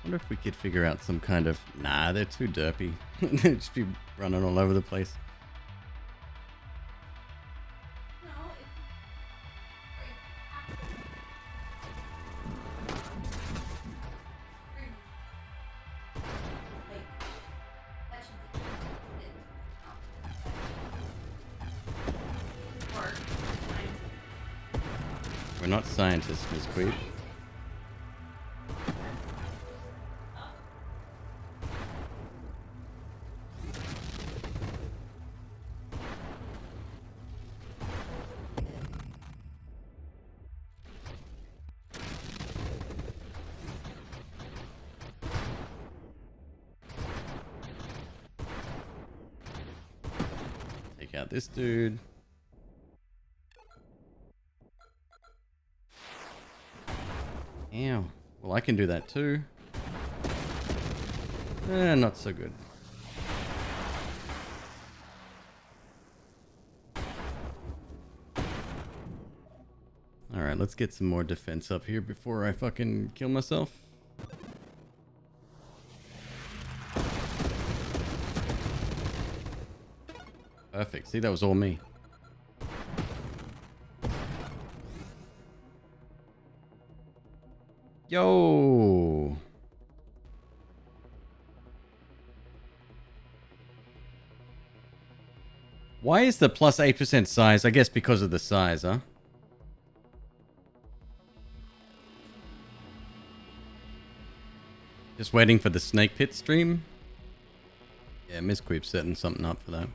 Wonder if we could figure out some kind of... Nah, they're too derpy. They'd just be running all over the place. We're not scientists, McQueeb. Take out this dude. Ow. Well, I can do that too. Not so good. Alright, let's get some more defense up here before I fucking kill myself. Perfect. See, that was all me. Yo! Why is the plus 8% size? I guess because of the size, huh? Just waiting for the snake pit stream? Yeah, McQueeb's setting something up for that.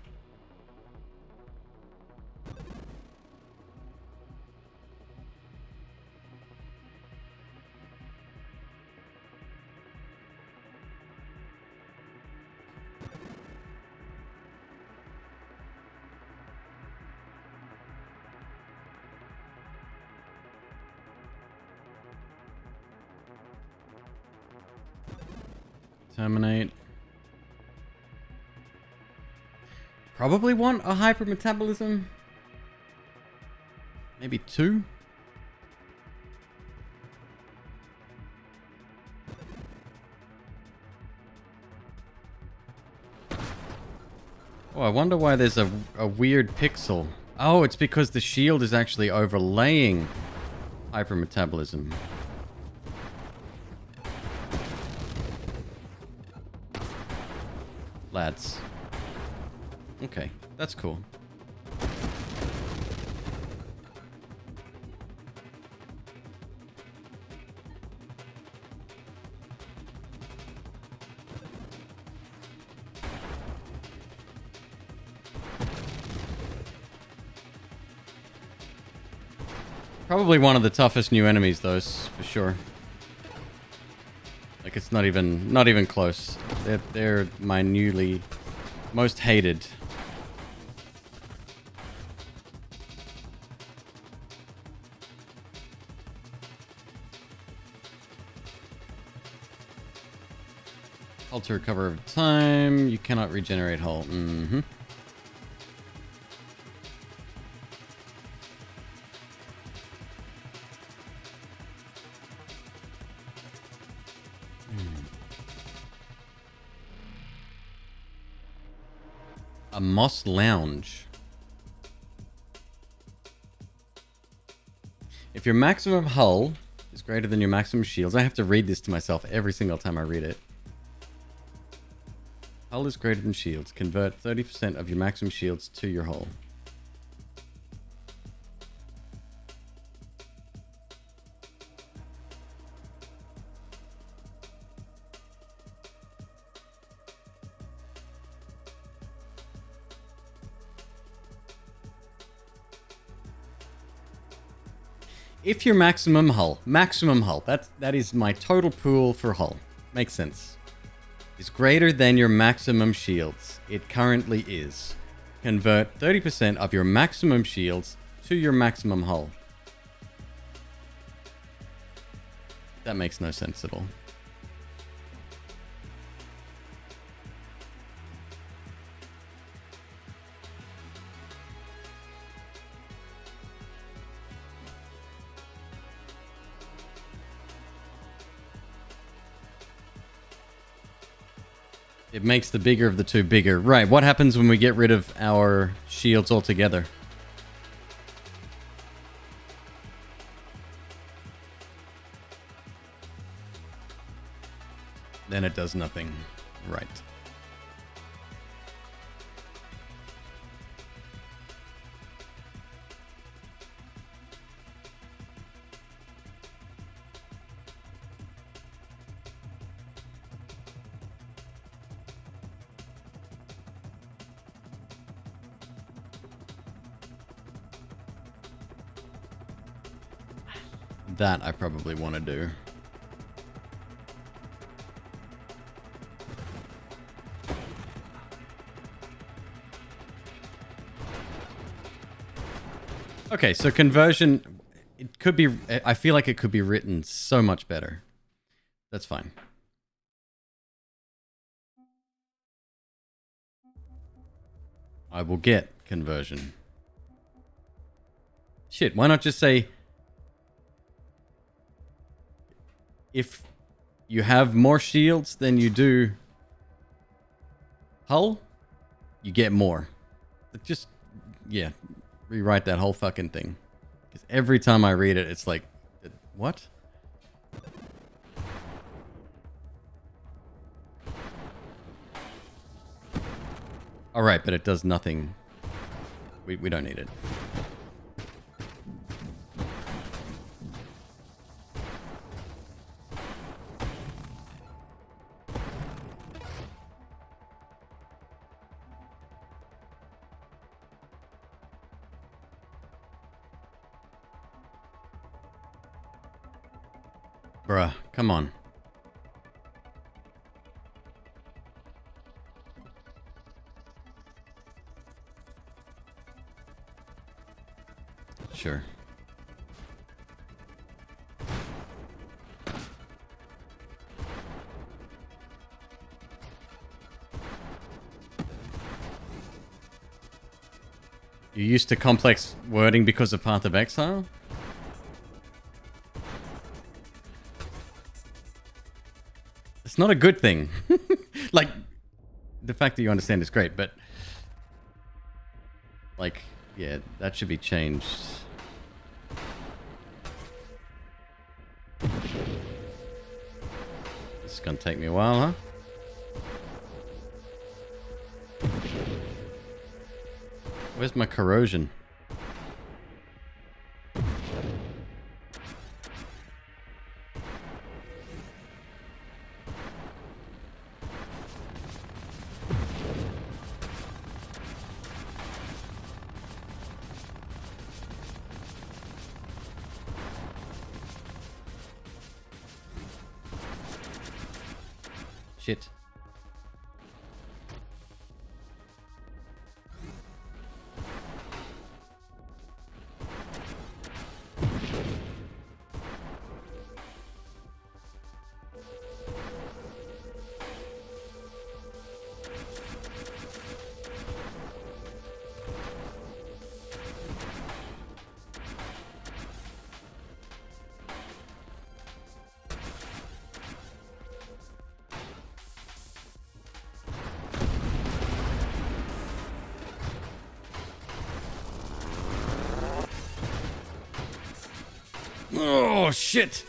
Terminate. Probably want a hypermetabolism. Maybe 2? Oh, I wonder why there's a weird pixel. Oh, it's because the shield is actually overlaying hypermetabolism. Lads. Okay, that's cool. Probably one of the toughest new enemies, though, for sure. Like, it's not even close. They're my newly most hated. Hull to recover over time. You cannot regenerate hull. Mm-hmm. A moss lounge. If your maximum hull is greater than your maximum shields, I have to read this to myself every single time I read it. Hull is greater than shields. Convert 30% of your maximum shields to your hull. If your maximum hull, that is my total pool for hull. Makes sense. Is greater than your maximum shields. It currently is. Convert 30% of your maximum shields to your maximum hull. That makes no sense at all. It makes the bigger of the two bigger. Right, what happens when we get rid of our shields altogether? Then it does nothing. Right. That I probably want to do. Okay, so conversion, it could be, I feel like it could be written so much better. That's fine. I will get conversion. Shit, why not just say, if you have more shields than you do hull, you get more. But just, yeah, rewrite that whole fucking thing. Because every time I read it, it's like, what? Alright, but it does nothing. We don't need it. Bruh, come on. Sure. You're used to complex wording because of Path of Exile? It's not a good thing. Like, the fact that you understand is great, but... Like, yeah, that should be changed. This is gonna take me a while, huh? Where's my corrosion? Shit. Oh, shit.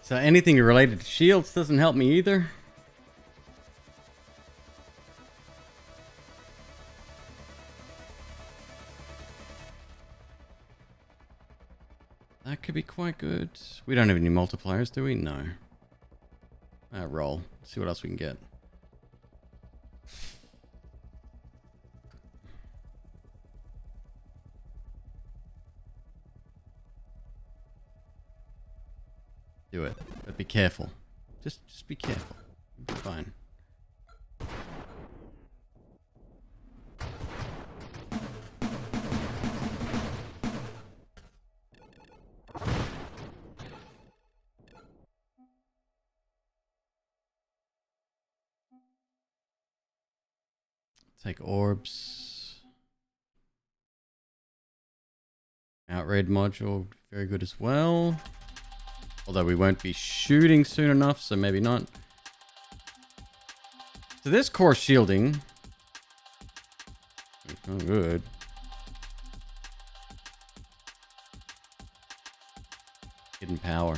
So anything related to shields doesn't help me either. That could be quite good. We don't have any multipliers, do we? No. Roll. See what else we can get. Do it, but be careful. Just be careful. You'll be fine. Take orbs. Outraid module, very good as well. Although we won't be shooting soon enough, so maybe not. So this core shielding. Oh, good. Hidden power.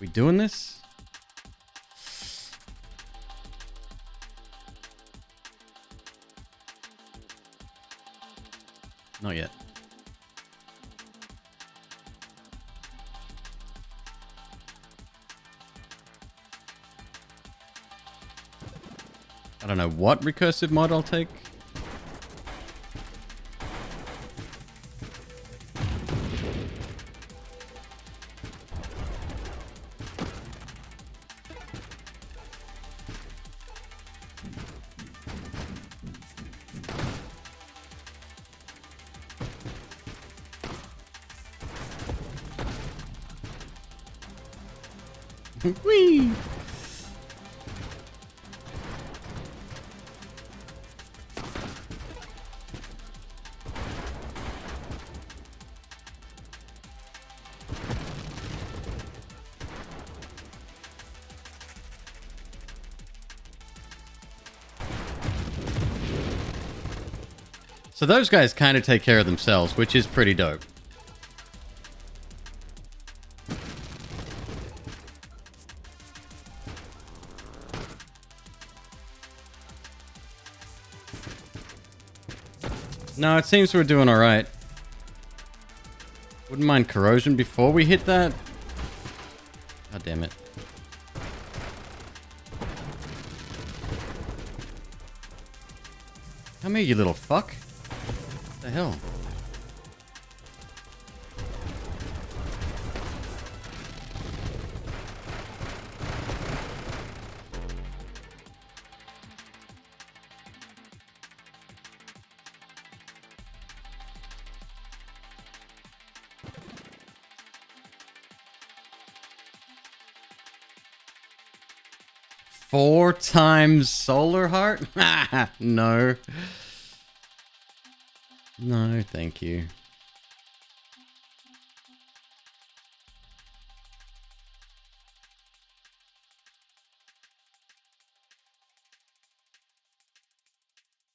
We doing this? Not yet. I don't know what recursive mod I'll take. Whee! So those guys kind of take care of themselves, which is pretty dope. No, it seems we're doing alright. Wouldn't mind corrosion before we hit that. God damn it. Come here, you little fuck. What the hell? 4 times Solar Heart? No. No, thank you.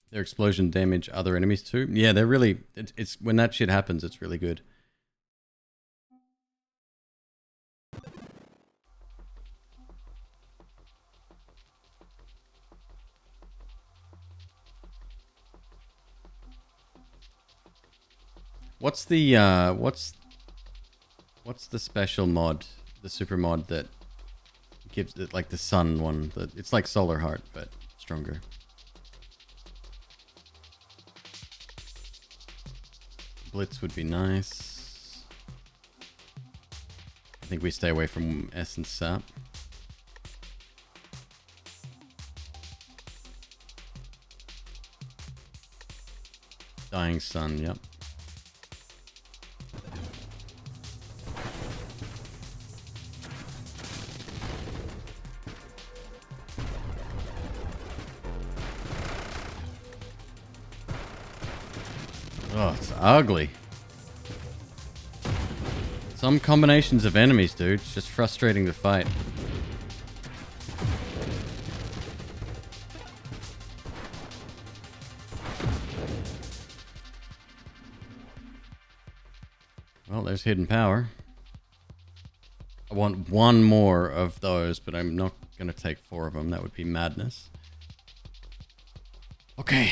Their explosion damage other enemies too. Yeah, they're really... It's when that shit happens, it's really good. What's the what's the special mod, the super mod that gives it like the sun one? That it's like Solar Heart but stronger. Blitz would be nice. I think we stay away from Essence Sap. Dying Sun, yep. Oh, it's ugly. Some combinations of enemies, dude. It's just frustrating to fight. Well, there's hidden power. I want 1 more of those, but I'm not going to take 4 of them. That would be madness. Okay.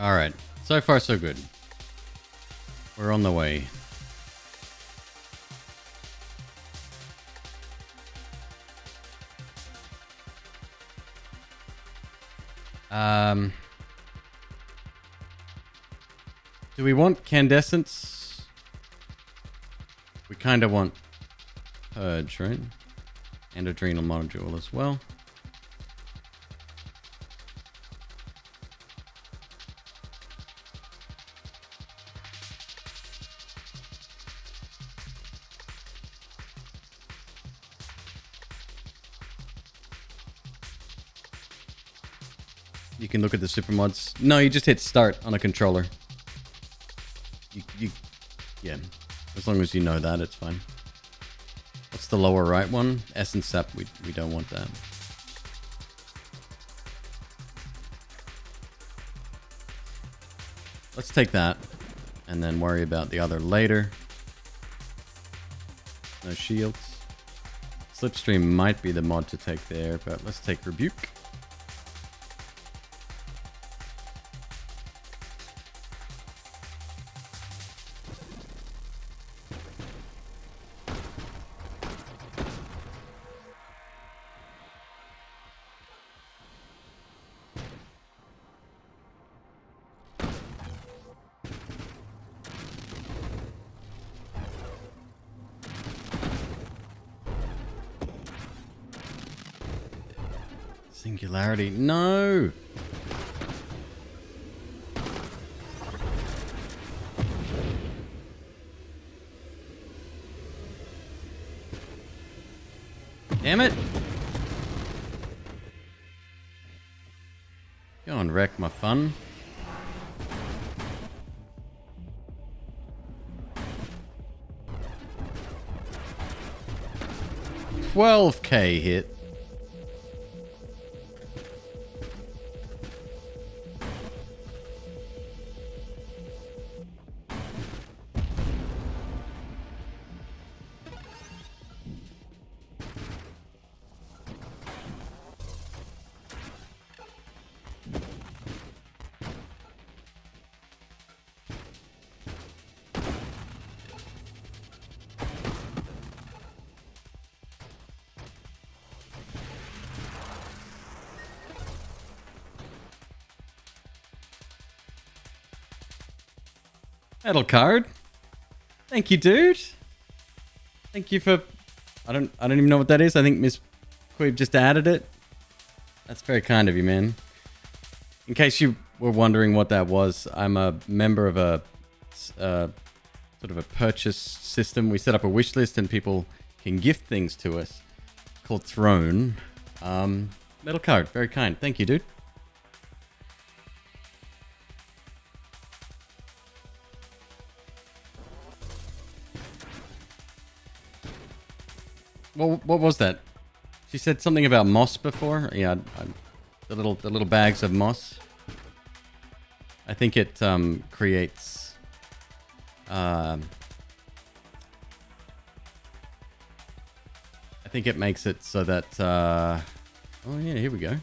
Alright, so far so good. We're on the way. Do we want Candescence? We kind of want Purge, right? And Adrenal Module as well. You can look at the super mods. No, you just hit start on a controller. Yeah. As long as you know that, it's fine. What's the lower right one? Essence Sap, we don't want that. Let's take that, and then worry about the other later. No shields. Slipstream might be the mod to take there, but let's take Rebuke. Singularity. No! Damn it! Go and wreck my fun. $12K hit. Metal card. Thank you, dude. Thank you for... I don't even know what that is. I think Miss McQueeb just added it. That's very kind of you, man. In case you were wondering what that was, I'm a member of a sort of a purchase system. We set up a wish list and people can gift things to us called Throne. Metal card. Very kind. Thank you, dude. Well, what was that? She said something about moss before. Yeah, the little bags of moss. I think it creates. I think it makes it so that. Oh yeah, here we go.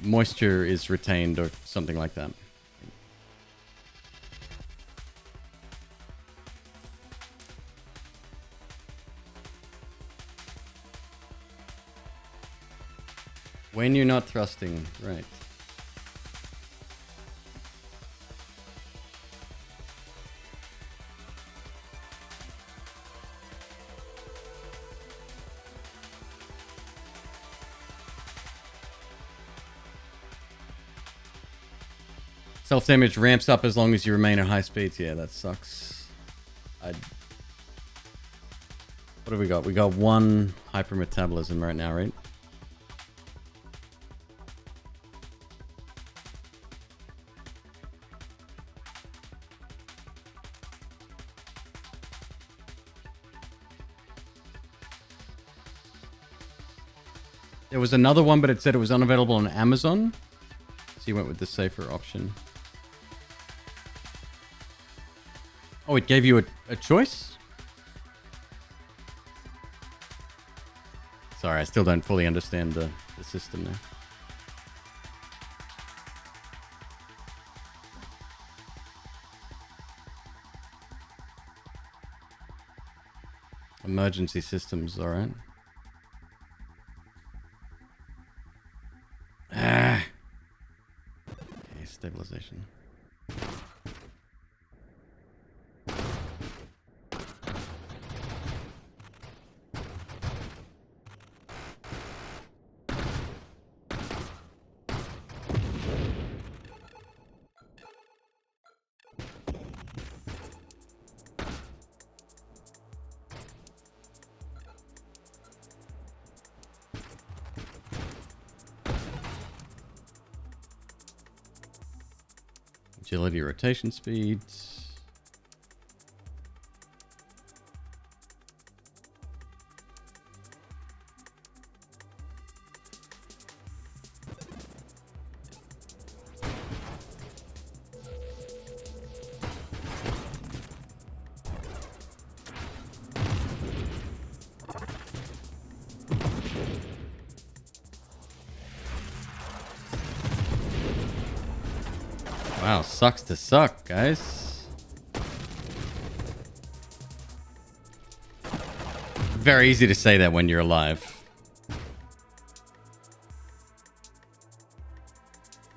Moisture is retained or something like that. When you're not thrusting, right. Self-damage ramps up as long as you remain at high speeds. Yeah, that sucks. What have we got? We got one hypermetabolism right now, right? There was another one, but it said it was unavailable on Amazon. So you went with the safer option. Oh, it gave you a choice? Sorry, I still don't fully understand the system there. Emergency systems, alright. Ah. Okay, stabilization. Agility, rotation speed. Wow, sucks to suck, guys. Very easy to say that when you're alive.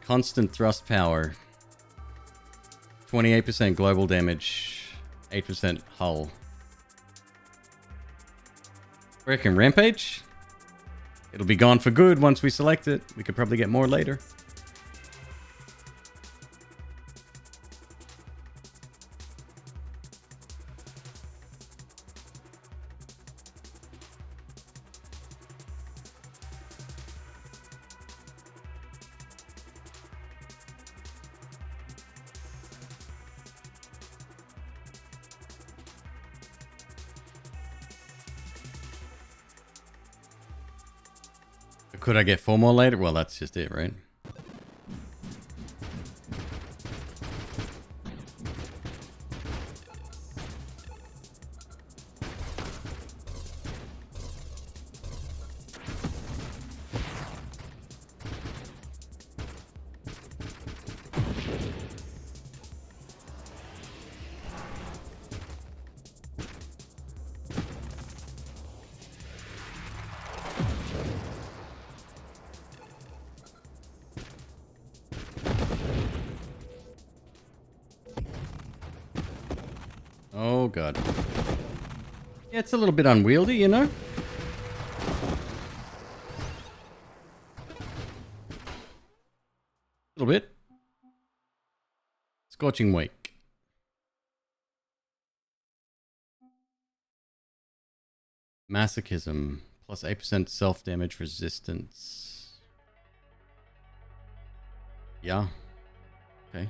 Constant thrust power. 28% global damage. 8% hull. Reckon Rampage? It'll be gone for good once we select it. We could probably get more later. Could I get 4 more later? Well, that's just it, right? god. Yeah, it's a little bit unwieldy, you know? A little bit. Scorching Wake. Masochism. Plus 8% self-damage resistance. Yeah. Okay.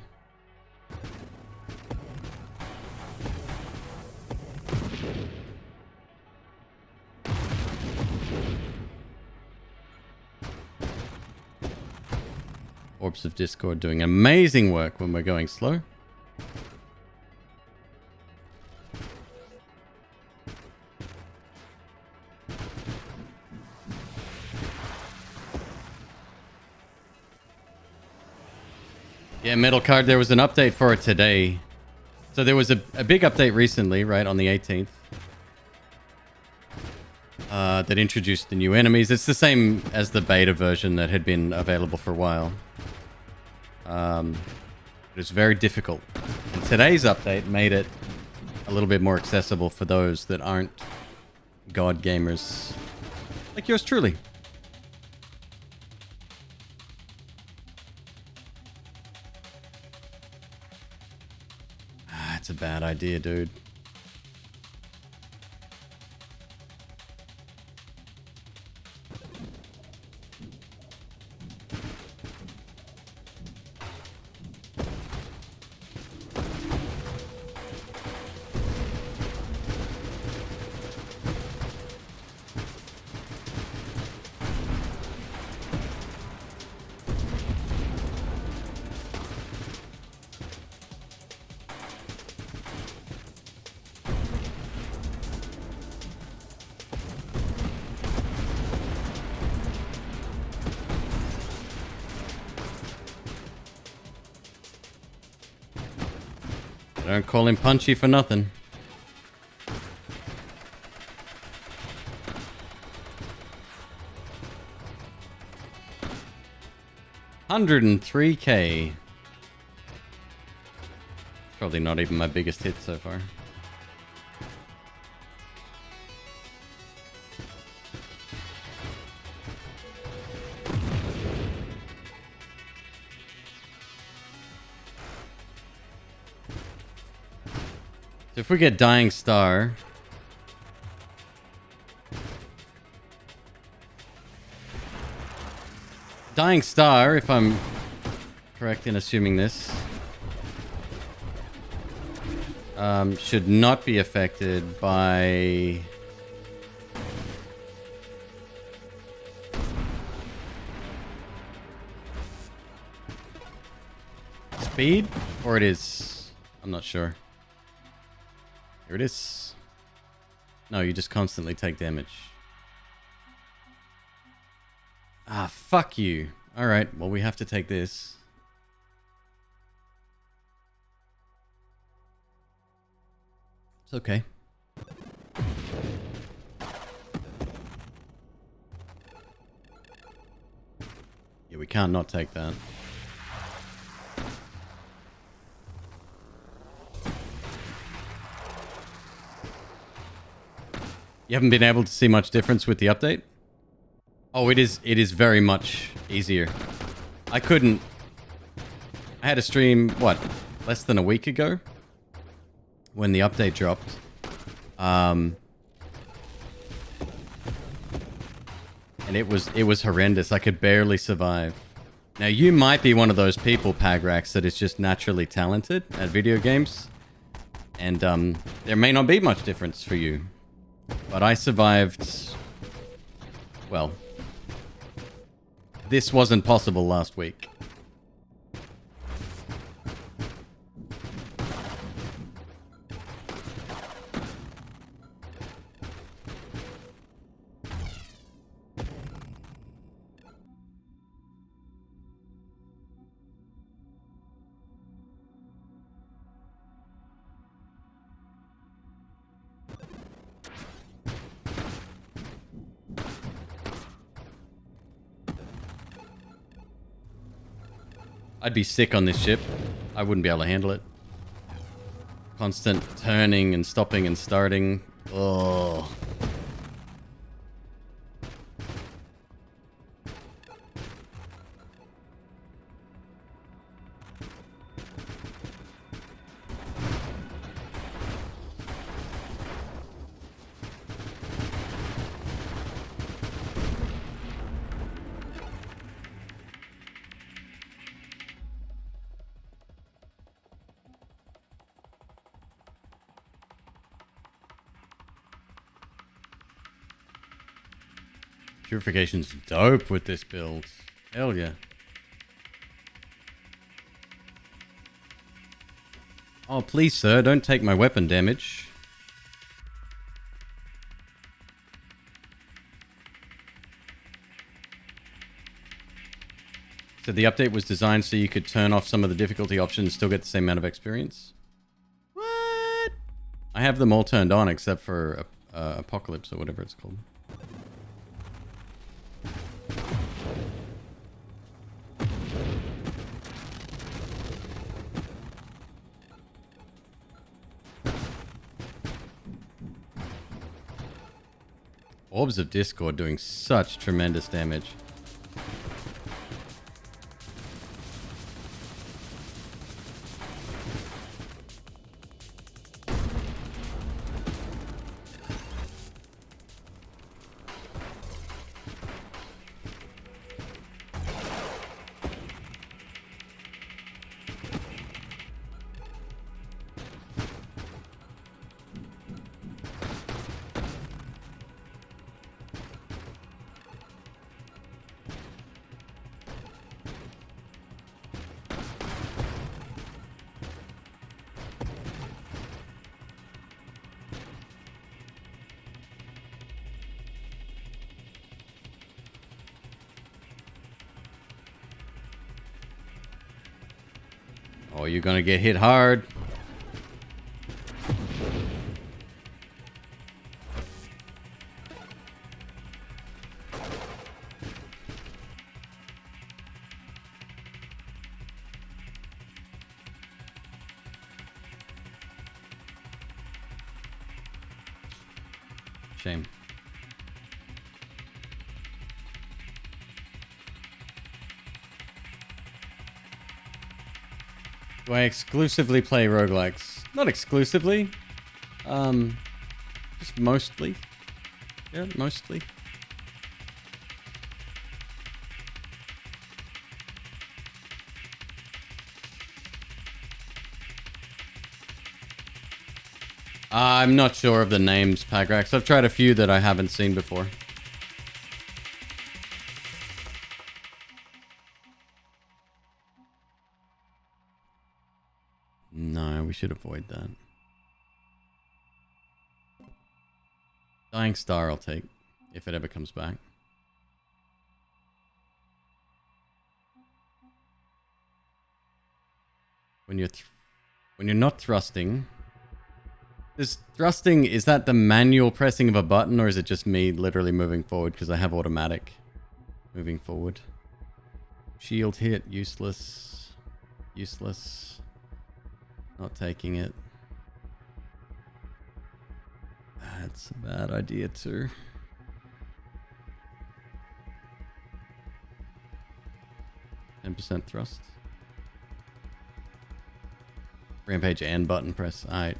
Orbs of Discord doing amazing work when we're going slow. Yeah, Metal Card, there was an update for it today. So there was a big update recently, right, on the 18th. That introduced the new enemies. It's the same as the beta version that had been available for a while. It was very difficult. And today's update made it a little bit more accessible for those that aren't God gamers. Like yours truly. That's a bad idea, dude. Don't call him Punchy for nothing. $103K. Probably not even my biggest hit so far. So if we get Dying Star... Dying Star, if I'm correct in assuming this, should not be affected by... speed? Or it is... I'm not sure. Here it is. No, you just constantly take damage. Ah, fuck you. Alright, well we have to take this. It's okay. Yeah, we can't not take that. You haven't been able to see much difference with the update? Oh, it is very much easier. I had a stream, what, less than a week ago? When the update dropped. And it was horrendous. I could barely survive. Now, you might be one of those people, Pagrax, that is just naturally talented at video games. And there may not be much difference for you. But I survived... well... this wasn't possible last week. I'd be sick on this ship. I wouldn't be able to handle it. Constant turning and stopping and starting. Oh. Purification's dope with this build. Hell yeah. Oh, please, sir, don't take my weapon damage. So the update was designed so you could turn off some of the difficulty options and still get the same amount of experience? What? I have them all turned on except for Apocalypse or whatever it's called. Orbs of Discord doing such tremendous damage. Oh, you're gonna get hit hard. Shame. Do I exclusively play roguelikes? Not exclusively. Just mostly. Yeah, mostly. I'm not sure of the names, Pagrax. I've tried a few that I haven't seen before. No, we should avoid that. Dying Star I'll take, if it ever comes back. When you're not thrusting... Is thrusting, is that the manual pressing of a button, or is it just me literally moving forward because I have automatic moving forward? Shield hit, useless. Useless. Not taking it. That's a bad idea too. %, thrust. Rampage and button press. Alright.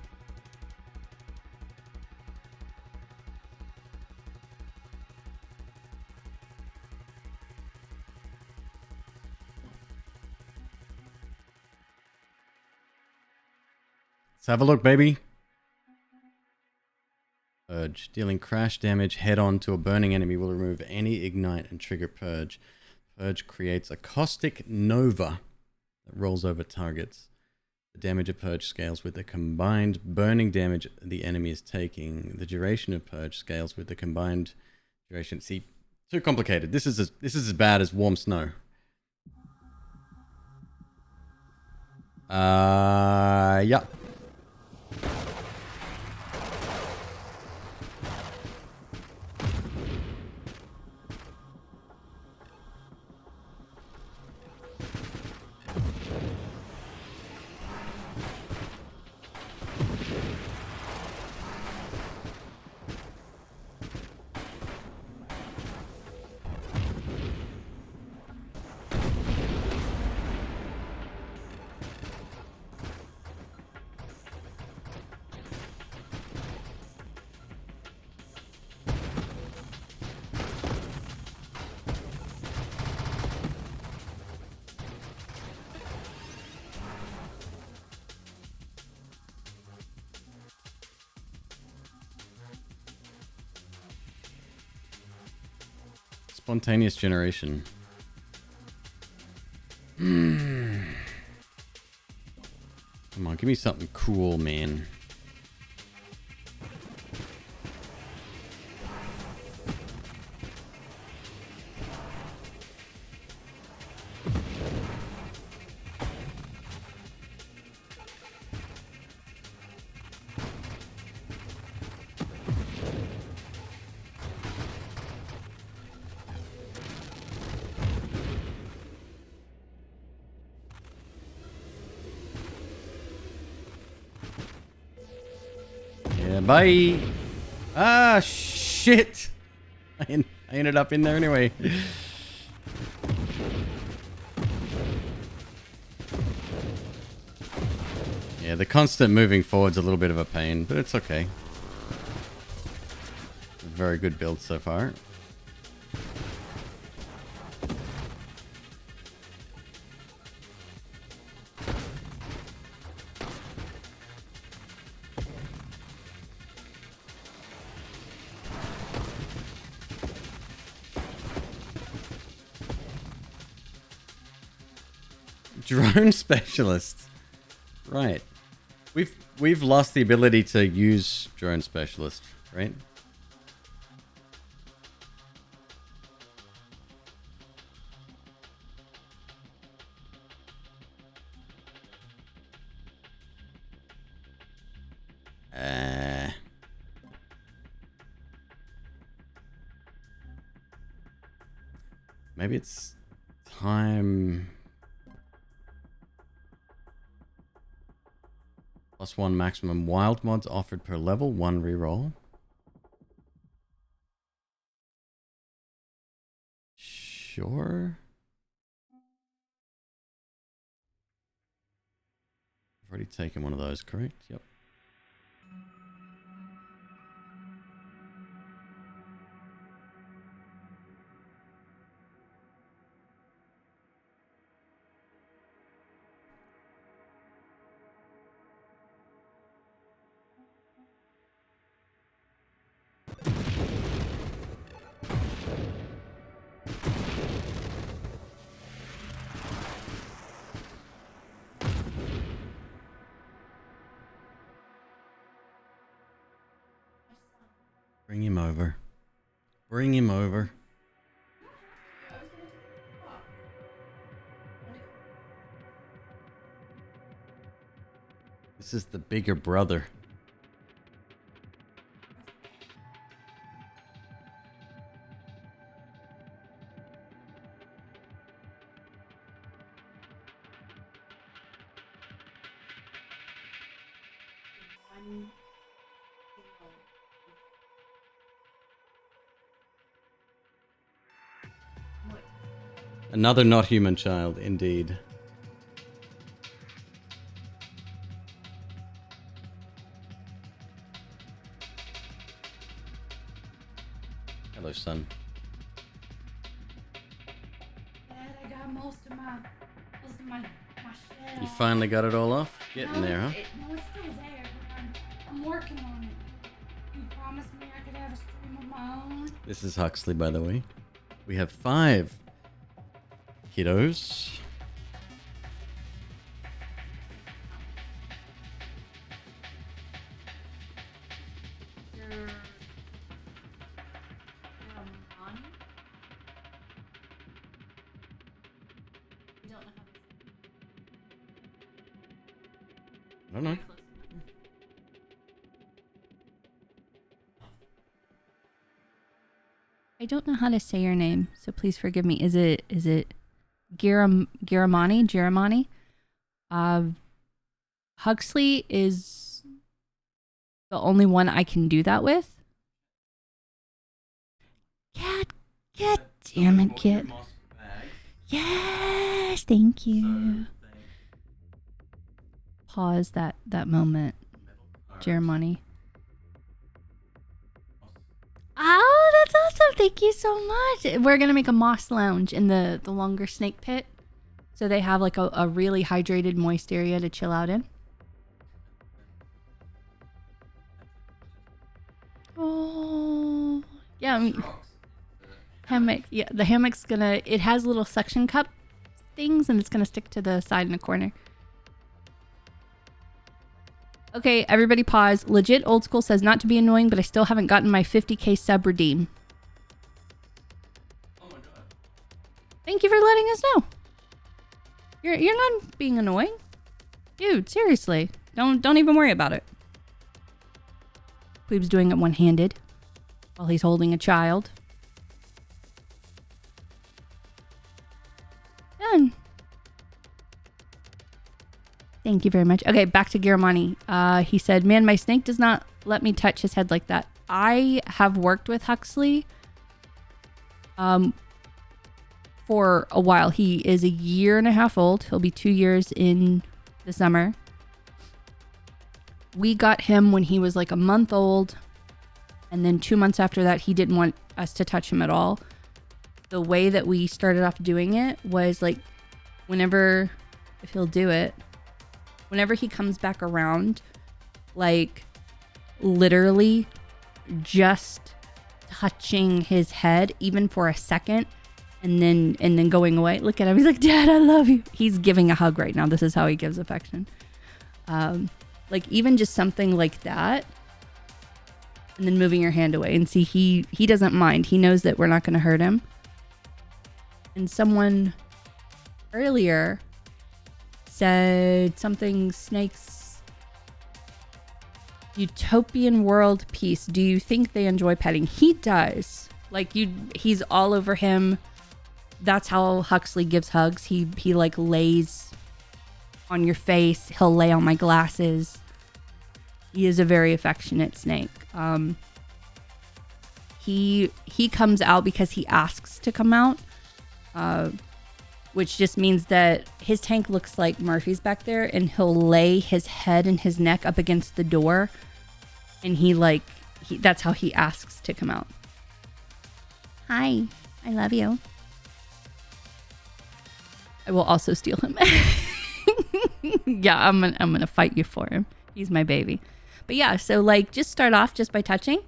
Let's have a look, baby. Purge. Dealing crash damage head-on to a burning enemy will remove any ignite and trigger purge. Purge creates a caustic nova that rolls over targets. The damage of purge scales with the combined burning damage the enemy is taking. The duration of purge scales with the combined duration. See, too complicated. This is as bad as warm snow. Yeah. Spontaneous generation. Come on, give me something cool, man. Yeah, bye. Ah, shit. I ended up in there anyway. Yeah, the constant moving forward's a little bit of a pain, but it's okay. Very good build so far. Drone specialist. Right. We've lost the ability to use drone specialist, right? Maybe it's time. +1 maximum wild mods offered per level, 1 reroll. Sure. I've already taken one of those, correct? Yep. Bring him over. Bring him over. This is the bigger brother. Another not human child, indeed. Hello, son. Dad, I got most of my shit You off. finally got it all off? Getting there, huh? No, it's still there, but I'm working on it. You promised me I could have a stream of my own. This is Huxley, by the way. We have 5 kiddos. You're Ronnie? You don't know how to I don't know. I don't know how to say your name, so please forgive me. Is it Giramani? Huxley is the only one I can do that with. God damn it, kid. Yes, thank you. Pause that moment, Giramani. Oh, that's awesome. Thank you so much. We're going to make a moss lounge in the longer snake pit. So they have like a really hydrated, moist area to chill out in. Oh, yeah. Hammock. Yeah, the hammock's gonna. It has little suction cup things, and it's gonna stick to the side in the corner. Okay, everybody pause. Legit Old School says not to be annoying, but I still haven't gotten my 50k sub redeem. Oh my god. Thank you for letting us know. You're not being annoying. Dude, seriously. Don't even worry about it. McQueeb's doing it one-handed while he's holding a child. Done. Thank you very much. Okay, back to Giramani. He said, man, my snake does not let me touch his head like that. I have worked with Huxley for a while. He is a year and a half old. He'll be 2 years in the summer. We got him when he was like a month old. And then 2 months after that, he didn't want us to touch him at all. The way that we started off doing it was like whenever, if he'll do it, whenever he comes back around, like literally just touching his head, even for a second, and then going away. Look at him. He's like, Dad, I love you. He's giving a hug right now. This is how he gives affection. Like even just something like that, and then moving your hand away, and see, he doesn't mind. He knows that we're not going to hurt him. And someone earlier said something, snakes, utopian world peace. Do you think they enjoy petting? He does. Like he's all over him. That's how Huxley gives hugs. He like lays on your face. He'll lay on my glasses. He is a very affectionate snake. He comes out because he asks to come out, which just means that his tank looks like Murphy's back there, and he'll lay his head and his neck up against the door, and that's how he asks to come out. Hi, I love you. I will also steal him. Yeah, I'm gonna fight you for him. He's my baby. But yeah, so like just start off just by touching.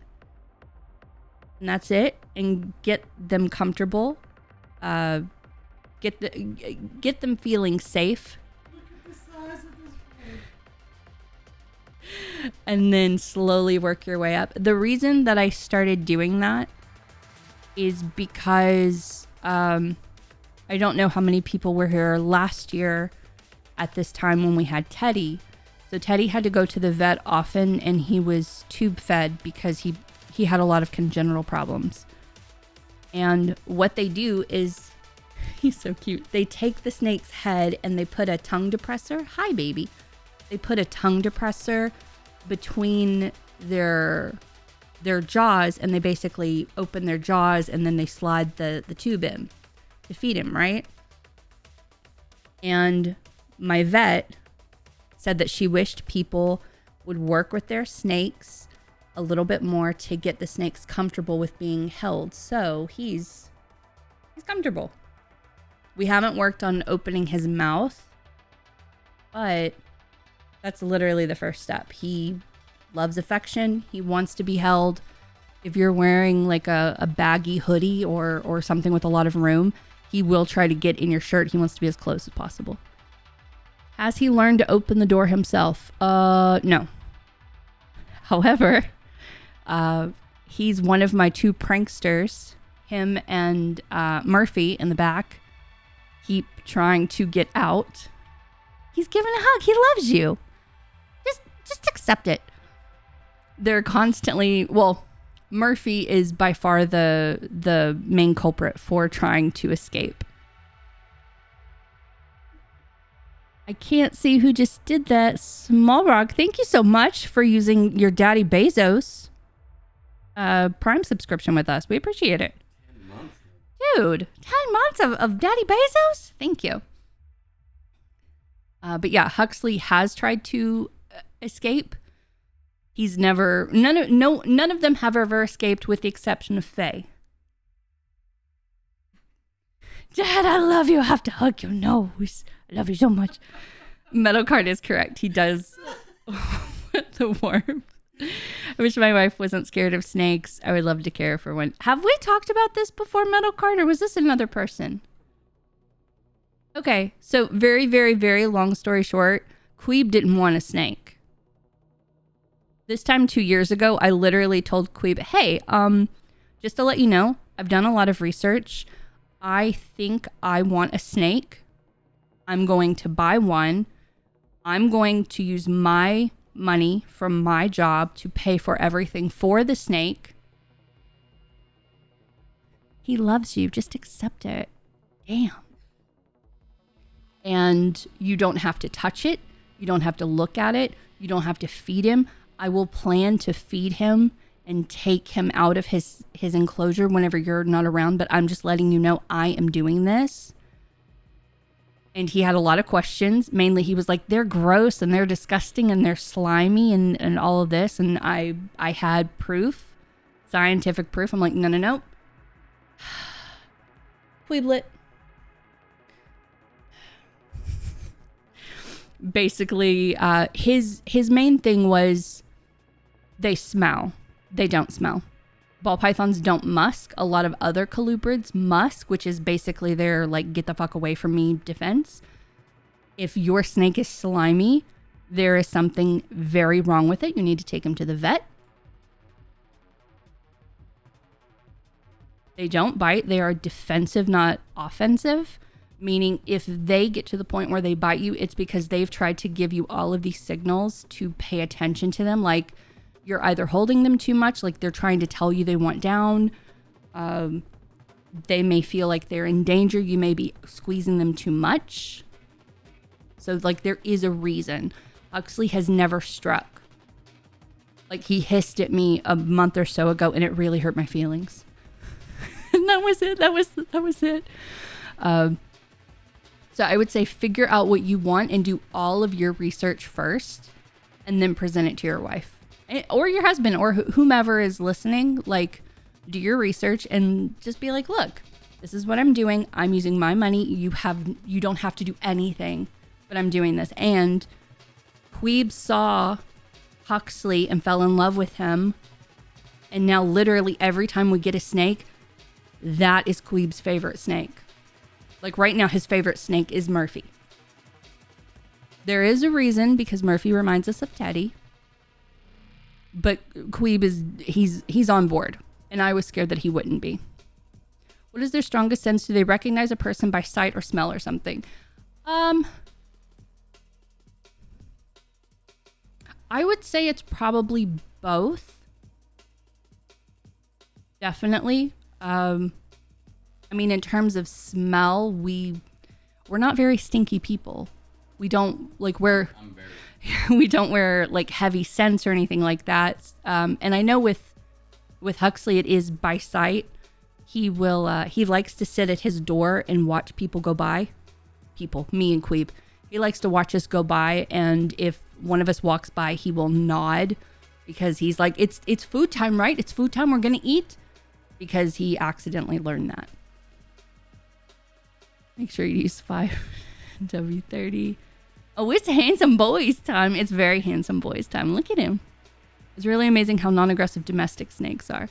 And that's it. And get them comfortable. Get them feeling safe. Look at the size of this thing. And then slowly work your way up. The reason that I started doing that is because I don't know how many people were here last year at this time when we had Teddy. So Teddy had to go to the vet often, and he was tube fed because he had a lot of congenital problems. And what they do is, he's so cute. They take the snake's head and they put a tongue depressor. Hi, baby. They put a tongue depressor between their jaws, and they basically open their jaws, and then they slide the tube in to feed him, right? And my vet said that she wished people would work with their snakes a little bit more to get the snakes comfortable with being held. So he's comfortable. We haven't worked on opening his mouth, but that's literally the first step. He loves affection. He wants to be held. If you're wearing like a baggy hoodie or something with a lot of room, he will try to get in your shirt. He wants to be as close as possible. Has he learned to open the door himself? No. However, he's one of my two pranksters. Him and Murphy in the back keep trying to get out. He's giving a hug. He loves you. Just accept it. They're constantly, well, Murphy is by far the main culprit for trying to escape. I can't see who just did that. Small Rock, thank you so much for using your Daddy Bezos Prime subscription with us. We appreciate it. 10 months. Dude, 10 months of Daddy Bezos? Thank you. But yeah, Huxley has tried to escape. He's never, none of them have ever escaped with the exception of Faye. Dad, I love you. I have to hug your nose. I love you so much. Metal Card is correct. He does the warmth. I wish my wife wasn't scared of snakes. I would love to care for one. Have we talked about this before, Metal Card, or was this another person? Okay, so very, very, very long story short, McQueeb didn't want a snake. This time 2 years ago, I literally told McQueeb, hey, just to let you know, I've done a lot of research. I think I want a snake. I'm going to buy one. I'm going to use my money from my job to pay for everything for the snake. He loves you. Just accept it. Damn. And you don't have to touch it. You don't have to look at it. You don't have to feed him. I will plan to feed him and take him out of his enclosure whenever you're not around. But I'm just letting you know I am doing this. And he had a lot of questions. Mainly, he was like, they're gross and they're disgusting and they're slimy and all of this. And I had proof, scientific proof. I'm like, no. Queeblet. Basically, his main thing was they smell. They don't smell. Ball pythons don't musk. A lot of other colubrids musk, which is basically their like get the fuck away from me defense. If your snake is slimy, there is something very wrong with it. You need to take him to the vet. They don't bite. They are defensive, not offensive. Meaning if they get to the point where they bite you, it's because they've tried to give you all of these signals to pay attention to them. Like you're either holding them too much, like they're trying to tell you they want down. They may feel like they're in danger. You may be squeezing them too much. So like there is a reason. Huxley has never struck. Like he hissed at me a month or so ago and it really hurt my feelings. And that was it. That was it. So I would say figure out what you want and do all of your research first and then present it to your wife or your husband or whomever is listening. Like do your research and just be like, look, this is what I'm doing. I'm using my money. You don't have to do anything, but I'm doing this. And Queeb saw Huxley and fell in love with him. And now literally every time we get a snake, that is Queeb's favorite snake. Like right now, his favorite snake is Murphy. There is a reason because Murphy reminds us of Teddy. But Queeb he's on board. And I was scared that he wouldn't be. What is their strongest sense? Do they recognize a person by sight or smell or something? I would say it's probably both. Definitely. I mean, in terms of smell, we're not very stinky people. We don't like wear, we don't wear like heavy scents or anything like that. And I know with Huxley, it is by sight. He likes to sit at his door and watch people go by. Me and Queeb. He likes to watch us go by. And if one of us walks by, he will nod because he's like, it's food time, right? It's food time. We're going to eat because he accidentally learned that. Make sure you use 5 W30. Oh, it's handsome boys time. It's very handsome boys time. Look at him. It's really amazing how non-aggressive domestic snakes are.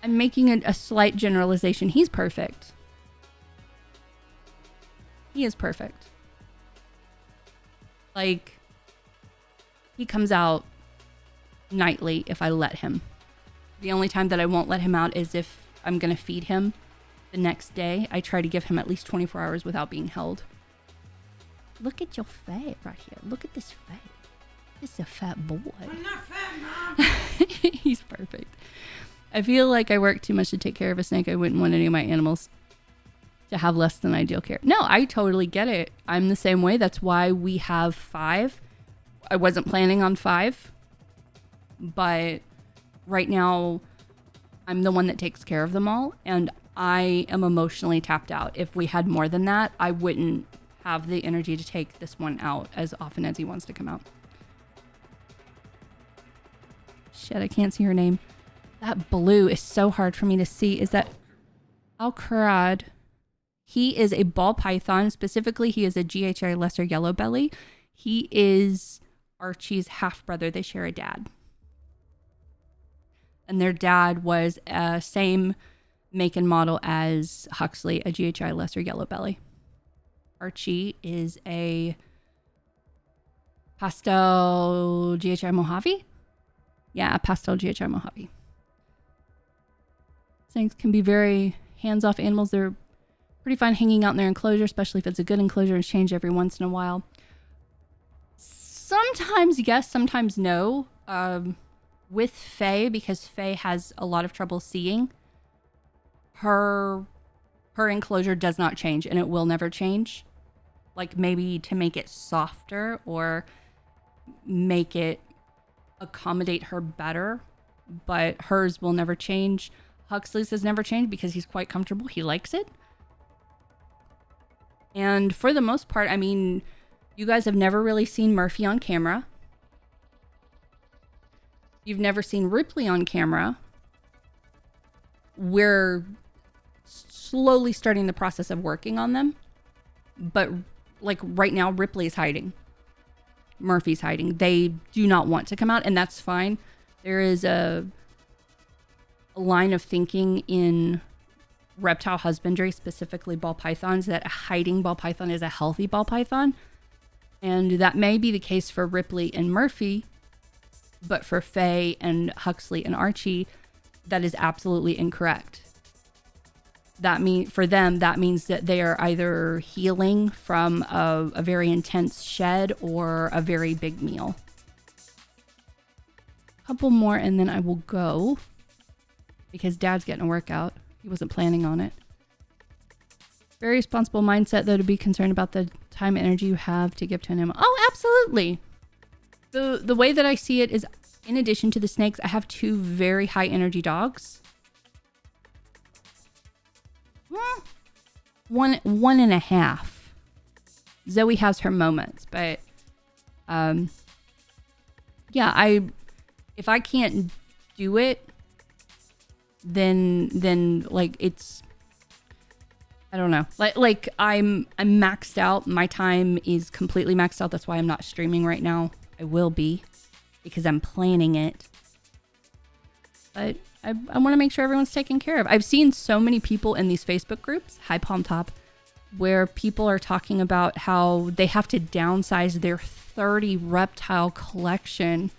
I'm making a slight generalization. He's perfect. He is perfect. Like, he comes out nightly if I let him. The only time that I won't let him out is if I'm going to feed him. The next day, I try to give him at least 24 hours without being held. Look at your fat right here. Look at this fat. This is a fat boy. I'm not fat, Mom. He's perfect. I feel like I work too much to take care of a snake. I wouldn't want any of my animals to have less than ideal care. No, I totally get it. I'm the same way. That's why we have 5. I wasn't planning on 5. But right now, I'm the one that takes care of them all. And I am emotionally tapped out. If we had more than that, I wouldn't have the energy to take this one out as often as he wants to come out. Shit, I can't see her name. That blue is so hard for me to see. Is that Alcarad? He is a ball python. Specifically, he is a GHI lesser yellow belly. He is Archie's half-brother. They share a dad. And their dad was same make and model as Huxley, a GHI Lesser Yellow Belly. Archie is a pastel GHI Mojave. Yeah, a pastel GHI Mojave. Snakes can be very hands-off animals. They're pretty fun hanging out in their enclosure, especially if it's a good enclosure and change every once in a while. Sometimes yes, sometimes no. With Faye, because Faye has a lot of trouble seeing, her enclosure does not change, and it will never change. Like, maybe to make it softer or make it accommodate her better, but hers will never change. Huxley's has never changed because he's quite comfortable. He likes it. And for the most part, I mean, you guys have never really seen Murphy on camera. You've never seen Ripley on camera. We're slowly starting the process of working on them. But like right now, Ripley's hiding. Murphy's hiding. They do not want to come out, and that's fine. There is a line of thinking in reptile husbandry, specifically ball pythons, that a hiding ball python is a healthy ball python. And that may be the case for Ripley and Murphy, but for Faye and Huxley and Archie, that is absolutely incorrect. For them, that means that they are either healing from a very intense shed or a very big meal. A couple more and then I will go, because Dad's getting a workout. He wasn't planning on it. Very responsible mindset, though, to be concerned about the time and energy you have to give to an animal. Oh, absolutely. The way that I see it is, in addition to the snakes, I have 2 very high energy dogs. One and a half. Zoe has her moments, but yeah, if I can't do it, then like it's, I don't know. Like I'm maxed out. My time is completely maxed out. That's why I'm not streaming right now. I will be, because I'm planning it. But I want to make sure everyone's taken care of. I've seen so many people in these Facebook groups, hi Palm Top, where people are talking about how they have to downsize their 30 reptile collection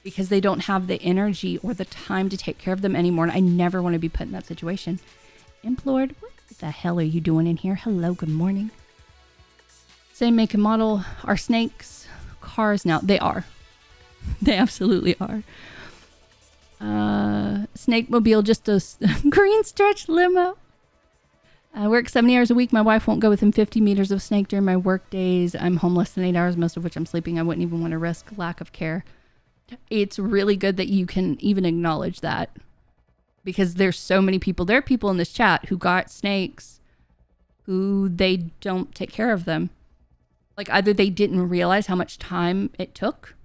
because they don't have the energy or the time to take care of them anymore. And I never want to be put in that situation. Implord, what the hell are you doing in here? Hello, good morning. Same make and model. Are snakes cars now? They are. They absolutely are. Snake mobile, just a green stretch limo. I work 70 hours a week. My wife won't go within 50 meters of snake during my work days. I'm home less than 8 hours, most of which I'm sleeping. I wouldn't even want to risk lack of care. It's really good that you can even acknowledge that, because there's so many people. There are people in this chat who got snakes who they don't take care of them. Like, either they didn't realize how much time it took,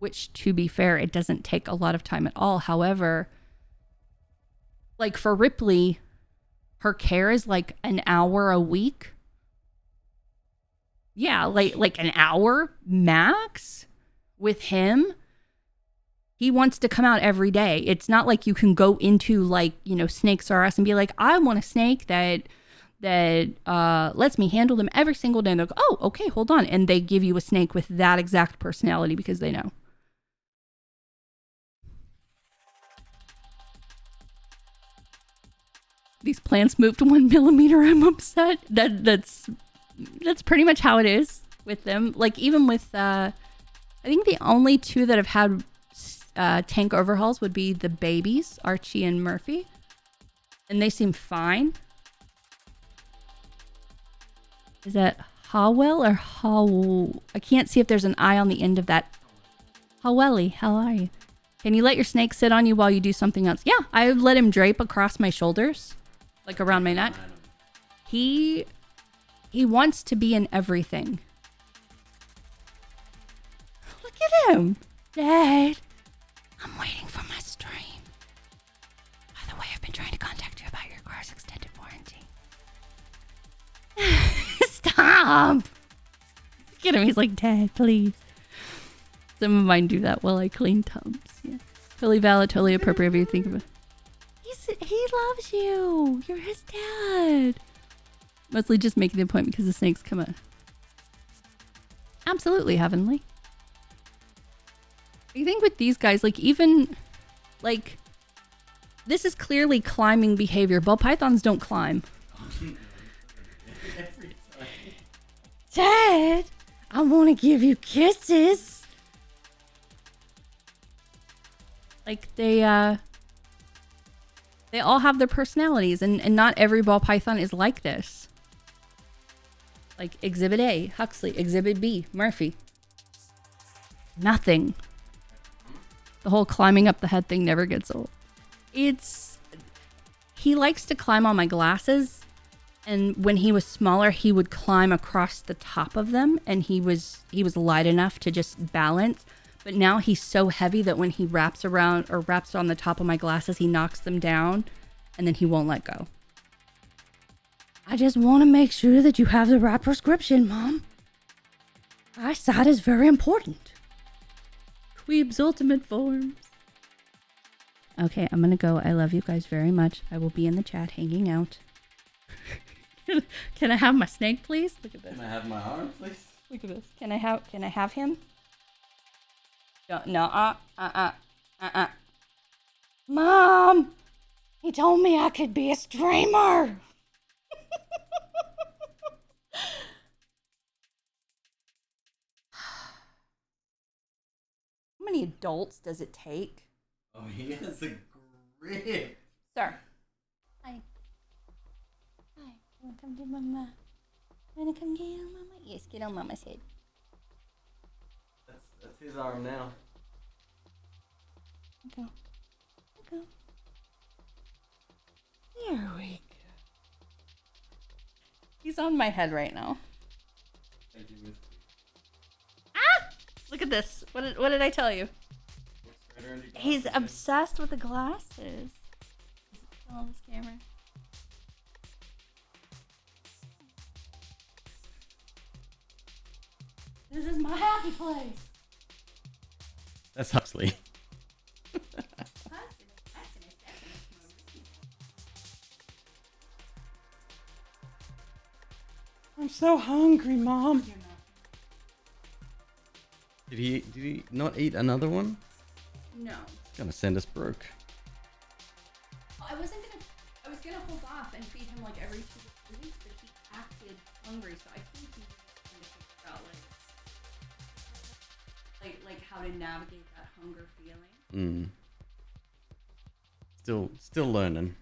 which, to be fair, it doesn't take a lot of time at all. However, like for Ripley, her care is like an hour a week. Yeah, like an hour max with him. He wants to come out every day. It's not like you can go into like, Snakes R Us and be like, I want a snake that lets me handle them every single day. And they'll go, oh, okay, hold on. And they give you a snake with that exact personality because they know. These plants moved 1 millimeter. I'm upset. That's pretty much how it is with them. Like, even with, I think the only 2 that have had tank overhauls would be the babies, Archie and Murphy. And they seem fine. Is that Howell or How? I can't see if there's an I on the end of that. Howelly, how are you? Can you let your snake sit on you while you do something else? Yeah, I let him drape across my shoulders. Like around my neck. He wants to be in everything. Look at him. Dad, I'm waiting for my stream. By the way, I've been trying to contact you about your car's extended warranty. Stop. Look at him. He's like, Dad, please. Some of mine do that while I clean tubs. Yeah. Totally valid, totally appropriate if you think of it. He loves you. You're his dad. Mostly just making the point because the snakes come out. Absolutely heavenly. I think with these guys, like even, like, this is clearly climbing behavior. Ball pythons don't climb. Dad, I want to give you kisses. Like they all have their personalities, and not every ball python is like this. Like Exhibit A, Huxley. Exhibit B, Murphy. Nothing. The whole climbing up the head thing never gets old. He likes to climb on my glasses, and when he was smaller, he would climb across the top of them, and he was light enough to just balance. But now he's so heavy that when he wraps around or wraps on the top of my glasses, he knocks them down, and then he won't let go. I just want to make sure that you have the right prescription, Mom. Eyesight is very important. McQueeb's ultimate forms. Okay, I'm gonna go. I love you guys very much. I will be in the chat hanging out. Can I have my snake, please? Look at this. Can I have my arm, please? Look at this. Can I have him? No, Mom! He told me I could be a streamer! How many adults does it take? Oh, he has a grip. Sir. Hi. Hi. You wanna come get Mama? You wanna come get on Mama? Yes, get on Mama's head. That's his arm now. Go. Go. There we go. He's on my head right now. Thank you, Miss. Ah! Look at this. What did I tell you? He's obsessed with the glasses. Oh, this camera. This is my happy place. That's Huxley. I'm so hungry, Mom. Did he not eat another one? No. Gonna send us broke. I was gonna hold off and feed him like every 2 weeks, but he acted hungry, so I think he's trying to figure out like how to navigate that hunger feeling. Still learning.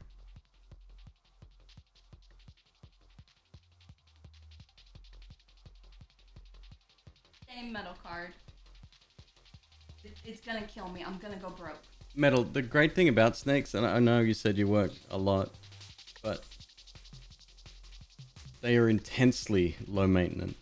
Same metal card. It's gonna kill me. I'm gonna go broke. Metal, the great thing about snakes, and I know you said you work a lot, but they are intensely low maintenance.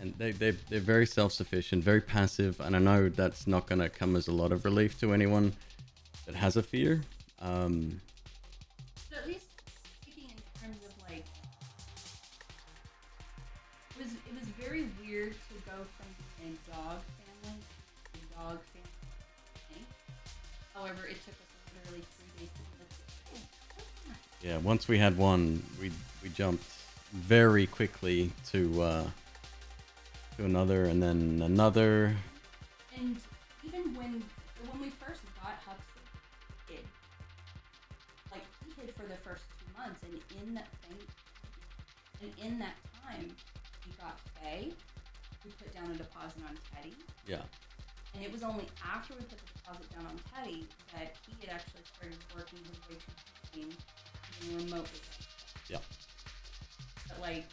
And they're very self-sufficient, very passive, and I know that's not going to come as a lot of relief to anyone that has a fear. So at least speaking in terms of like, it was very weird to go from being a dog family to a dog family. However, it took us literally 3 days to be like, oh, Yeah, once we had one, we jumped very quickly to another, and then another. And even when we first got Huxley, he hid for the first 2 months, and in that time, we got Faye. We put down a deposit on Teddy. Yeah. And it was only after we put the deposit down on Teddy that he had actually started working his way to being remotely. Yeah. But like,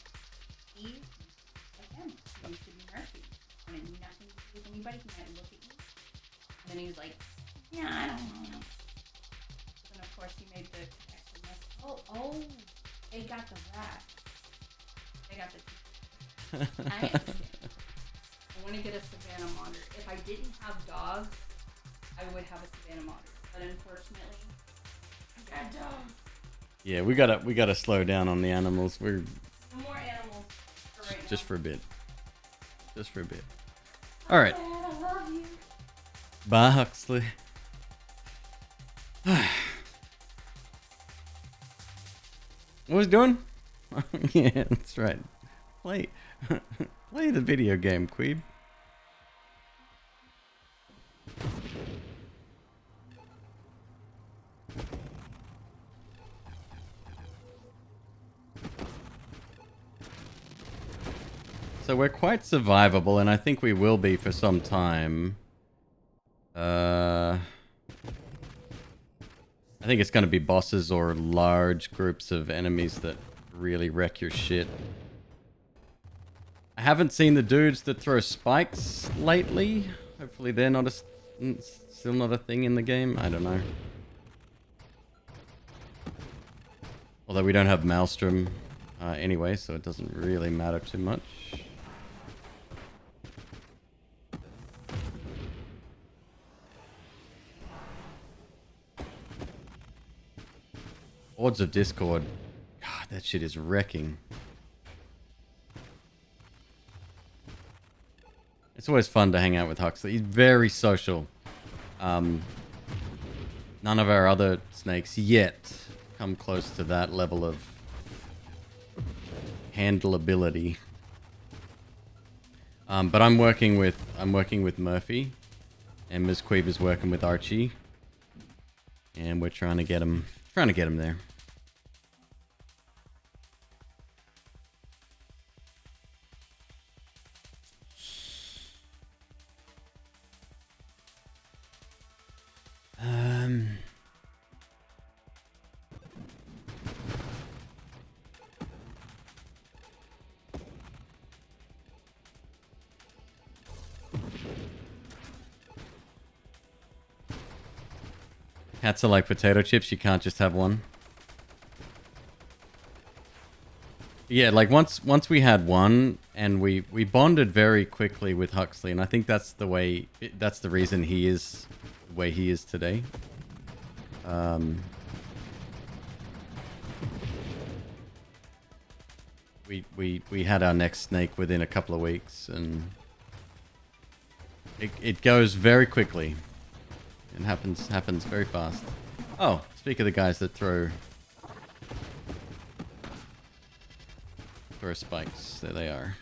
he, like him, he used to be Murphy. Wanted nothing to do with anybody. He might look at you. And then he was like, yeah, I don't know. And of course he made the connection. Oh, they got the rat. They got the. I understand. I want to get a Savannah monitor. If I didn't have dogs, I would have a Savannah monitor. But unfortunately, I got dogs. Yeah, we gotta slow down on the animals. No more animals for right now. Just for a bit. Just for a bit. All right. I love you. Bye, Huxley. What was he doing? Yeah, that's right. Play the video game, Queeb. So we're quite survivable, and I think we will be for some time. I think it's going to be bosses or large groups of enemies that really wreck your shit. I haven't seen the dudes that throw spikes lately. Hopefully they're not still not a thing in the game. I don't know. Although we don't have Maelstrom anyway, so it doesn't really matter too much. Odds of Discord. God, that shit is wrecking. It's always fun to hang out with Huxley. He's very social. None of our other snakes yet come close to that level of handleability. But I'm working with Murphy, and McQueeb is working with Archie, and we're trying to get him there. Cats are like potato chips, you can't just have one. Yeah, like once we had one, and we bonded very quickly with Huxley, and I think that's the reason he is the way he is today. We had our next snake within a couple of weeks, and it goes very quickly. It happens very fast. Oh, speak of the guys that throw spikes. There they are.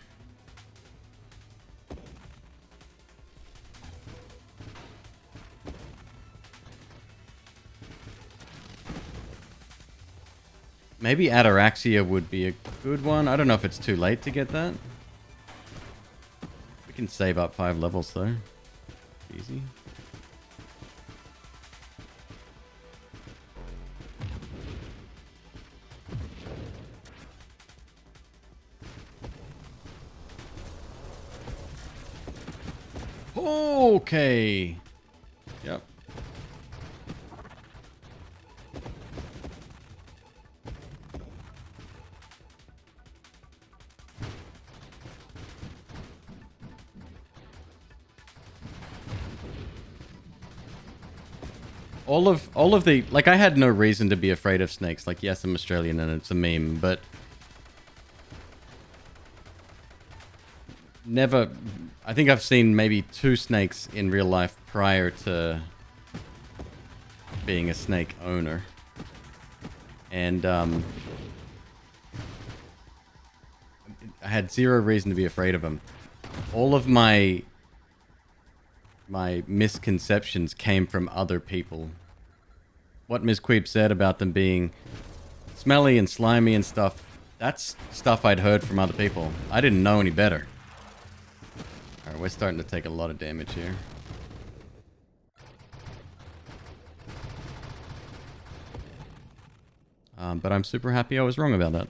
Maybe Ataraxia would be a good one. I don't know if it's too late to get that. We can save up 5 levels though. Easy. Okay. Yep. All of the, like, I had no reason to be afraid of snakes. Like, yes, I'm Australian and it's a meme, but never. I think I've seen maybe 2 snakes in real life prior to being a snake owner. And I had 0 reason to be afraid of them. All of my misconceptions came from other people. What McQueeb said about them being smelly and slimy and stuff, that's stuff I'd heard from other people. I didn't know any better. Alright, we're starting to take a lot of damage here. But I'm super happy I was wrong about that.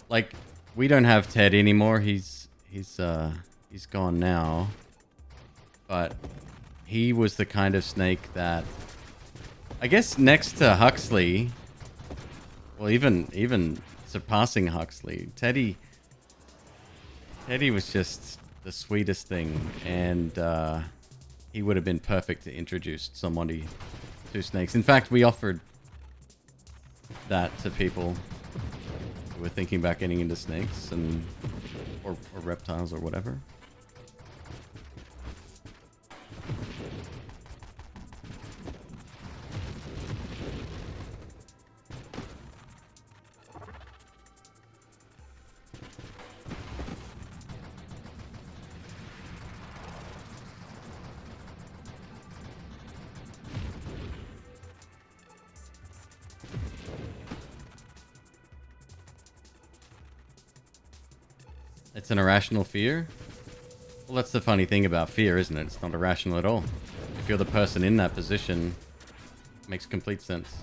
Like, we don't have Ted anymore. He's gone now. But he was the kind of snake that, I guess, next to Huxley, well, even surpassing Huxley, Teddy Teddy was just the sweetest thing, and he would have been perfect to introduce somebody to snakes. In fact, we offered that to people who were thinking about getting into snakes and or reptiles or whatever. It's an irrational fear? Well, that's the funny thing about fear, isn't it? It's not irrational at all. If you're the person in that position, it makes complete sense.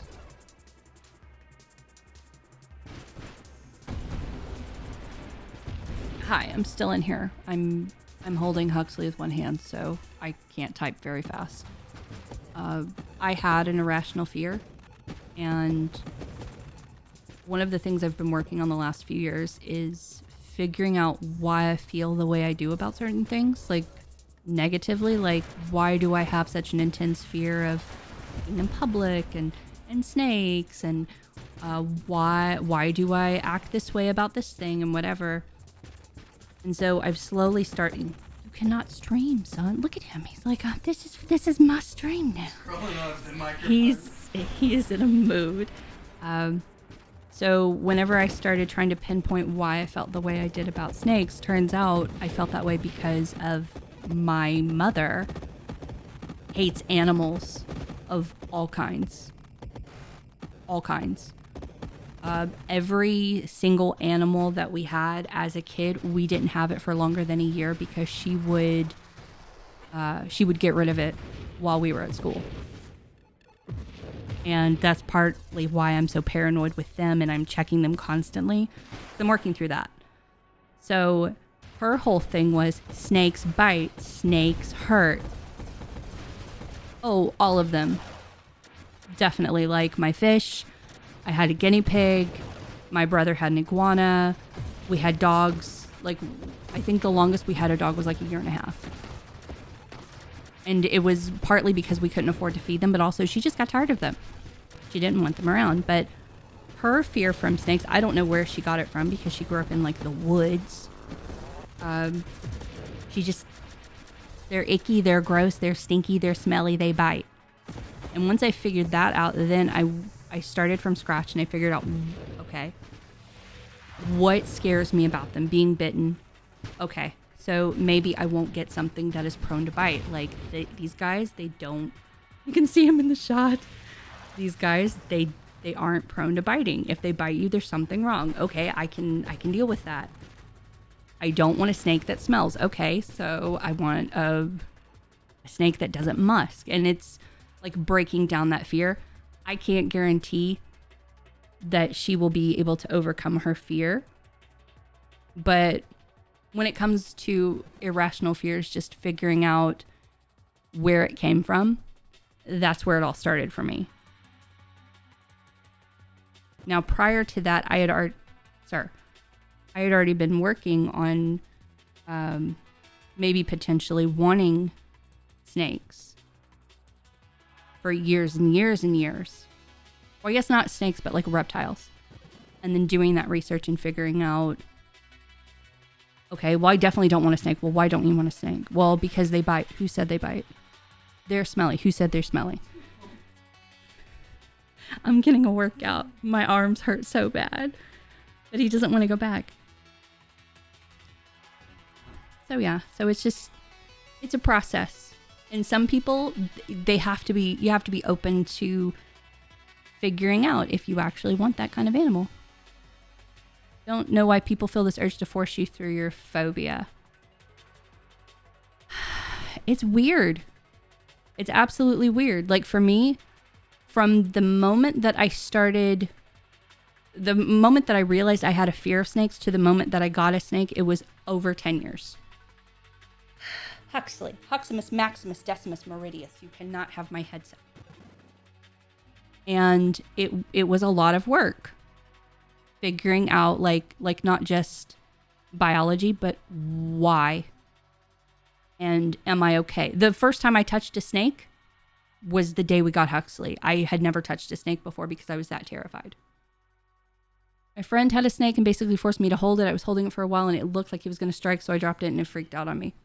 Hi, I'm still in here. I'm holding Huxley with one hand, so I can't type very fast. I had an irrational fear, and one of the things I've been working on the last few years is figuring out why I feel the way I do about certain things, like negatively. Like, why do I have such an intense fear of being in public and snakes, and why do I act this way about this thing and whatever. And so I've slowly started. You cannot stream, son. Look at him. He's like, oh, this is my stream now. He is in a mood. So whenever I started trying to pinpoint why I felt the way I did about snakes, turns out I felt that way because of my mother hates animals of all kinds. All kinds. Every single animal that we had as a kid, we didn't have it for longer than a year because she would get rid of it while we were at school. And that's partly why I'm so paranoid with them and I'm checking them constantly. I'm working through that. So her whole thing was snakes bite, snakes hurt. Oh, all of them. Definitely. Like my fish, I had a guinea pig, my brother had an iguana, we had dogs. Like, I think the longest we had a dog was like a year and a half. And it was partly because we couldn't afford to feed them, but also she just got tired of them. She didn't want them around. But her fear from snakes, I don't know where she got it from because she grew up in like the woods. They're icky, they're gross, they're stinky, they're smelly, they bite. And once I figured that out, then I started from scratch and I figured out, okay, what scares me about them being bitten? Okay, so maybe I won't get something that is prone to bite. Like these guys, they don't, you can see them in the shot. These guys, they aren't prone to biting. If they bite you, there's something wrong. Okay, I can deal with that. I don't want a snake that smells. Okay, so I want a snake that doesn't musk. And it's like breaking down that fear. I can't guarantee that she will be able to overcome her fear. But when it comes to irrational fears, just figuring out where it came from, that's where it all started for me. Now, prior to that, I had already been working on maybe potentially wanting snakes for years and years and years. Well, I guess not snakes, but like reptiles. And then doing that research and figuring out, okay, well, I definitely don't want a snake. Well, why don't you want a snake? Well, because they bite. Who said they bite? They're smelly. Who said they're smelly? I'm getting a workout. My arms hurt so bad. But he doesn't want to go back. So yeah, so it's a process. And some people, you have to be open to figuring out if you actually want that kind of animal. Don't know why people feel this urge to force you through your phobia. It's weird. It's absolutely weird. Like for me, from the moment that I realized I had a fear of snakes to the moment that I got a snake, it was over 10 years. Huxley, Huximus Maximus Decimus Meridius. You cannot have my headset. And it was a lot of work. Figuring out like not just biology, but why? And am I okay? The first time I touched a snake was the day we got Huxley. I had never touched a snake before because I was that terrified. My friend had a snake and basically forced me to hold it. I was holding it for a while and it looked like he was going to strike, so I dropped it and it freaked out on me.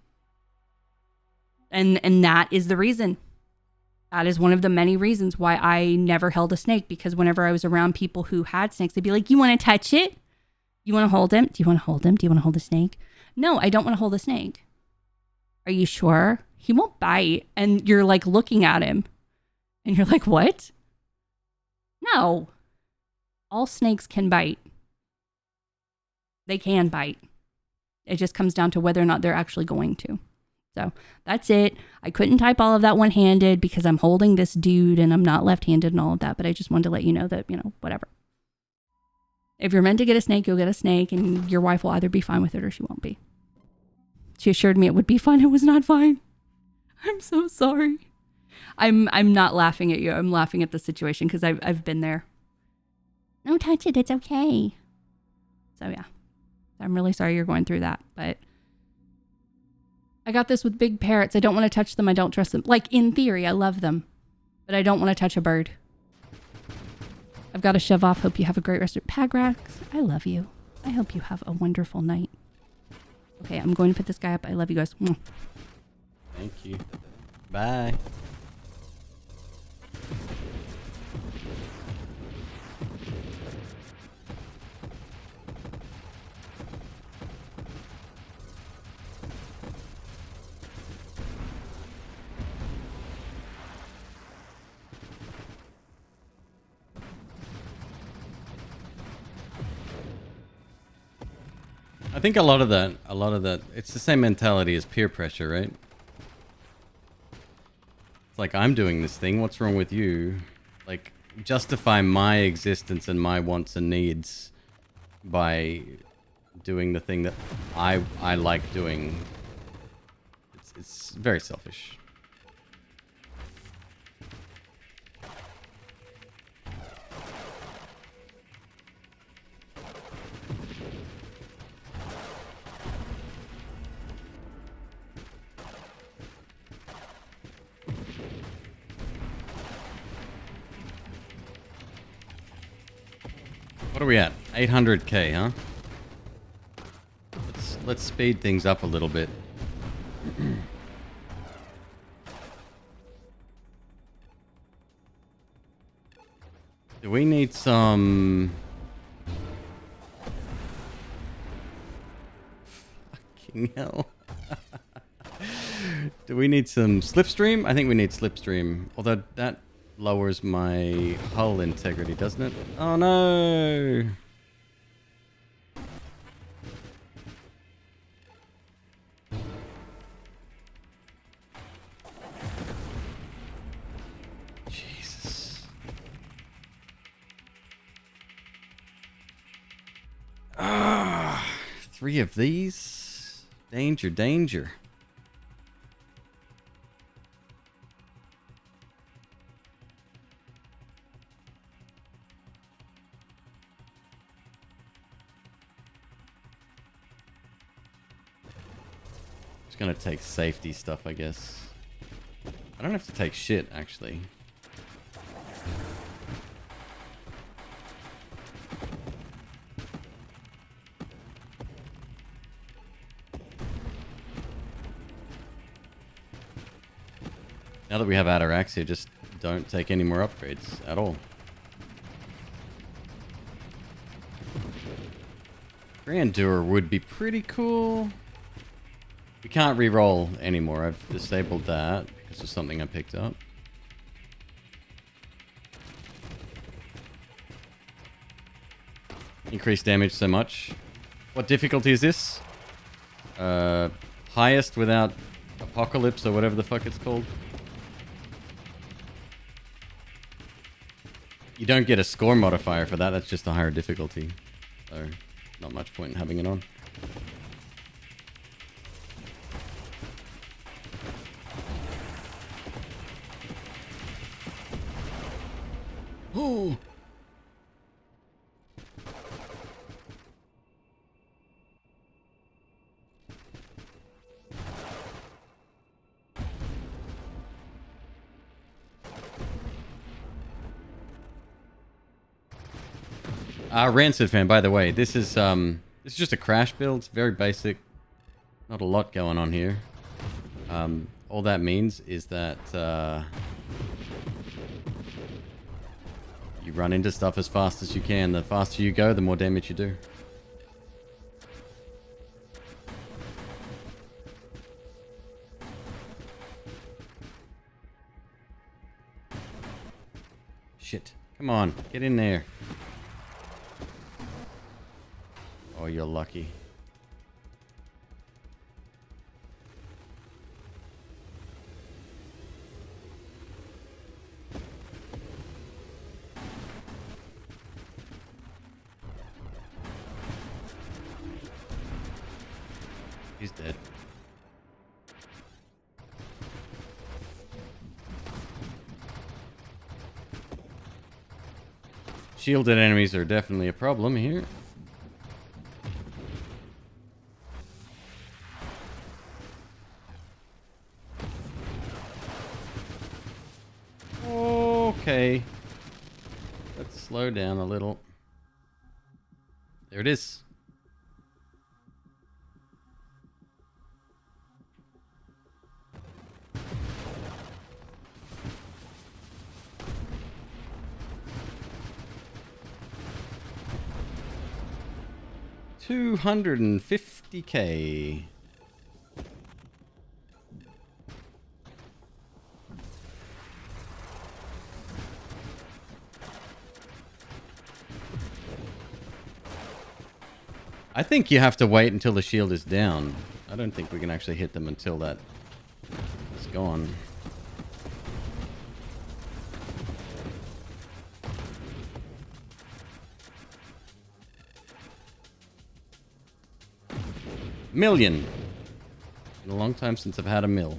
And that is the reason. That is one of the many reasons why I never held a snake, because whenever I was around people who had snakes, they'd be like, you want to touch it? You want to hold him? Do you want to hold him? Do you want to hold a snake? No, I don't want to hold a snake. Are you sure? He won't bite. And you're like looking at him and you're like, what? No. All snakes can bite. They can bite. It just comes down to whether or not they're actually going to. So that's it. I couldn't type all of that one-handed because I'm holding this dude and I'm not left-handed and all of that. But I just wanted to let you know that, whatever. If you're meant to get a snake, you'll get a snake, and your wife will either be fine with it or she won't be. She assured me it would be fun. It was not fine. I'm so sorry. I'm not laughing at you. I'm laughing at the situation because I've been there. No, touch it. It's okay. So yeah, I'm really sorry you're going through that. But I got this with big parrots. I don't want to touch them. I don't trust them. Like, in theory, I love them, but I don't want to touch a bird. I've got to shove off. Hope you have a great rest of Pagrax. I love you. I hope you have a wonderful night. Okay, I'm going to put this guy up. I love you guys. Mwah. Thank you. Bye. I think a lot of that, it's the same mentality as peer pressure, right? It's like, I'm doing this thing, what's wrong with you? Like, justify my existence and my wants and needs by doing the thing that I like doing. It's very selfish. What are we at? 800k, huh? Let's speed things up a little bit. Do we need some... Fucking hell. Do we need some slipstream? I think we need slipstream. Although that lowers my hull integrity, doesn't it? Oh no! Jesus. Ah, 3 of these? Danger, danger. Gonna take safety stuff, I guess. I don't have to take shit, actually. Now that we have Ataraxia, just don't take any more upgrades at all. Grandeur would be pretty cool. We can't re-roll anymore. I've disabled that because of something I picked up. Increased damage so much. What difficulty is this? Highest without Apocalypse or whatever the fuck it's called. You don't get a score modifier for that. That's just a higher difficulty. So, not much point in having it on. Oh! Rancid fan, by the way, this is just a crash build. It's very basic. Not a lot going on here. All that means is that you run into stuff as fast as you can. The faster you go, the more damage you do. Shit. Come on, get in there. Oh, you're lucky. He's dead. Shielded enemies are definitely a problem here. Okay. Let's slow down a little. There it is. $250K. I think you have to wait until the shield is down. I don't think we can actually hit them until that is gone. Million. Been a long time since I've had a mill.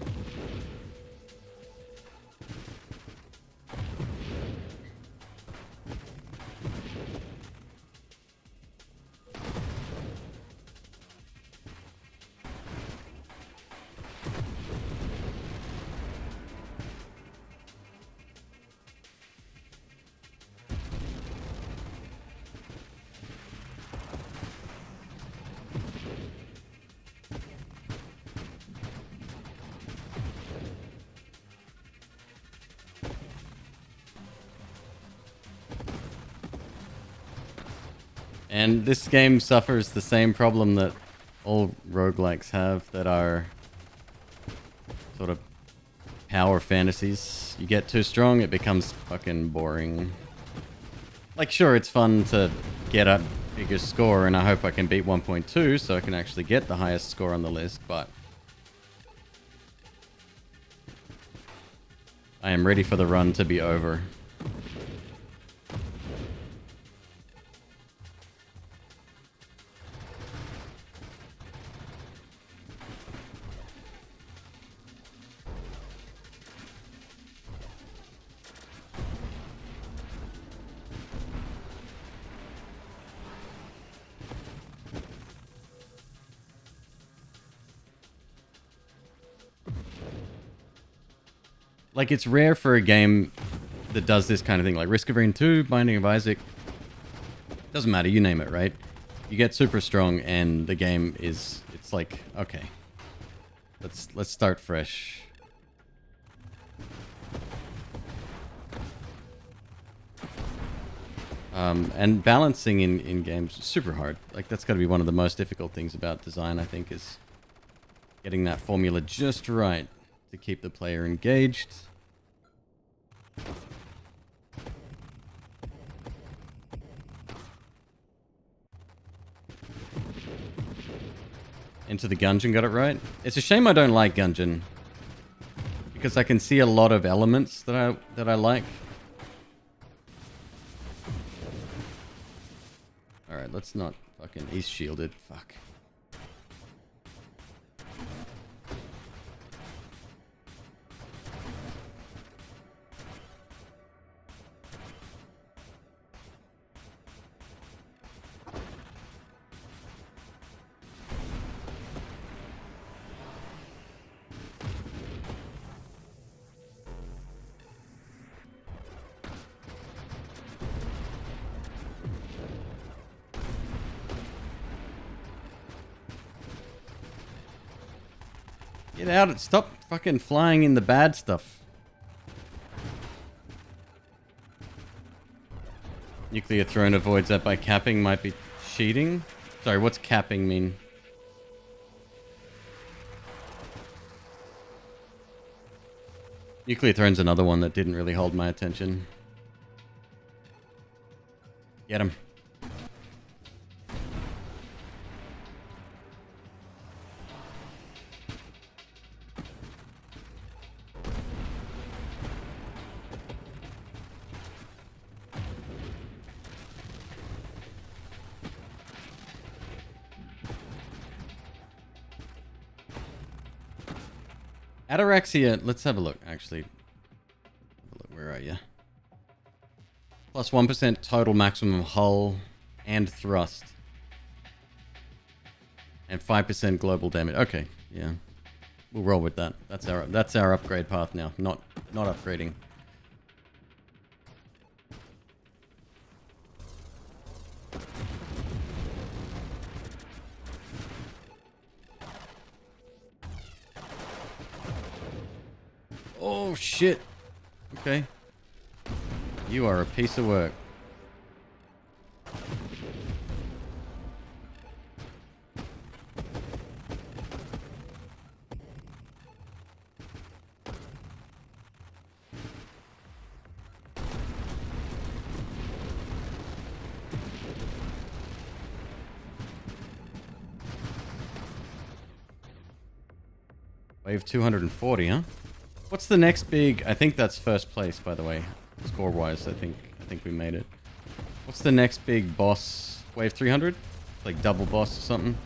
And this game suffers the same problem that all roguelikes have that are sort of power fantasies. You get too strong, it becomes fucking boring. Like, sure, it's fun to get a bigger score, and I hope I can beat 1.2 so I can actually get the highest score on the list, but I am ready for the run to be over. Like, it's rare for a game that does this kind of thing. Like Risk of Rain 2, Binding of Isaac. Doesn't matter, you name it, right? You get super strong and the game is... It's like, okay. Let's start fresh. And balancing in games is super hard. Like, that's got to be one of the most difficult things about design, I think, is getting that formula just right to keep the player engaged. Into the Gungeon got it right. It's a shame I don't like Gungeon, because I can see a lot of elements that I like. Alright, let's not fucking... He's shielded. Fuck. Get out. Stop fucking flying in the bad stuff. Nuclear throne avoids that by capping. Might be cheating. Sorry, what's capping mean? Nuclear throne's another one that didn't really hold my attention. Get him. Ataraxia, let's have a look, actually. Have a look, where are you? Plus 1% total maximum hull and thrust. And 5% global damage. Okay, yeah. We'll roll with that. That's our upgrade path now. Not upgrading. Oh, shit. Okay. You are a piece of work. Wave 240, huh? What's the next big... I think that's first place, by the way. Score-wise, I think we made it. What's the next big boss? Wave 300? Like double boss or something?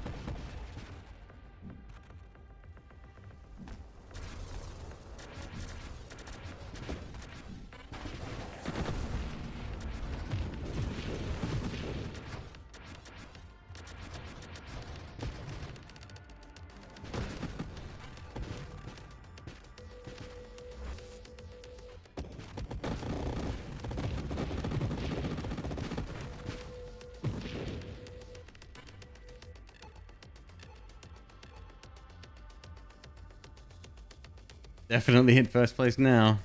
Definitely in first place now.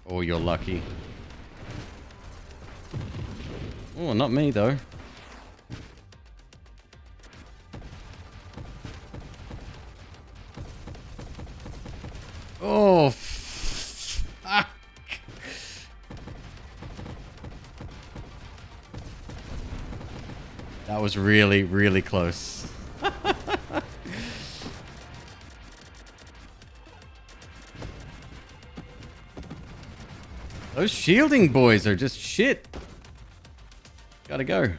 Oh, you're lucky. Oh, not me though. Oh, fuck. That was really, really close. Those shielding boys are just shit. Gotta go.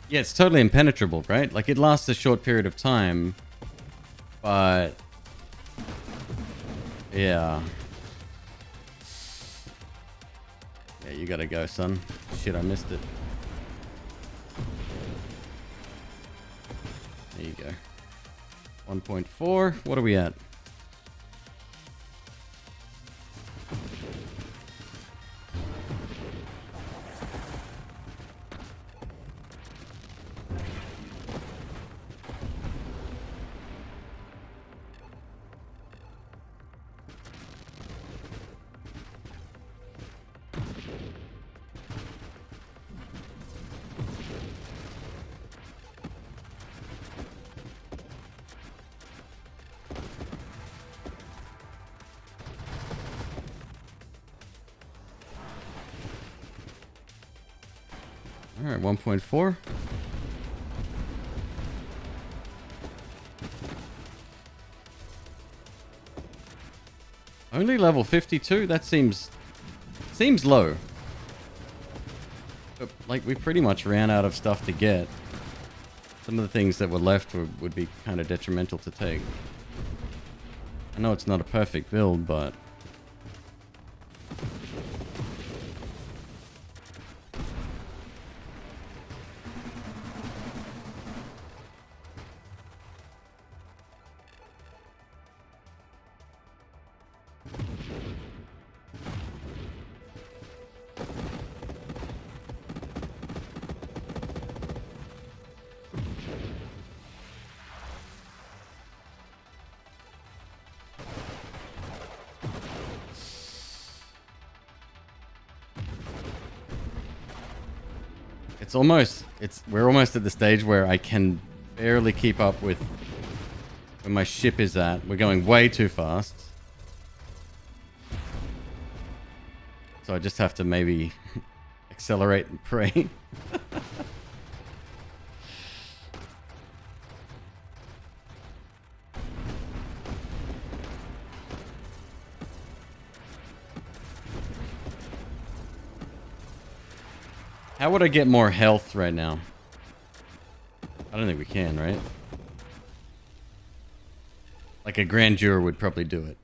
Yeah, it's totally impenetrable, right? Like, it lasts a short period of time, but... Yeah. Yeah, you gotta go, son. Shit, I missed it. There you go. 1.4. What are we at? All right, 1.4. Only level 52? That seems low. But, like, we pretty much ran out of stuff to get. Some of the things that were left would be kind of detrimental to take. I know it's not a perfect build, but... we're almost at the stage where I can barely keep up with where my ship is at. We're going way too fast. So I just have to maybe accelerate and pray. How would I get more health right now? I don't think we can, right? Like a grandeur would probably do it.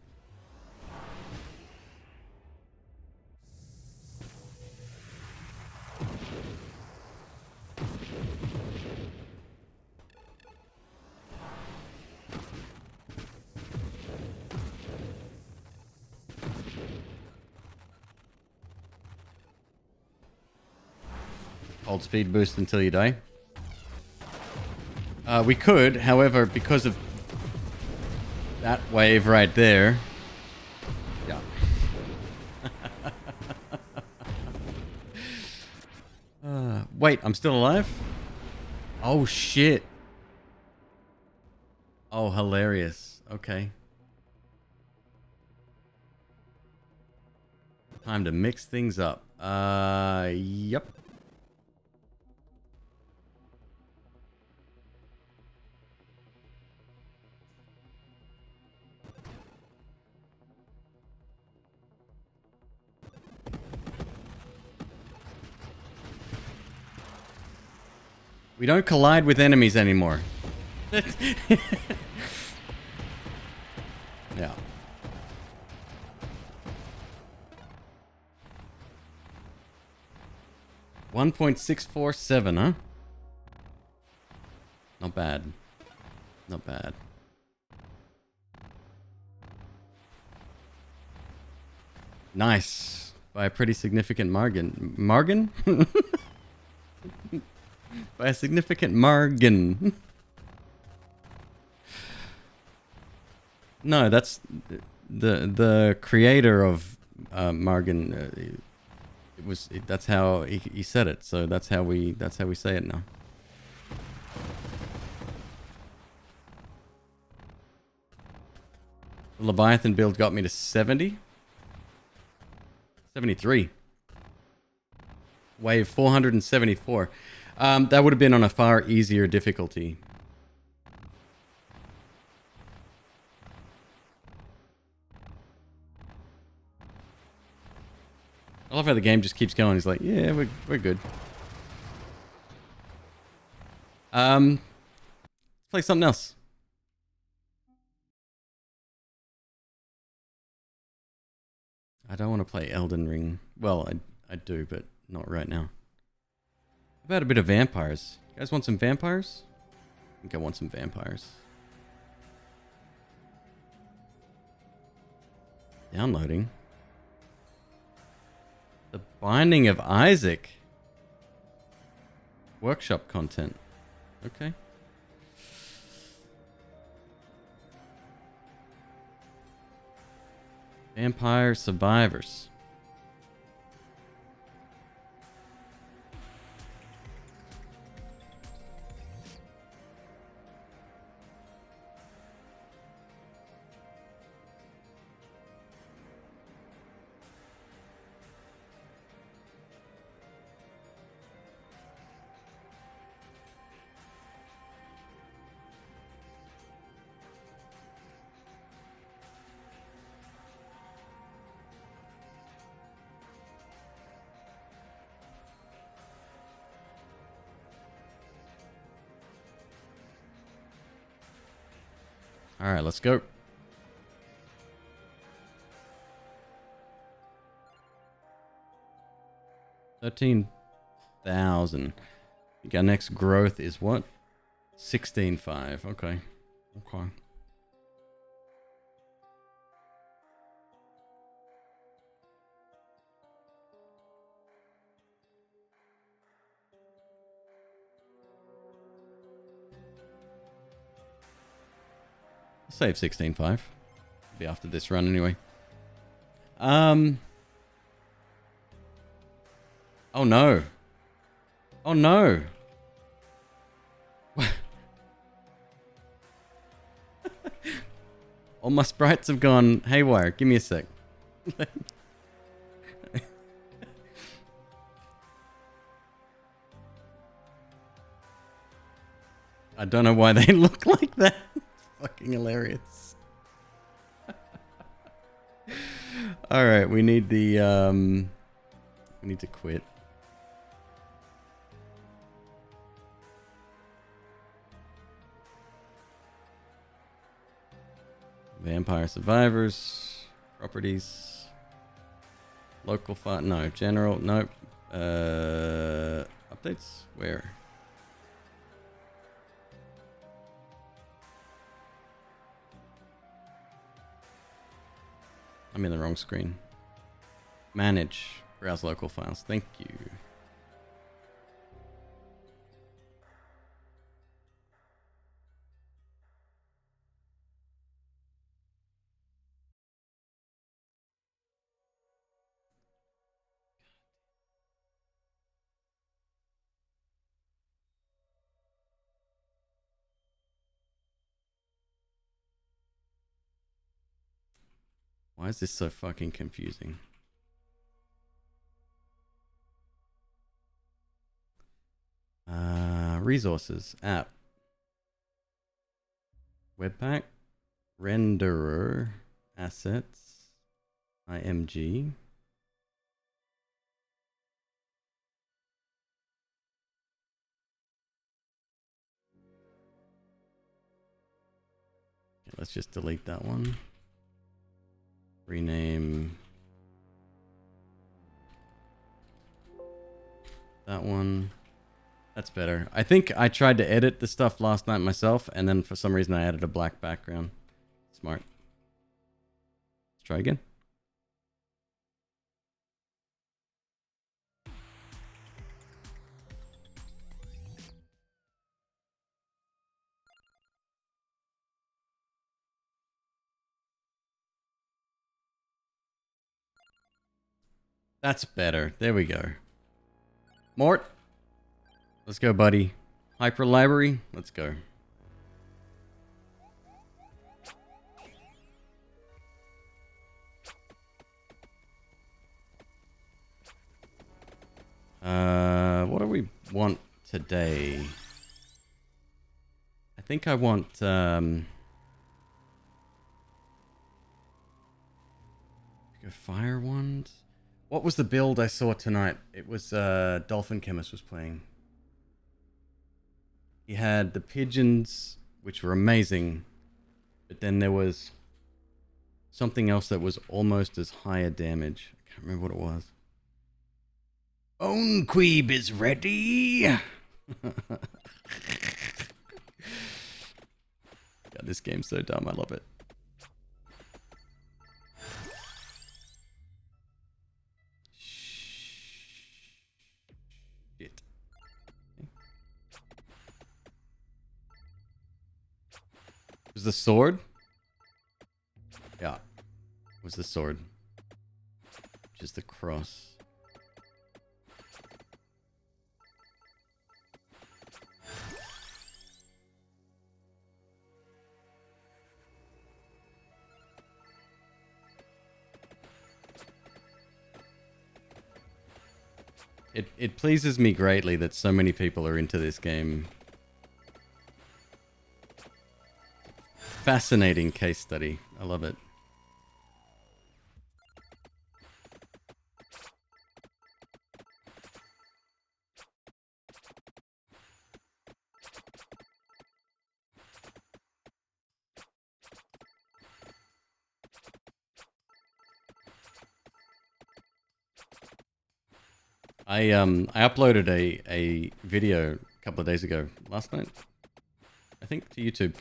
Hold speed boost until you die. We could, however, because of that wave right there. Yeah. Wait, I'm still alive? Oh, shit. Oh, hilarious. Okay. Time to mix things up. Yep. We don't collide with enemies anymore. Yeah. $1.647, huh? Not bad. Not bad. Nice. By a pretty significant margin. Margin? By a significant margin. No, that's the creator of Margin. That's how he said it. So that's how we say it now. The Leviathan build got me to 70. 73. Wave 474. That would have been on a far easier difficulty. I love how the game just keeps going. He's like, yeah, we're good. Let's play something else. I don't want to play Elden Ring. Well, I do, but not right now. How about a bit of vampires? You guys want some vampires? I think I want some vampires. Downloading. The Binding of Isaac. Workshop content. Okay. Vampire Survivors. All right, let's go. $13,000. I think our next growth is what? 16.5. Okay. Okay. Save 16.5. Be after this run anyway. Oh no. Oh no. All my sprites have gone haywire. Give me a sec. I don't know why they look like that. Fucking hilarious. All right, we need the we need to quit. Vampire Survivors, properties, local file, no, general, nope. Updates, where? I'm in the wrong screen. Manage, browse local files, thank you. Why is this so fucking confusing? Resources, app, webpack, renderer, assets, IMG. Okay, let's just delete that one. Rename that one. That's better. I think I tried to edit the stuff last night myself, and then for some reason I added a black background. Smart. Let's try again. That's better. There we go. Mort. Let's go, buddy. Hyper library. Let's go. What do we want today? I think I want, go fire wand. What was the build I saw tonight? It was, Dolphin Chemist was playing. He had the pigeons, which were amazing, but then there was something else that was almost as high a damage. I can't remember what it was. McQueeb is ready. God, this game's so dumb. I love it. Shit. Was the sword? Yeah. It was the sword. Just the cross. It pleases me greatly that so many people are into this game. Fascinating case study. I love it. I uploaded a video a couple of days ago, last night, I think, to YouTube.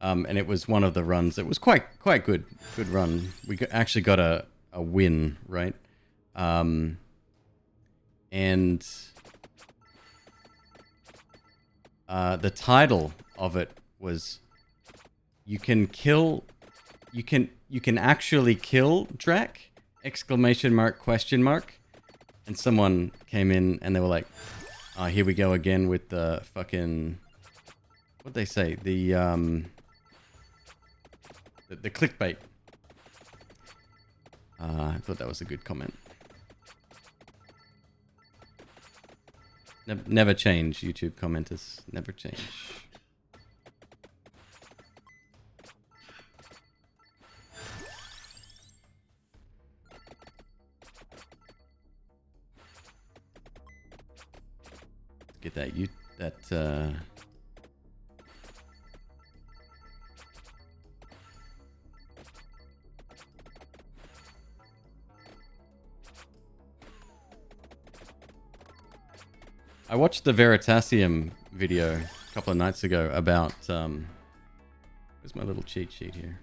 And it was one of the runs. It was quite good run. We actually got a win, right? And the title of it was you can actually kill Drac! Exclamation mark, question mark. And someone came in and they were like, oh, here we go again with the fucking, what'd they say? The clickbait. I thought that was a good comment. Never change, YouTube commenters. Never change. Get that I watched the Veritasium video a couple of nights ago about where's my little cheat sheet here?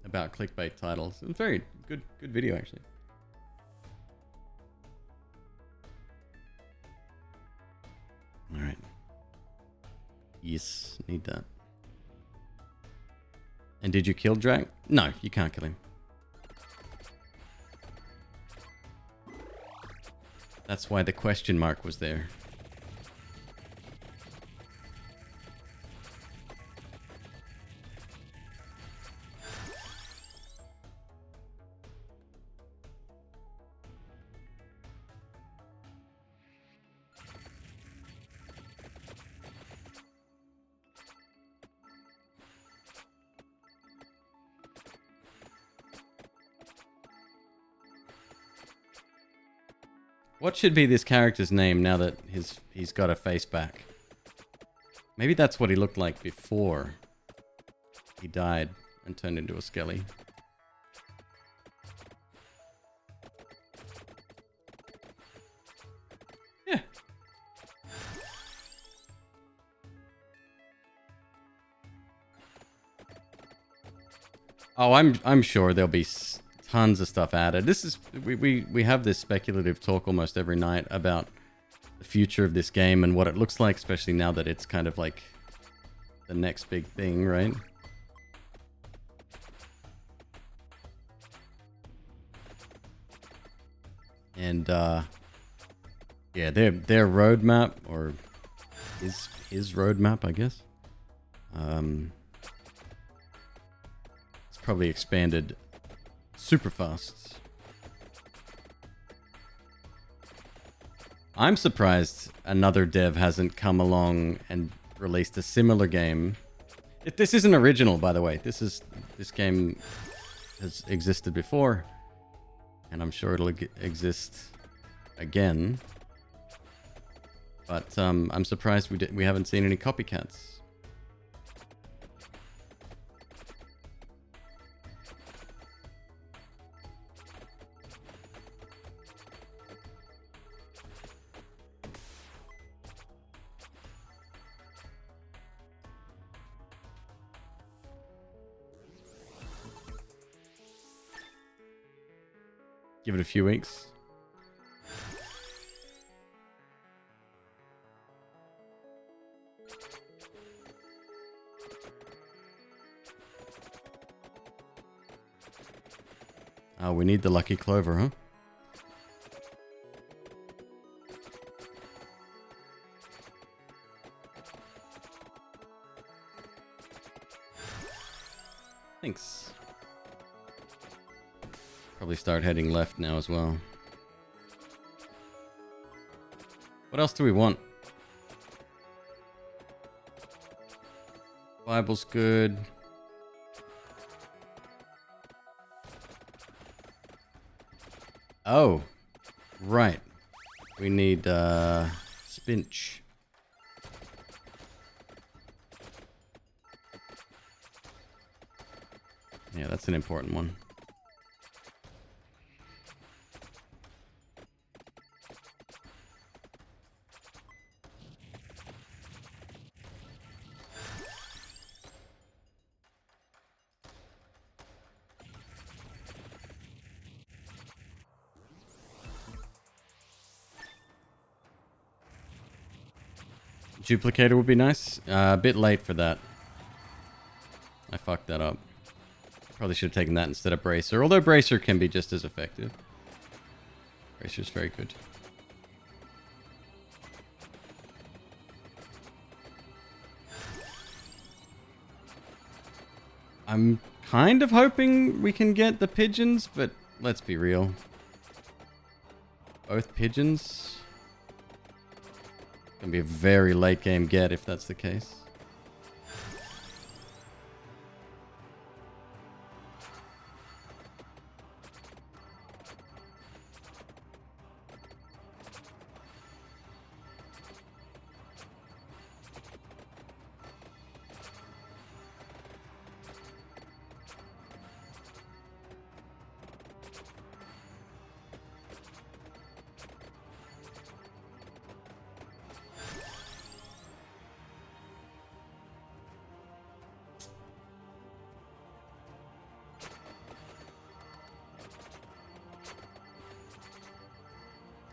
About clickbait titles. It was a very good video actually. Alright. Yes, need that. And did you kill Drac? No, you can't kill him. That's why the question mark was there. What should be this character's name now that he's got a face back? Maybe that's what he looked like before he died and turned into a skelly. Yeah. Oh, I'm sure there'll be tons of stuff added. This is we have this speculative talk almost every night about the future of this game and what it looks like, especially now that it's kind of like the next big thing, right? And yeah, their roadmap, or his roadmap, I guess. It's probably expanded super fast. I'm surprised another dev hasn't come along and released a similar game. This isn't original, by the way. This game has existed before, and I'm sure it'll exist again. But I'm surprised we haven't seen any copycats. Give it a few weeks. Oh, we need the lucky clover, huh? Thanks. Probably start heading left now as well. What else do we want? Bible's good. Oh, right. We need spinch. Yeah, that's an important one. Duplicator would be nice. A bit late for that. I fucked that up. Probably should have taken that instead of Bracer. Although Bracer can be just as effective. Bracer's very good. I'm kind of hoping we can get the pigeons, but let's be real. Both pigeons? Gonna be a very late game get if that's the case.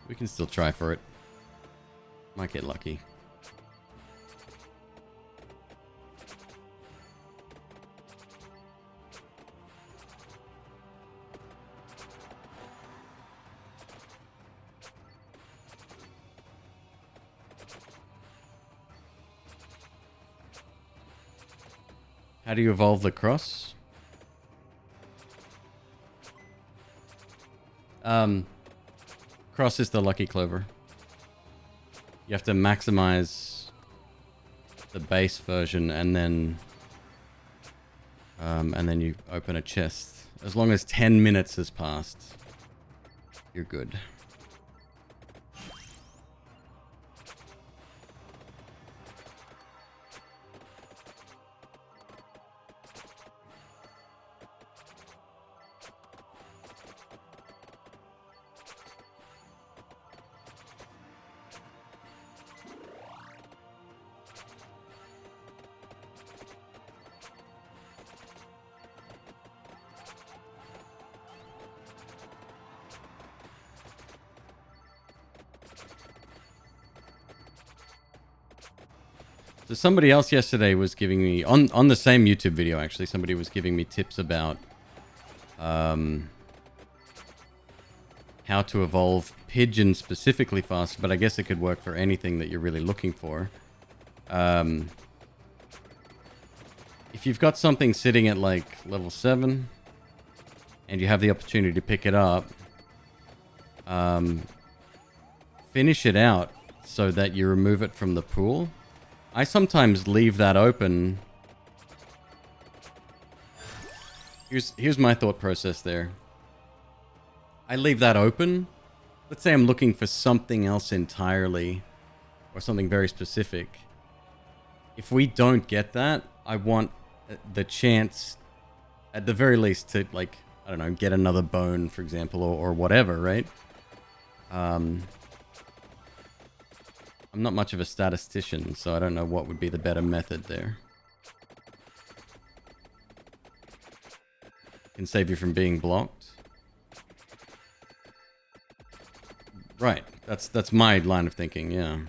We can still try for it. Might get lucky. How do you evolve the cross? Cross is the lucky clover. You have to maximize the base version and then you open a chest. As long as 10 minutes has passed, you're good. So somebody else yesterday was giving me, on the same YouTube video actually, somebody was giving me tips about how to evolve pigeon specifically faster, but I guess it could work for anything that you're really looking for. If you've got something sitting at like level 7 and you have the opportunity to pick it up, finish it out so that you remove it from the pool. I sometimes leave that open. Here's my thought process there. I leave that open. Let's say I'm looking for something else entirely, or something very specific. If we don't get that, I want the chance, at the very least, to, like, I don't know, get another bone, for example, or whatever, right? I'm not much of a statistician, so I don't know what would be the better method there. Can save you from being blocked. Right, that's my line of thinking, yeah.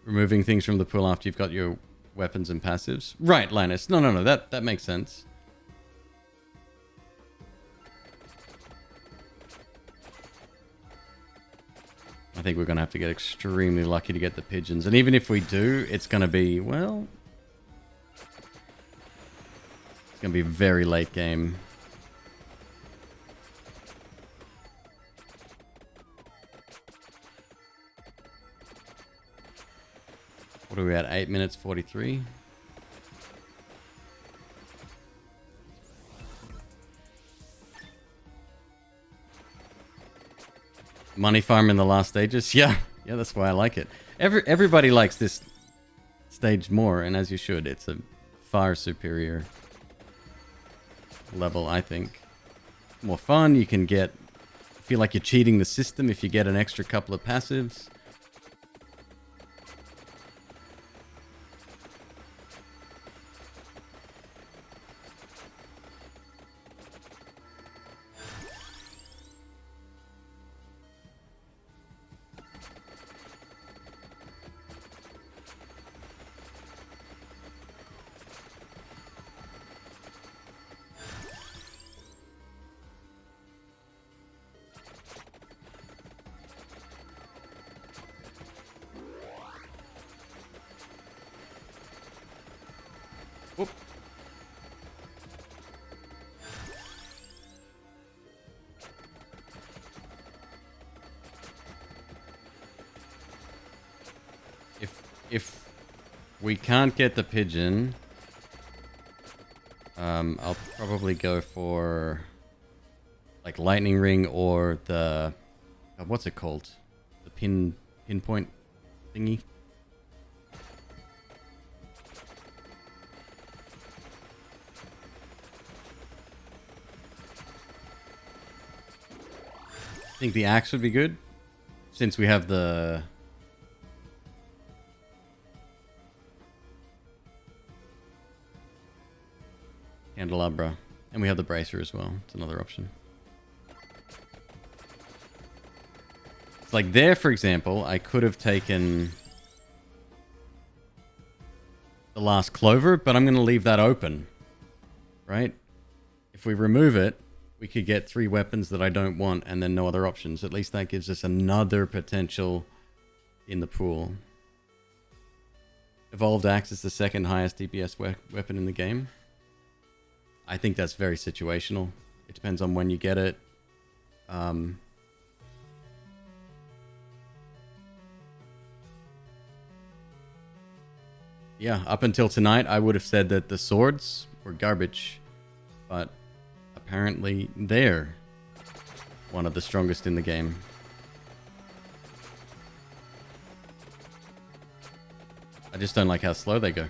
Removing things from the pool after you've got your weapons and passives. Right, Linus. No. That makes sense. I think we're going to have to get extremely lucky to get the pigeons. And even if we do, it's going to be, well, it's going to be a very late game. What are we at? 8 minutes 43. Money farm in the last stages? Yeah, that's why I like it. Everybody likes this stage more, and as you should. It's a far superior level, I think. More fun, you can get feel like you're cheating the system if you get an extra couple of passives. Whoop. If we can't get the pigeon, I'll probably go for like lightning ring or the what's it called? The pinpoint thingy. I think the axe would be good, since we have the candelabra, and we have the bracer as well. It's another option. It's like there, for example, I could have taken the last clover, but I'm going to leave that open, right? If we remove it, we could get 3 weapons that I don't want and then no other options. At least that gives us another potential in the pool. Evolved Axe is the second highest DPS weapon in the game. I think that's very situational. It depends on when you get it. Yeah, up until tonight, I would have said that the swords were garbage. But apparently they're one of the strongest in the game. I just don't like how slow they go.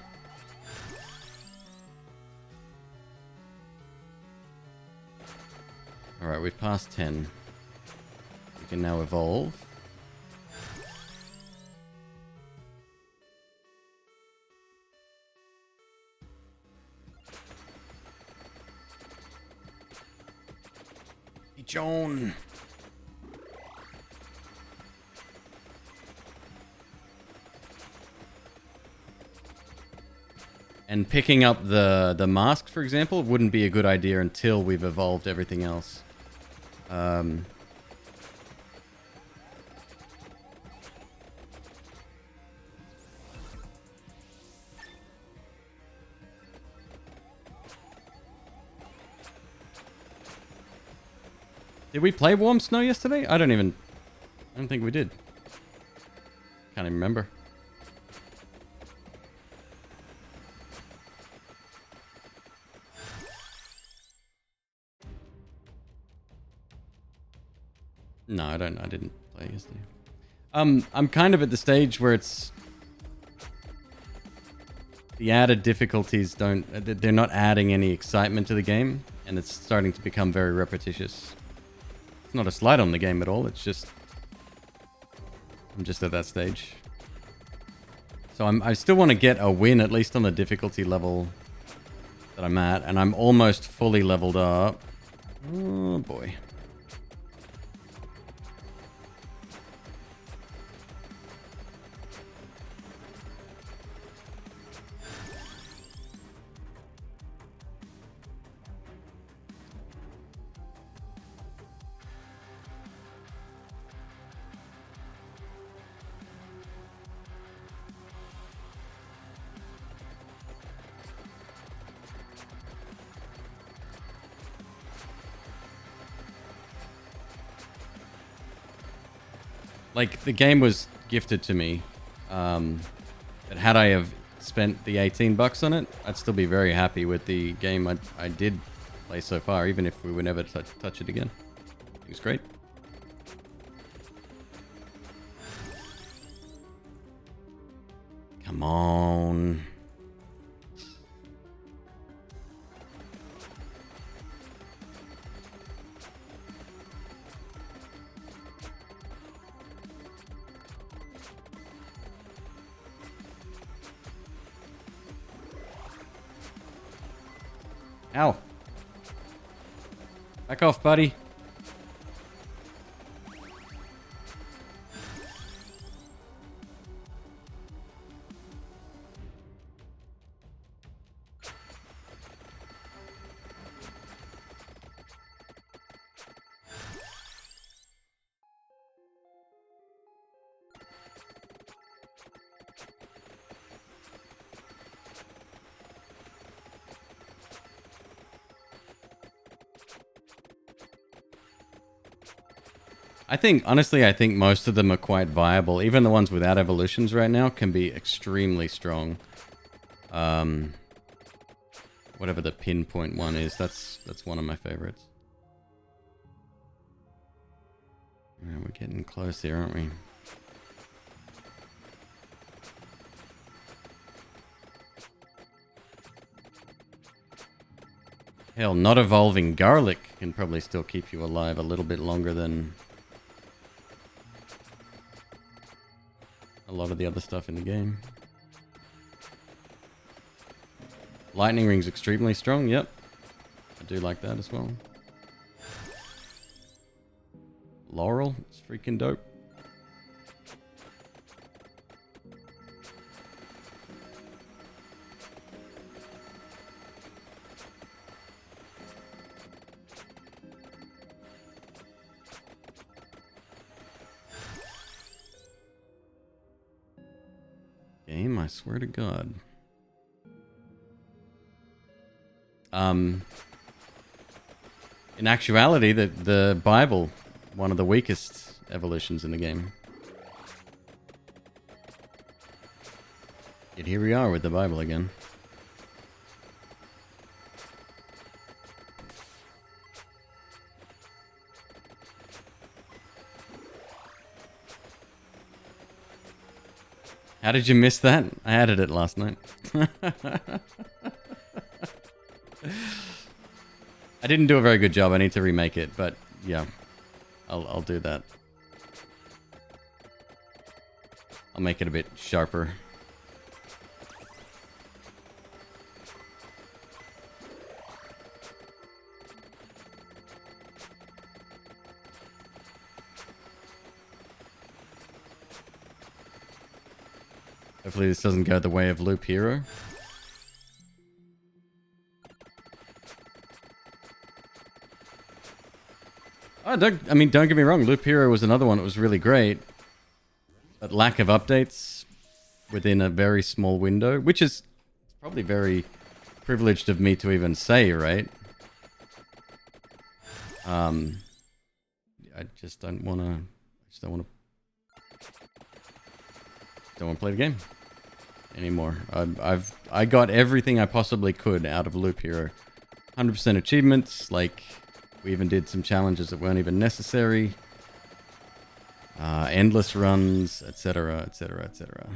Alright, we've passed 10. We can now evolve. John. And picking up the mask, for example, wouldn't be a good idea until we've evolved everything else. Did we play Warm Snow yesterday? I don't think we did. Can't even remember. No, I didn't play yesterday. I'm kind of at the stage where it's the added difficulties they're not adding any excitement to the game, and it's starting to become very repetitious. It's not a slight on the game at all. It's just I'm just at that stage. So I still want to get a win, at least on the difficulty level that I'm at, and I'm almost fully leveled up. Oh boy. Like, the game was gifted to me. But had I have spent the $18 on it, I'd still be very happy with the game I did play so far, even if we would never touch it again. It was great. Come on. Ow. Back off, buddy. Honestly, I think most of them are quite viable. Even the ones without evolutions right now can be extremely strong. Whatever the pinpoint one is, that's one of my favorites. Alright, we're getting close here, aren't we? Hell, not evolving garlic can probably still keep you alive a little bit longer than a lot of the other stuff in the game. Lightning ring's extremely strong, yep. I do like that as well. Laurel, it's freaking dope. Game, I swear to God. In actuality, the Bible, one of the weakest evolutions in the game. Yet here we are with the Bible again. How did you miss that? I added it last night. I didn't do a very good job. I need to remake it, but yeah, I'll do that. I'll make it a bit sharper. Hopefully this doesn't go the way of Loop Hero. Oh, don't get me wrong. Loop Hero was another one that was really great. But lack of updates within a very small window, which is probably very privileged of me to even say, right? I just don't want to play the game anymore. I got everything I possibly could out of Loop Hero. 100% achievements, like we even did some challenges that weren't even necessary. Endless runs, etc., etc., etc.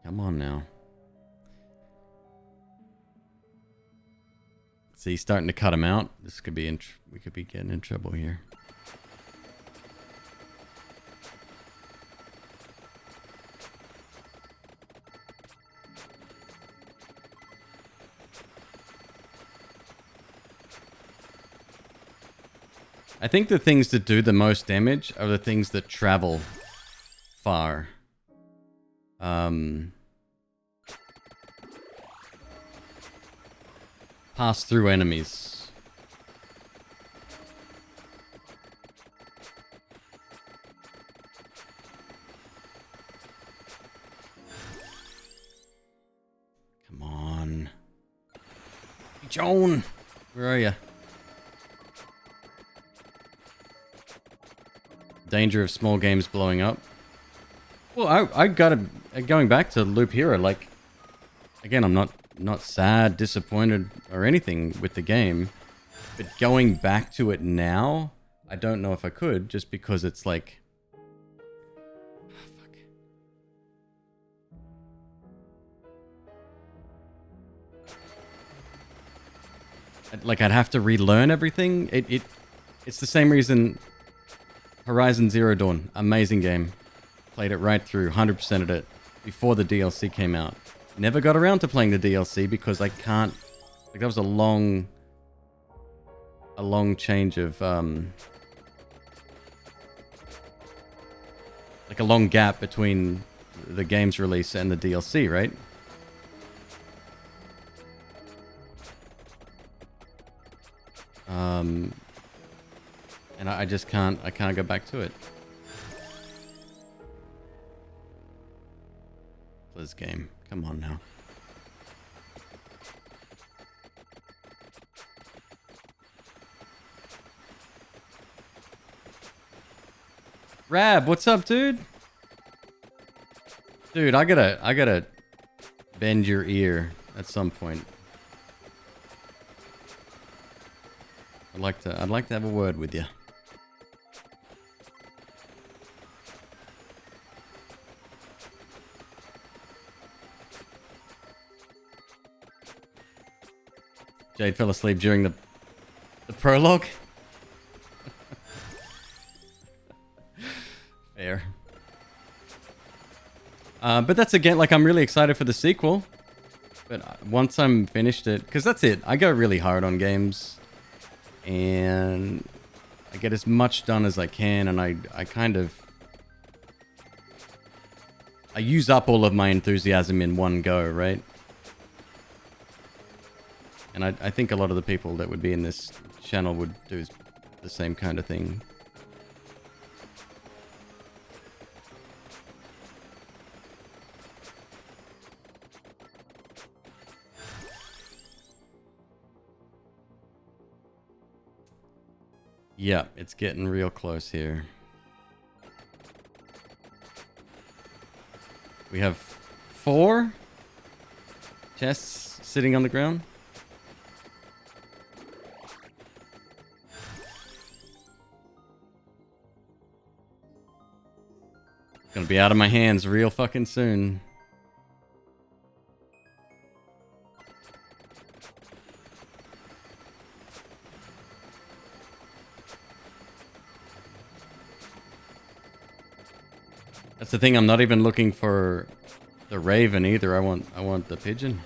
Come on now. See, starting to cut him out. This could be we could be getting in trouble here. I think the things that do the most damage are the things that travel far. Pass through enemies. Come on. Hey, Joan! Where are you? Danger of small games blowing up. Well, I gotta... Going back to Loop Hero, like... Again, I'm not sad, disappointed, or anything with the game. But going back to it now, I don't know if I could, just because it's like... Like, I'd have to relearn everything. It's the same reason Horizon Zero Dawn, amazing game. Played it right through, 100%ed it before the DLC came out. Never got around to playing the DLC because I can't... Like, that was a long change of... like a long gap between the game's release and the DLC, right? And I just can't go back to it. This game, come on now. Rab, what's up, dude? Dude, I gotta bend your ear at some point. I'd like to have a word with you. Jade fell asleep during the prologue. Fair. But that's again, like, I'm really excited for the sequel. But once I'm finished it, because that's it. I go really hard on games. And I get as much done as I can. And I kind of... I use up all of my enthusiasm in one go, right? And I think a lot of the people that would be in this channel would do the same kind of thing. Yeah, it's getting real close here. We have 4 chests sitting on the ground. Gonna be out of my hands real fucking soon. That's the thing, I'm not even looking for the raven either. I want the pigeon.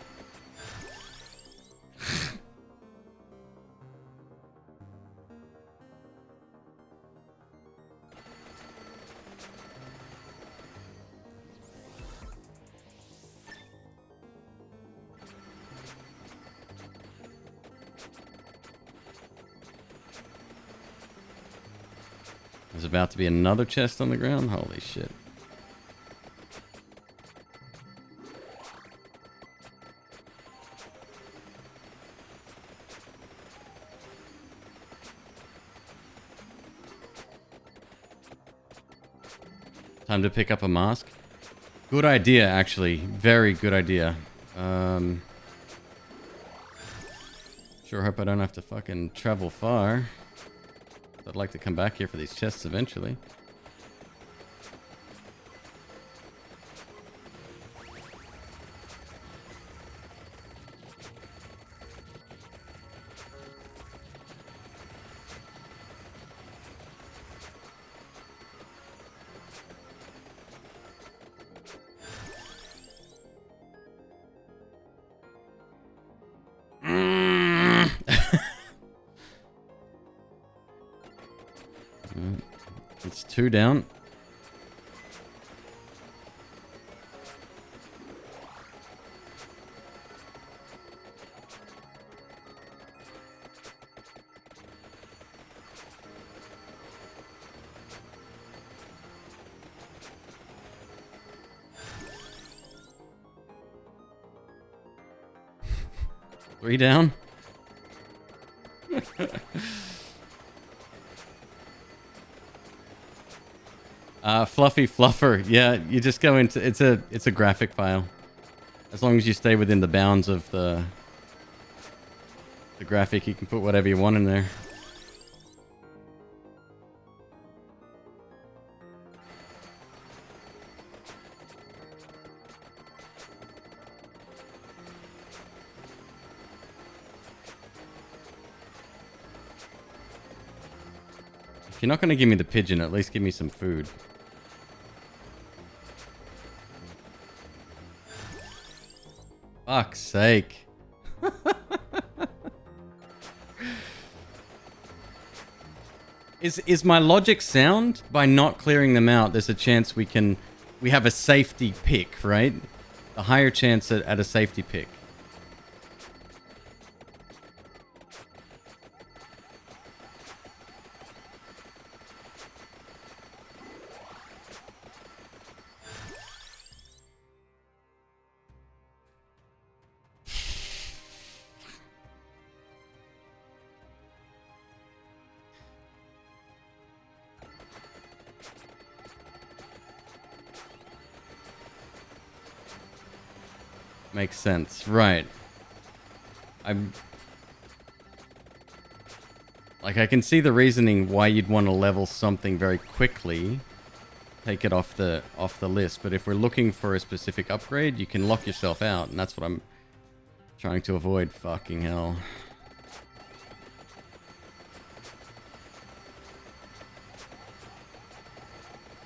There's about to be another chest on the ground. Holy shit. Time to pick up a mask. Good idea, actually. Very good idea. Sure hope I don't have to fucking travel far. I'd like to come back here for these chests eventually. It's 2 down. Three down. Fluffy Fluffer. Yeah, you just go into it's a graphic file. As long as you stay within the bounds of the The graphic, you can put whatever you want in there. If you're not going to give me the pigeon, at least give me some food. Fuck's sake. Is my logic sound? By not clearing them out, there's a chance we have a safety pick, right? A higher chance at a safety pick. Makes sense, right? I can see the reasoning why you'd want to level something very quickly, take it off the list. But if we're looking for a specific upgrade, you can lock yourself out, and that's what I'm trying to avoid. Fucking hell.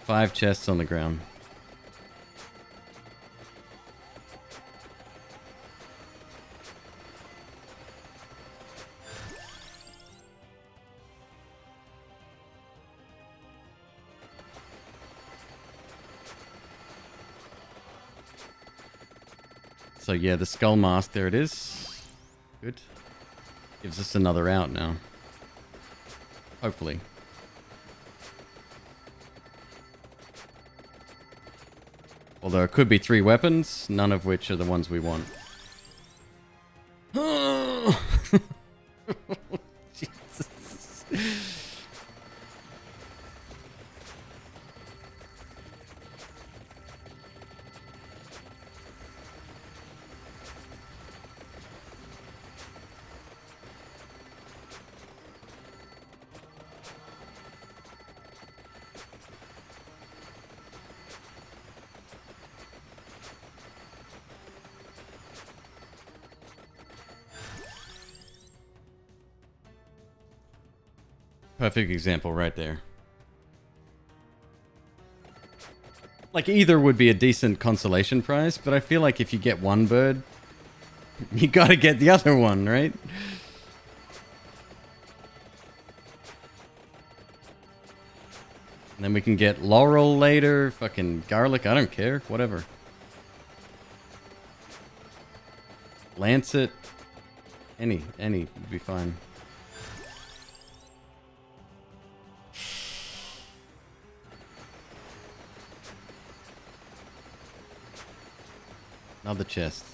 Five chests on the ground. So yeah, the skull mask, there it is. Good. Gives us another out now. Hopefully. Although it could be 3 weapons, none of which are the ones we want. Jesus. Perfect example right there. Like, either would be a decent consolation prize, but I feel like if you get one bird, you gotta get the other one, right? And then we can get laurel later, fucking garlic, I don't care, whatever. Lancet, any would be fine. Another chest.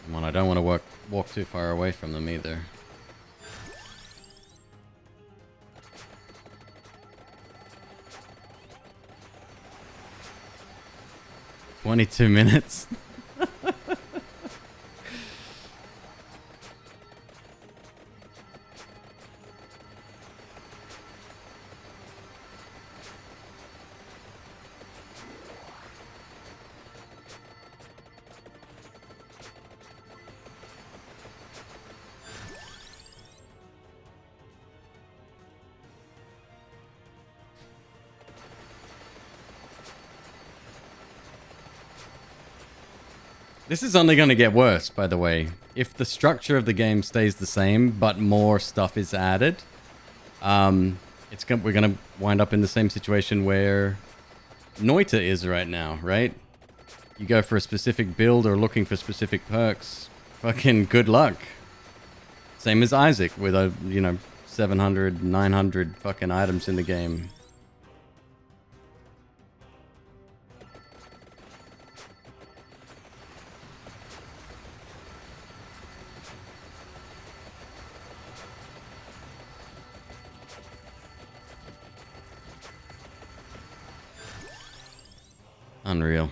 Come on, I don't want to walk too far away from them either. "22 minutes." This is only going to get worse, by the way. If the structure of the game stays the same, but more stuff is added, we're going to wind up in the same situation where Noita is right now, right? You go for a specific build or looking for specific perks, fucking good luck. Same as Isaac with a, 700, 900 fucking items in the game. Unreal.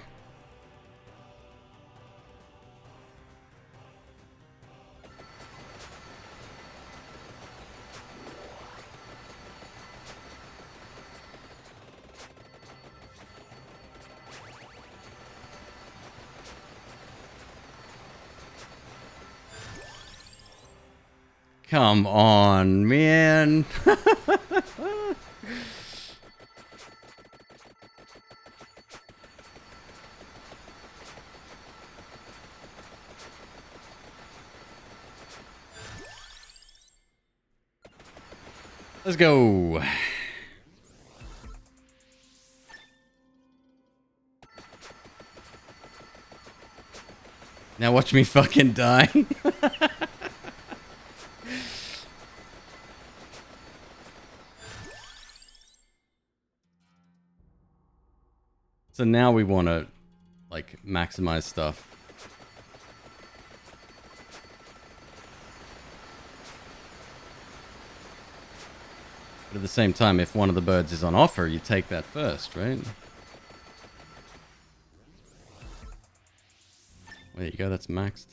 Come on, man. Let's go. Now watch me fucking die. So now we want to, like, maximize stuff. But at the same time, if one of the birds is on offer, you take that first, right? There you go, that's maxed.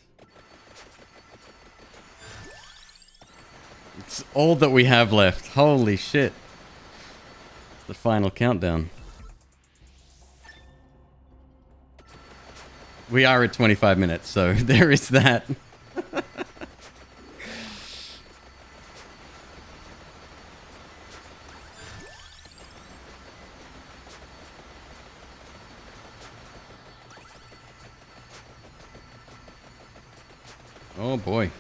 It's all that we have left. Holy shit. It's the final countdown. We are at 25 minutes, so there is that. Oh boy.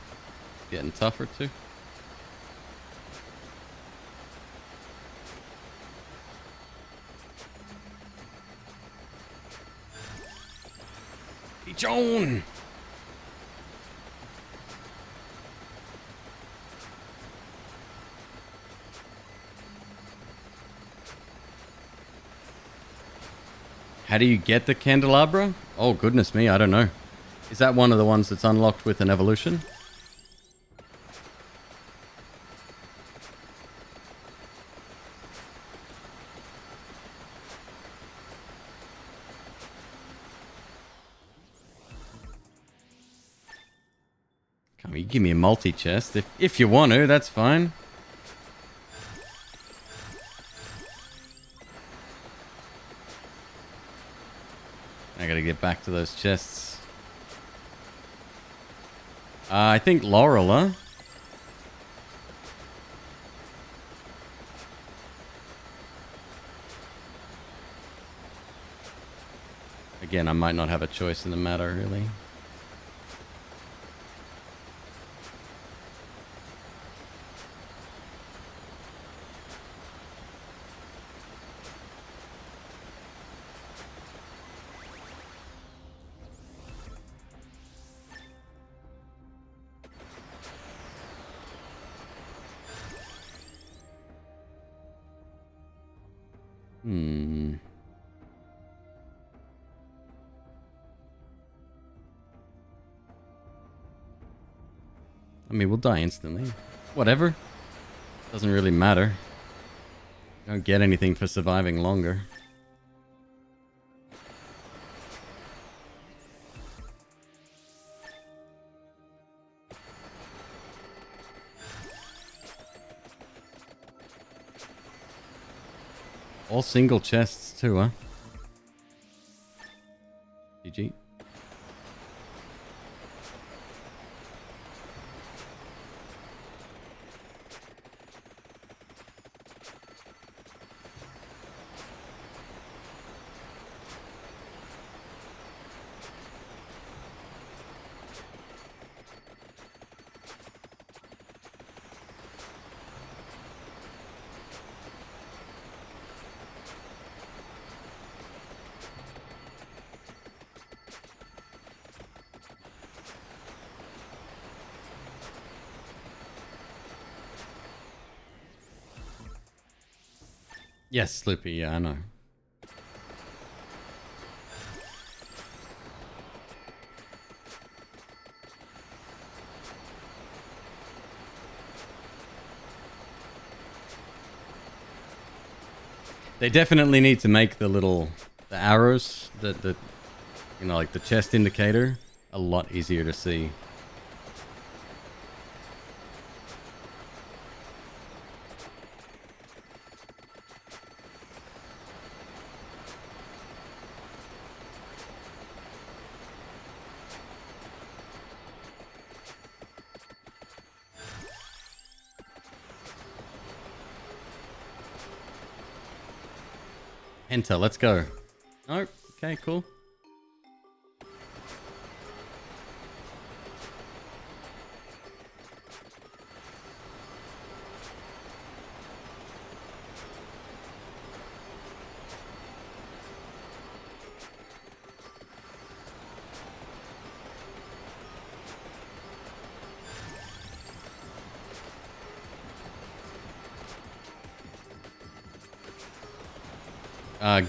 Getting tougher too. Joan! How do you get the candelabra? Oh, goodness me, I don't know. Is that one of the ones that's unlocked with an evolution? Come on, you give me a multi-chest. If you want to, that's fine. I gotta get back to those chests. I think Laurel, huh? Again, I might not have a choice in the matter, really. I mean, we'll die instantly. Whatever. Doesn't really matter. Don't get anything for surviving longer. All single chests too, huh? GG. Yes, Sloopy, yeah, I know. They definitely need to make the arrows, the you know, like the chest indicator, a lot easier to see. Enter, let's go. Oh, okay, cool.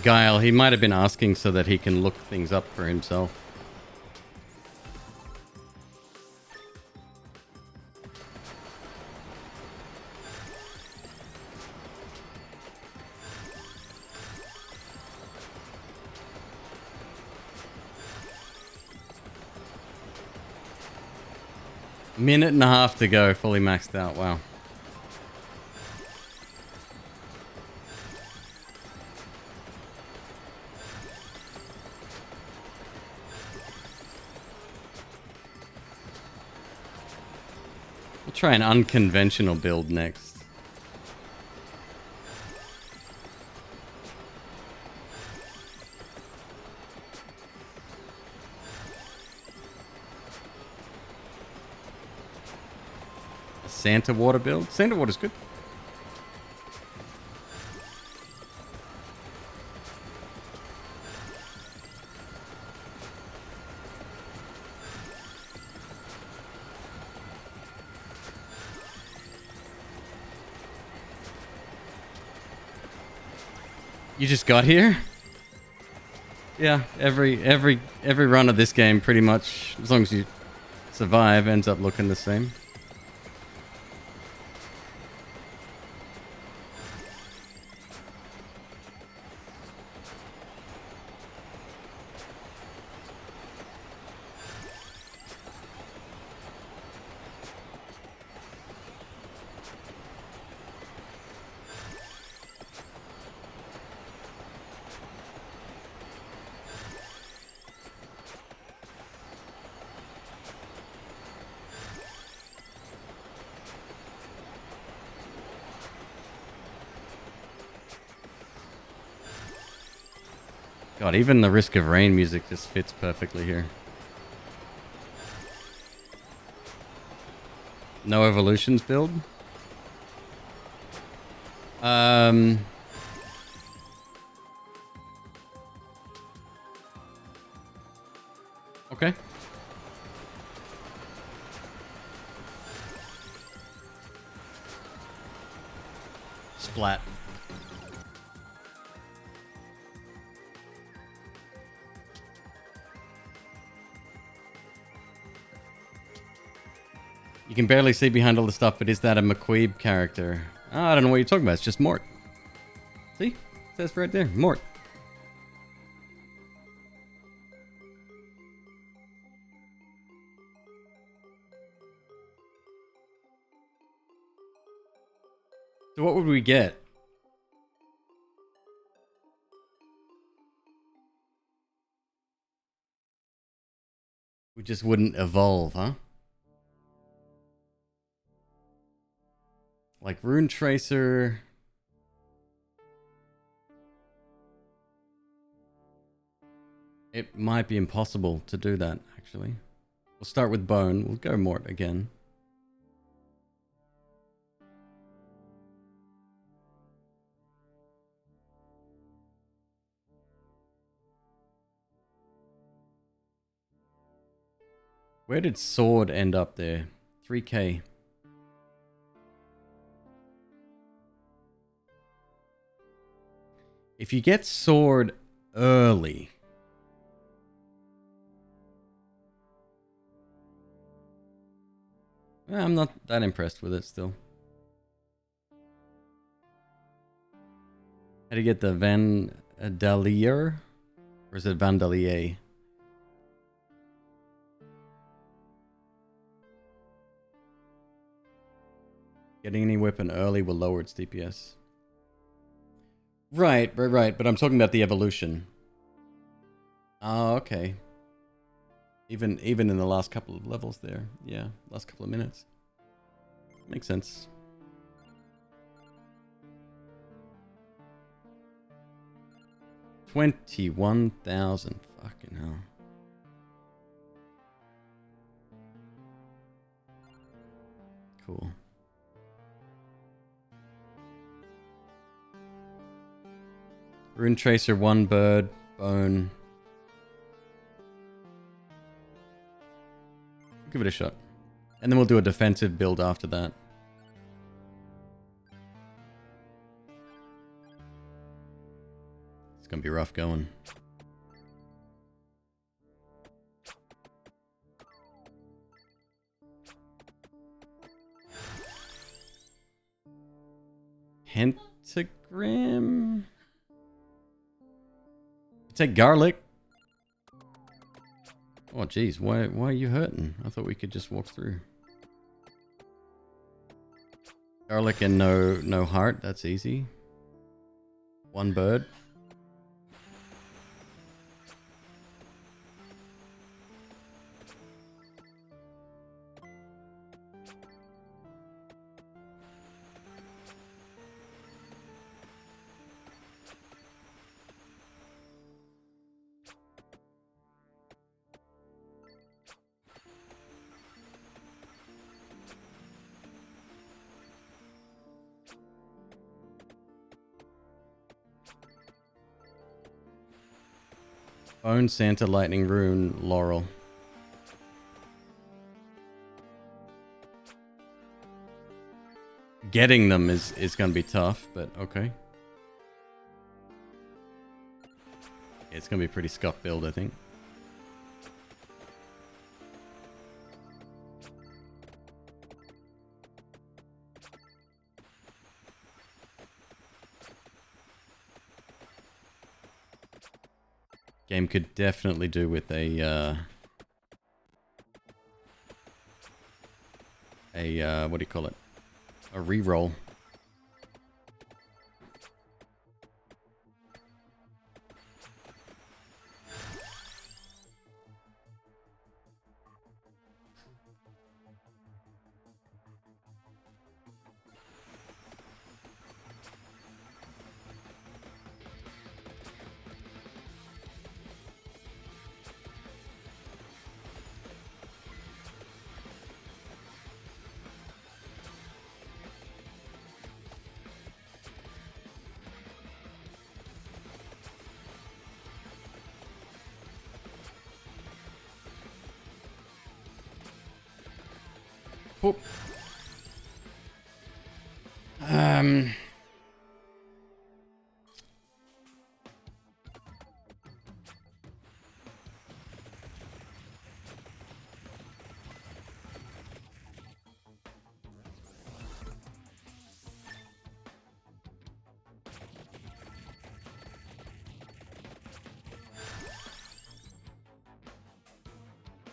Guile, he might have been asking so that he can look things up for himself. Minute and a half to go, fully maxed out. Wow. We'll try an unconventional build next. A Santa water build? Santa water's good. You just got here? Yeah, every run of this game pretty much, as long as you survive, ends up looking the same. God, even the Risk of Rain music just fits perfectly here. No evolutions build? Okay. Splat. You can barely see behind all the stuff, but is that a McQueeb character? Oh, I don't know what you're talking about. It's just Mort. See? It says right there. Mort. So what would we get? We just wouldn't evolve, huh? Like Rune Tracer. It might be impossible to do that, actually. We'll start with Bone. We'll go Mort again. Where did Sword end up there? 3K. If you get sword early, I'm not that impressed with it still. How do you get the Vandalier? Or is it Vandalier? Getting any weapon early will lower its DPS. Right. But I'm talking about the evolution. Oh, okay. Even in the last couple of levels there. Yeah, last couple of minutes. Makes sense. $21,000. Fucking hell. Cool. Rune Tracer, 1 bird, bone. Give it a shot. And then we'll do a defensive build after that. It's gonna be rough going. Pentagram? Take garlic. Oh jeez, why are you hurting? I thought we could just walk through. Garlic and no heart, that's easy. 1 bird. Bone, Santa, Lightning Rune, Laurel. Getting them is going to be tough, but okay. Yeah, it's going to be a pretty scuff build, I think. Game could definitely do with a what do you call it? A reroll. Oh.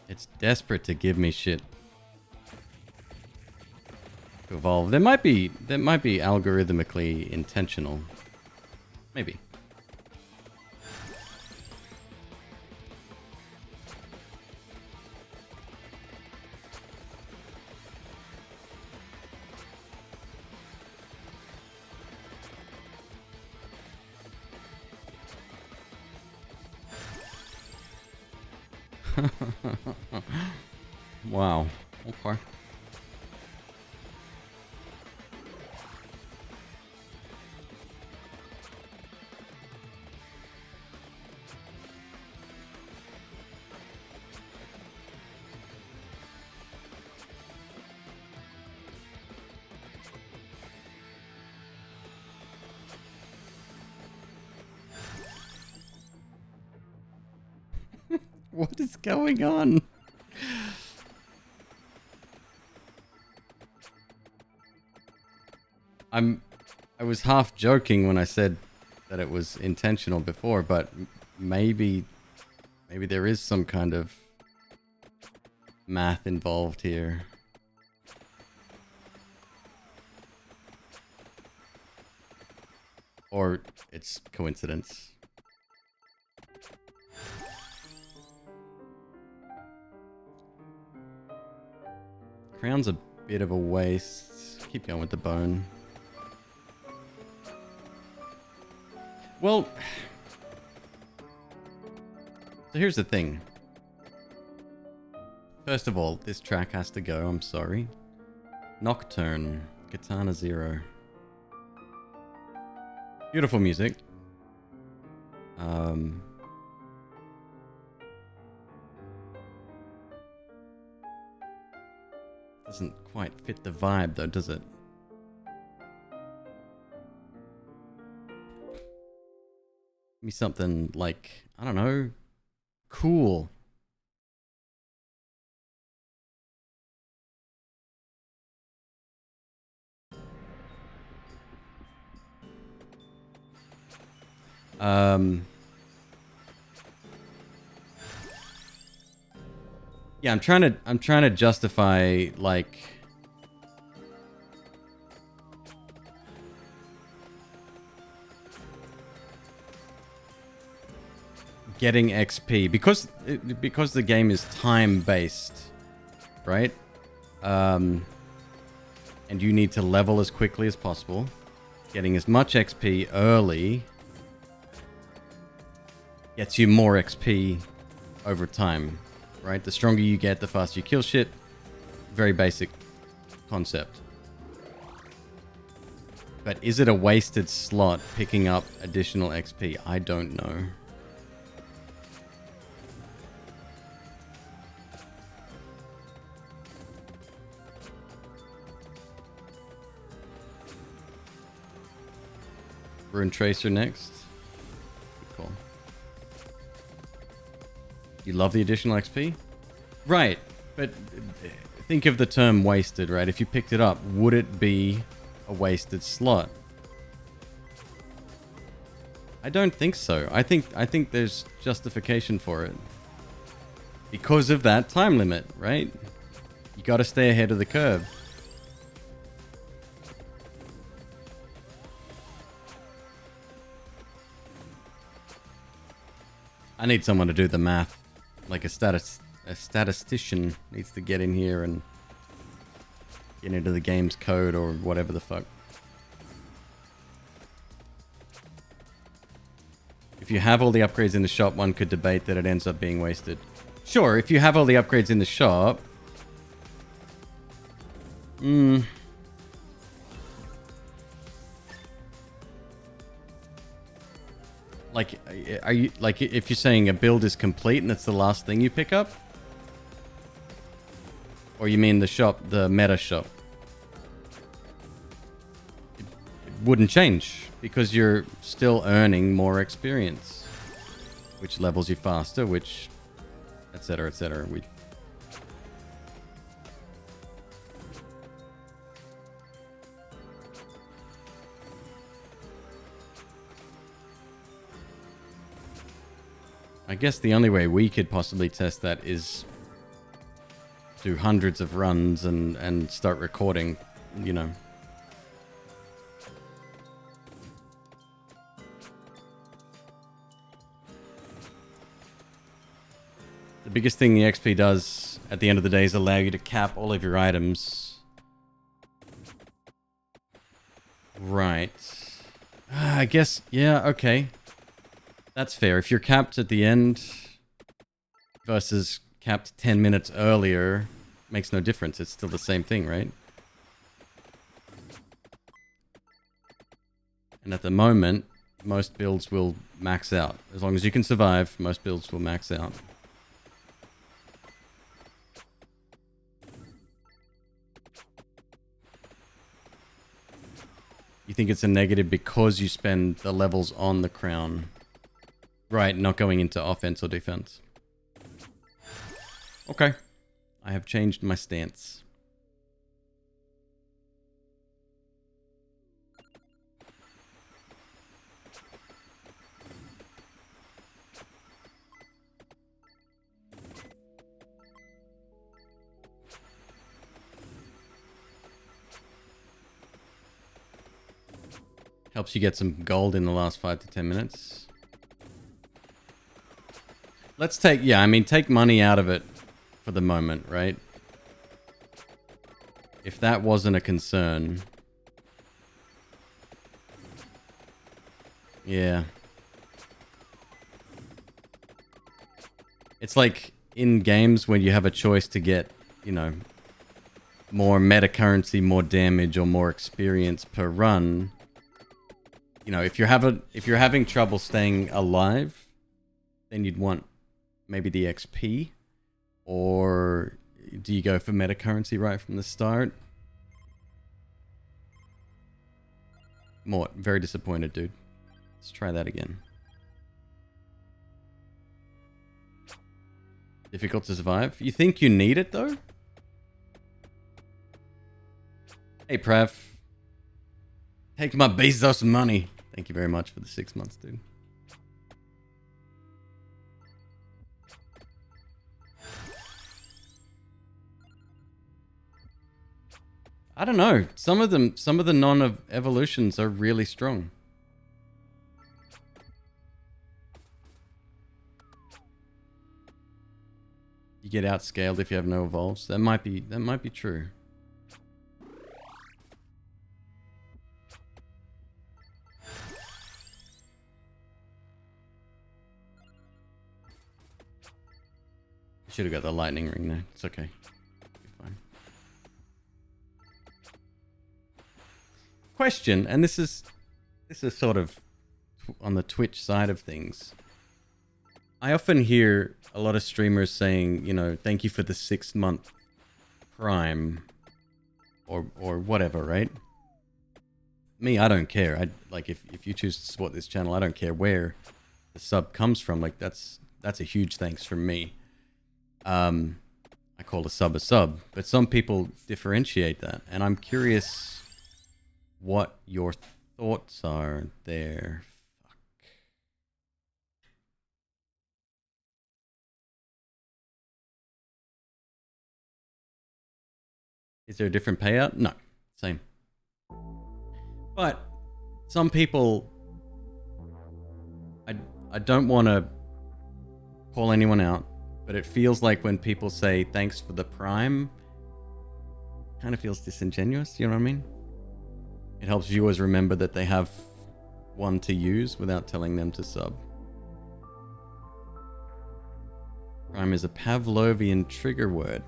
It's desperate to give me shit to evolve. That might be algorithmically intentional. Maybe. Wow. Okay. What is going on? I was half joking when I said that it was intentional before, but maybe there is some kind of math involved here. Or it's coincidence. Crown's a bit of a waste. Keep going with the bone. Well, so here's the thing. First of all, this track has to go, I'm sorry. Nocturne, Katana Zero. Beautiful music. Doesn't quite fit the vibe though, does it? Give me something like, I don't know, cool. Yeah, I'm trying to justify like getting XP because the game is time based, right? And you need to level as quickly as possible. Getting as much XP early gets you more XP over time, right? The stronger you get, the faster you kill shit. Very basic concept. But is it a wasted slot picking up additional XP? I don't know. Rune Tracer next. Good call. You love the additional XP? Right, but think of the term wasted, right? If you picked it up, would it be a wasted slot? I don't think so. I think there's justification for it. Because of that time limit, right? You gotta stay ahead of the curve. I need someone to do the math. Like a statistician needs to get in here and get into the game's code or whatever the fuck. If you have all the upgrades in the shop, one could debate that it ends up being wasted. Sure, if you have all the upgrades in the shop... Like, are you like if you're saying a build is complete and that's the last thing you pick up? Or you mean the shop, the meta shop? It wouldn't change because you're still earning more experience, which levels you faster, which etc. etc. I guess the only way we could possibly test that is do hundreds of runs and start recording, you know. The biggest thing the XP does at the end of the day is allow you to cap all of your items. Right. I guess, yeah, okay. That's fair. If you're capped at the end versus capped 10 minutes earlier, makes no difference. It's still the same thing, right? And at the moment, most builds will max out. As long as you can survive, most builds will max out. You think it's a negative because you spend the levels on the crown? Right, not going into offense or defense. Okay. I have changed my stance. Helps you get some gold in the last 5 to 10 minutes. Let's take, yeah, I mean, take money out of it for the moment, right? If that wasn't a concern. Yeah. It's like in games when you have a choice to get, you know, more meta currency, more damage, or more experience per run. You know, if you're having trouble staying alive, then you'd want maybe the XP, or do you go for meta currency right from the start? Mort, very disappointed, dude. Let's try that again. Difficult to survive. You think you need it though? Hey, Prav. Take my Bezos money. Thank you very much for the 6 months, dude. I don't know. Some of the non-evolutions are really strong. You get outscaled if you have no evolves. That might be true. Should have got the lightning ring there. It's okay. Be fine. Question, and this is sort of on the Twitch side of things. I often hear a lot of streamers saying, you know, thank you for the 6-month Prime or whatever, right? Me, I don't care. I like if you choose to support this channel, I don't care where the sub comes from. Like that's a huge thanks from me. I call a sub, but some people differentiate that, and I'm curious what your thoughts are there. Fuck. Is there a different payout? No, same. But some people, I don't want to call anyone out, but it feels like when people say thanks for the Prime, kind of feels disingenuous, you know what I mean? It helps viewers remember that they have one to use without telling them to sub. Prime is a Pavlovian trigger word.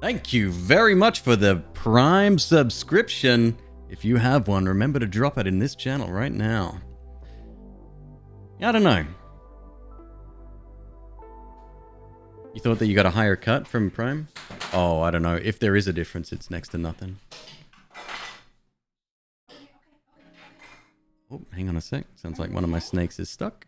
Thank you very much for the Prime subscription. If you have one, remember to drop it in this channel right now. I don't know. You thought that you got a higher cut from Prime? Oh, I don't know. If there is a difference, it's next to nothing. Oh, hang on a sec. Sounds like one of my snakes is stuck.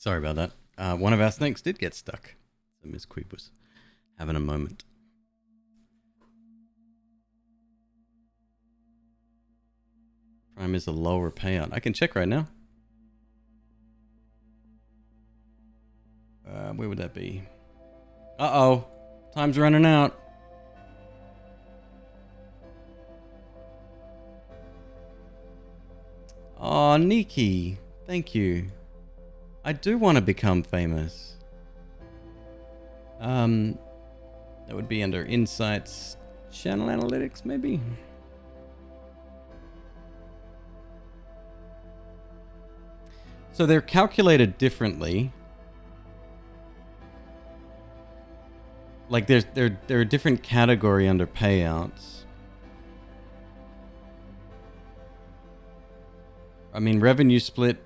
Sorry about that. One of our snakes did get stuck. So McQueeb was having a moment. Prime is a lower payout. I can check right now. Where would that be? Uh-oh. Time's running out. Oh, Nikki. Thank you. I do want to become famous. That would be under Insights, Channel Analytics, maybe? So they're calculated differently. Like they're a different category under payouts. I mean, revenue split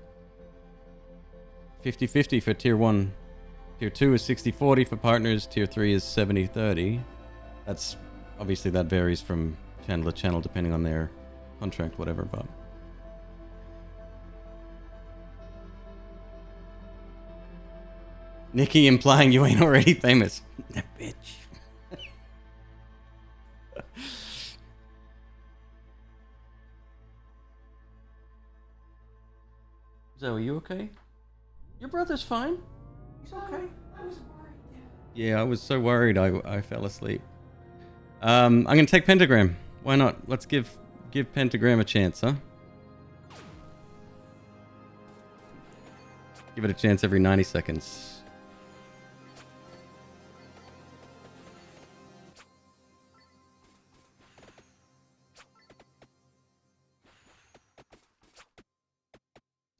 50-50 for tier 1. Tier 2 is 60-40 for partners. Tier 3 is 70-30. That's obviously that varies from channel to channel depending on their contract, whatever, but Nikki implying you ain't already famous. That bitch. Zoe, you okay? Your brother's fine. He's okay. I was worried. Yeah, I was so worried I fell asleep. I'm gonna take Pentagram. Why not? Let's give Pentagram a chance, huh? Give it a chance every 90 seconds.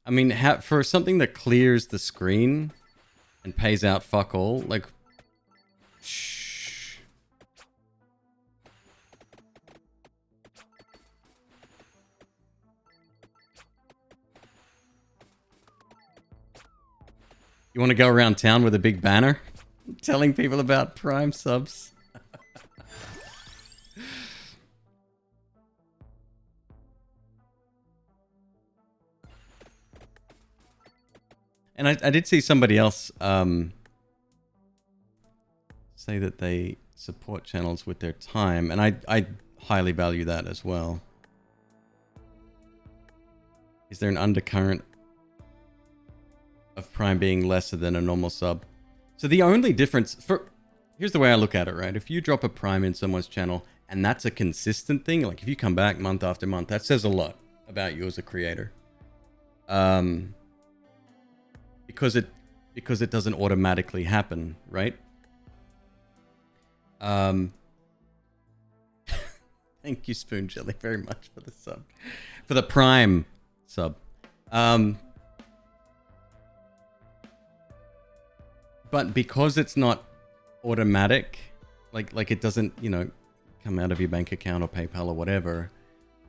I mean, for something that clears the screen and pays out fuck all, like, shh. You want to go around town with a big banner telling people about Prime subs? And I did see somebody else say that they support channels with their time, and I highly value that as well. Is there an undercurrent of Prime being lesser than a normal sub? So the only difference here's the way I look at it, right? If you drop a Prime in someone's channel and that's a consistent thing, like if you come back month after month, that says a lot about you as a creator. Because it doesn't automatically happen, right? Thank you, Spoon Jelly, very much for the sub. For the Prime sub. But because it's not automatic, like it doesn't, come out of your bank account or PayPal or whatever,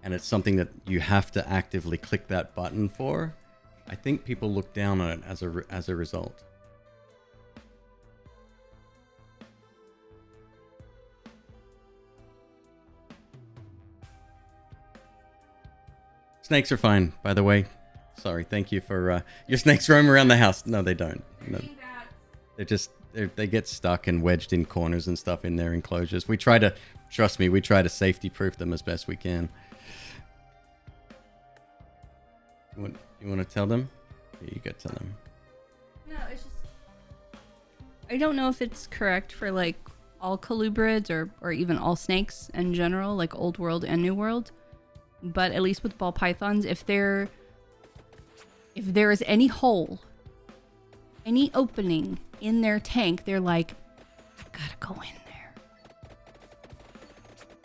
and it's something that you have to actively click that button for, I think people look down on it as a result. Snakes are fine, by the way. Sorry, thank you for your snakes roam around the house. No, they don't. No, they get stuck and wedged in corners and stuff in their enclosures. We try to safety proof them as best we can. You want to tell them? Yeah, you got to tell them. No, it's just I don't know if it's correct for like all colubrids or even all snakes in general, like Old World and New World. But at least with ball pythons, if there is any hole, any opening in their tank, they're like, I gotta go in there.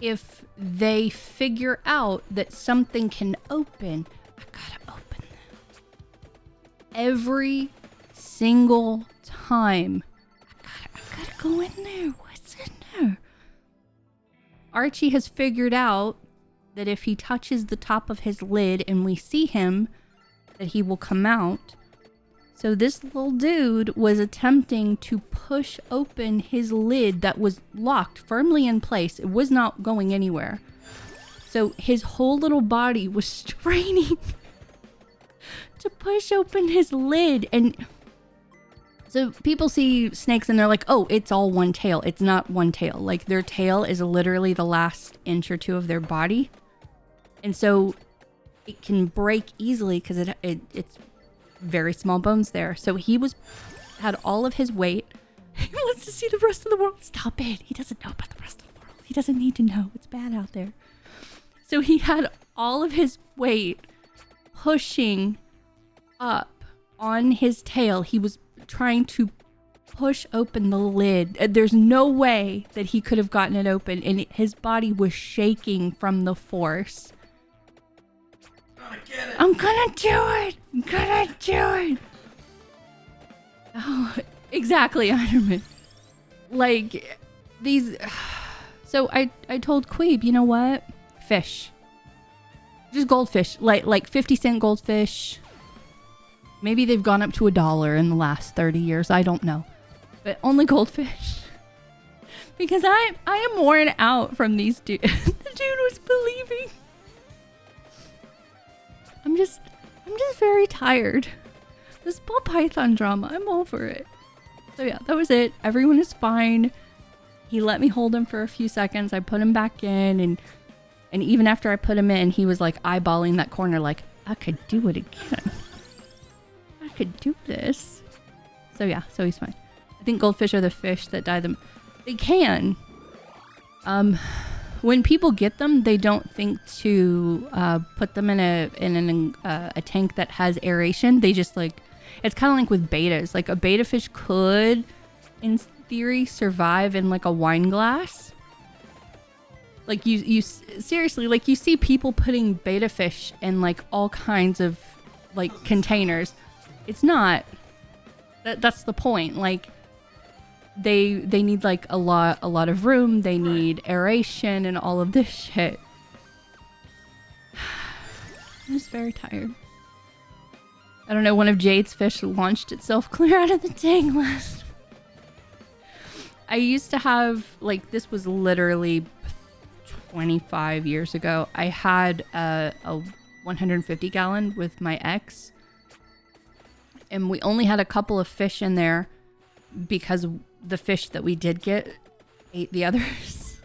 If they figure out that something can open, I gotta open that. Every single time, I gotta go in there. What's in there? Archie has figured out that if he touches the top of his lid and we see him, that he will come out. So this little dude was attempting to push open his lid that was locked firmly in place. It was not going anywhere. So his whole little body was straining to push open his lid. And So people see snakes and they're like, oh, it's all one tail. It's not one tail. Like their tail is literally the last inch or two of their body. And so it can break easily because it's very small bones there. So he had all of his weight. He wants to see the rest of the world. Stop it. He doesn't know about the rest of the world. He doesn't need to know. It's bad out there. So he had all of his weight pushing up on his tail. He was trying to push open the lid. There's no way that he could have gotten it open, and his body was shaking from the force. I'm gonna do it. I'm gonna do it. Oh, exactly, Ironman. Like these. So I told Queeb, you know what? Fish. Just goldfish, like 50-cent goldfish. Maybe they've gone up to $1 in the last 30 years. I don't know. But only goldfish. Because I am worn out from these dudes. The dude was believing. I'm just very tired. This ball python drama, I'm over it. So yeah, that was it. Everyone is fine. He let me hold him for a few seconds. I put him back in, and even after I put him in, he was like eyeballing that corner like, I could do it again. I could do this. So yeah, so he's fine. I think goldfish are the fish that die them. They can. When people get them, they don't think to put them in a tank that has aeration. They just like, it's kind of like with betas. Like a beta fish could, in theory, survive in like a wine glass. Like you seriously, like you see people putting beta fish in like all kinds of like containers. It's not. That's the point. Like they need like a lot of room. They need aeration and all of this shit. I'm just very tired. I don't know. One of Jade's fish launched itself clear out of the tank last. I used to have like, this was literally 25 years ago. I had a 150 gallon with my ex. And we only had a couple of fish in there because the fish that we did get ate the others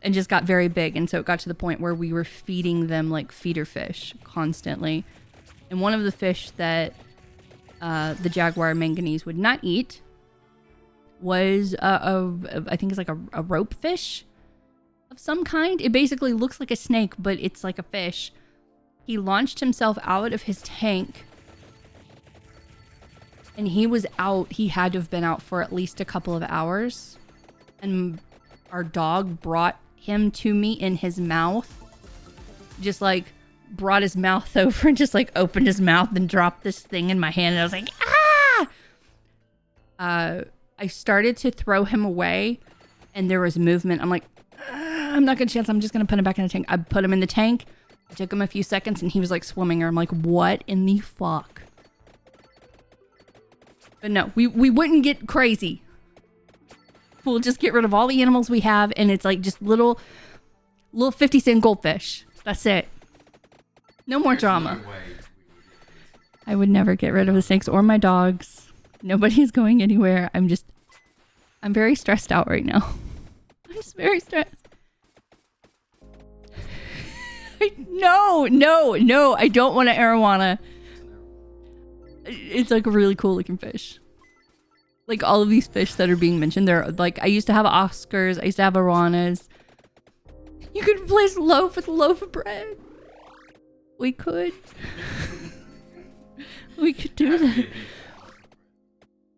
and just got very big. And so it got to the point where we were feeding them like feeder fish constantly. And one of the fish that the jaguar manganese would not eat was I think it's like a rope fish of some kind. It basically looks like a snake, but it's like a fish. He launched himself out of his tank. And he was out. He had to have been out for at least a couple of hours. And our dog brought him to me in his mouth. Just like brought his mouth over and just like opened his mouth and dropped this thing in my hand. And I was like, ah! I started to throw him away. And there was movement. I'm like, I'm not gonna chance. I'm just gonna put him back in the tank. I put him in the tank. It took him a few seconds and he was like swimming. I'm like, what in the fuck? But no, we wouldn't get crazy. We'll just get rid of all the animals we have, and it's like just little 50-cent goldfish. That's it. No more drama. I would never get rid of the snakes or my dogs. Nobody's going anywhere. I'm very stressed out right now. I'm just very stressed. No, I don't want an arowana. It's like a really cool looking fish. Like all of these fish that are being mentioned, they're like, I used to have Oscars, I used to have arowanas. You could replace loaf with a loaf of bread. We could. We could do that.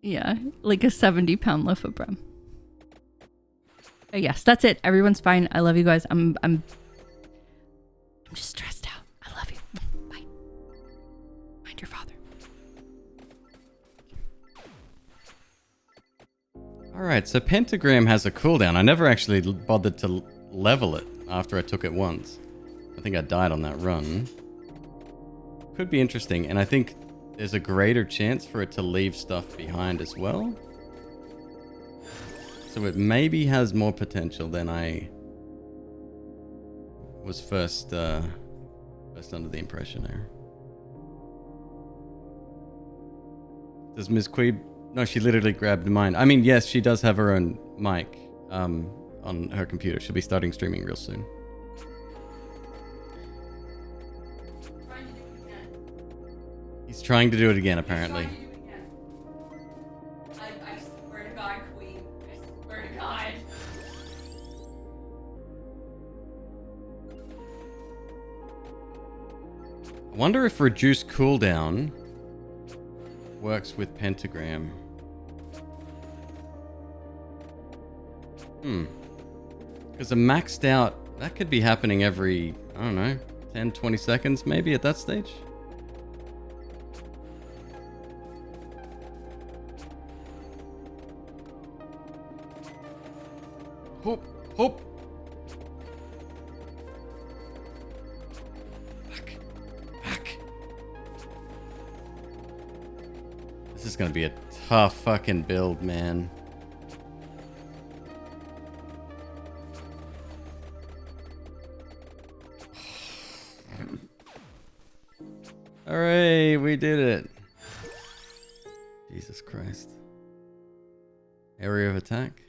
Yeah, like a 70-pound loaf of bread. But yes, that's it. Everyone's fine. I love you guys. I'm just stressed out. I love you. Bye. Mind your father. Alright, so Pentagram has a cooldown. I never actually bothered to level it after I took it once. I think I died on that run. Could be interesting, and I think there's a greater chance for it to leave stuff behind as well. So it maybe has more potential than I was first under the impression there. Does Ms. Queeb No, she literally grabbed mine. I mean, yes, she does have her own mic on her computer. She'll be starting streaming real soon. He's trying to do it again, apparently. I swear to God, Queen. I swear to God. I wonder if reduced cooldown works with pentagram. Because a maxed out, that could be happening every, I don't know, 10, 20 seconds maybe at that stage. Hope, hope. Back. This is gonna be a tough fucking build, man. Alright, we did it. Jesus Christ. Area of attack.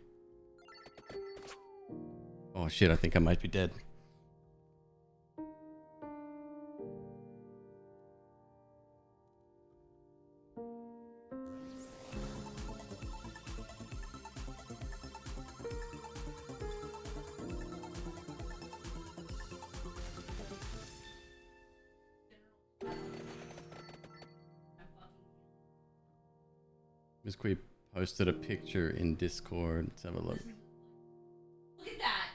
Oh shit, I think I might be dead. McQueeb posted a picture in Discord. Let's have a look. Look at that.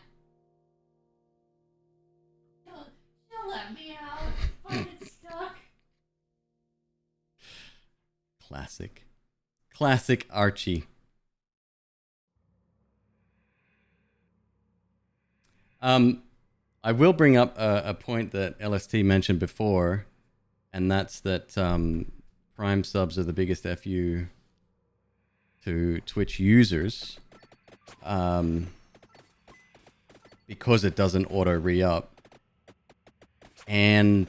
She'll let me out. Fucking stuck. Classic Archie. I will bring up a point that LST mentioned before, and that's that Prime subs are the biggest FU to Twitch users, because it doesn't auto re-up, and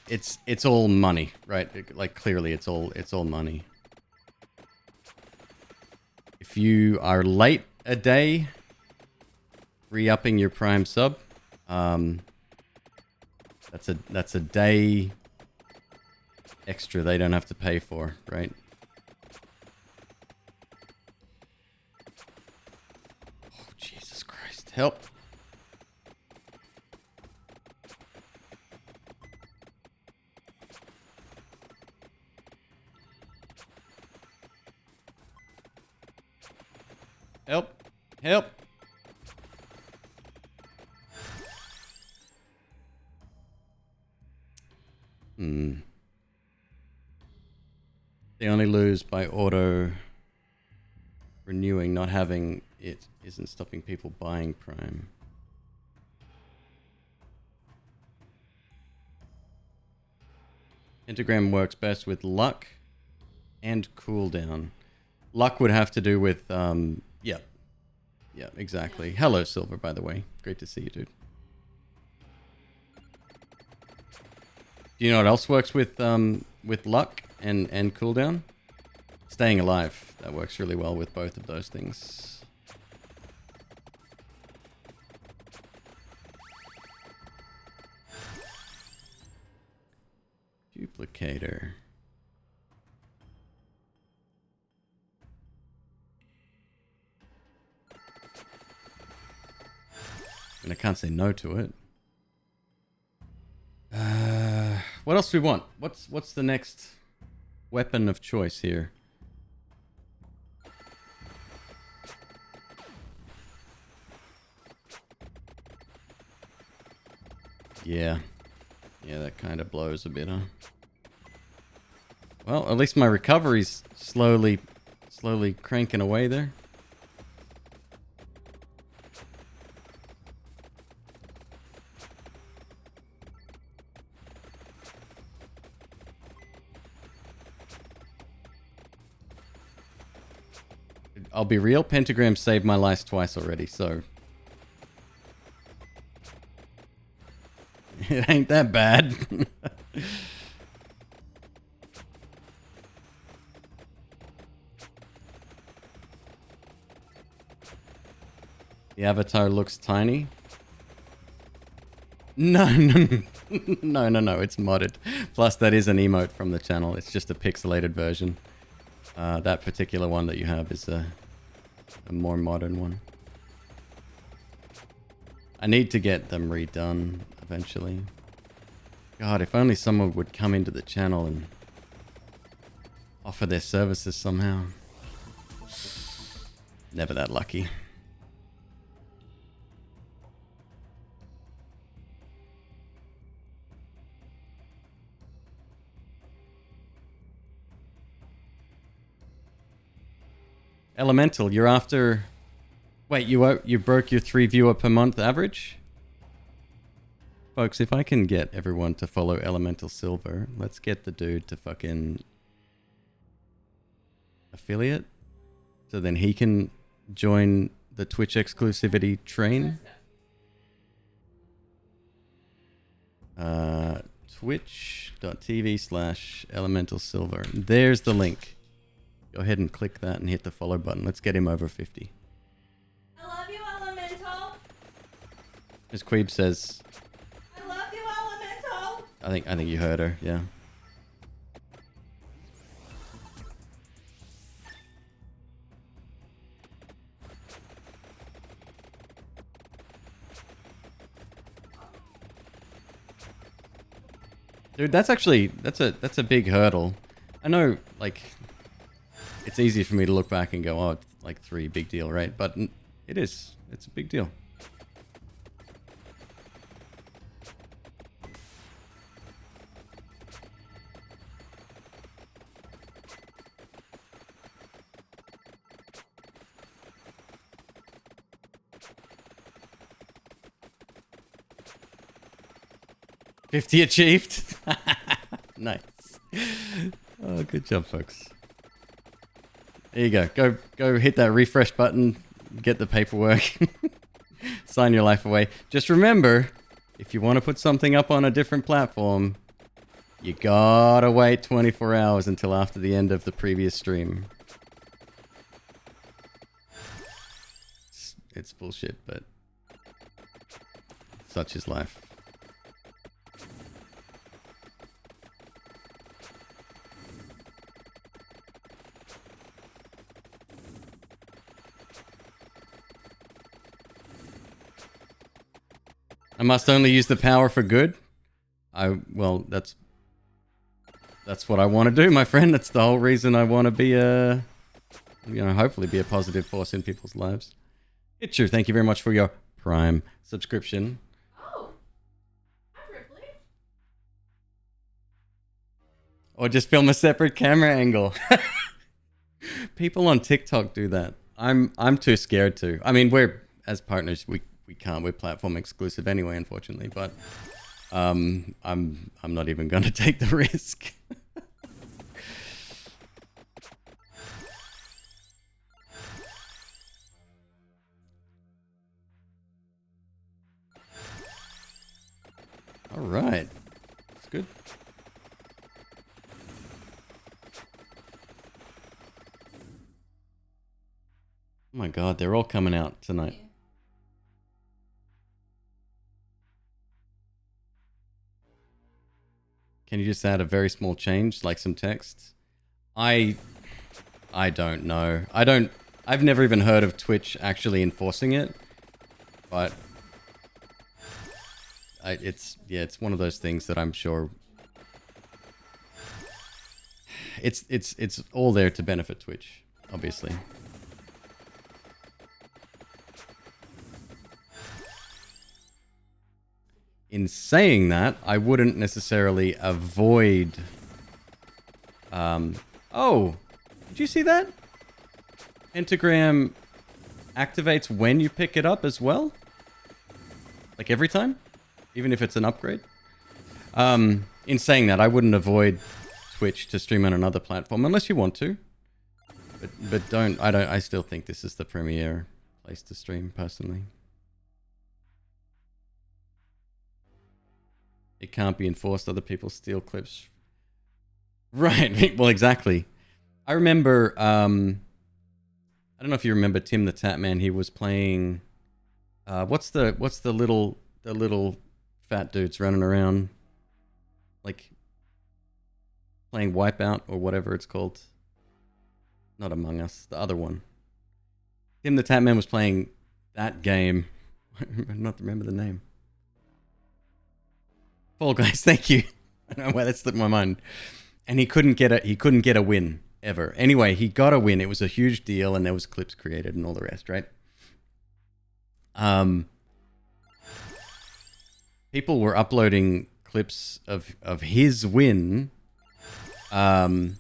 it's all money, right? Like clearly it's all money. If you are late a day re-upping your Prime sub, that's a day extra they don't have to pay for, right? Oh, Jesus Christ. Help. Help. Help. They only lose by auto renewing. Not having it isn't stopping people buying Prime. Pentagram works best with luck and cooldown. Luck would have to do with, yeah, exactly. Hello, Silver, by the way. Great to see you, dude. Do you know what else works with luck and cooldown? Staying alive. That works really well with both of those things. Duplicator. And I can't say no to it. What else do we want? What's the next weapon of choice here? Yeah, that kind of blows a bit, huh? Well, at least my recovery's slowly cranking away there. I'll be real, Pentagram saved my life twice already, so it ain't that bad. The avatar looks tiny. No, no, no, it's modded. Plus, that is an emote from the channel. It's just a pixelated version. That particular one that you have is a more modern one. I need to get them redone eventually. God, if only someone would come into the channel and offer their services somehow. Never that lucky. Elemental, you're after... Wait, you broke your 3 viewer per month average? Folks, if I can get everyone to follow Elemental Silver, let's get the dude to fucking... affiliate? So then he can join the Twitch exclusivity train? Twitch.tv/Elemental Silver. There's the link. Go ahead and click that and hit the follow button. Let's get him over 50. I love you, Elemental. As McQueeb says, I love you, Elemental. I think you heard her, yeah. Dude, that's actually that's a big hurdle. I know, like, it's easy for me to look back and go, oh, it's like 3, big deal, right? But it is. It's a big deal. $50 achieved. Nice. Oh, good job, folks. There you go. Go hit that refresh button. Get the paperwork. Sign your life away. Just remember, if you want to put something up on a different platform, you gotta wait 24 hours until after the end of the previous stream. It's bullshit, but such is life. I must only use the power for good. Well, that's what I want to do, my friend. That's the whole reason I want to be hopefully be a positive force in people's lives. It's true. Thank you very much for your Prime subscription. Oh, hi Ripley. Or just film a separate camera angle. People on TikTok do that. I'm too scared to. I mean, we're as partners, we can't. We're platform exclusive anyway, unfortunately. But I'm not even going to take the risk. All right, that's good. Oh my God, they're all coming out tonight. Can you just add a very small change, like some text? I don't know. I've never even heard of Twitch actually enforcing it, but it's one of those things that I'm sure it's all there to benefit Twitch, obviously. In saying that, I wouldn't necessarily avoid... Oh! Did you see that? Pentagram activates when you pick it up as well? Like every time? Even if it's an upgrade? In saying that, I wouldn't avoid Twitch to stream on another platform, unless you want to. But I still think this is the premier place to stream, personally. It can't be enforced. Other people steal clips. Right. Well, exactly. I remember, I don't know if you remember Tim the Tap Man. He was playing What's the little fat dudes running around like playing Wipeout or whatever it's called? Not Among Us, the other one. Tim the Tatman was playing that game. I not remember the name. Fall Guys, thank you. I don't know why that slipped my mind. And he couldn't get a win ever. Anyway, he got a win. It was a huge deal, and there was clips created and all the rest, right? People were uploading clips of his win, for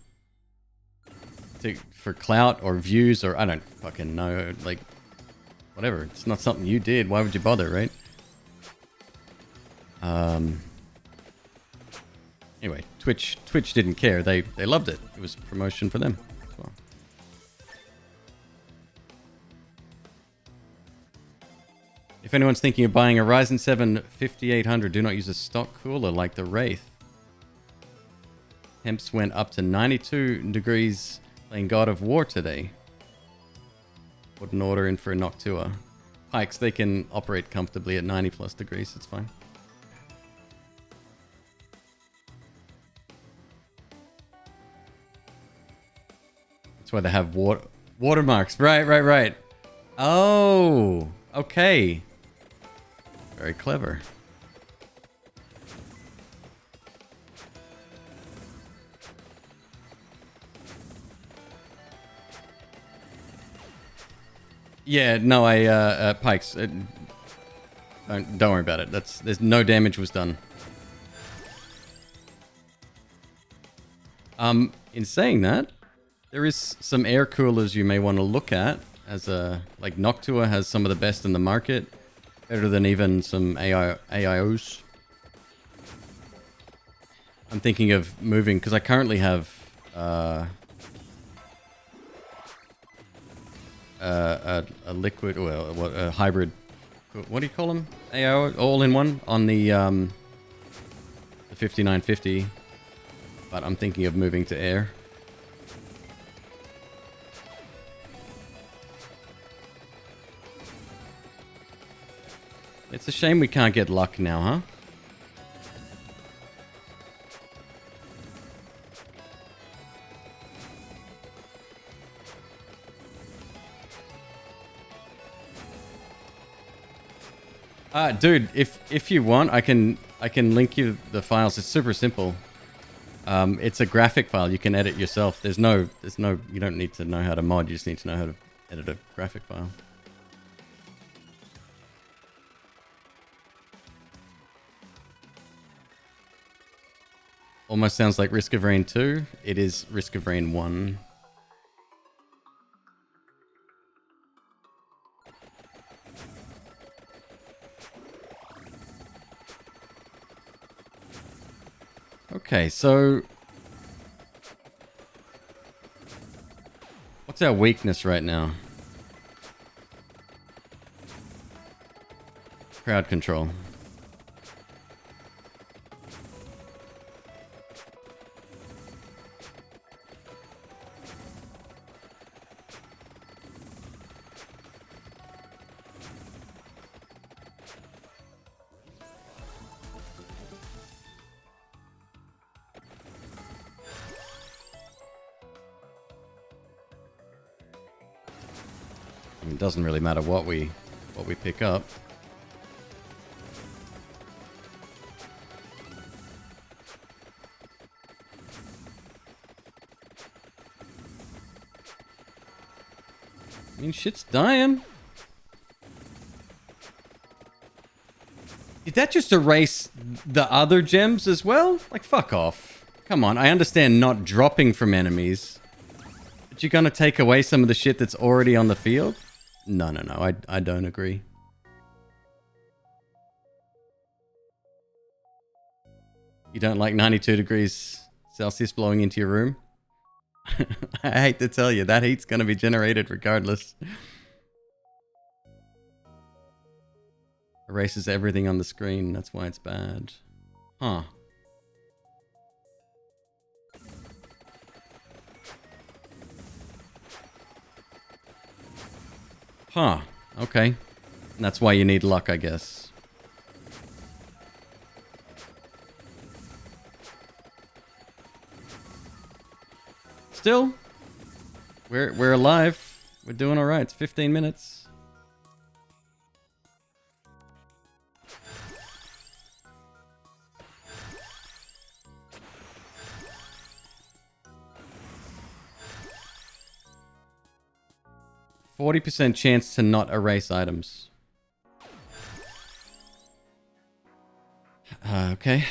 clout or views, or I don't fucking know, like whatever. It's not something you did. Why would you bother, right? Anyway, Twitch didn't care. They loved it. It was promotion for them as well. If anyone's thinking of buying a Ryzen 7 5800, do not use a stock cooler like the Wraith. Temps went up to 92 degrees playing God of War today. Put an order in for a Noctua. Pikes, they can operate comfortably at 90 plus degrees. It's fine. That's why they have watermarks. Right. Oh, okay. Very clever. Yeah, no, Pikes. Don't worry about it. There's no damage was done. In saying that, there is some air coolers you may want to look at. Like Noctua has some of the best in the market, better than even some AIOs. I'm thinking of moving because I currently have a liquid, well, a hybrid. What do you call them? AIO, all in one on the 5950. But I'm thinking of moving to air. It's a shame we can't get luck now, huh? Dude, if you want, I can link you the files. It's super simple. It's a graphic file. You can edit yourself. There's no. You don't need to know how to mod. You just need to know how to edit a graphic file. Almost sounds like Risk of Rain 2. It is Risk of Rain 1. Okay, so what's our weakness right now? Crowd control. It doesn't really matter what we pick up. I mean, shit's dying. Did that just erase the other gems as well? Like, fuck off. Come on, I understand not dropping from enemies. But you're gonna take away some of the shit that's already on the field? No, I don't agree. You don't like 92 degrees Celsius blowing into your room? I hate to tell you, that heat's going to be generated regardless. Erases everything on the screen, that's why it's bad. Huh. Huh. Okay. And that's why you need luck, I guess. Still, we're alive. We're doing all right. It's 15 minutes. %40 chance to not erase items. Okay.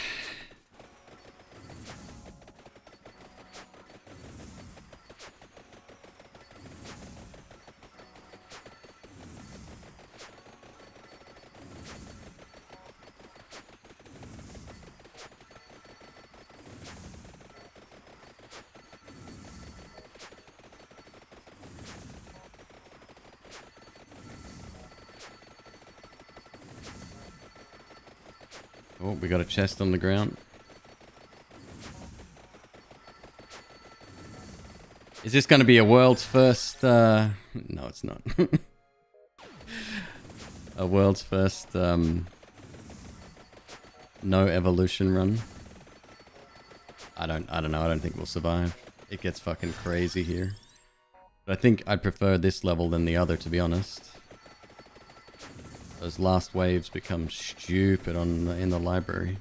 Oh, we got a chest on the ground. Is this going to be a world's first... No, it's not. A world's first no evolution run. I don't know. I don't think we'll survive. It gets fucking crazy here. But I think I'd prefer this level than the other, to be honest. Those last waves become stupid in the library.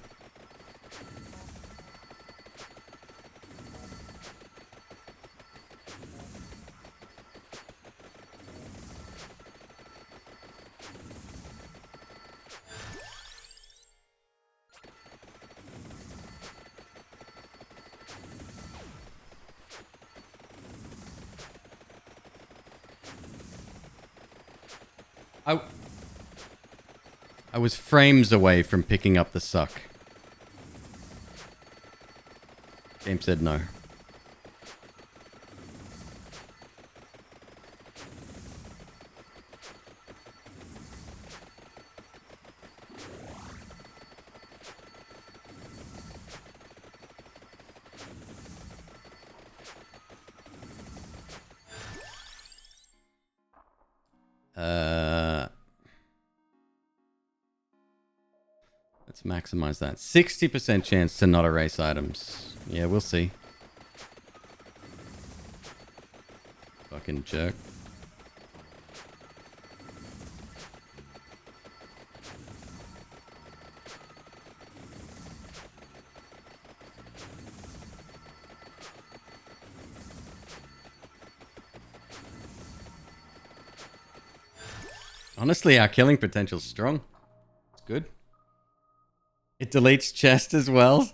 I was frames away from picking up the suck. Game said no. Let's maximize that. 60% chance to not erase items. Yeah, we'll see. Fucking jerk. Honestly, our killing potential's strong. It's good. It deletes chest as well.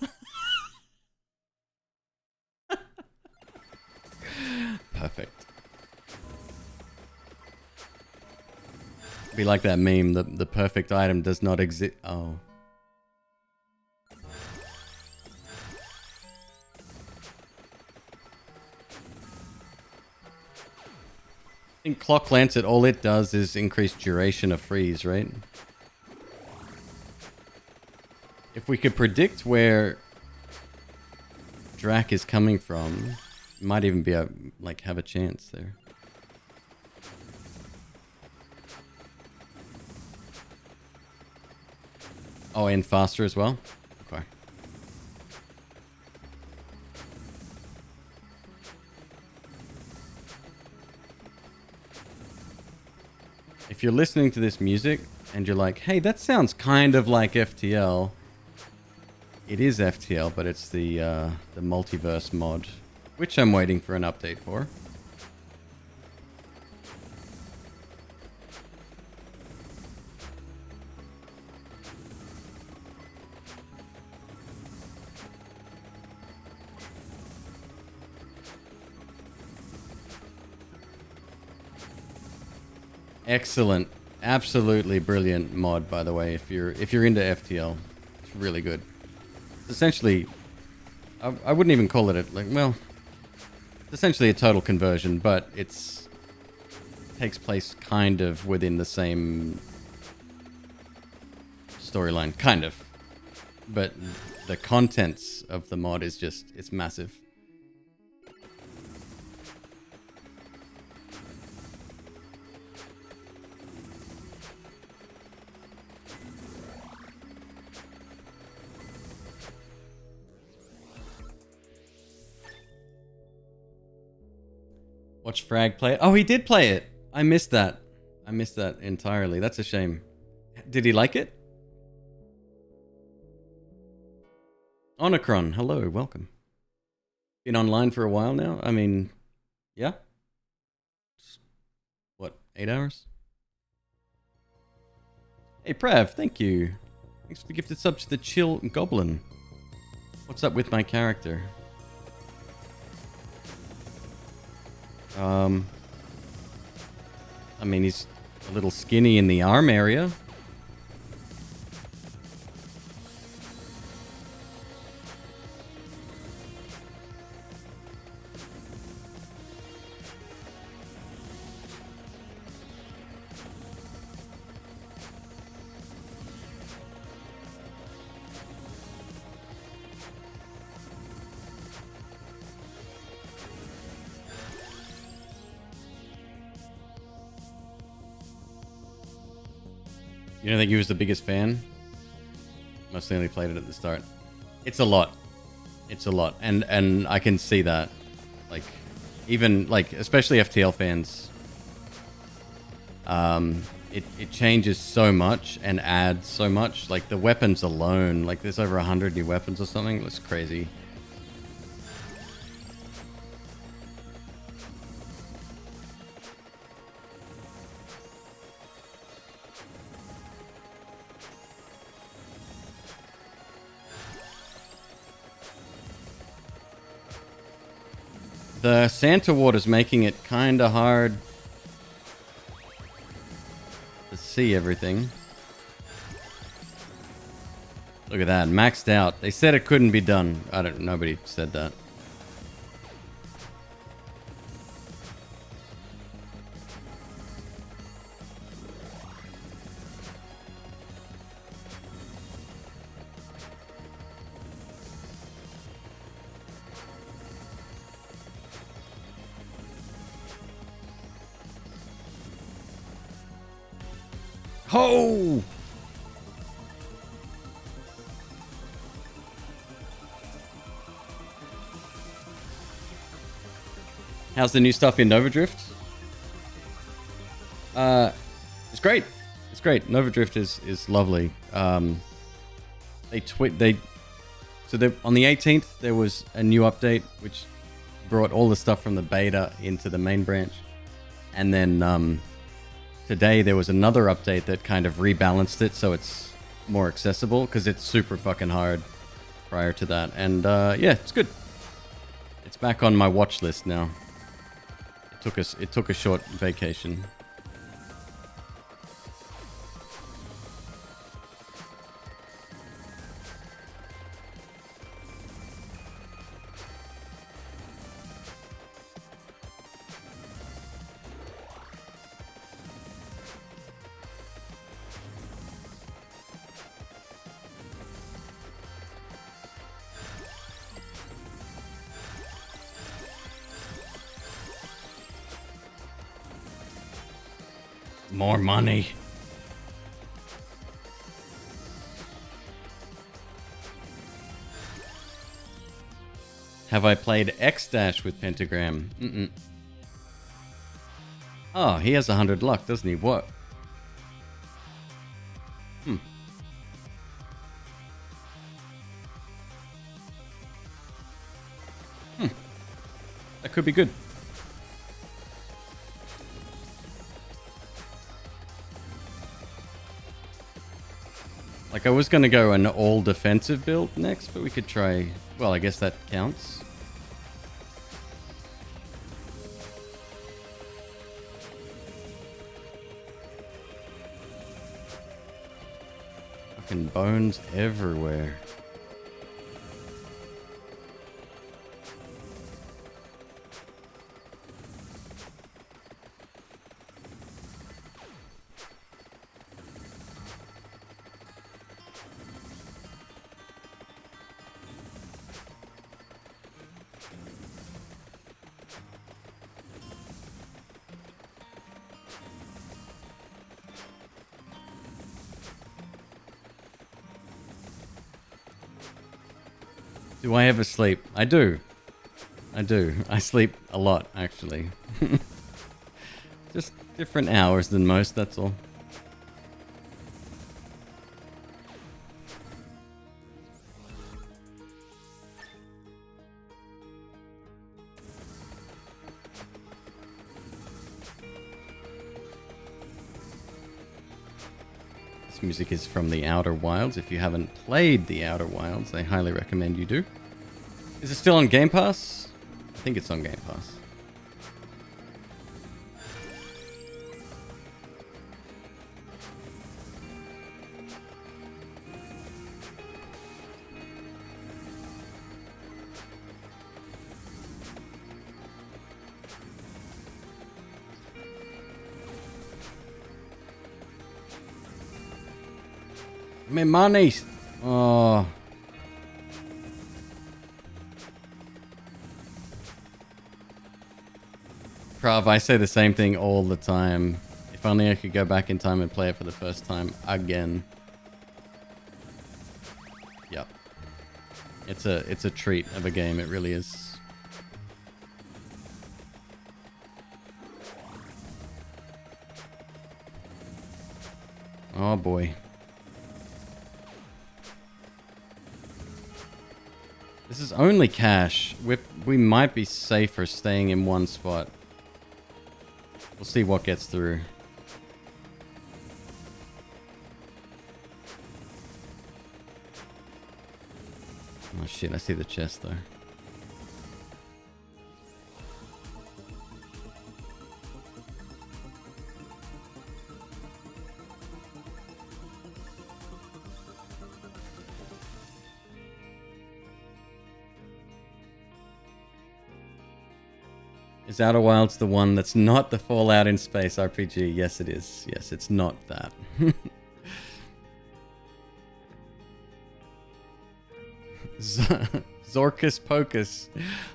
Perfect. Be like that meme, the perfect item does not exist. Oh. I think Clock Lancet, all it does is increase duration of freeze, right? If we could predict where Drac is coming from, might even be like have a chance there. Oh, and faster as well? Okay. If you're listening to this music and you're like, hey, that sounds kind of like FTL. It is FTL, but it's the multiverse mod, which I'm waiting for an update for. Excellent, absolutely brilliant mod, by the way. If you're into FTL, it's really good. Essentially, I wouldn't even call it it's essentially a total conversion, but takes place kind of within the same storyline, kind of. But the contents of the mod is it's massive. Watch Frag play it. Oh, he did play it. I missed that. I missed that entirely. That's a shame. Did he like it? Onocron, hello, welcome. Been online for a while now? I mean, yeah? What, 8 hours? Hey, Prav, thank you. Thanks for the gifted sub to the Chill Goblin. What's up with my character? I mean, he's a little skinny in the arm area. You don't think he was the biggest fan? Mostly only played it at the start. It's a lot. It's a lot. And I can see that. Like, even, like, especially FTL fans. It changes so much and adds so much. Like, the weapons alone. Like, there's over 100 new weapons or something. It's crazy. The Santa water's making it kind of hard to see everything. Look at that, maxed out. They said it couldn't be done. Nobody said that. Ho! How's the new stuff in Nova Drift? It's great. It's great. Nova Drift is lovely. So on the 18th there was a new update which brought all the stuff from the beta into the main branch, and then today there was another update that kind of rebalanced it so it's more accessible, because it's super fucking hard prior to that. And yeah, it's good. It's back on my watch list now. It took a short vacation. More money. Have I played X-Dash with Pentagram? Mm-mm. Oh, he has 100 luck, doesn't he? What? That could be good. Like, I was going to go an all-defensive build next, but we could try... Well, I guess that counts. Fucking bones everywhere. Do I ever sleep? I do. I do. I sleep a lot, actually. Just different hours than most, that's all. This music is from the Outer Wilds. If you haven't played the Outer Wilds, I highly recommend you do. Is it still on Game Pass? I think it's on Game Pass. My money! Oh. Prav, I say the same thing all the time. If only I could go back in time and play it for the first time again. Yep. It's a treat of a game, it really is. Oh boy. This is only cash. We might be safer staying in one spot. We'll see what gets through. Oh shit, I see the chest though. Is Outer Wilds the one that's not the Fallout in Space RPG? Yes, it is. Yes, it's not that. Zorkus Pocus.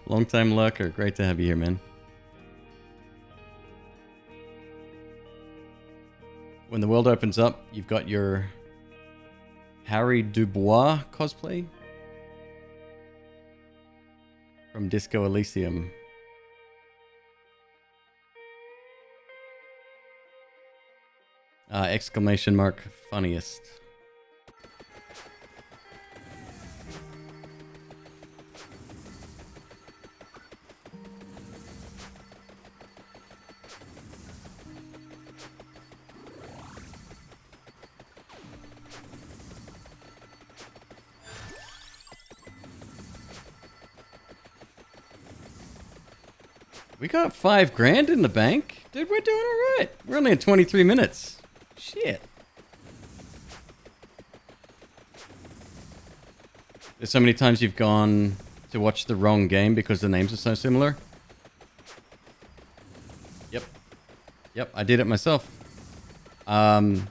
Long-time lurker. Great to have you here, man. When the world opens up, you've got your Harry Dubois cosplay from Disco Elysium. Exclamation mark funniest. We got $5,000 in the bank. Dude, we're doing alright. We're only at 23 minutes. Shit. There's so many times you've gone to watch the wrong game because the names are so similar. Yep. Yep, I did it myself. Yeah,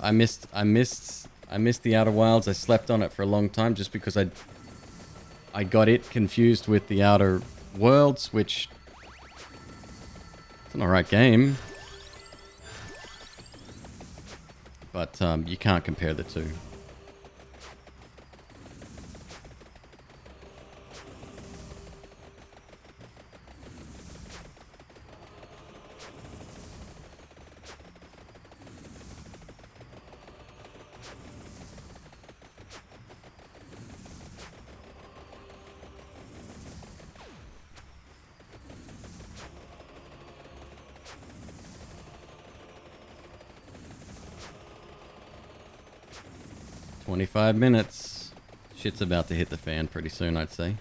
I missed the Outer Wilds. I slept on it for a long time just because I got it confused with the Outer Worlds, which it's an alright game. But you can't compare the two. $25 minutes. Shit's about to hit the fan pretty soon, I'd say.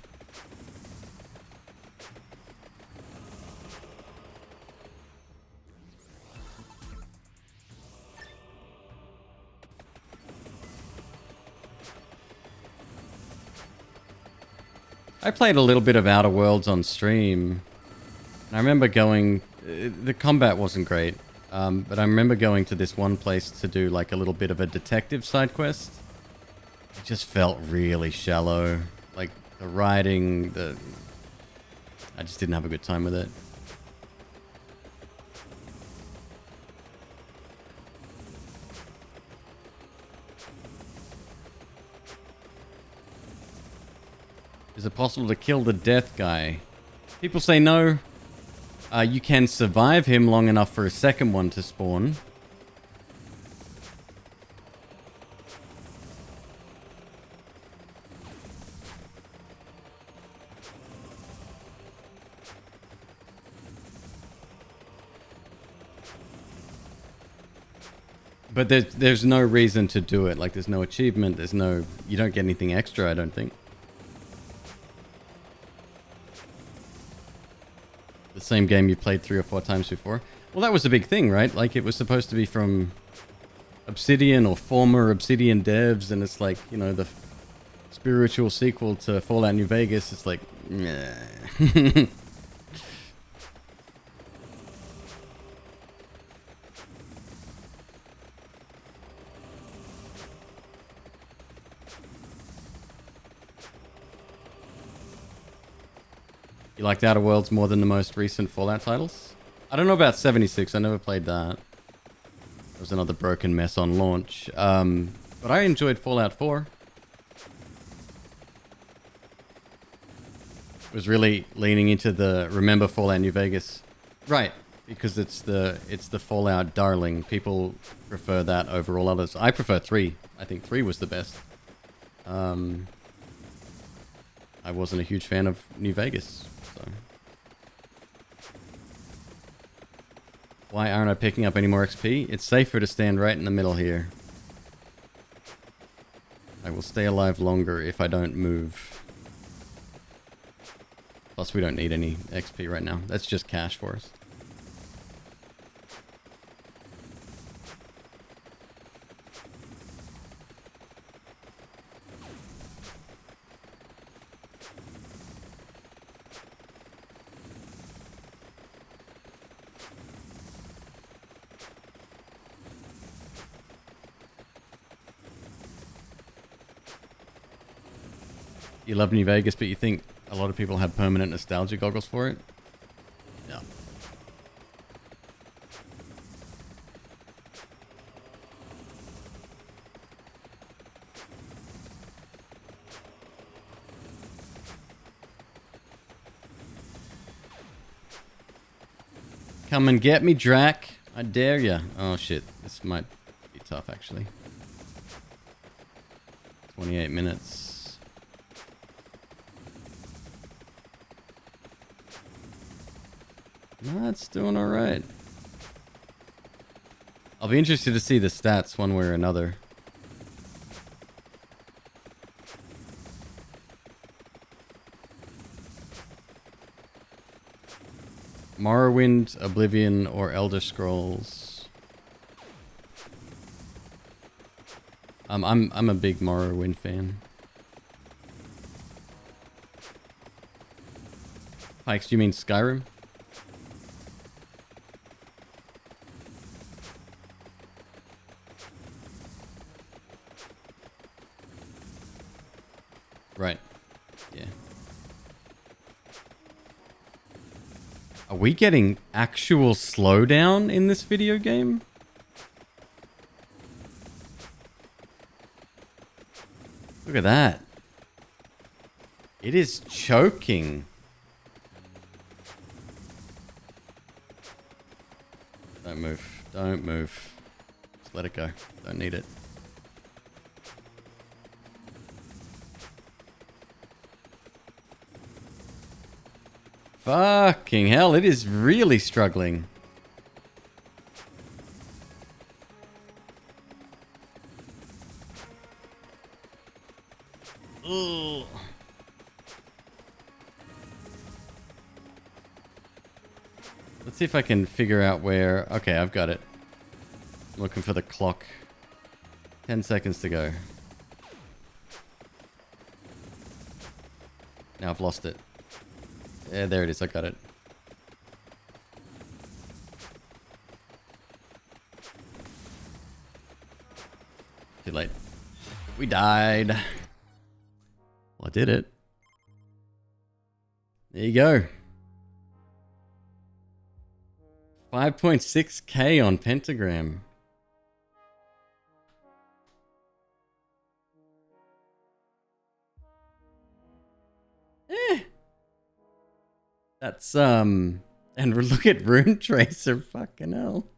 I played a little bit of Outer Worlds on stream. And I remember going... the combat wasn't great. But I remember going to this one place to do like a little bit of a detective side quest. It just felt really shallow. Like the writing, I just didn't have a good time with it. Is it possible to kill the death guy? People say no. You can survive him long enough for a second one to spawn. But there's no reason to do it. Like, there's no achievement. There's no... You don't get anything extra, I don't think. The same game you played 3 or 4 times before. Well, that was a big thing, right? Like, it was supposed to be from Obsidian or former Obsidian devs, and it's like, you know, the spiritual sequel to Fallout New Vegas. It's like, meh. You liked Outer Worlds more than the most recent Fallout titles? I don't know about 76. I never played that. It was another broken mess on launch. But I enjoyed Fallout 4. It was really leaning into the remember Fallout New Vegas. Right, because it's the Fallout darling. People prefer that over all others. I prefer 3. I think 3 was the best. I wasn't a huge fan of New Vegas. So. Why aren't I picking up any more XP? It's safer to stand right in the middle here. I will stay alive longer if I don't move. Plus, we don't need any XP right now. That's just cash for us. You love New Vegas, but you think a lot of people have permanent nostalgia goggles for it? Yeah. Come and get me, Drac. I dare ya. Oh shit, this might be tough actually. 28 minutes. That's doing alright. I'll be interested to see the stats one way or another. Morrowind, Oblivion, or Elder Scrolls. I'm a big Morrowind fan. Pikes, do you mean Skyrim? Right. Yeah. Are we getting actual slowdown in this video game? Look at that. It is choking. Don't move. Don't move. Just let it go. Don't need it. Fucking hell, it is really struggling. Ugh. Let's see if I can figure out where... Okay, I've got it. I'm looking for the clock. 10 seconds to go. Now I've lost it. Yeah, there it is. I got it. Too late. We died. Well, I did it. There you go. 5.6k on Pentagram. That's and look at Rune Tracer, fucking hell.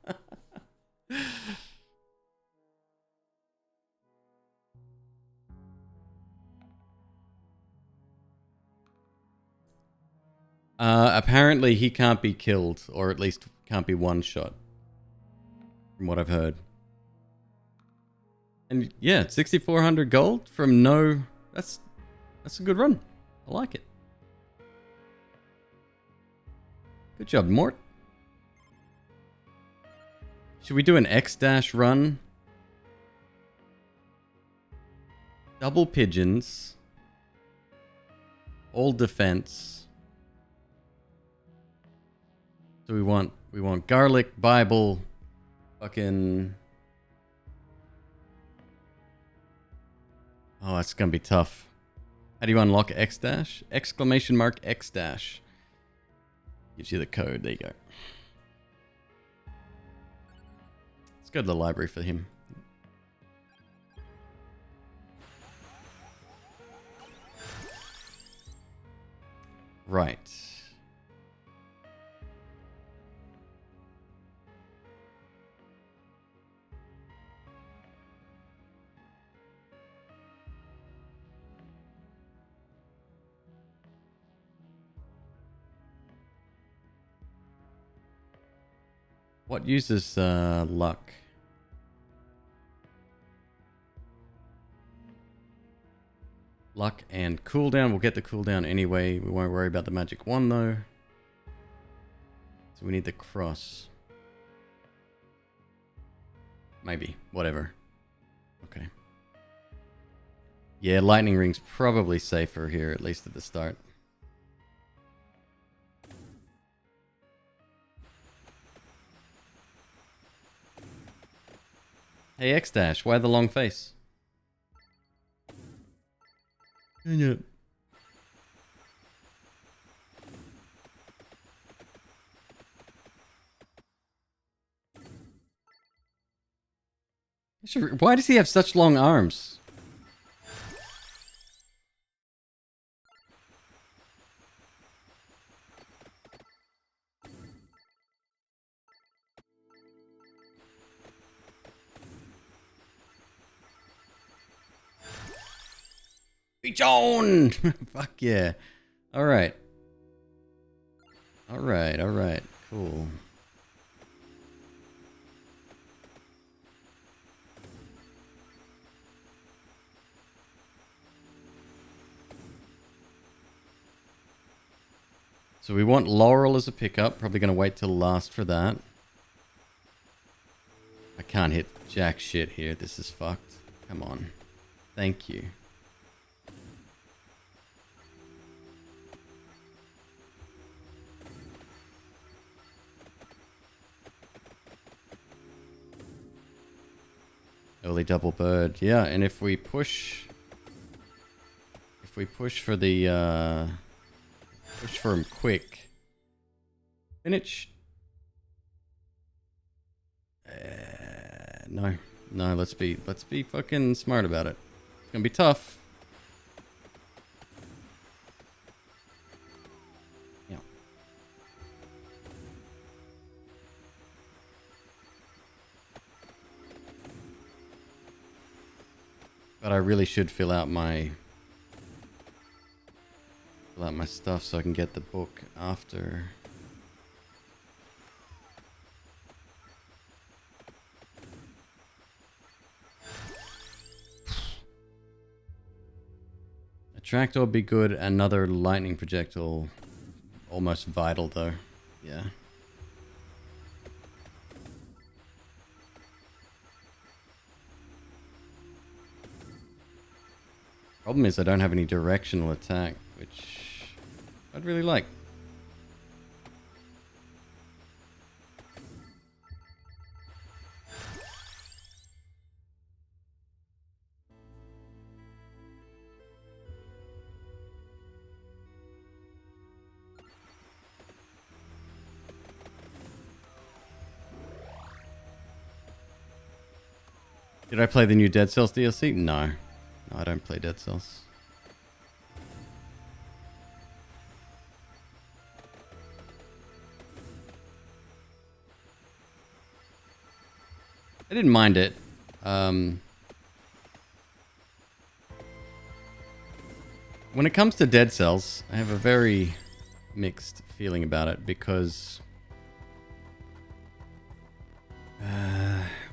Apparently he can't be killed, or at least can't be one shot. From what I've heard. And yeah, 6,400 gold from no... That's a good run. I like it. Good job, Mort. Should we do an X-dash run? Double pigeons. All defense. So we want garlic, Bible, fucking... Oh, that's gonna be tough. How do you unlock X-dash? Exclamation mark X-dash. Gives you the code. There you go. Let's go to the library for him. Right. What uses luck? Luck and cooldown. We'll get the cooldown anyway. We won't worry about the magic wand though. So we need the cross. Maybe. Whatever. Okay. Yeah, lightning ring's probably safer here, at least at the start. Hey X-dash, why the long face? Yeah. Why does he have such long arms? Reach on! Fuck yeah. Alright. Alright. Cool. So we want Laurel as a pickup. Probably going to wait till last for that. I can't hit jack shit here. This is fucked. Come on. Thank you. Early double bird. Yeah, and if we push for the push for him quick. Finish. No, let's be fucking smart about it. It's gonna be tough. Yeah. But I really should fill out my stuff so I can get the book after. Attractor would be good. Another lightning projectile. Almost vital though. Yeah. Problem is I don't have any directional attack, which I'd really like. Did I play the new Dead Cells DLC? No. No, I don't play Dead Cells. I didn't mind it. When it comes to Dead Cells, I have a very mixed feeling about it because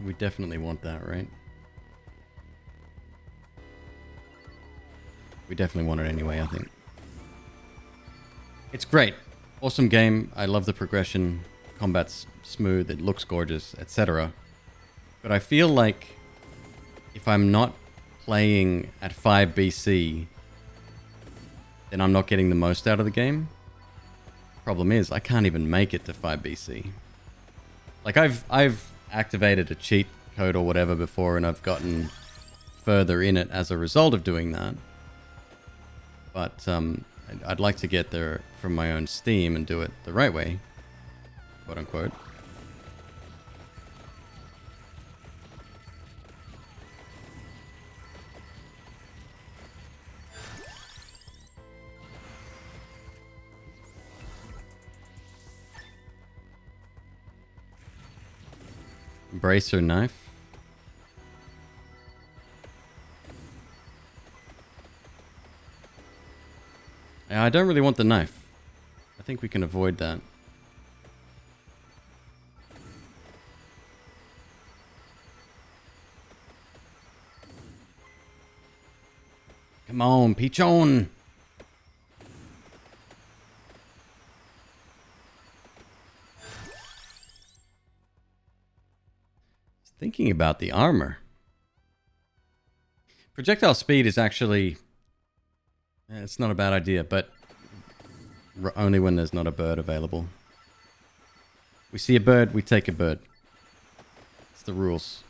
we definitely want that, right? We definitely want it anyway, I think. It's great. Awesome game. I love the progression. Combat's smooth. It looks gorgeous, etc. But I feel like if I'm not playing at 5 BC, then I'm not getting the most out of the game. Problem is, I can't even make it to 5 BC. Like, I've activated a cheat code or whatever before, and I've gotten further in it as a result of doing that. But I'd like to get there from my own steam and do it the right way, quote unquote. Bracer knife. Yeah, I don't really want the knife. I think we can avoid that. Come on, Pichon! Thinking about the armor. Projectile speed is actually... it's not a bad idea, but only when there's not a bird available. We see a bird, we take a bird. It's the rules.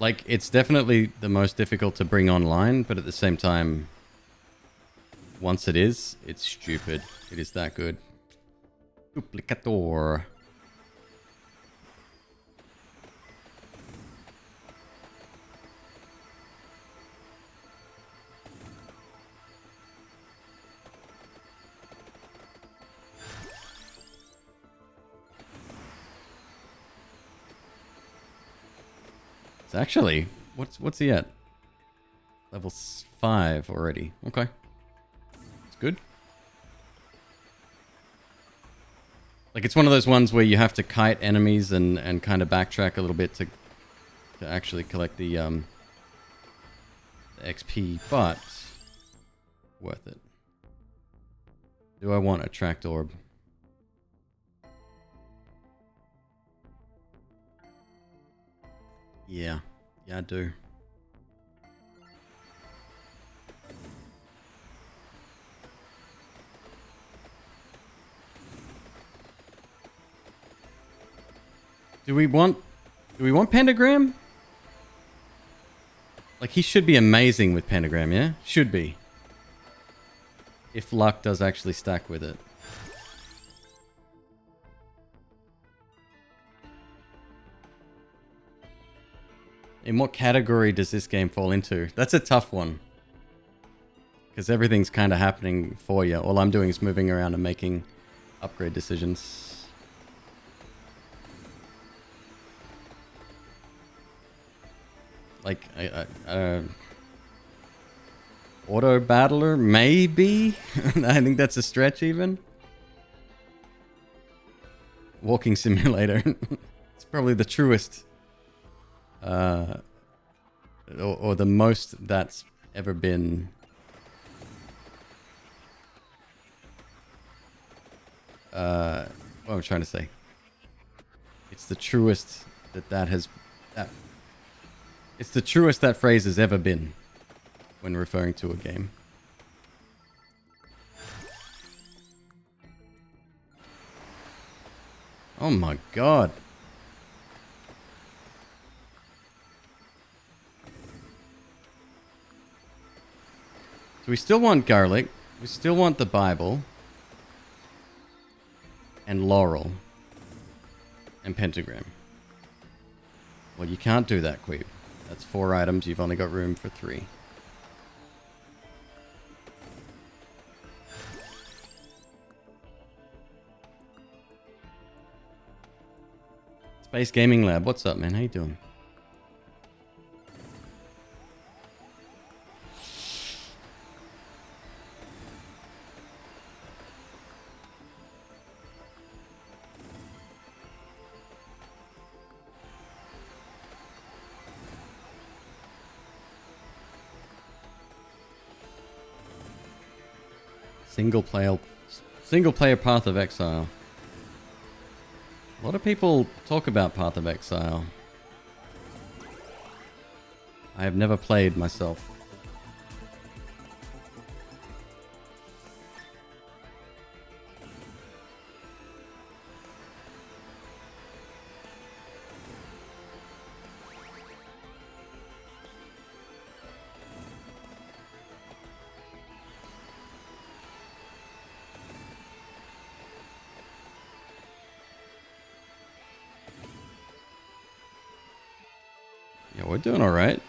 Like, it's definitely the most difficult to bring online, but at the same time, once it is, it's stupid. It is that good. Duplicator. Actually, what's he at? Level 5 already. Okay. It's good. Like, it's one of those ones where you have to kite enemies and kind of backtrack a little bit to actually collect the XP, but worth it. Do I want a tracked orb? Yeah. Yeah, I do. Do we want Pentagram? Like, he should be amazing with Pentagram, yeah? Should be. If luck does actually stack with it. In what category does this game fall into? That's a tough one. Because everything's kind of happening for you. All I'm doing is moving around and making upgrade decisions. Like, auto battler, maybe? I think that's a stretch even. Walking simulator. It's probably the truest. Or the most that's ever been what am I trying to say? It's the truest it's the truest that phrase has ever been when referring to a game. Oh my god. So we still want garlic. We still want the Bible. and Laurel and Pentagram. Well, you can't do that, Queeb. That's 4 items. You've only got room for 3. Space Gaming Lab, what's up, man? How you doing? Single player Path of Exile. A lot of people talk about Path of Exile. I have never played myself. Yeah, we're doing all right.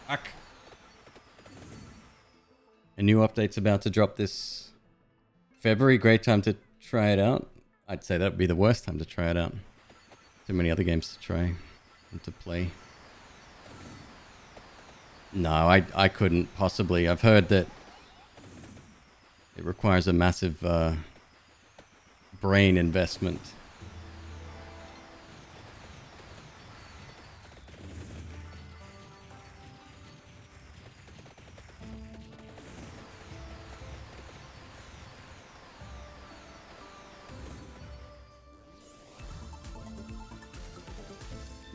Fuck. A new update's about to drop this February. Great time to try it out. I'd say that would be the worst time to try it out. Too many other games to try and to play. No, I couldn't possibly. I've heard that it requires a massive brain investment.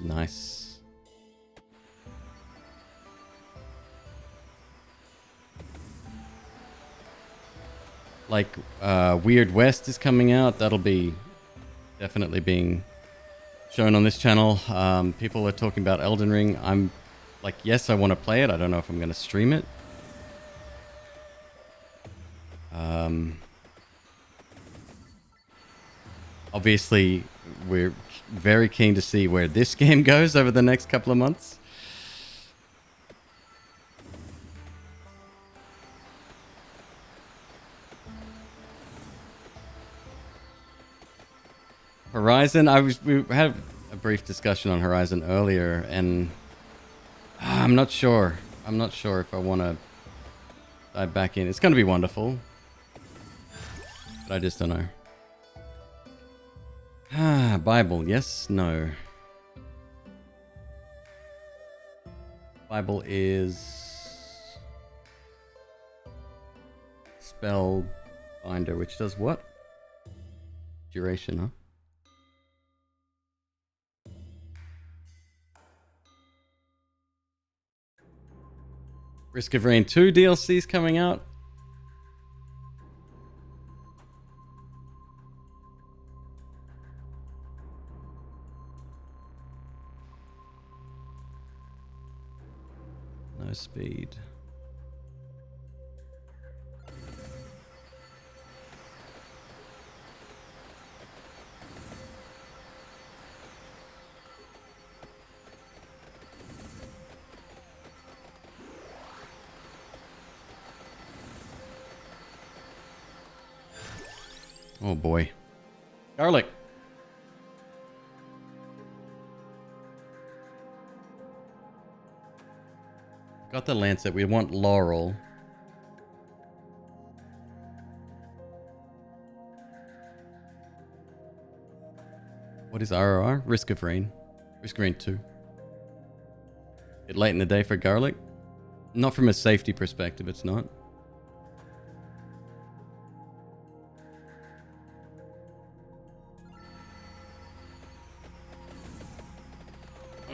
Nice. Like Weird West is coming out. That'll be definitely being shown on this channel. People are talking about Elden Ring. I'm like, yes, I want to play it. I don't know if I'm going to stream it. Obviously, we're very keen to see where this game goes over the next couple of months. Horizon, we had a brief discussion on Horizon earlier, and I'm not sure. I'm not sure if I want to dive back in. It's going to be wonderful, but I just don't know. Bible, yes, no. Bible is spell binder, which does what? Duration, huh? Risk of Rain 2 DLC's coming out. No speed. Oh boy. Garlic. Got the Lancet. We want Laurel. What is RRR? Risk of Rain. Risk of Rain 2. Bit late in the day for Garlic. Not from a safety perspective, it's not.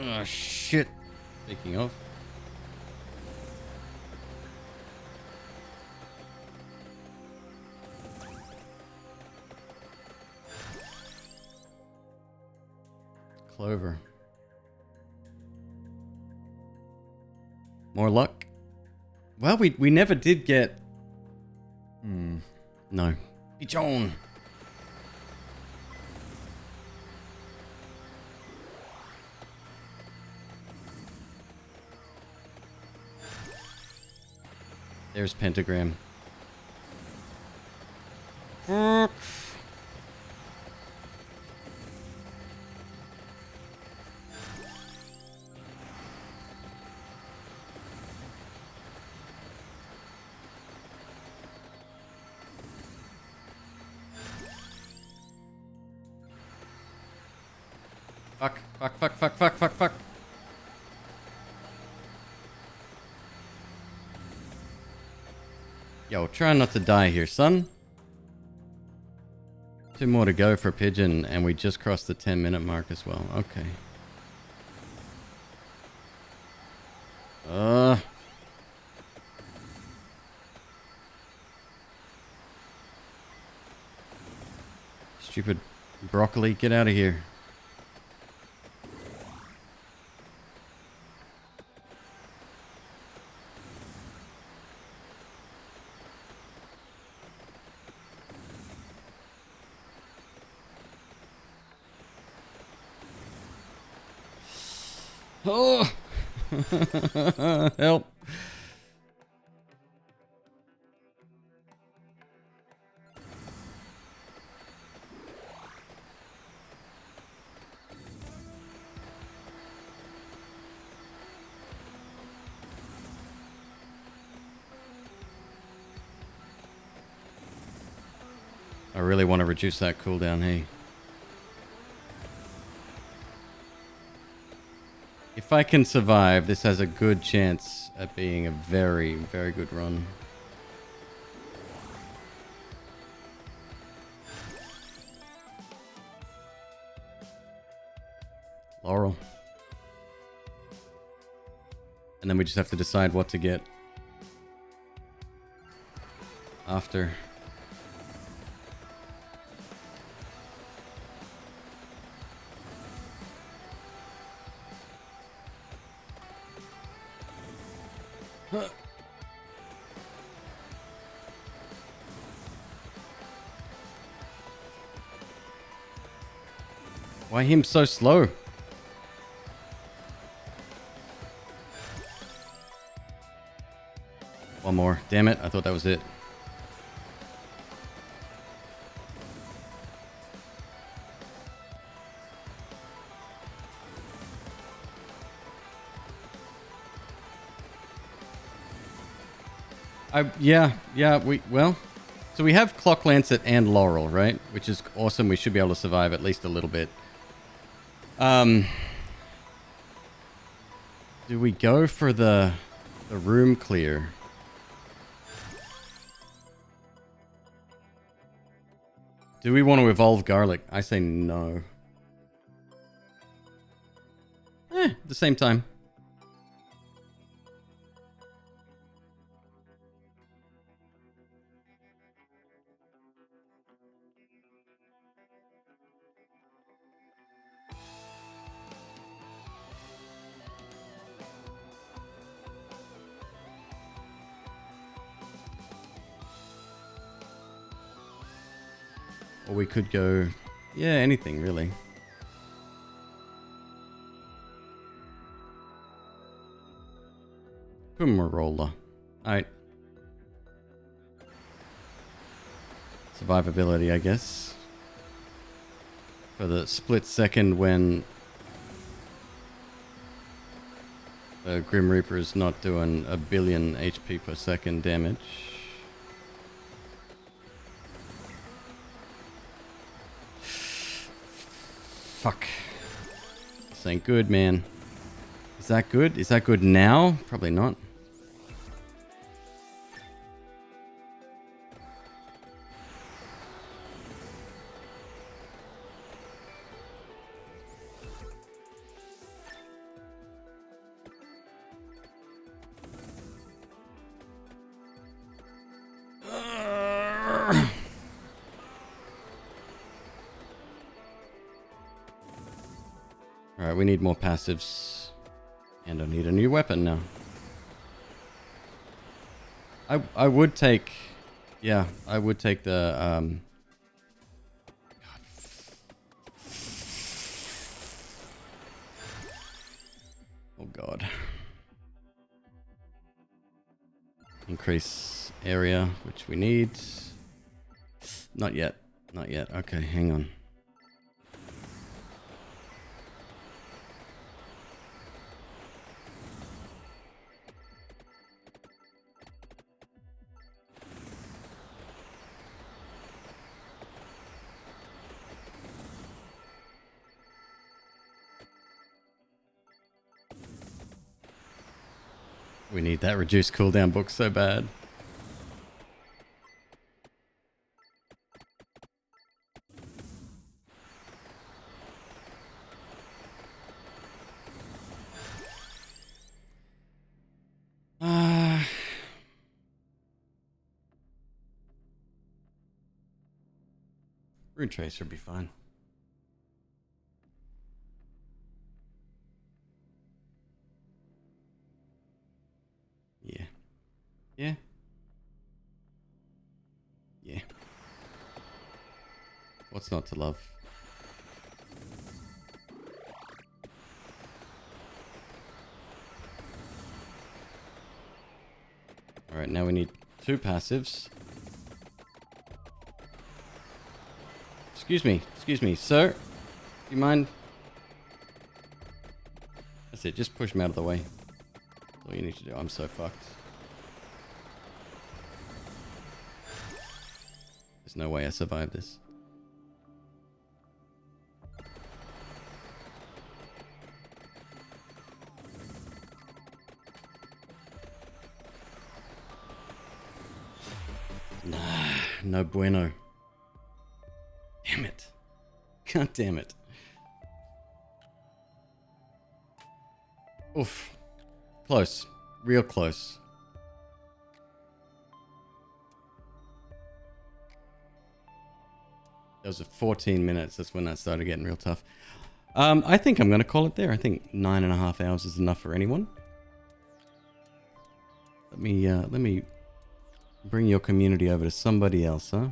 Oh, shit. Speaking of. Clover. More luck? Well, we never did get... No. Pigeon! There's Pentagram. Fuck, fuck, fuck, fuck, fuck, fuck, fuck. Yo, try not to die here, son. 2 more to go for Pigeon, and we just crossed the 10-minute mark as well. Okay. Stupid broccoli, get out of here. Oh! Help. I really want to reduce that cooldown, hey. If I can survive, this has a good chance at being a very, very good run. Laurel. And then we just have to decide what to get after. Why him so slow? One more. Damn it. I thought that was it. So we have Clock Lancet and Laurel, right? Which is awesome. We should be able to survive at least a little bit. Do we go for the room clear? Do we want to evolve Garlic? I say no. At the same time. Or we could go... Yeah, anything, really. Pumarola. Alright. Survivability, I guess. For the split second when... the Grim Reaper is not doing 1 billion HP per second damage. Fuck. This ain't good, man. Is that good? Is that good now? Probably not. Alright, we need more passives. And I need a new weapon now. I would take... Yeah, I would take the... Oh god. Increase area, which we need. Not yet. Not yet. Okay, hang on. We need that reduced cooldown book so bad. Rune Tracer would be fine. Yeah. Yeah. Yeah. What's not to love? Alright, now we need 2 passives. Excuse me, sir. Do you mind? That's it, just push me out of the way. That's all you need to do. I'm so fucked. There's no way I survive this. Nah, no bueno. Damn it. God damn it. Oof. Close. Real close. Those are 14 minutes. That's when that started getting real tough. I think I'm going to call it there. I think 9.5 hours is enough for anyone. Let me bring your community over to somebody else, huh?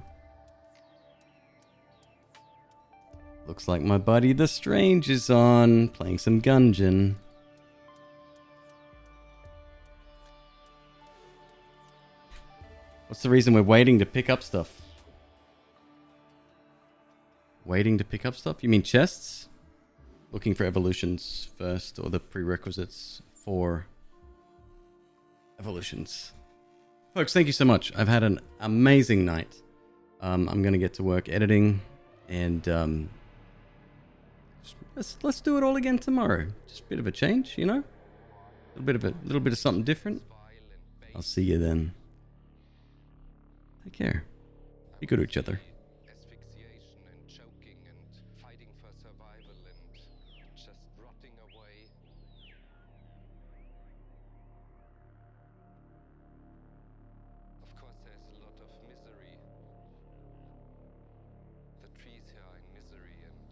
Looks like my buddy the Strange is on, playing some Gungeon. What's the reason we're waiting to pick up stuff? Waiting to pick up stuff? You mean chests? Looking for evolutions first, or the prerequisites for evolutions. Folks, thank you so much. I've had an amazing night. I'm going to get to work editing, and let's do it all again tomorrow. Just a bit of a change, you know? A little bit of something different. I'll see you then. Take care. Be good to each other. Asphyxiation and choking and fighting for survival and just rotting away. Of course, there's a lot of misery. The trees here are in misery and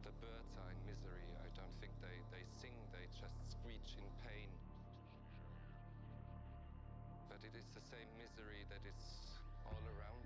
the birds are in misery. I don't think they sing, they just screech in pain. But it is the same misery that is all around